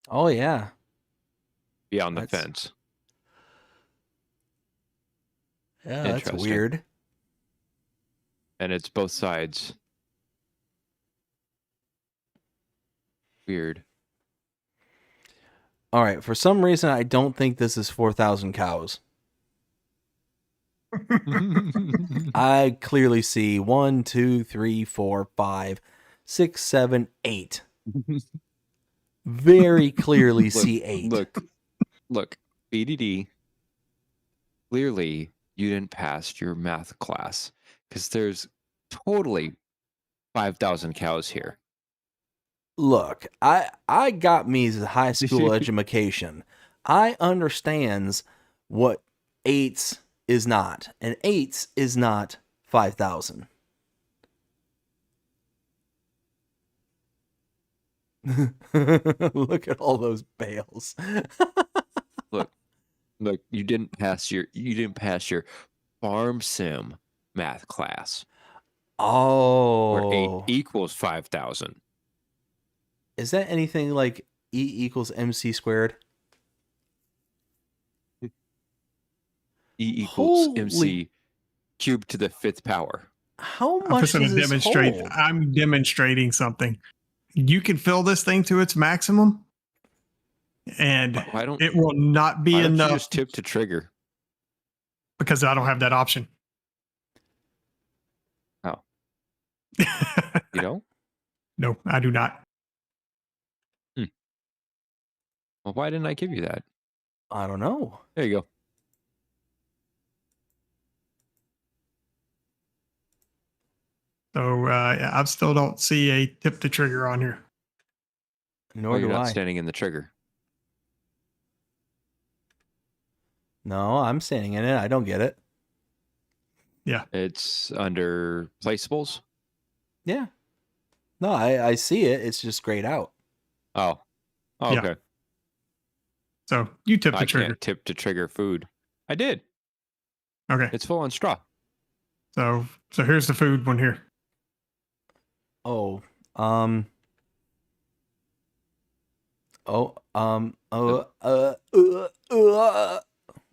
Oh yeah. Beyond the That's- fence. Yeah, that's Interesting. weird. And it's both sides. Weird. All right. For some reason, I don't think this is 4,000 cows. I clearly see 1, 2, 3, 4, 5, 6, 7, 8. Very clearly see 8. Look, BDD. Clearly, you didn't pass your math class because there's totally 5,000 cows here. Look, I got me a high school education. I understands what 8s is not, and 8s is not 5,000. Look at all those bales. Look, you didn't pass your farm sim math class where 8 Oh, equals 5,000. is that anything like E equals MC squared? E equals Holy- MC cubed to the 5th power. How I'm much just going does to this demonstrate. hold? I'm demonstrating something. You can fill this thing to its maximum, and Why don't it will not be you enough just tip to trigger? because I don't have that option. Oh. You know? No, I do not. Well, why didn't I give you that? I don't know. There you go. So I still don't see a tip to trigger on here. Nor You're do not I. standing in the trigger. No, I'm standing in it. I don't get it. It's under placeables. Yeah. No, I see it. It's just grayed out. Oh, Yeah. okay. So you tip I the trigger. can't tip to trigger food. I did. Okay. It's full on straw. So here's the food one here. Oh, oh,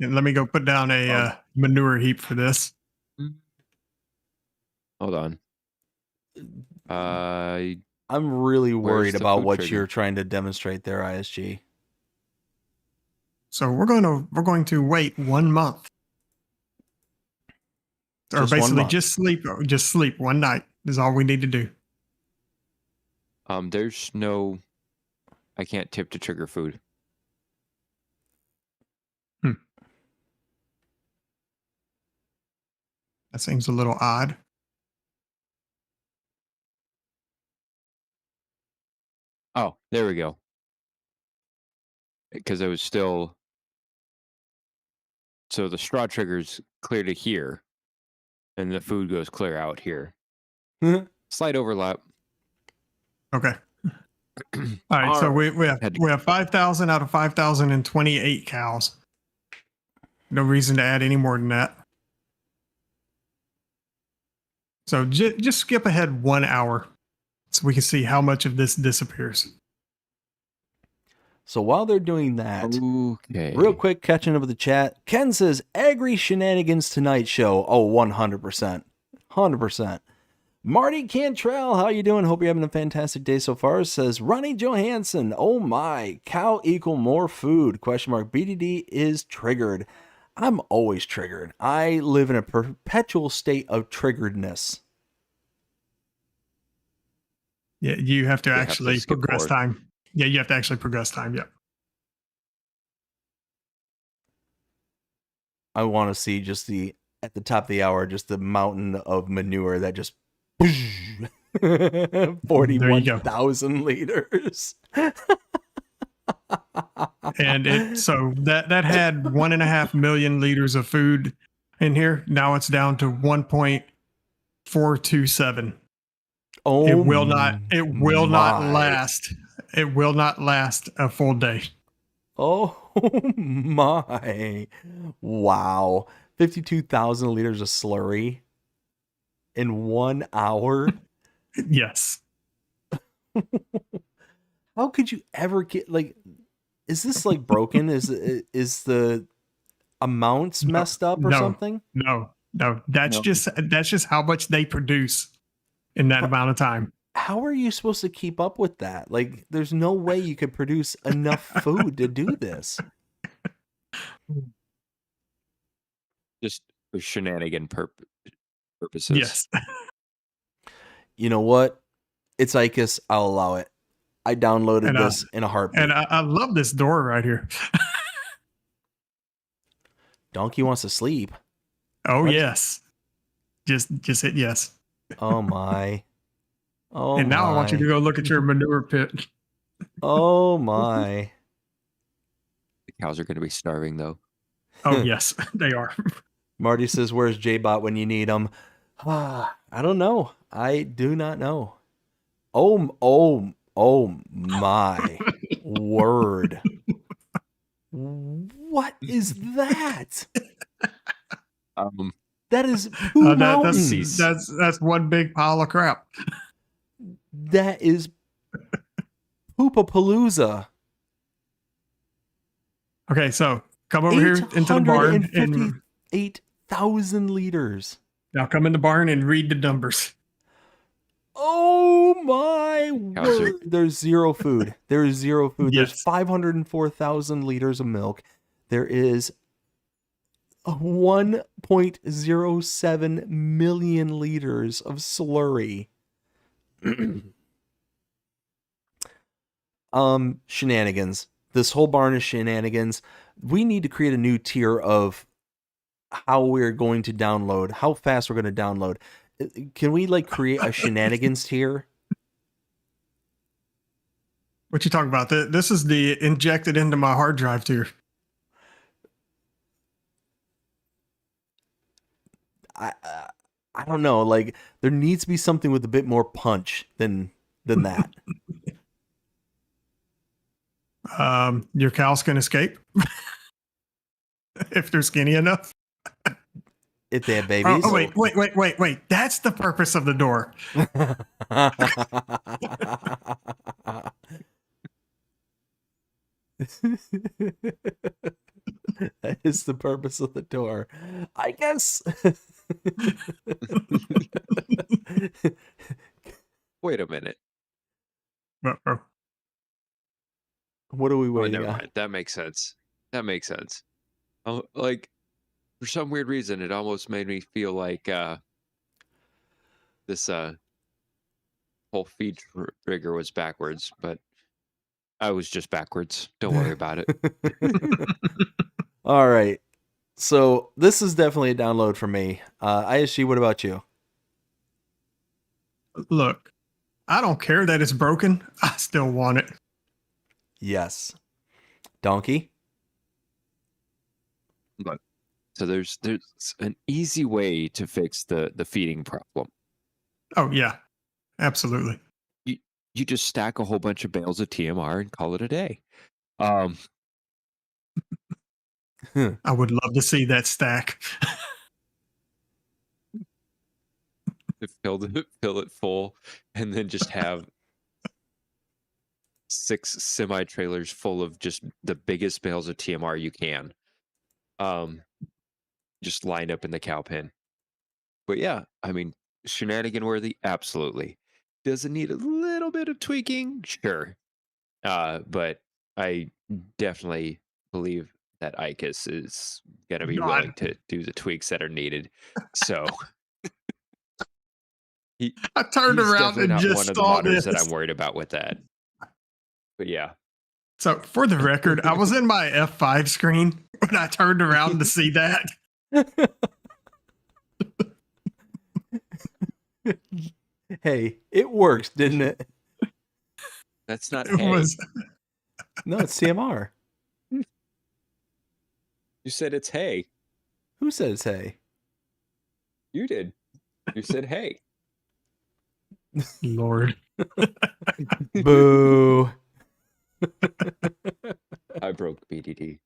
And let me go put down a manure heap for this. Hold on. I'm really Where's worried the about food what trigger? you're trying to demonstrate there, ISG. So we're going to wait 1 month. Or Just 1 basically month. just sleep one night is all we need to do. There's no. I can't tip to trigger food. That seems a little odd. Oh, there we go. Because it was still. So the straw trigger's clear to here, and the food goes clear out here. Slight overlap. Okay. All right. So we have 5,000 out of 5,028 cows. No reason to add any more than that. So just skip ahead 1 hour so we can see how much of this disappears. So while they're doing that, Okay. real quick, catching up with the chat. Ken says, Agri Shenanigans Tonight show. Oh, 100%. 100%. Marty Cantrell, how you doing? Hope you're having a fantastic day so far. Says, Ronnie Johansson, oh my, cow equal more food, question mark. BDD is triggered. I'm always triggered. I live in a perpetual state of triggeredness. Yeah, you have to have to actually skip progress forward. time. Yeah, you have to actually progress time. Yep. I want to see just at the top of the hour, just the mountain of manure that just 41,000 liters. And so that had 1.5 million liters of food in here. Now it's down to 1.427. Oh, It will not my. last. It will not last a full day. Oh my. Wow. 52,000 liters of slurry in 1 hour. Yes. How could you ever get like, is this like broken? Is the amounts messed up or No. something? No. That's No. just how much they produce in that amount of time. How are you supposed to keep up with that? Like, there's no way you could produce enough food to do this. Just for shenanigan purposes. Yes. You know what? It's ICUS. I'll allow it. I downloaded And, this in a heartbeat. And I love this door right here. Donkey wants to sleep. Oh, What? yes. Just hit yes. Oh my. Oh And now my. I want you to go look at your manure pit. Oh my. The cows are going to be starving, though. Oh, yes, they are. Marty says, "Where's J-Bot when you need him?" I don't know. I do not know. Oh my word. What is that? That is poo mountains. That's one big pile of crap. That is Poopapalooza. Okay, so come over here into the barn and 8,000 liters. now come in the barn and read the numbers. Oh my word. There's zero food. There is zero food. Yes. There's 504,000 liters of milk. There is 1.07 million liters of slurry. Shenanigans. This whole barn is shenanigans. We need to create a new tier of how we're going to download, how fast we're going to download. Can we like create a shenanigans tier? What you talking about? This is the injected into my hard drive tier. I don't know. Like there needs to be something with a bit more punch than that. Your cows can escape if they're skinny enough. If they have babies. Oh, wait. That's the purpose of the door. That is the purpose of the door, I guess. Wait a minute. Uh-oh. What are we Oh, waiting never on? mind. That makes sense. That makes sense. Like, for some weird reason, it almost made me feel like this whole feed trigger was backwards, but I was just backwards. Don't worry about it. All right. So this is definitely a download for me. ISG, what about you? Look, I don't care that it's broken. I still want it. Yes. Donkey? But so there's an easy way to fix the feeding problem. Oh, yeah, absolutely. You just stack a whole bunch of bales of TMR and call it a day. I would love to see that stack. Fill it full, and then just have 6 semi-trailers full of just the biggest bales of TMR you can. Just lined up in the cow pen. But yeah, I mean, shenanigan worthy, absolutely. Does it need a little bit of tweaking? Sure. But I definitely believe that ICUS is going to be willing to do the tweaks that are needed. So I turned he's around definitely and not just one of the saw modders this. that I'm worried about with that. But yeah. So for the record, I was in my F5 screen when I turned around to see that. Hey, it works, didn't it? That's not It hay. was No, it's TMR. You said it's hay. Who says hey? You did. You said hay. Lord. Boo. I broke BDD.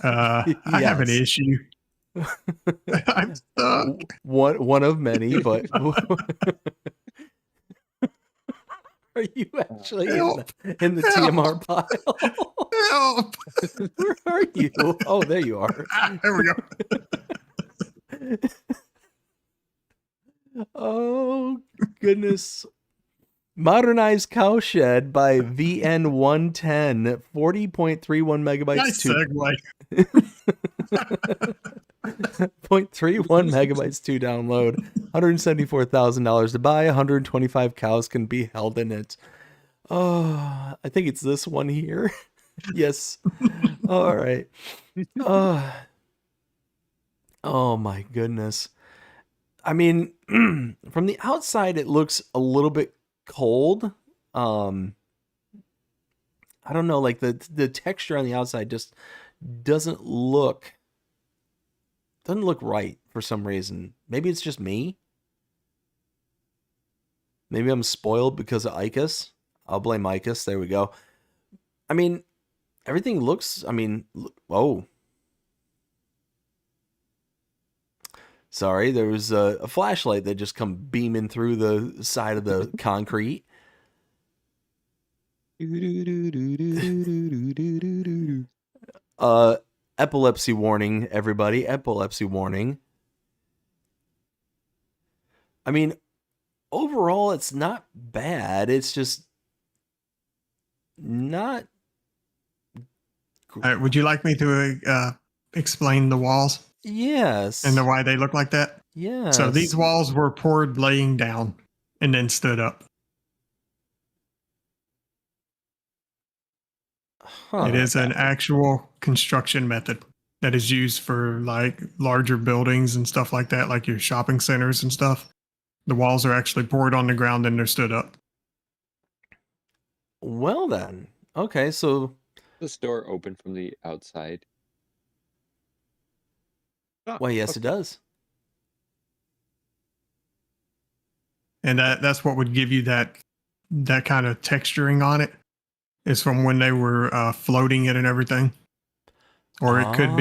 I have an Yes. issue. I'm stuck. One of many, but are you actually Help. in the TMR pile? Help. Where are you? Oh, there you are. There we go. Oh, goodness. Modernized Cowshed by VN110, 40.31 megabytes Nice to segue. 0.31 megabytes to download, $174,000 to buy, 125 cows can be held in it. Oh, I think it's this one here. Yes. All right. Oh my goodness. I mean, from the outside, it looks a little bit cold. I don't know, like the texture on the outside just doesn't look right for some reason. Maybe it's just me. Maybe I'm spoiled because of Icus. I'll blame Icus. There we go. I mean, everything looks, oh. Sorry, there was a flashlight that just come beaming through the side of the concrete. Epilepsy warning, everybody. Epilepsy warning. I mean, overall, it's not bad. It's just not. All right, would you like me to explain the walls Yes. and why they look like that? Yes. So these walls were poured laying down and then stood up. Huh. It is an actual construction method that is used for like larger buildings and stuff like that, like your shopping centers and stuff. The walls are actually poured on the ground and they're stood up. Well then. Okay, so This door open from the outside. well, yes, it does. And that's what would give you that kind of texturing on it, is from when they were floating it and everything. Or it could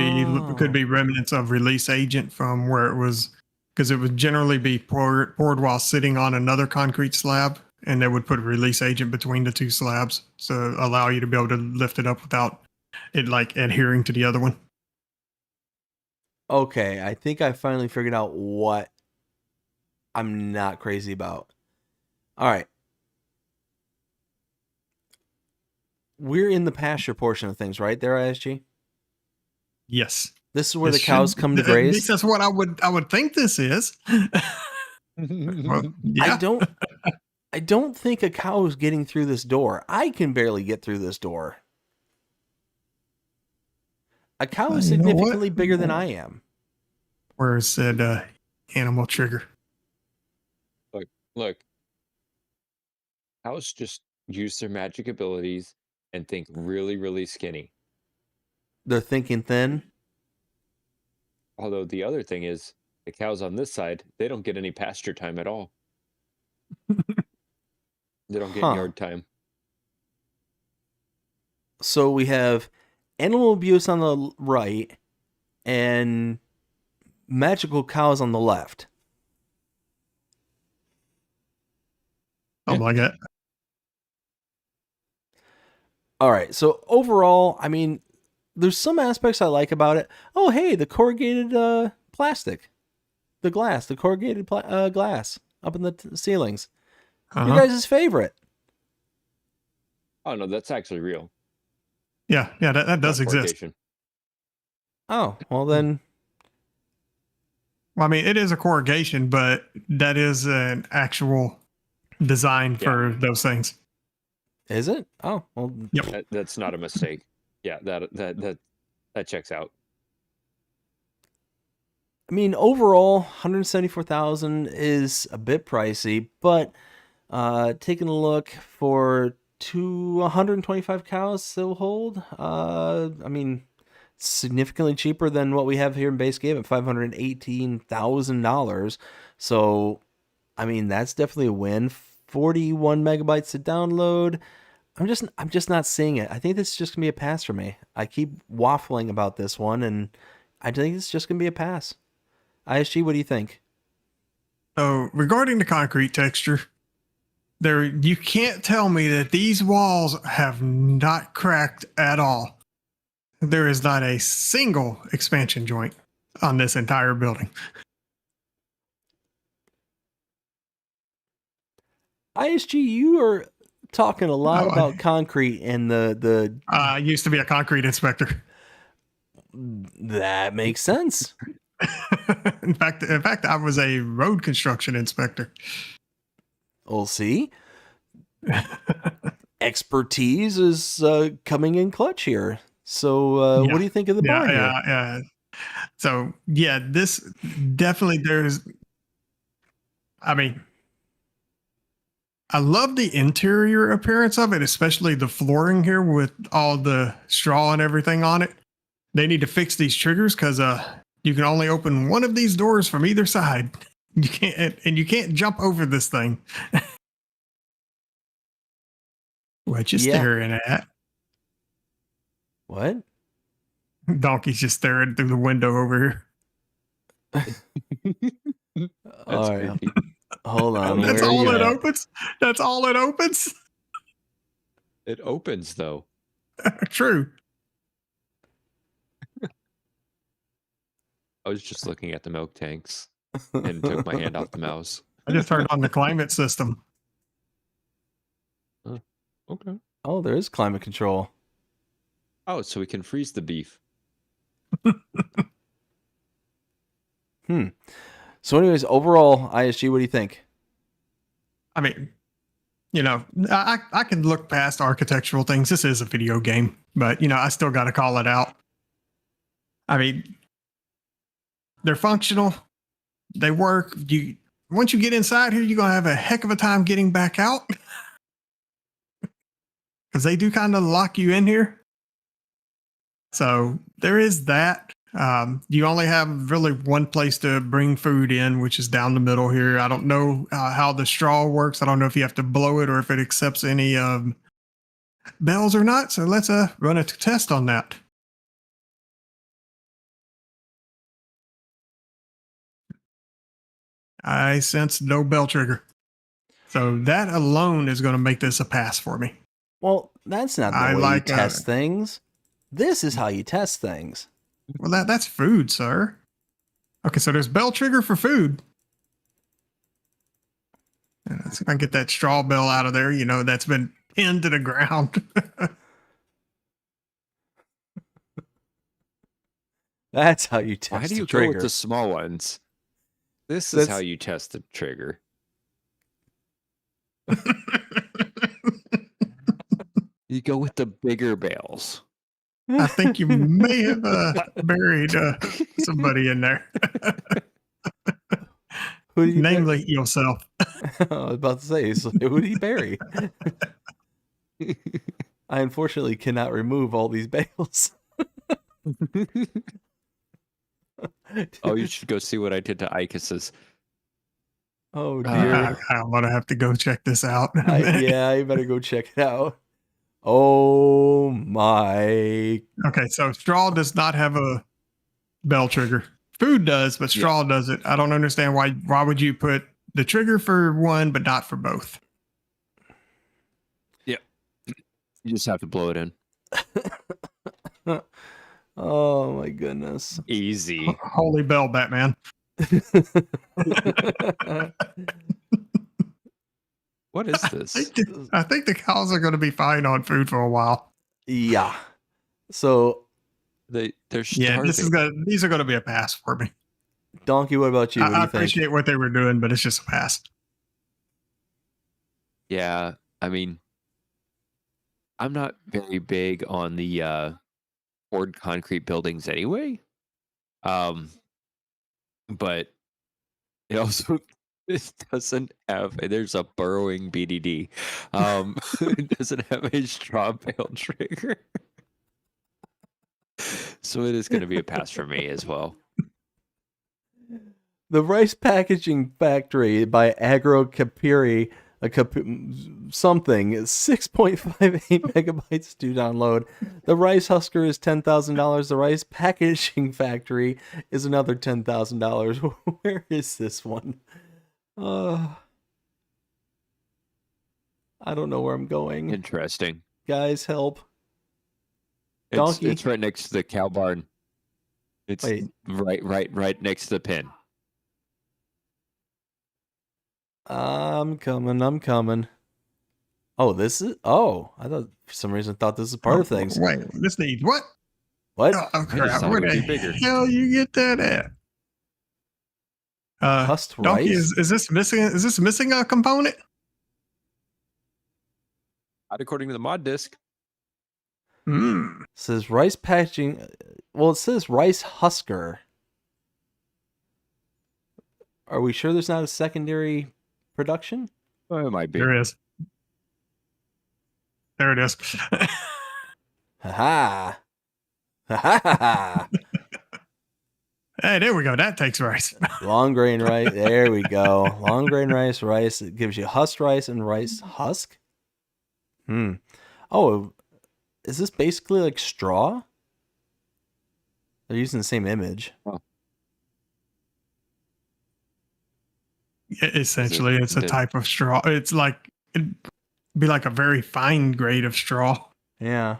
be remnants of release agent from where it was, because it would generally be poured while sitting on another concrete slab, and they would put release agent between the two slabs to allow you to be able to lift it up without it like adhering to the other one. Okay, I think I finally figured out what I'm not crazy about. All right. We're in the pasture portion of things, right there, ISG? Yes. This is where This the cows should- come to at least graze. that's what I would think this is. Well, yeah. I don't think a cow is getting through this door. I can barely get through this door. A cow is You know what? significantly bigger than I am. Where it said animal trigger. Look. Cows just use their magic abilities and think really, really skinny. They're thinking thin. Although the other thing is, the cows on this side, they don't get any pasture time at all. They don't get Huh. yard time. So we have animal abuse on the right and magical cows on the left. Something like that. All right. So overall, I mean, there's some aspects I like about it. Oh, hey, the corrugated plastic, the glass, the corrugated glass up in the ceilings. Uh-huh. Your guys' favorite. Oh no, that's actually real. Yeah, that does Not exist. corrugation. Oh, well then. Well, I mean, it is a corrugation, but that is an actual design for those things. Is it? Oh, well. Yep. That's not a mistake. Yeah, that checks out. I mean, overall, 174,000 is a bit pricey, but taking a look for 125 cows they'll hold. I mean, significantly cheaper than what we have here in base game at $518,000. So, I mean, that's definitely a win. 41 megabytes to download. I'm just not seeing it. I think this is just gonna be a pass for me. I keep waffling about this one, and I think it's just gonna be a pass. ISG, what do you think? So regarding the concrete texture, you can't tell me that these walls have not cracked at all. There is not a single expansion joint on this entire building. ISG, you are talking a lot about concrete and the I used to be a concrete inspector. that makes sense. in fact, I was a road construction inspector. We'll see. Expertise is coming in clutch here. So what do you think of the barn here? Yeah. So yeah, this definitely I love the interior appearance of it, especially the flooring here with all the straw and everything on it. They need to fix these triggers because you can only open one of these doors from either side. You can't jump over this thing. What you staring at? What? Donkey's just staring through the window over here. All right. Hold on. That's all it opens? That's all it opens? It opens though. True. I was just looking at the milk tanks and took my hand off the mouse. I just turned on the climate system. Okay. Oh, there is climate control. Oh, so we can freeze the beef. So anyways, overall, ISG, what do you think? I mean, I can look past architectural things. This is a video game, but I still got to call it out. I mean, they're functional. They work. Once you get inside here, you're going to have a heck of a time getting back out. Because they do kind of lock you in here. So there is that. You only have really one place to bring food in, which is down the middle here. I don't know how the straw works. I don't know if you have to blow it or if it accepts any bells or not. So let's run a test on that. I sense no bell trigger. So that alone is going to make this a pass for me. Well, that's not the way you test things. This is how you test things. Well, that's food, sir. Okay, so there's bell trigger for food. Let's see if I can get that straw bell out of there. That's been pinned to the ground. That's how you test. Why do you the trigger. go with the small ones? This is how you test the trigger. You go with the bigger bales. I think you may have buried somebody in there. Who did you Namely yourself. I was about to say, so who did he bury? I unfortunately cannot remove all these bales. Oh, you should go see what I did to Icus's. Oh dear. I'm gonna have to go check this out. Yeah, you better go check it out. Oh my. Okay, so straw does not have a bell trigger. Food does, but straw doesn't. I don't understand why would you put the trigger for one but not for both? Yeah. You just have to blow it in. Oh my goodness. Easy. Holy bell, Batman. What is this? I think the cows are going to be fine on food for a while. Yeah. So they're starving. Yeah, these are going to be a pass for me. Dnkey, what about you? What do you I appreciate what they were doing, but it's just a pass. Yeah, I mean, I'm not very big on the poured concrete buildings anyway. But it also it doesn't have. There's a burrowing BDD. It doesn't have a straw bale trigger, so it is going to be a pass for me as well. The rice packaging factory by Agro Capiri something 6.58 megabytes to download. The rice husker is $10,000. The rice packaging factory is another $10,000. Where is this one? I don't know where I'm going. Interesting. Guys, help. Dnkey. It's right next to the cow barn. It's Wait. right next to the pen. I'm coming. Oh, this is. Oh, I thought for some reason thought this is part of things. Wait, this needs what? What? Oh, crap. thought Where it would the be bigger. hell you get that at? Husked Dnkey, rice? is this missing? Is this missing a component? Not according to the mod disc. Hmm. It says rice packaging. Well, it says rice husker. Are we sure there's not a secondary production? Oh, it might be. There is. There it is. Ha ha. Ha ha. Hey, there we go. That takes rice. Long grain rice. There we go. Long grain rice. It gives you husked rice and rice husk. Oh, is this basically like straw? They're using the same image. Oh. Essentially, it's a the- type of straw. It's like it'd be like a very fine grade of straw. Yeah.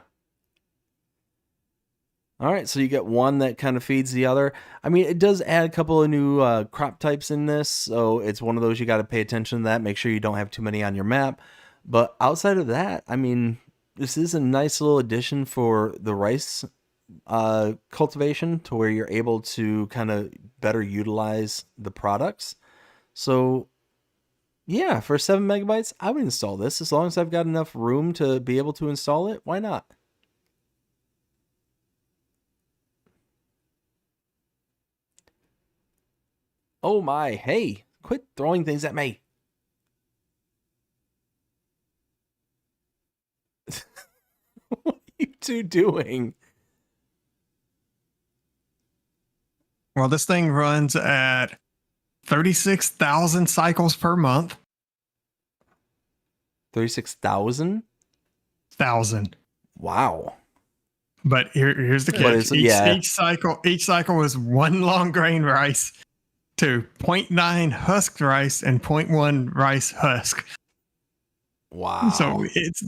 All right, so you get one that kind of feeds the other. I mean, it does add a couple of new crop types in this, so it's one of those you got to pay attention to that. Make sure you don't have too many on your map. But outside of that, I mean, this is a nice little addition for the rice cultivation to where you're able to kind of better utilize the products. So, yeah, for 7 megabytes, I would install this as long as I've got enough room to be able to install it. Why not? Oh my, hey, quit throwing things at me. What are you two doing? Well, this thing runs at 36,000 cycles per month. 36,000? 1,000. Wow. But here's the But catch. it's- yeah. Each cycle is one long grain rice to 0.9 husked rice and 0.1 rice husk. Wow. So it's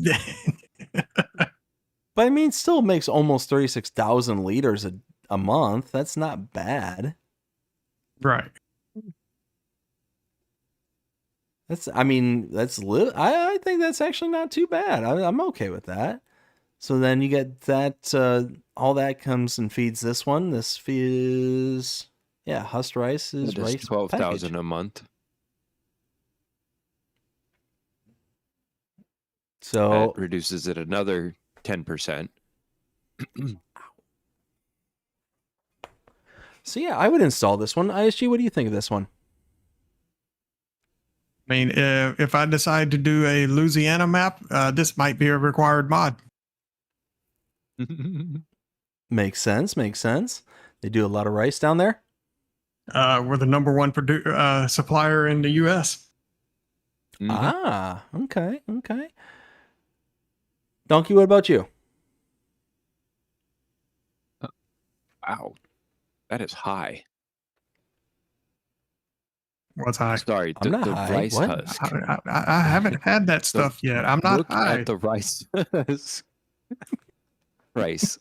But I mean, still makes almost 36,000 liters a month. That's not bad. right. I think that's actually not too bad. I'm okay with that. So then you get that, all that comes and feeds this one. This feeds, yeah, husked rice is It is rice 12,000 package. a month. So That reduces it another 10%. So yeah, I would install this one. ISG, what do you think of this one? I mean, if I decide to do a Louisiana map, this might be a required mod. Makes sense. They do a lot of rice down there. We're the number one supplier in the U.S. Mhm. Ah, okay. Dnkey, what about you? Wow. That is high. What's high? Sorry, I'm not the high. rice What? husk. I haven't had that stuff yet. I'm not Look high. at the rice husk. Rice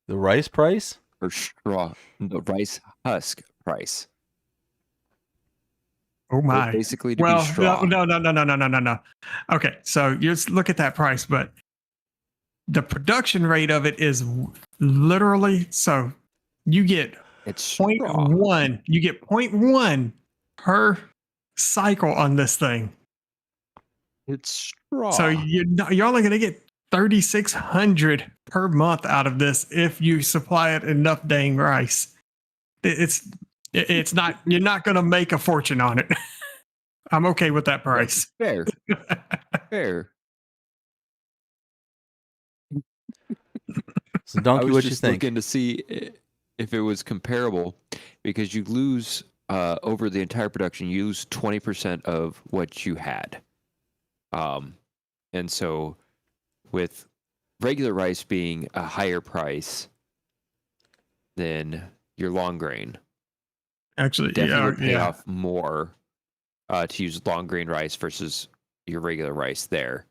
The rice price? or straw. The rice husk price. Oh my! Basically to Well, be straw. no. Okay, so you just look at that price, but the production rate of it is literally so you get It's straw. 0.1. You get 0.1 per cycle on this thing. It's straw. So you're only going to get 3,600 per month out of this if you supply it enough dang rice. It's not. You're not going to make a fortune on it. I'm okay with that price. Fair. Fair. So I Dnkey, was what you just think? looking to see if it was comparable because you lose over the entire production, you lose 20% of what you had. And so with regular rice being a higher price than your long grain, Actually, definitely would pay yeah. off more to use long grain rice versus your regular rice there.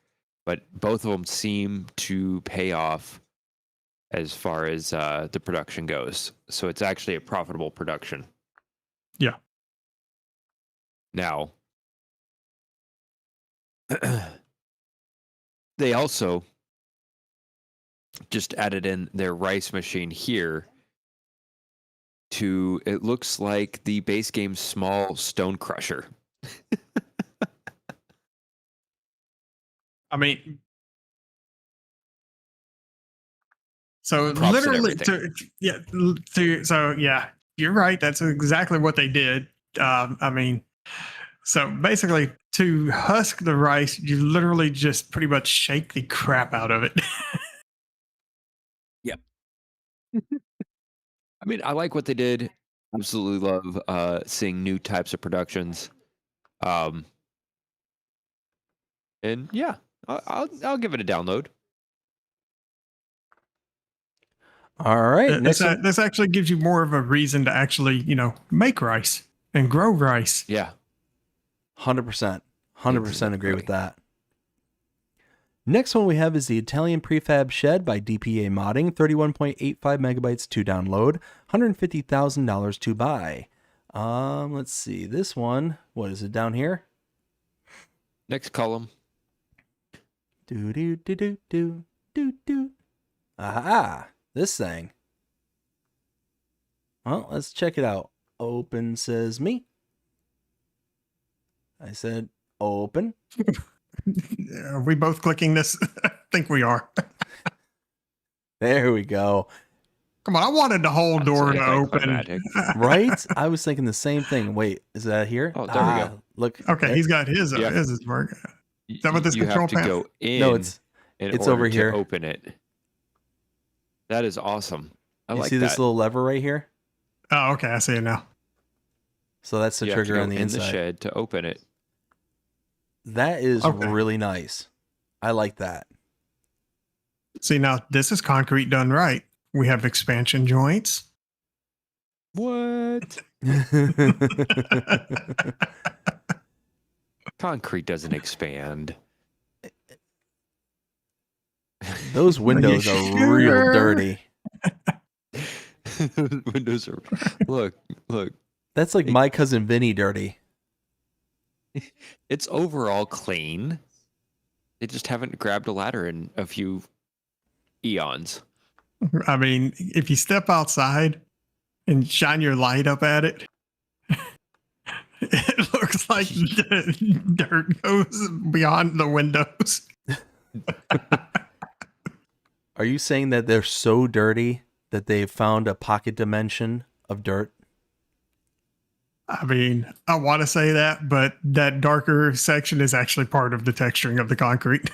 But both of them seem to pay off as far as the production goes. So it's actually a profitable production. Yeah. Now, they also just added in their rice machine here to, it looks like the base game's small stone crusher. I mean, so Props and literally, everything. so yeah, you're right. That's exactly what they did. I mean, so basically, to husk the rice, you literally just pretty much shake the crap out of it. Yep. I mean, I like what they did. Absolutely love seeing new types of productions. And yeah, I'll give it a download. All right. This, this actually gives you more of a reason to actually, make rice and grow rice. Yeah. 100%. 100% agree with that. Next one we have is the Italian Prefab Shed by DPA Modding, 31.85 megabytes to download, $150,000 to buy. Let's see. This one, what is it down here? Next column. Do do do do do do do. Aha! This thing. Well, let's check it out. Open says me. I said open. Are we both clicking this? I think we are. There we go. Come on, I wanted the whole door to open. Right? I was thinking the same thing. Wait, is that here? Oh, there we go. Look. Okay, he's got his. His work. Is that what this control have to panel? go in. No, it's over to here. Open it. That is awesome. I you like see that. This little lever right here? Oh, okay, I see it now. So that's the you trigger have to go on the in inside. the shed to open it. That is really nice. I like that. See, now this is concrete done right. We have expansion joints. What? Concrete doesn't expand. Those windows are real dirty. Windows are. Look. That's like my cousin Vinny dirty. It's overall clean. They just haven't grabbed a ladder in a few eons. I mean, if you step outside and shine your light up at it, it looks like the dirt goes beyond the windows. Are you saying that they're so dirty that they've found a pocket dimension of dirt? I mean, I want to say that, but that darker section is actually part of the texturing of the concrete.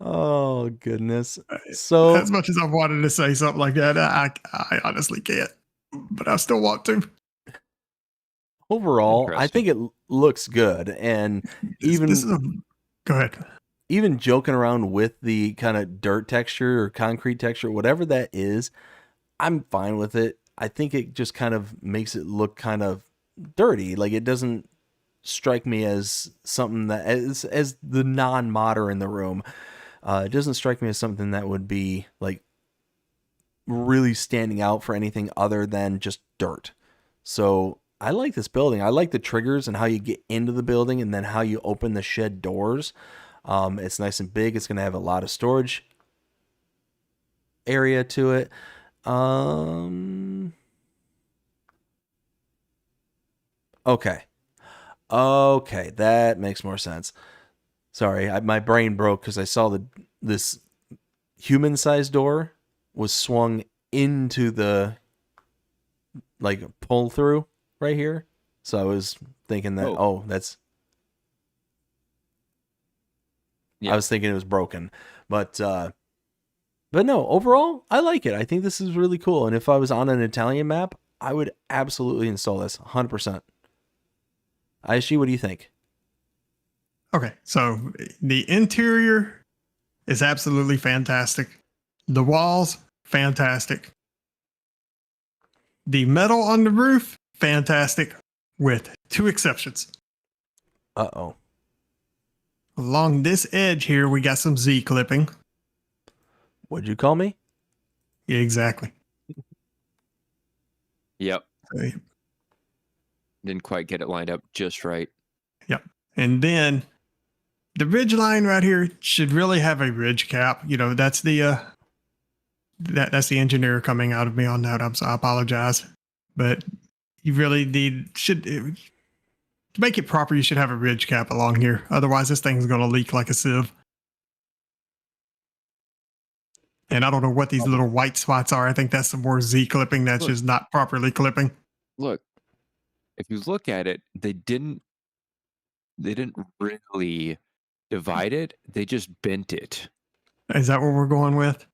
Oh, goodness. So, as much as I wanted to say something like that, I honestly can't, but I still want to. Overall, I think it looks good. And go ahead. Even joking around with the kind of dirt texture or concrete texture, whatever that is, I'm fine with it. I think it just kind of makes it look kind of dirty. Like, it doesn't strike me as something that, as the non-modder in the room, it doesn't strike me as something that would be like really standing out for anything other than just dirt. So I like this building. I like the triggers and how you get into the building and then how you open the shed doors. It's nice and big. It's going to have a lot of storage area to it. Okay, that makes more sense. Sorry, my brain broke because I saw this human-sized door was swung into the pull through right here. So I was thinking that that's. Yeah. I was thinking it was broken, but But no, overall, I like it. I think this is really cool. And if I was on an Italian map, I would absolutely install this 100%. Aishi, what do you think? Okay, so the interior is absolutely fantastic. The walls, fantastic. The metal on the roof, fantastic, with 2 exceptions. Uh-oh. Along this edge here, we got some Z clipping. What'd you call me? Yeah, exactly. Yep. So, Didn't quite get it lined up just right. yep. And then the ridge line right here should really have a ridge cap. You know, that's the that's the engineer coming out of me on that. I apologize, but you really to make it proper. You should have a ridge cap along here. Otherwise, this thing's going to leak like a sieve. And I don't know what these little white spots are. I think that's some more Z clipping that's just not properly clipping. Look, if you look at it, they didn't really divide it. They just bent it. Is that what we're going with?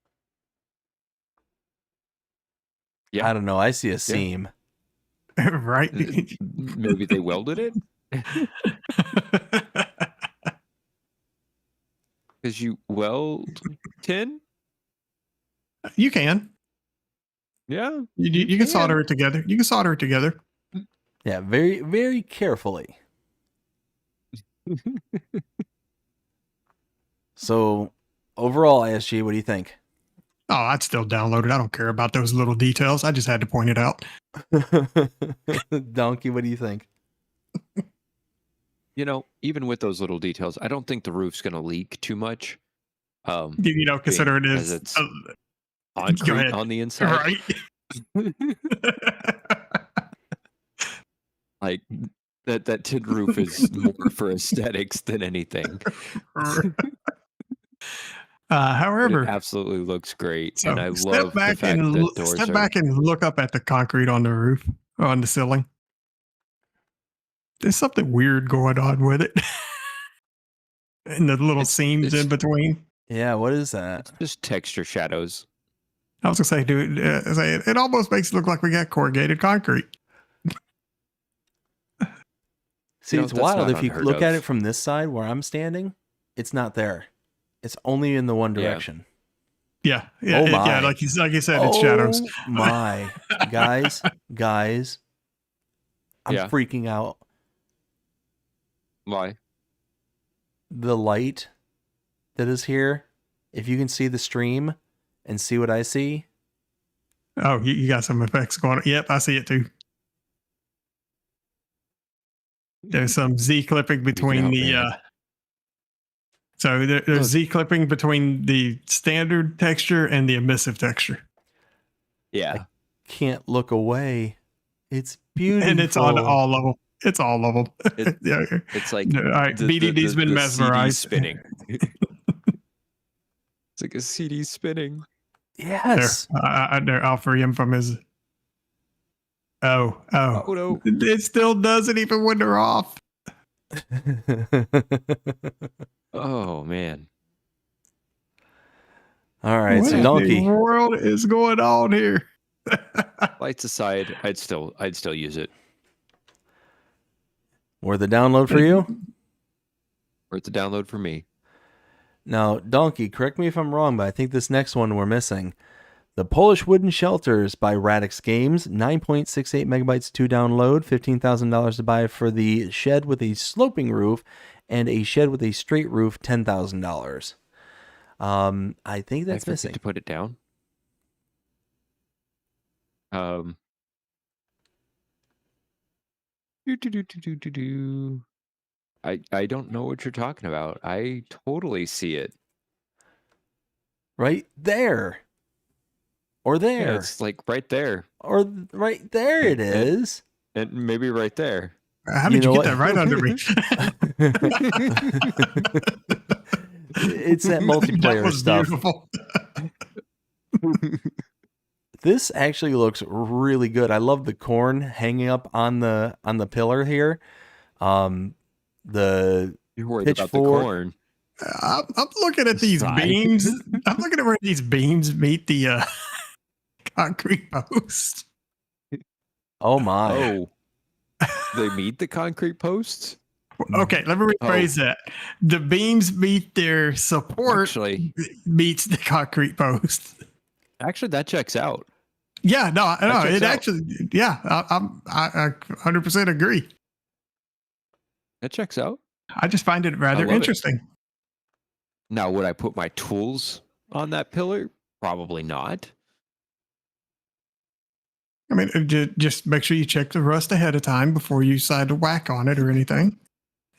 Yeah. I don't know. I see a seam. Right? Maybe they welded it? Because you weld tin? You can. Yeah. You can solder it together. You can solder it together. Yeah, very, very carefully. So, overall, ISG, what do you think? Oh, I'd still download it. I don't care about those little details. I just had to point it out. Donkey, what do you think? You know, even with those little details, I don't think the roof's going to leak too much. You know, consider it as is it's concrete on the inside. right. Like that tin roof is more for aesthetics than anything. However, it absolutely looks great, so and I love the fact and that doors step are. back and look up at the concrete on the roof, on the ceiling. There's something weird going on with it, and the little seams in between. Yeah, what is that? Just texture shadows. I was gonna say, dude, it almost makes it look like we got corrugated concrete. See, it's wild. If you look at of. it from this side where I'm standing, it's not there. It's only in the one direction. Yeah. Oh my. Yeah, like you said, it's shadows. My. Guys, I'm freaking out. Why? The light that is here, if you can see the stream and see what I see. Oh, you got some effects going on. Yep, I see it too. There's some Z clipping between there's Z clipping between the standard texture and the emissive texture. Yeah. I can't look away. It's beautiful. And it's on all of them. It's all of them. It's like all right, BDD's been mesmerized. CD spinning. It's like a CD spinning. Yes. I'll free him from his. Oh no! It still doesn't even when they're off. Oh man! All right, what so Donkey. What in the world is going on here? Lights aside, I'd still use it. Or the download for you? Or it's a download for me. Now, Donkey, correct me if I'm wrong, but I think this next one we're missing. The Polish Wooden Shelters by Radix Games, 9.68 megabytes to download, $15,000 to buy for the shed with a sloping roof, and a shed with a straight roof, $10,000. I think that's missing. To put it down. I don't know what you're talking about. I totally see it. Right there. Or there. Yeah, it's like right there. Or right there it is. And maybe right there. How did you get that right under me? It's that multiplayer that was stuff. Beautiful. This actually looks really good. I love the corn hanging up on the pillar here. You're worried about the corn. I'm looking at these Sigh. beams. I'm looking at where these beams meet the concrete post. Oh my. Oh, they meet the concrete posts? Okay, let me rephrase that. The beams meet their support meets the concrete post. Actually, that checks out. Yeah, no, checks it out. actually, yeah, I 100% agree. That checks out. I just find it rather love it. interesting. Now, would I put my tools on that pillar? Probably not. I mean, just make sure you check the rust ahead of time before you decide to whack on it or anything,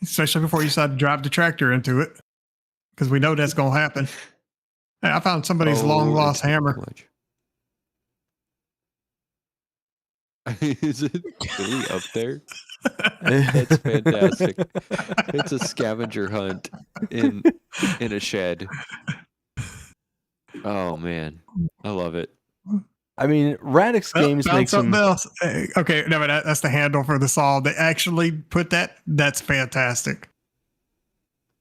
especially before you decide to drive the tractor into it, because we know that's going to happen. Hey, I found somebody's long lost hammer. Is it really up there? That's fantastic. It's a scavenger hunt in a shed. Oh man, I love it. I mean, Radix Games Found makes some. something else. Okay, no, but that's the handle for the saw. They actually put that. That's fantastic.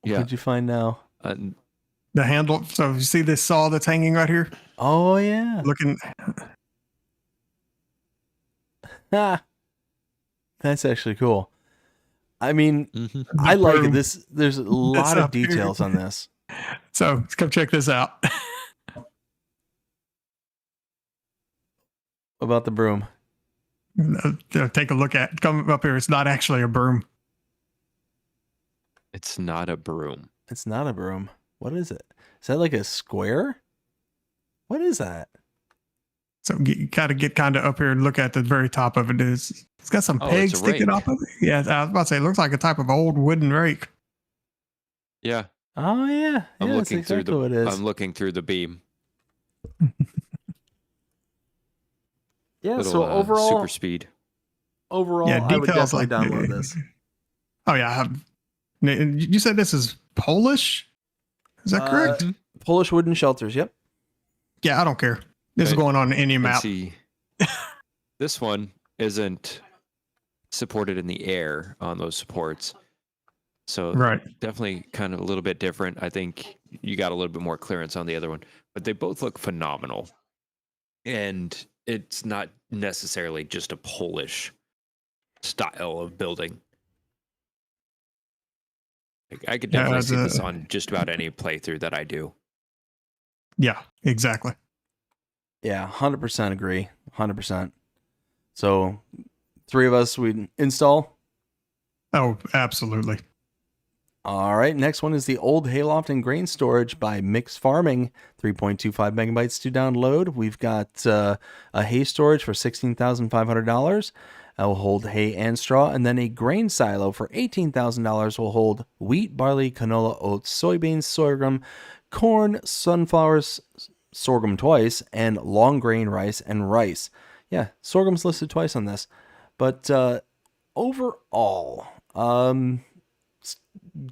Yeah. What'd you find now? The handle. So you see this saw that's hanging right here? Oh yeah. Looking. That's actually cool. I mean, Mm-hmm. I like it. There's a lot of up here. details on this. So let's come check this out. About the broom. Take a look at. Come up here. It's not actually a broom. It's not a broom. It's not a broom. What is it? Is that like a square? What is that? So you got to get kind of up here and look at the very top of it. It's got some Oh, pegs it's a sticking rake. off of it. Yeah, I was about to say, it looks like a type of old wooden rake. Yeah, Oh yeah. I'm Yeah, that's looking exactly through what it is. I'm looking through the beam. Yeah. Little, So overall, super speed. I would definitely download this. Oh yeah, you said this is Polish. Is that correct? Polish wooden shelters. Yep. Yeah, I don't care. This is Okay. going on any And map. see, this one isn't supported in the air on those supports. So Right. definitely kind of a little bit different. I think you got a little bit more clearance on the other one, but they both look phenomenal. And it's not necessarily just a Polish style of building. Like, I could Yeah, definitely as see a- this on just about any playthrough that I do. Yeah, exactly. Yeah. 100% agree. 100%. So, three of us we install. Oh, absolutely. All right, next one is the Old Hayloft and Grain Storage by Mix Farming, 3.25 megabytes to download. We've got a hay storage for $16,500. Will hold hay and straw, and then a grain silo for $18,000 will hold wheat, barley, canola, oats, soybeans, sorghum, corn, sunflowers, sorghum twice, and long grain rice and rice. Yeah, sorghum's listed twice on this, but overall, it's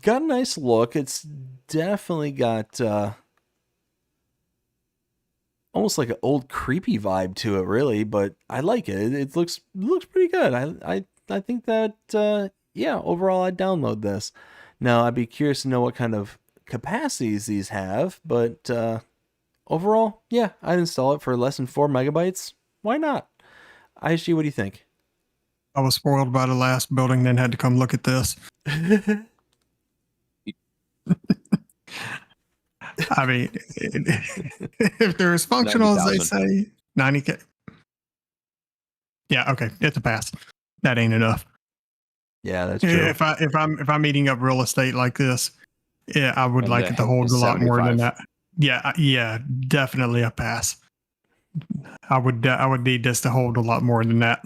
got a nice look. It's definitely got almost like an old creepy vibe to it, really. But I like it. It looks pretty good. I think that yeah. Overall, I'd download this. Now, I'd be curious to know what kind of capacities these have. But overall, yeah, I'd install it for less than 4 megabytes. Why not? ISG, what do you think? I was spoiled by the last building, then had to come look at this. I mean, if they're as functional as they 90,000. say, 90K. Yeah, okay, it's a pass. That ain't enough. Yeah, that's true. If I'm eating up real estate like this, yeah, I would And like the it to heck hold is a lot more than 75. that. Yeah, definitely a pass. I would need this to hold a lot more than that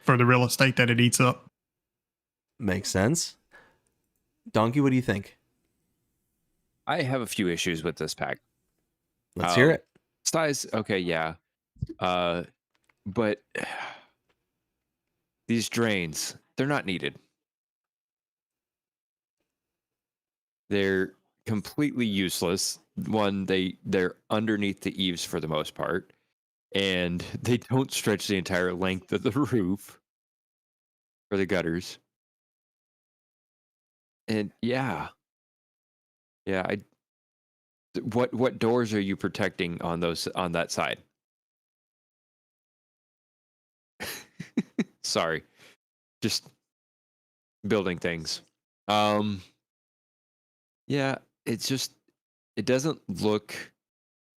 for the real estate that it eats up. Makes sense. Donkey, what do you think? I have a few issues with this pack. Let's hear it. Size, okay, yeah. But these drains, they're not needed. They're completely useless. One, they're underneath the eaves for the most part, and they don't stretch the entire length of the roof for the gutters. And yeah, Yeah, what doors are you protecting on that side? Sorry. Just building things. Yeah, it doesn't look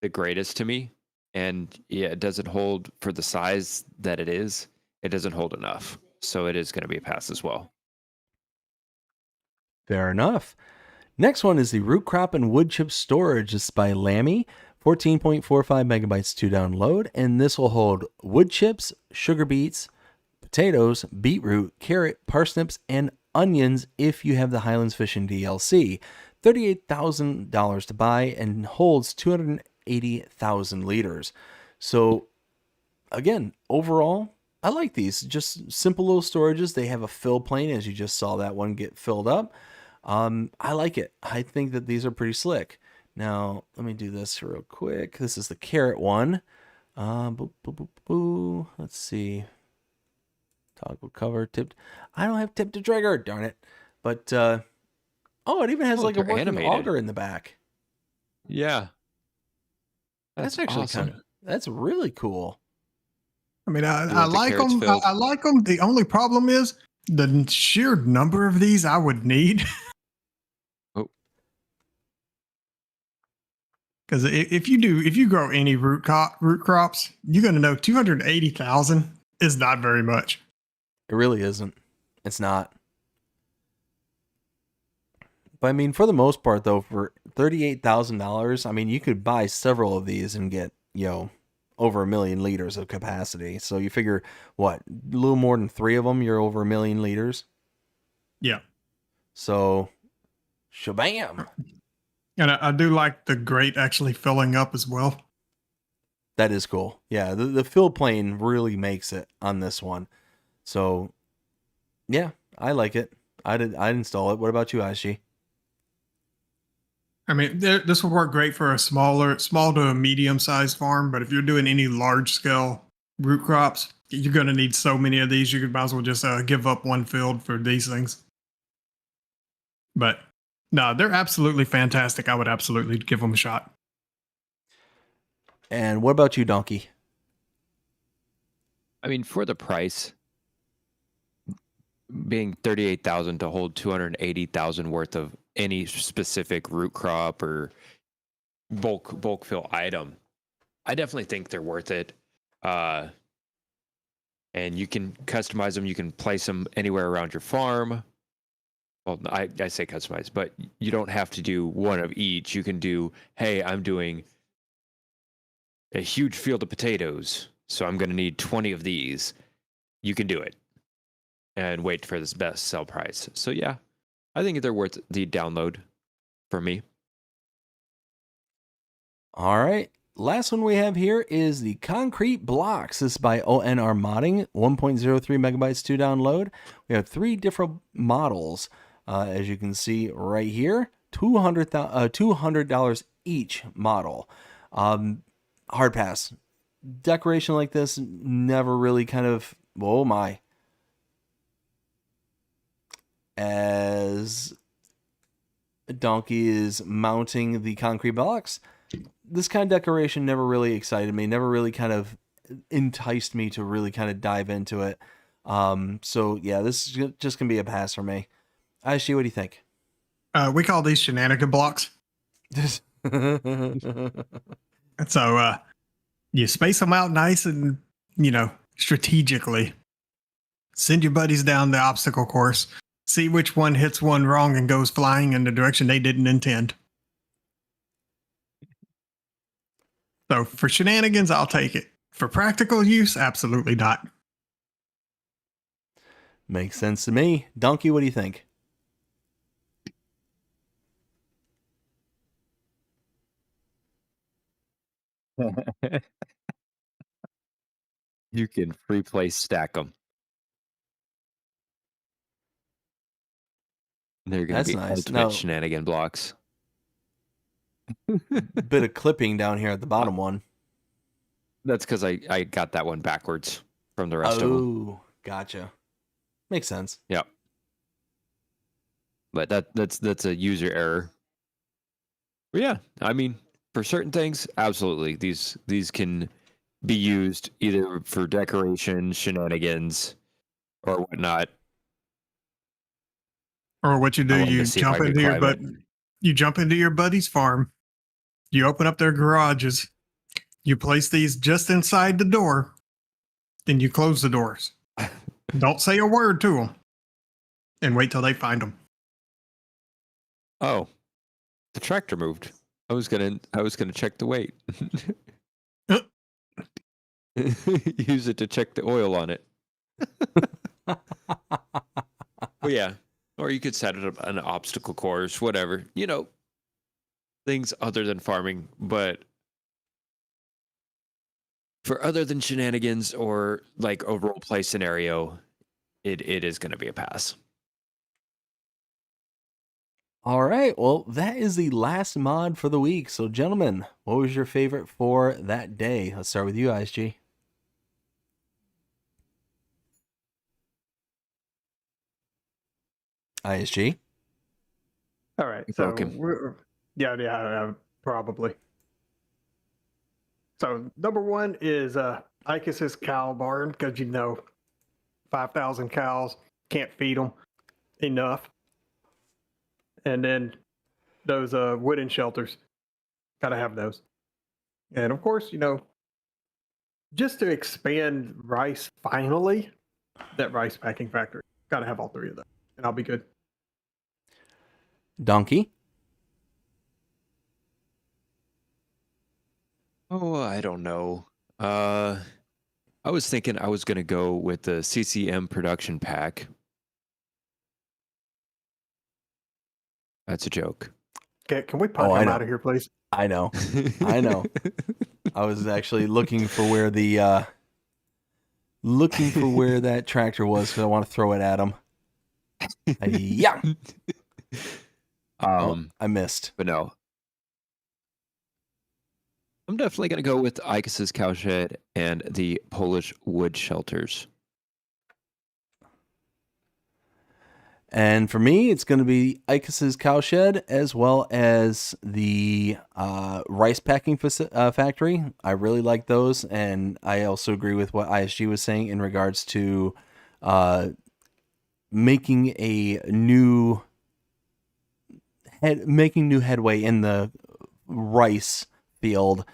the greatest to me. And yeah, it doesn't hold for the size that it is. It doesn't hold enough. So it is going to be a pass as well. Fair enough. Next one is the root crop and wood chip storage. This is by Lammy, 14.45 megabytes to download, and this will hold wood chips, sugar beets, potatoes, beetroot, carrot, parsnips, and onions if you have the Highlands Fishing DLC. $38,000 to buy and holds 280,000 liters. So again, overall, I like these. Just simple little storages. They have a fill plane, as you just saw that one get filled up. I like it. I think that these are pretty slick. Now, let me do this real quick. This is the carrot one. Boo, boo, boo, boo. Let's see. Toggle cover tipped. I don't have tip to trigger, darn it. But oh, it even has like a working animated auger in the back. Yeah. That's actually awesome. that's really cool. I mean, I want the like carrots them. filled? I like them. The only problem is the sheer number of these I would need. Oh. Because if you grow any root crops, you're going to know 280,000 is not very much. It really isn't. It's not. But I mean, for the most part, though, for $38,000, I mean, you could buy several of these and get, over 1 million liters of capacity. So you figure, what, a little more than 3 of them, you're over 1 million liters. Yeah. So, shabam. And I do like the grate actually filling up as well. That is cool. Yeah, the fill plane really makes it on this one. So, yeah, I like it. I'd install it. What about you, Aishi? I mean, this will work great for a small to a medium-sized farm, but if you're doing any large-scale root crops, you're going to need so many of these. You might as well just give up one field for these things. But no, they're absolutely fantastic. I would absolutely give them a shot. And what about you, Dnkey? I mean, for the price, being 38,000 to hold 280,000 worth of any specific root crop or bulk fill item, I definitely think they're worth it. And you can customize them. You can place them anywhere around your farm. Well, I say customize, but you don't have to do one of each. You can do, hey, I'm doing a huge field of potatoes, so I'm going to need 20 of these. You can do it and wait for this best sell price. So yeah, I think they're worth the download for me. All right. Last one we have here is the concrete blocks. This is by ONR Modding, 1.03 megabytes to download. We have 3 different models, as you can see right here. $200 each model. Hard pass. Decoration like this never really kind of, oh my. As Dnkey is mounting the concrete blocks, this kind of decoration never really excited me, never really kind of enticed me to really kind of dive into it. So yeah, this is just gonna be a pass for me. Aishi, what do you think? We call these shenanigan blocks. So you space them out nice and, strategically. Send your buddies down the obstacle course. See which one hits one wrong and goes flying in the direction they didn't intend. So for shenanigans, I'll take it. For practical use, absolutely not. Makes sense to me. Dnkey, what do you think? You can free play stack them. They're going to be nice. ultimate shenanigan blocks. Bit of clipping down here at the bottom one. That's because I got that one backwards from the rest of them. Oh, gotcha. Makes sense. Yeah. But that's a user error. Yeah, I mean, for certain things, absolutely. These can be used either for decoration, shenanigans, or whatnot. Or what you do, I wanted to you see if I jump could into your climb it. you jump into your buddy's farm, you open up their garages, you place these just inside the door, then you close the doors. Don't say a word to them, and wait till they find them. Oh, the tractor moved. I was gonna check the weight. Use it to check the oil on it. Well, yeah. Or you could set it up an obstacle course, whatever. You know, things other than farming, but for other than shenanigans or like a role play scenario, it is going to be a pass. All right, well, that is the last mod for the week. So, gentlemen, what was your favorite for that day? Let's start with you, ISG. ISG. All right. You So broke him. yeah, probably. So number one is Icus's cow barn because 5,000 cows, can't feed them enough. And then those wooden shelters, gotta have those. And of course, just to expand rice finally, that rice packing factory, gotta have all three of them, and I'll be good. Dnkey. Oh, I don't know. I was thinking I was going to go with the CCM production pack. That's a joke. Okay, can we punt I him know. out of here, please? I know. I know. I was actually looking for where that tractor was because I want to throw it at him. Yeah. I missed. But no. I'm definitely going to go with Icus's cowshed and the Polish wood shelters. And for me, it's going to be Icus's cowshed as well as the rice packing factory. I really like those, and I also agree with what ISG was saying in regards to making new headway in the rice field.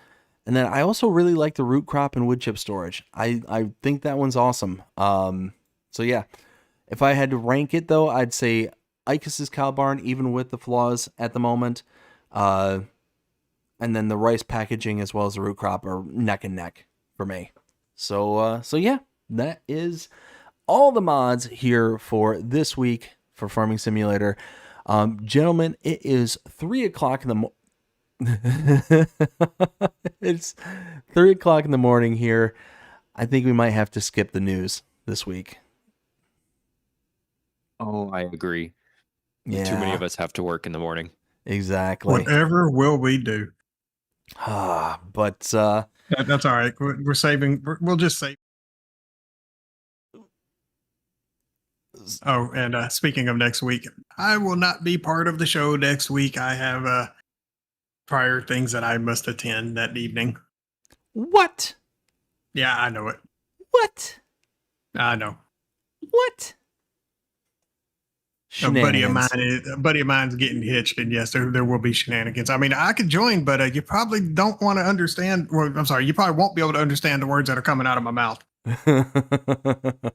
And then I also really like the root crop and wood chip storage. I think that one's awesome. So yeah. If I had to rank it, though, I'd say Icus's cow barn, even with the flaws at the moment. And then the rice packaging as well as the root crop are neck and neck for me. So yeah, that is all the mods here for this week for Farming Simulator. Gentlemen, it is 3 o'clock in the morning. It's 3 o'clock in the morning here. I think we might have to skip the news this week. Oh, I agree. Yeah. Too many of us have to work in the morning. Exactly. Whatever will we do? But That's all right. We're saving. We'll just save. Oh, and speaking of next week, I will not be part of the show next week. I have prior things that I must attend that evening. what? Yeah, I know it. What? I know. What? A buddy of Shenanigans. mine's getting hitched, and yes, there will be shenanigans. I mean, I could join, but you probably don't want to understand. Well, I'm sorry, you probably won't be able to understand the words that are coming out of my mouth.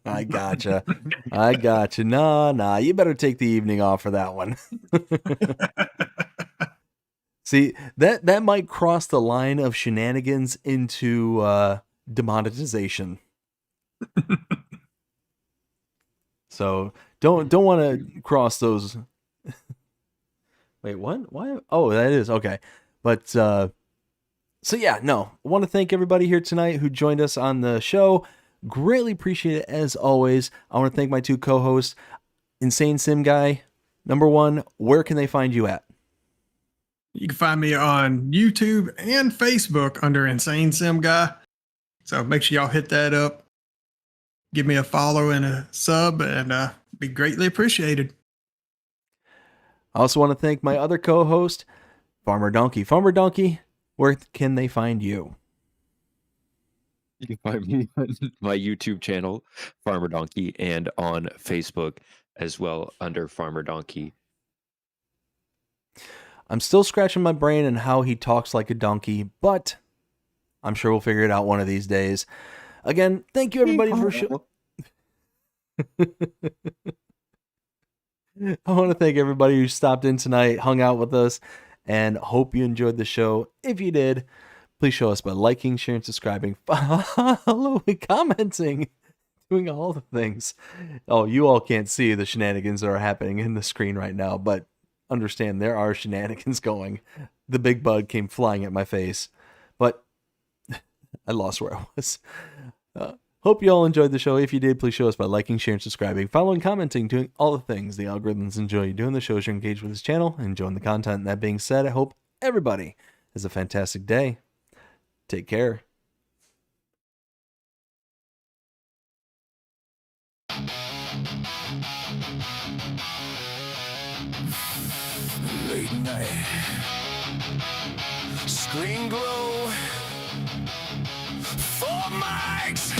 I gotcha. Nah. You better take the evening off for that one. See, that might cross the line of shenanigans into demonetization. So don't want to cross those. Wait, what? Why? Oh, that is okay. But so yeah, no. I want to thank everybody here tonight who joined us on the show. Greatly appreciate it as always. I want to thank my two co-hosts, Insane Sim Guy. Number one, where can they find you at? You can find me on YouTube and Facebook under Insane Sim Guy. So make sure y'all hit that up. Give me a follow and a sub, and be greatly appreciated. I also want to thank my other co-host, Farmer Dnkey. Farmer Dnkey, where can they find you? You can find me on my YouTube channel, Farmer Dnkey, and on Facebook as well under Farmer Dnkey. I'm still scratching my brain on how he talks like a donkey, but I'm sure we'll figure it out one of these days. Again, thank you everybody for I want to thank everybody who stopped in tonight, hung out with us, and hope you enjoyed the show. If you did, please show us by liking, sharing, subscribing, following, commenting, doing all the things. Oh, you all can't see the shenanigans that are happening in the screen right now, but understand there are shenanigans going. The big bug came flying at my face, but I lost where I was. Hope you all enjoyed the show. If you did, please show us by liking, sharing, subscribing, following, commenting, doing all the things the algorithms enjoy you doing. The shows you're engaged with this channel, enjoying the content. And that being said, I hope everybody has a fantastic day. Take care. Late night. Screen glow. 4 mics.